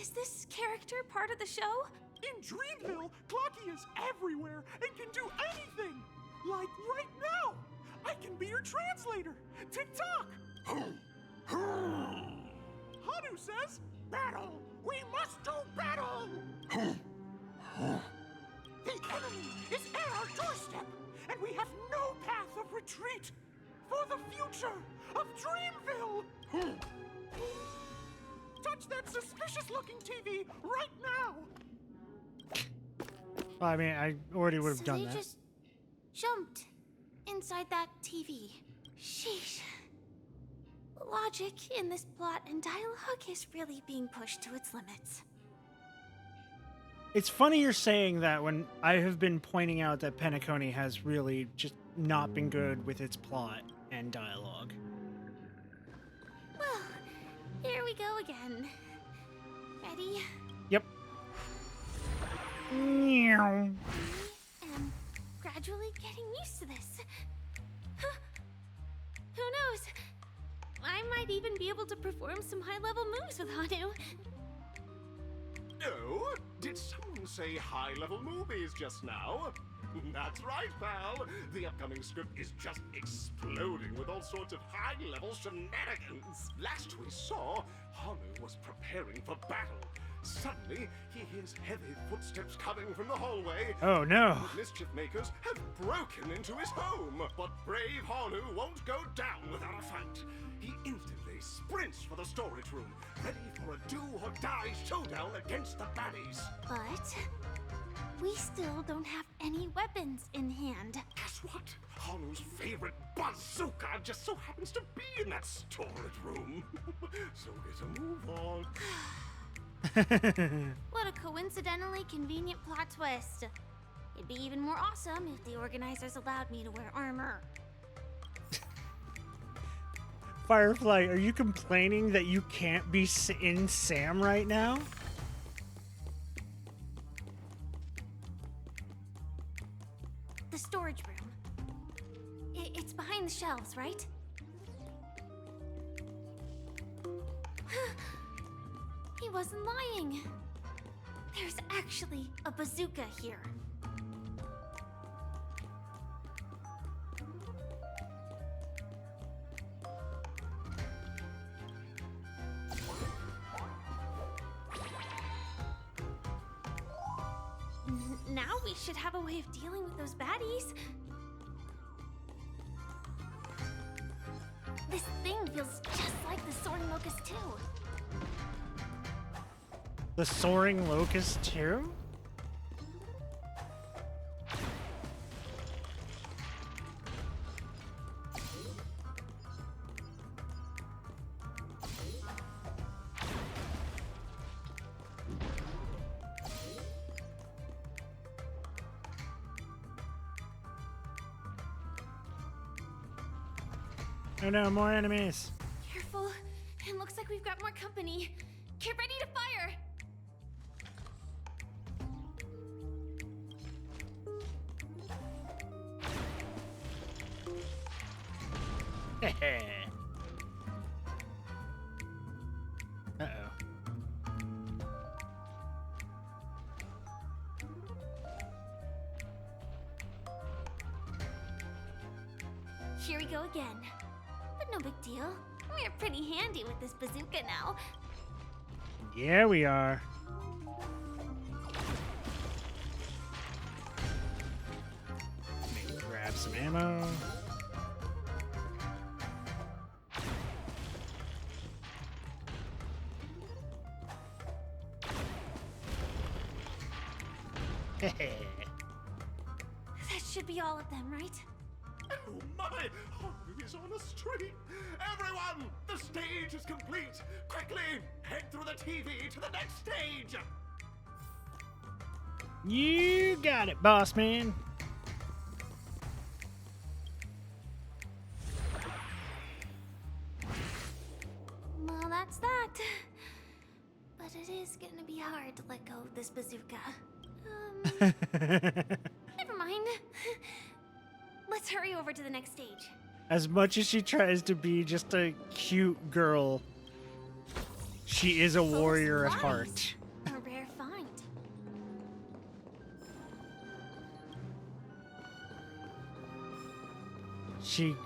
Is this character part of the show? In Dreamville, Clocky is everywhere and can do anything! Like right now! I can be your translator! Tick-tock! Hanu says, battle! We must do battle! The enemy is at our doorstep, and we have no path of retreat for the future of Dreamville! Touch that suspicious-looking TV right now! Well, I mean, I already would have done they that. Just jumped inside that TV. Sheesh. Logic in this plot and dialogue is really being pushed to its limits. It's funny you're saying that when I have been pointing out that Penacony has really just not been good with its plot and dialogue. Well, here we go again. Ready? Yep. Meow. I am gradually getting used to this. Who knows? I might even be able to perform some high-level moves with Hanu. Oh, did someone say high-level movies just now? That's right, pal. The upcoming script is just exploding with all sorts of high-level shenanigans. Last we saw, Hanu was preparing for battle. Suddenly, he hears heavy footsteps coming from the hallway. Oh, no. The mischief makers have broken into his home. But brave Hanu won't go down without a fight. He instantly sprints for the storage room, ready for a do-or-die showdown against the baddies. But we still don't have any weapons in hand. Guess what? Hanu's favorite bazooka just so happens to be in that storage room. So get a move on. What a coincidentally convenient plot twist. It'd be even more awesome if the organizers allowed me to wear armor. Firefly, are you complaining that you can't be in Sam right now? The storage room. It's behind the shelves, right? He wasn't lying. There's actually a bazooka here. Now we should have a way of dealing with those baddies. This thing feels just like the Soaring Locust too. The Soaring Locust too? Oh no, more enemies. Careful. It looks like we've got more company. Get ready to fire. Uh-oh. Here we go again. But no big deal. We're pretty handy with this bazooka now. Yeah, we are. Maybe grab some ammo. That should be all of them, right? Oh my! Haru is on a street! Everyone! The stage is complete! Quickly! Head through the TV to the next stage! You got it, boss man. Well, that's that. But it is gonna be hard to let go of this bazooka. Never mind. Let's hurry over to the next stage. As much as she tries to be just a cute girl, she is a warrior at heart. A rare find.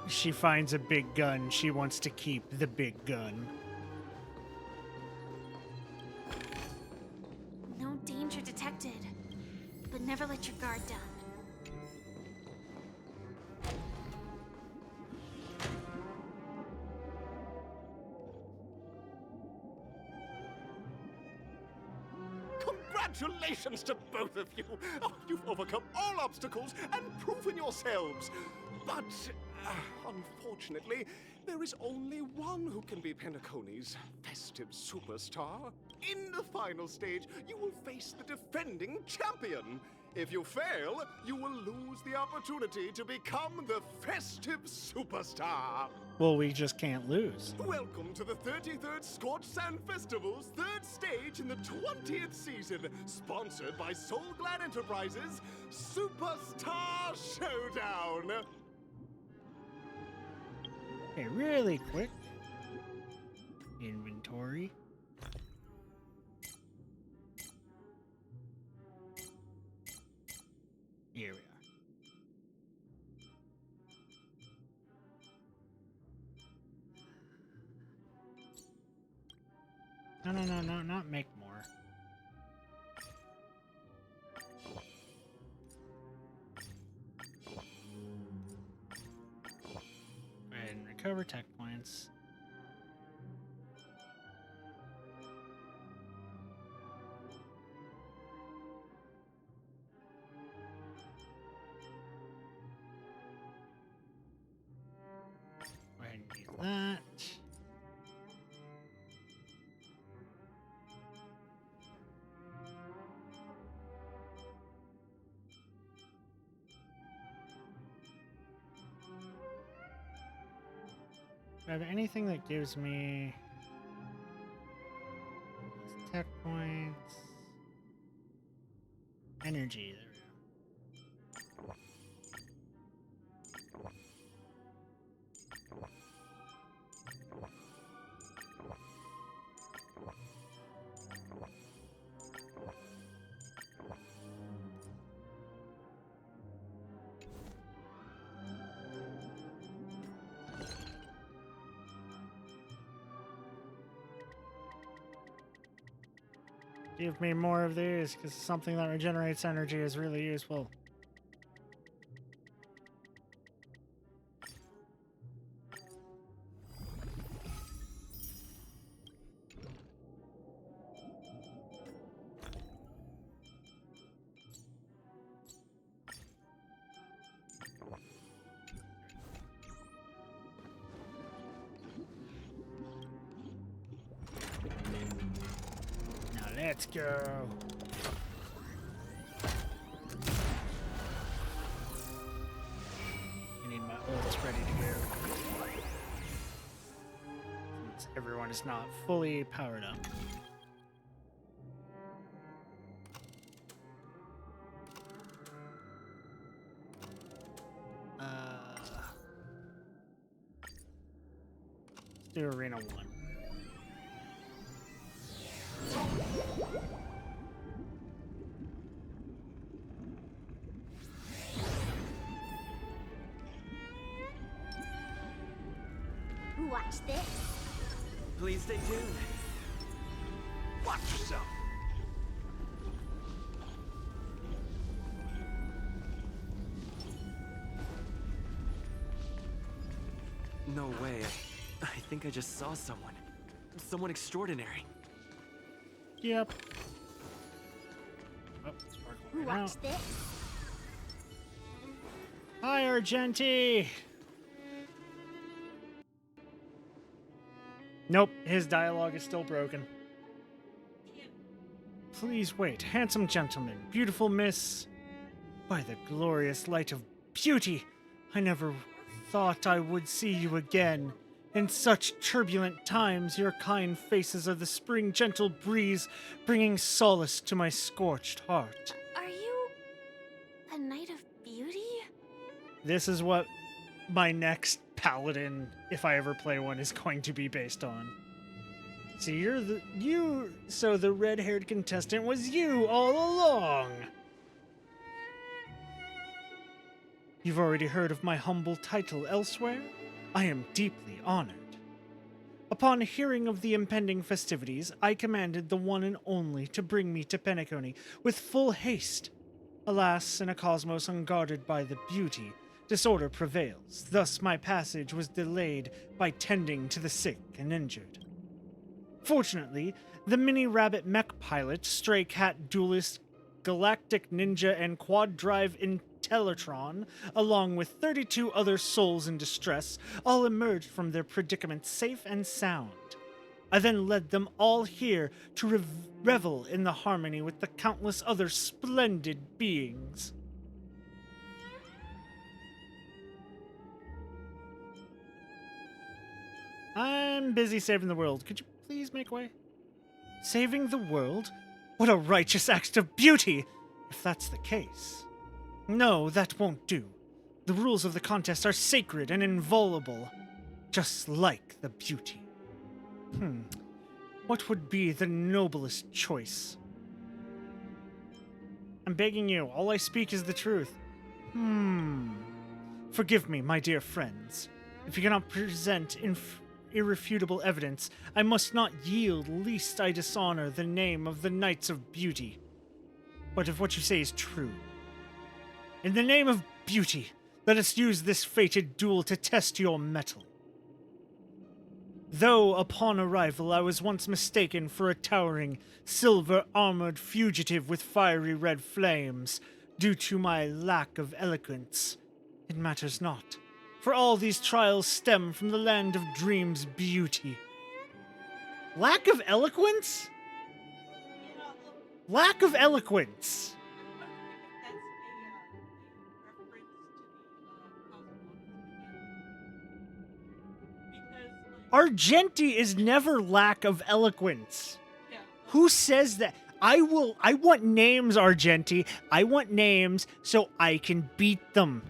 She finds a big gun. She wants to keep the big gun. No danger detected. But never let your guard down. Congratulations to both of you! Oh, you've overcome all obstacles and proven yourselves! But, unfortunately, there is only one who can be Penacony's festive superstar. In the final stage, you will face the defending champion. If you fail, you will lose the opportunity to become the festive superstar. Well, we just can't lose. Welcome to the 33rd Scorched Sand Festival's third stage in the 20th season, sponsored by Soul Glad Enterprises, Superstar Showdown. Okay, really quick. Inventory. Here we are. No, not make more. Go ahead and recover tech points. Go ahead and use that. Do I have anything that gives me tech points? Energy, there we go. Give me more of these, because something that regenerates energy is really useful. Let's go. I need my ults ready to go. Since everyone is not fully powered up. Let's do Arena 1. Watch this. Please stay tuned. Watch yourself. No way. I think I just saw someone. Someone extraordinary. Yep. Oh, sparkling right Watch out. this. Hi, Argenti! Nope, his dialogue is still broken. Please wait, handsome gentleman, beautiful miss. By the glorious light of beauty, I never thought I would see you again. In such turbulent times, your kind faces are the spring gentle breeze, bringing solace to my scorched heart. Are you a Knight of Beauty? This is what my next paladin, if I ever play one, is going to be based on. So so the red-haired contestant was you all along. You've already heard of my humble title elsewhere? I am deeply honored. Upon hearing of the impending festivities, I commanded the one and only to bring me to Penacony with full haste. Alas, in a cosmos unguarded by the beauty, disorder prevails. Thus my passage was delayed by tending to the sick and injured. Fortunately, the mini-rabbit mech pilot, stray cat duelist, galactic ninja, and quad-drive Intellatron, along with 32 other souls in distress, all emerged from their predicament safe and sound. I then led them all here to revel in the harmony with the countless other splendid beings. I'm busy saving the world. Could you please make way? Saving the world? What a righteous act of beauty, if that's the case. No, that won't do. The rules of the contest are sacred and inviolable, just like the beauty. What would be the noblest choice? I'm begging you, all I speak is the truth. Forgive me, my dear friends. If you cannot present irrefutable evidence, I must not yield, lest I dishonor the name of the Knights of Beauty. But if what you say is true, in the name of beauty, let us use this fated duel to test your mettle. Though upon arrival I was once mistaken for a towering, silver-armored fugitive with fiery red flames, due to my lack of eloquence, it matters not. For all these trials stem from the land of dreams' beauty. Lack of eloquence? Lack of eloquence. Argenti is never lack of eloquence. Who says that? I want names, Argenti. I want names so I can beat them.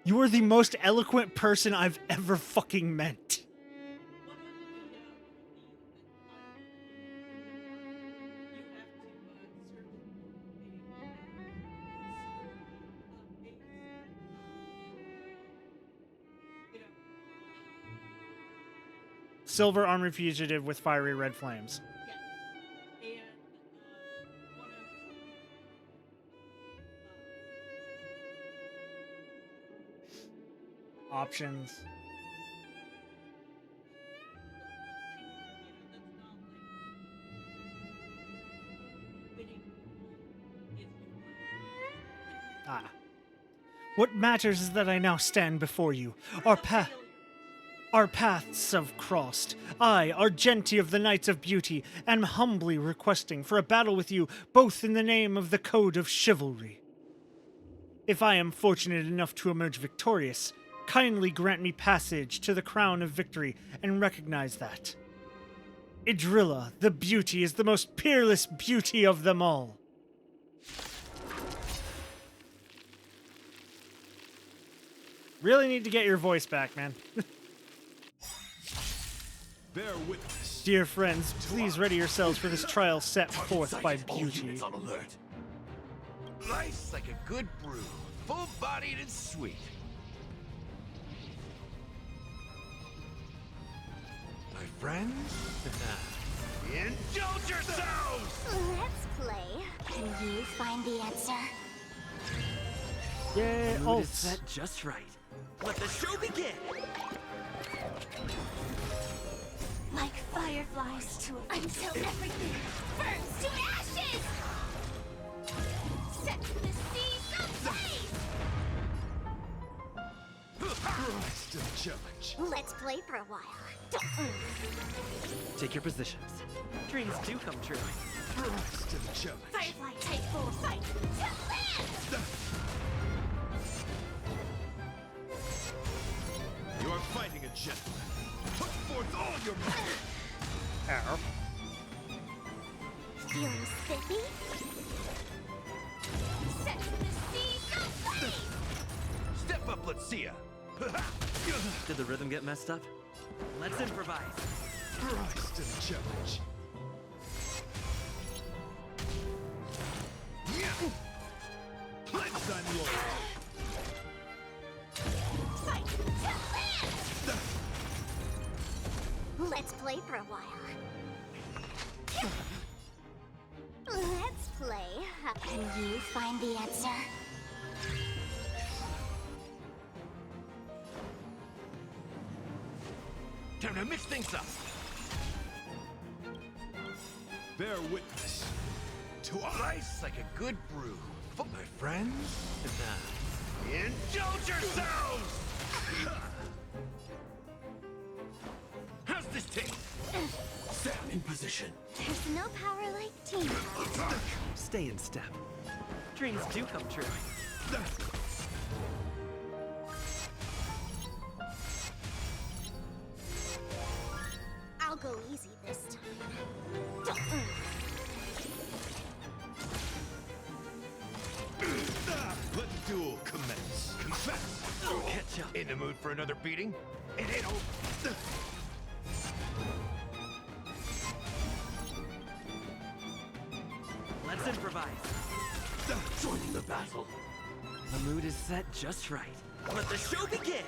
You are the most eloquent person I've ever fucking met. Silver armored fugitive with fiery red flames. Options. What matters is that I now stand before you. Our paths have crossed. I, Argenti of the Knights of Beauty, am humbly requesting for a battle with you, both in the name of the Code of Chivalry. If I am fortunate enough to emerge victorious, kindly grant me passage to the crown of victory and recognize that. Idrilla, the beauty, is the most peerless beauty of them all. Really need to get your voice back, man. Bear witness. Dear friends, please ready yourselves for this trial set forth by beauty. On alert. Nice like a good brew, full-bodied and sweet. friends? Indulge yourselves! Let's play. Can you find the answer? Yeah, The mood is set just right. Let the show begin! Like fireflies to a until everything burns to ashes! Set the seas ablaze! Rise to the challenge. Let's play for a while. Don't move. Take your positions. Dreams do come true. Rise to the challenge. Firefly, take full fight to land! You are fighting a gentleman. Put forth all your might. Ow. Feeling spiffy? Set the seas ablaze! Step up, let's see ya. Did the rhythm get messed up? Let's improvise. Rise to the challenge. Pledge thy loyalty. Fight to land! Let's play for a while. Let's play. Can you find the answer? Time to mix things up. Bear witness to ice like a good brew. For my friends, indulge yourselves! How's this taste? Step in position. There's no power like teamwork. Stay in step. Dreams do come true. I'll go easy this time. Don't move. Let the duel commence. Confess! Catch up. In the mood for another beating? It ain't over. Let's improvise. Joining the battle. The mood is set just right. Let the show begin!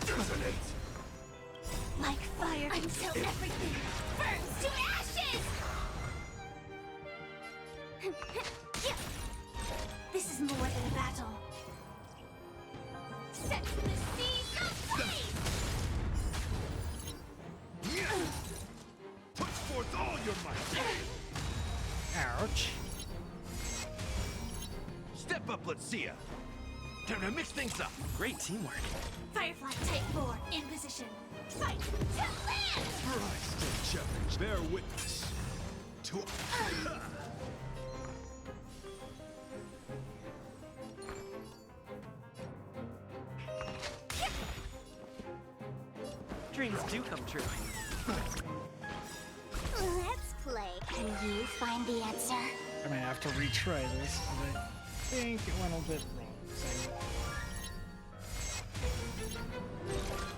Resonate. Like fire until everything burns to ashes! This is more than a battle. Set the seas ablaze! Put forth all your might. Ouch. Step up, let's see ya. Time to mix things up. Great teamwork. Firefly, take 4, in position. Fight to land! Rise to the challenge. Bear witness to Dreams do come true. Let's play. Can you find the answer? I might have to retry this, but I think it went a bit wrong. So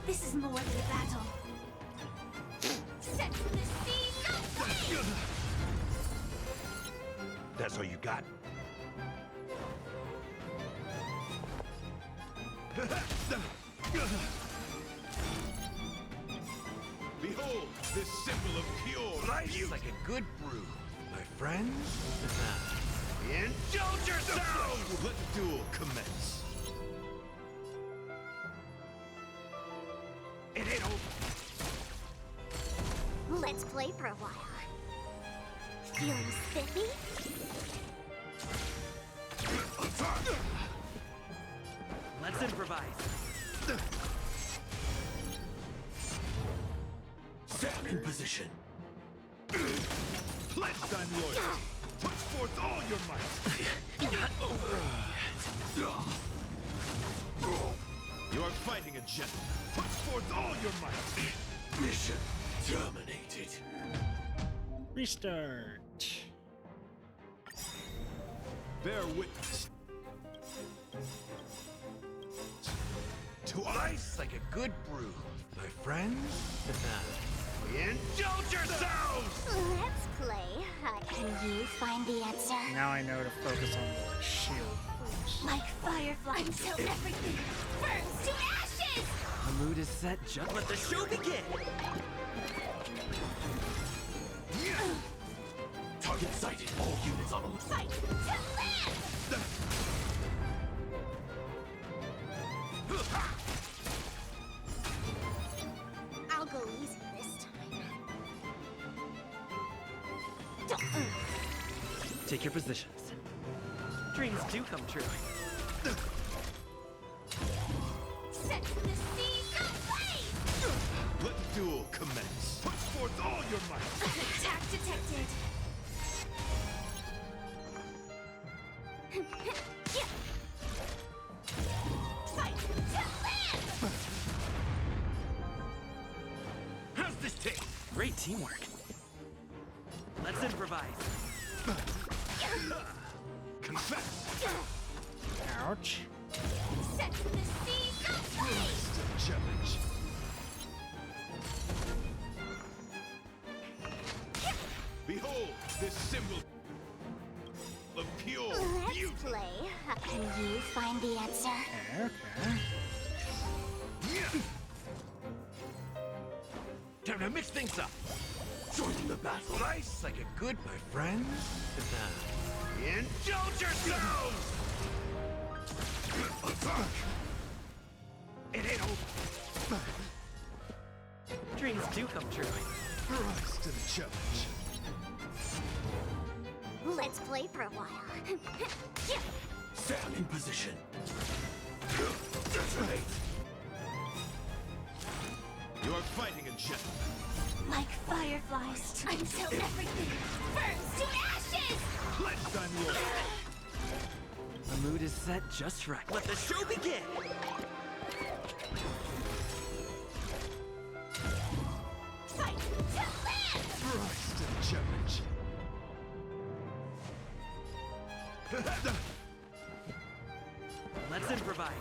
This is more than a battle. Set the seas ablaze! That's all you got? Behold, this symbol of pure life like a good brew. My friends, indulge yourselves! Let the duel commence. It ain't over. Let's play for a while. Feeling spiffy? Let's improvise. Stand in position. Pledge thine loyalty. Put forth all your might. You are fighting a gentleman. Put forth all your might. Mission terminated. restart. Bear witness to ice like a good brew, my friends. Indulge yourselves! Let's play. Can you find the answer? Now I know to focus on the shield Like fireflies until everything burns to ashes! The mood is set, just let the show begin! Target sighted. All units on alert. Fight to live! I'll go easy this time. Take your positions. Dreams do come true. Set the seas ablaze! Let the duel commence. Put forth all your might. Attack detected. Fight to live! How's this take? Great teamwork. Let's improvise. Confess. Ouch. Set the seas ablaze! The challenge. Behold this symbol of pure beauty. Let's play. Can you find the answer? Okay. Time to mix things up. Join the battle. Nice like a good, my friends. Indulge yourselves! Attack! It ain't over. Dreams do come true. Rise to the challenge. Let's play for a while. Stand in position. Detonate! You are fighting a gentleman. Like fireflies until everything burns to ashes! Cleansed on yours. The mood is set just right. Let the show begin! Fight to live! Rise to the challenge. Let's improvise.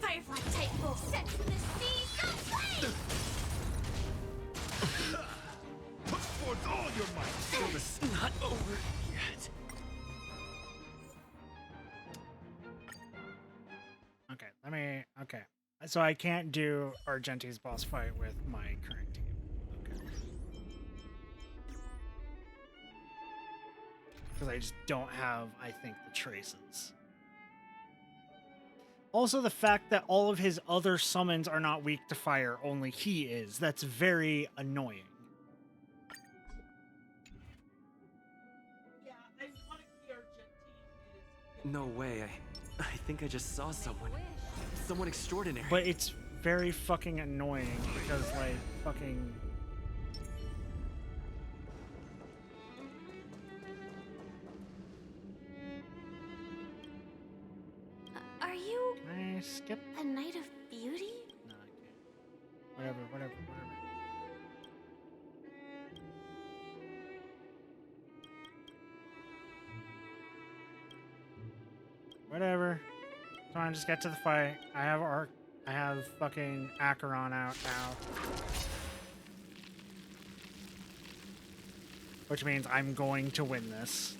Firefly type full set the seas ablaze! Put forth all your might. Still, this is not over yet. Okay, okay. So I can't do Argenti's boss fight with my current team. Okay. Because I just don't have, I think, the traces. Also, the fact that all of his other summons are not weak to fire, only he is. That's very annoying. No way. I think I just saw someone. Someone extraordinary. But it's very fucking annoying because, like, fucking... Are you Can I skip? a knight of beauty? No, I can't. Whatever. Whatever. Come on, just get to the fight. I have fucking Acheron out now. Which means I'm going to win this.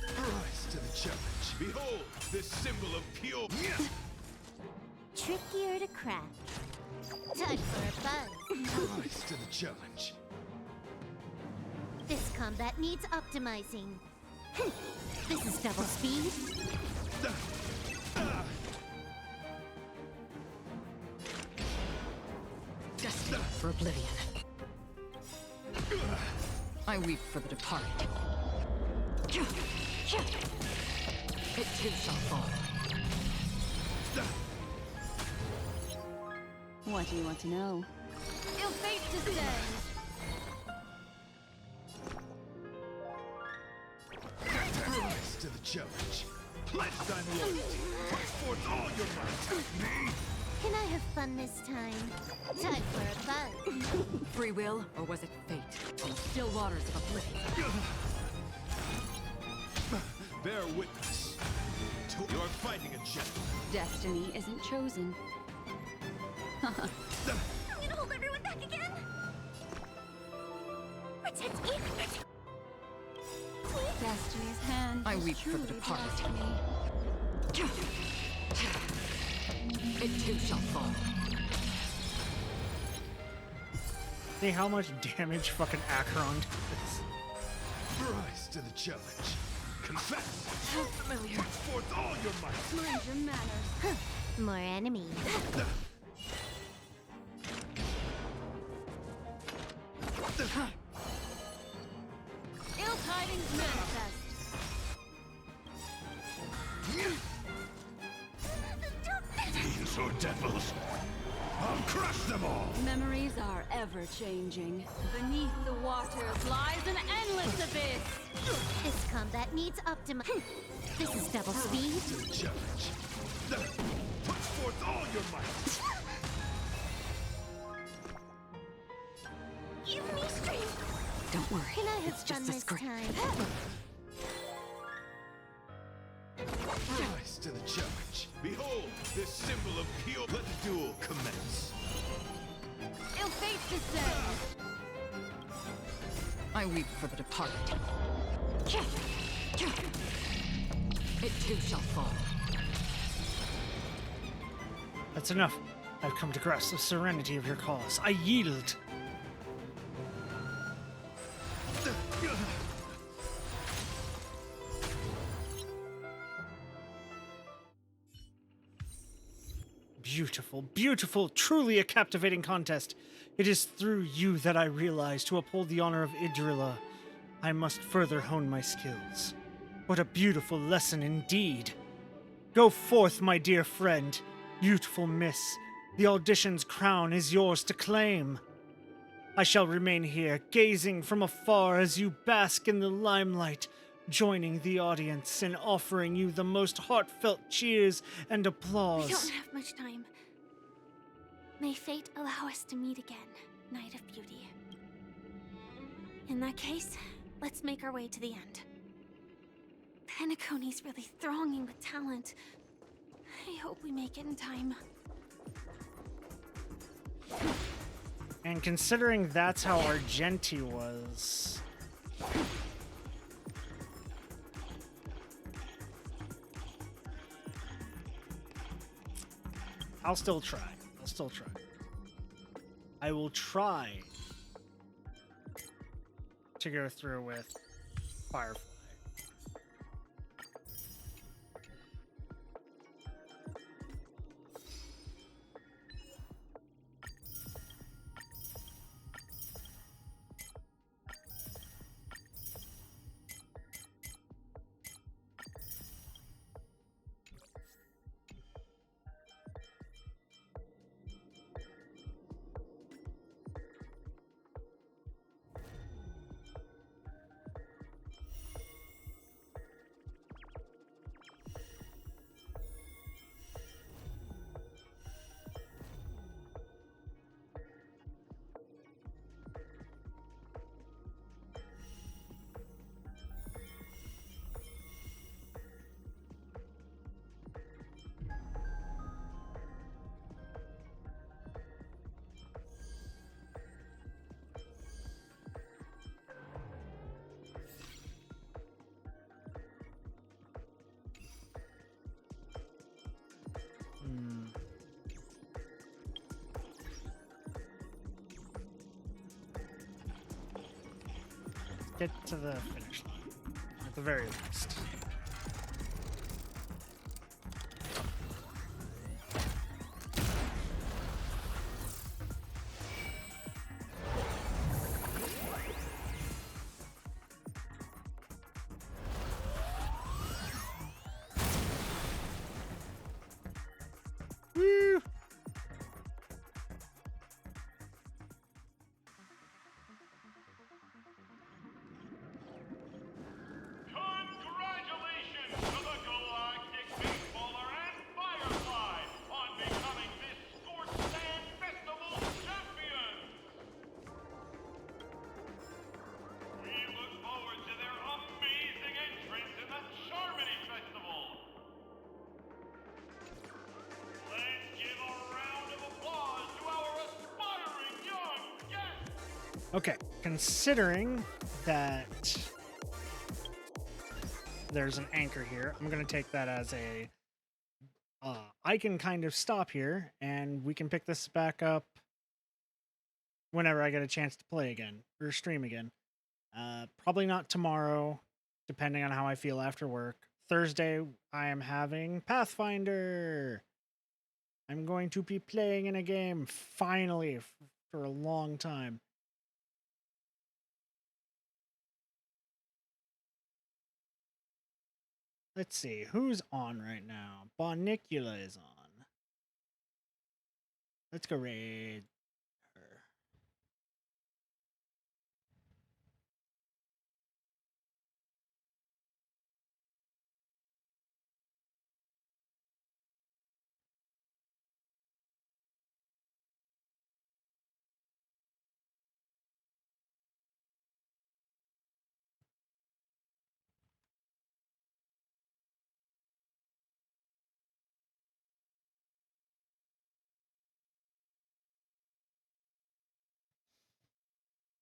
Rise to the challenge. Behold this symbol of pure. Trickier to crack. Time for a buzz. Rise to the challenge. This combat needs optimizing. This is double speed. Destiny for oblivion. I weep for the departed. It too shall fall. What do you want to know? Ill fate descends. Rise to the challenge. Pledge thy loyalty. Put forth all your might. Me. Can I have fun this time? Time for a buzz. Free will, or was it fate? On the still waters of oblivion. Bear witness. You are fighting a gentleman. Destiny isn't chosen. I'm gonna hold everyone I weep for the departed. It too shall fall. See how much damage fucking Acheron does. Rise to the challenge. Confess. So familiar. Put forth all your might. Mind your manners. More enemies. Ill tidings manifest. Fiends or devils, I'll crush them all. Memories are ever changing. Beneath the waters lies an endless abyss. This combat needs optima. This is double speed. To the challenge. Put forth all your might. Give me strength. Don't worry. Can I have it's fun just a this script. time? Rise to the challenge. Behold, this symbol of pure. Let the duel commence. Ill fate descends. I weep for the departed. It too shall fall. That's enough. I've come to grasp the serenity of your cause. I yield. Beautiful, beautiful, truly a captivating contest. It is through you that I realize to uphold the honor of Idrilla, I must further hone my skills. What a beautiful lesson indeed. Go forth, my dear friend, beautiful miss. The audition's crown is yours to claim. I shall remain here, gazing from afar as you bask in the limelight, joining the audience and offering you the most heartfelt cheers and applause. We don't have much time. May fate allow us to meet again, Knight of Beauty. In that case, let's make our way to the end. Penacony's really thronging with talent. I hope we make it in time. And considering that's how Argenti was... I'll still try. I will try to go through with Firefly. Get to the finish line, at the very least. Woo! Congratulations to the Galactic Baseballer and Firefly on becoming this Scorched Sand Festival champions! We look forward to their amazing entrance in the Charmony Festival! Let's give a round of applause to our aspiring young guests! Okay, considering that there's an anchor here. I'm going to take that as a... I can kind of stop here, and we can pick this back up whenever I get a chance to play again, or stream again. Probably not tomorrow, depending on how I feel after work. Thursday, I am having Pathfinder. I'm going to be playing in a game, finally, for a long time. Let's see, who's on right now? Bonicula is on. Let's go raid her.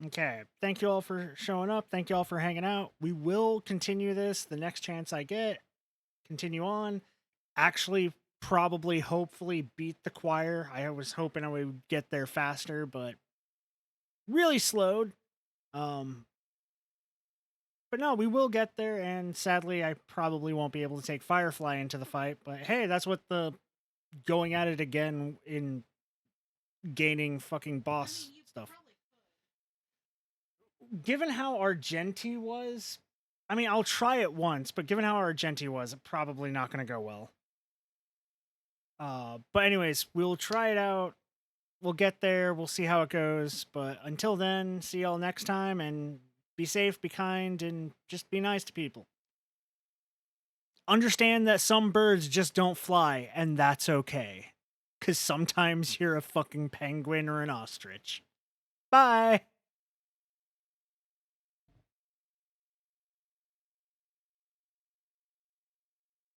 Okay, thank you all for showing up. Thank you all for hanging out. We will continue this the next chance I get. Continue on. Actually, probably, hopefully beat the choir. I was hoping I would get there faster, but really slowed. But no, we will get there, and sadly, I probably won't be able to take Firefly into the fight. But hey, that's what the going at it again in gaining fucking boss stuff. Given how Argenti was, I mean, I'll try it once, but given how Argenti was, it's probably not going to go well. But anyways, we'll try it out. We'll get there. We'll see how it goes. But until then, see y'all next time, and be safe, be kind, and just be nice to people. Understand that some birds just don't fly, and that's okay. Because sometimes you're a fucking penguin or an ostrich. Bye!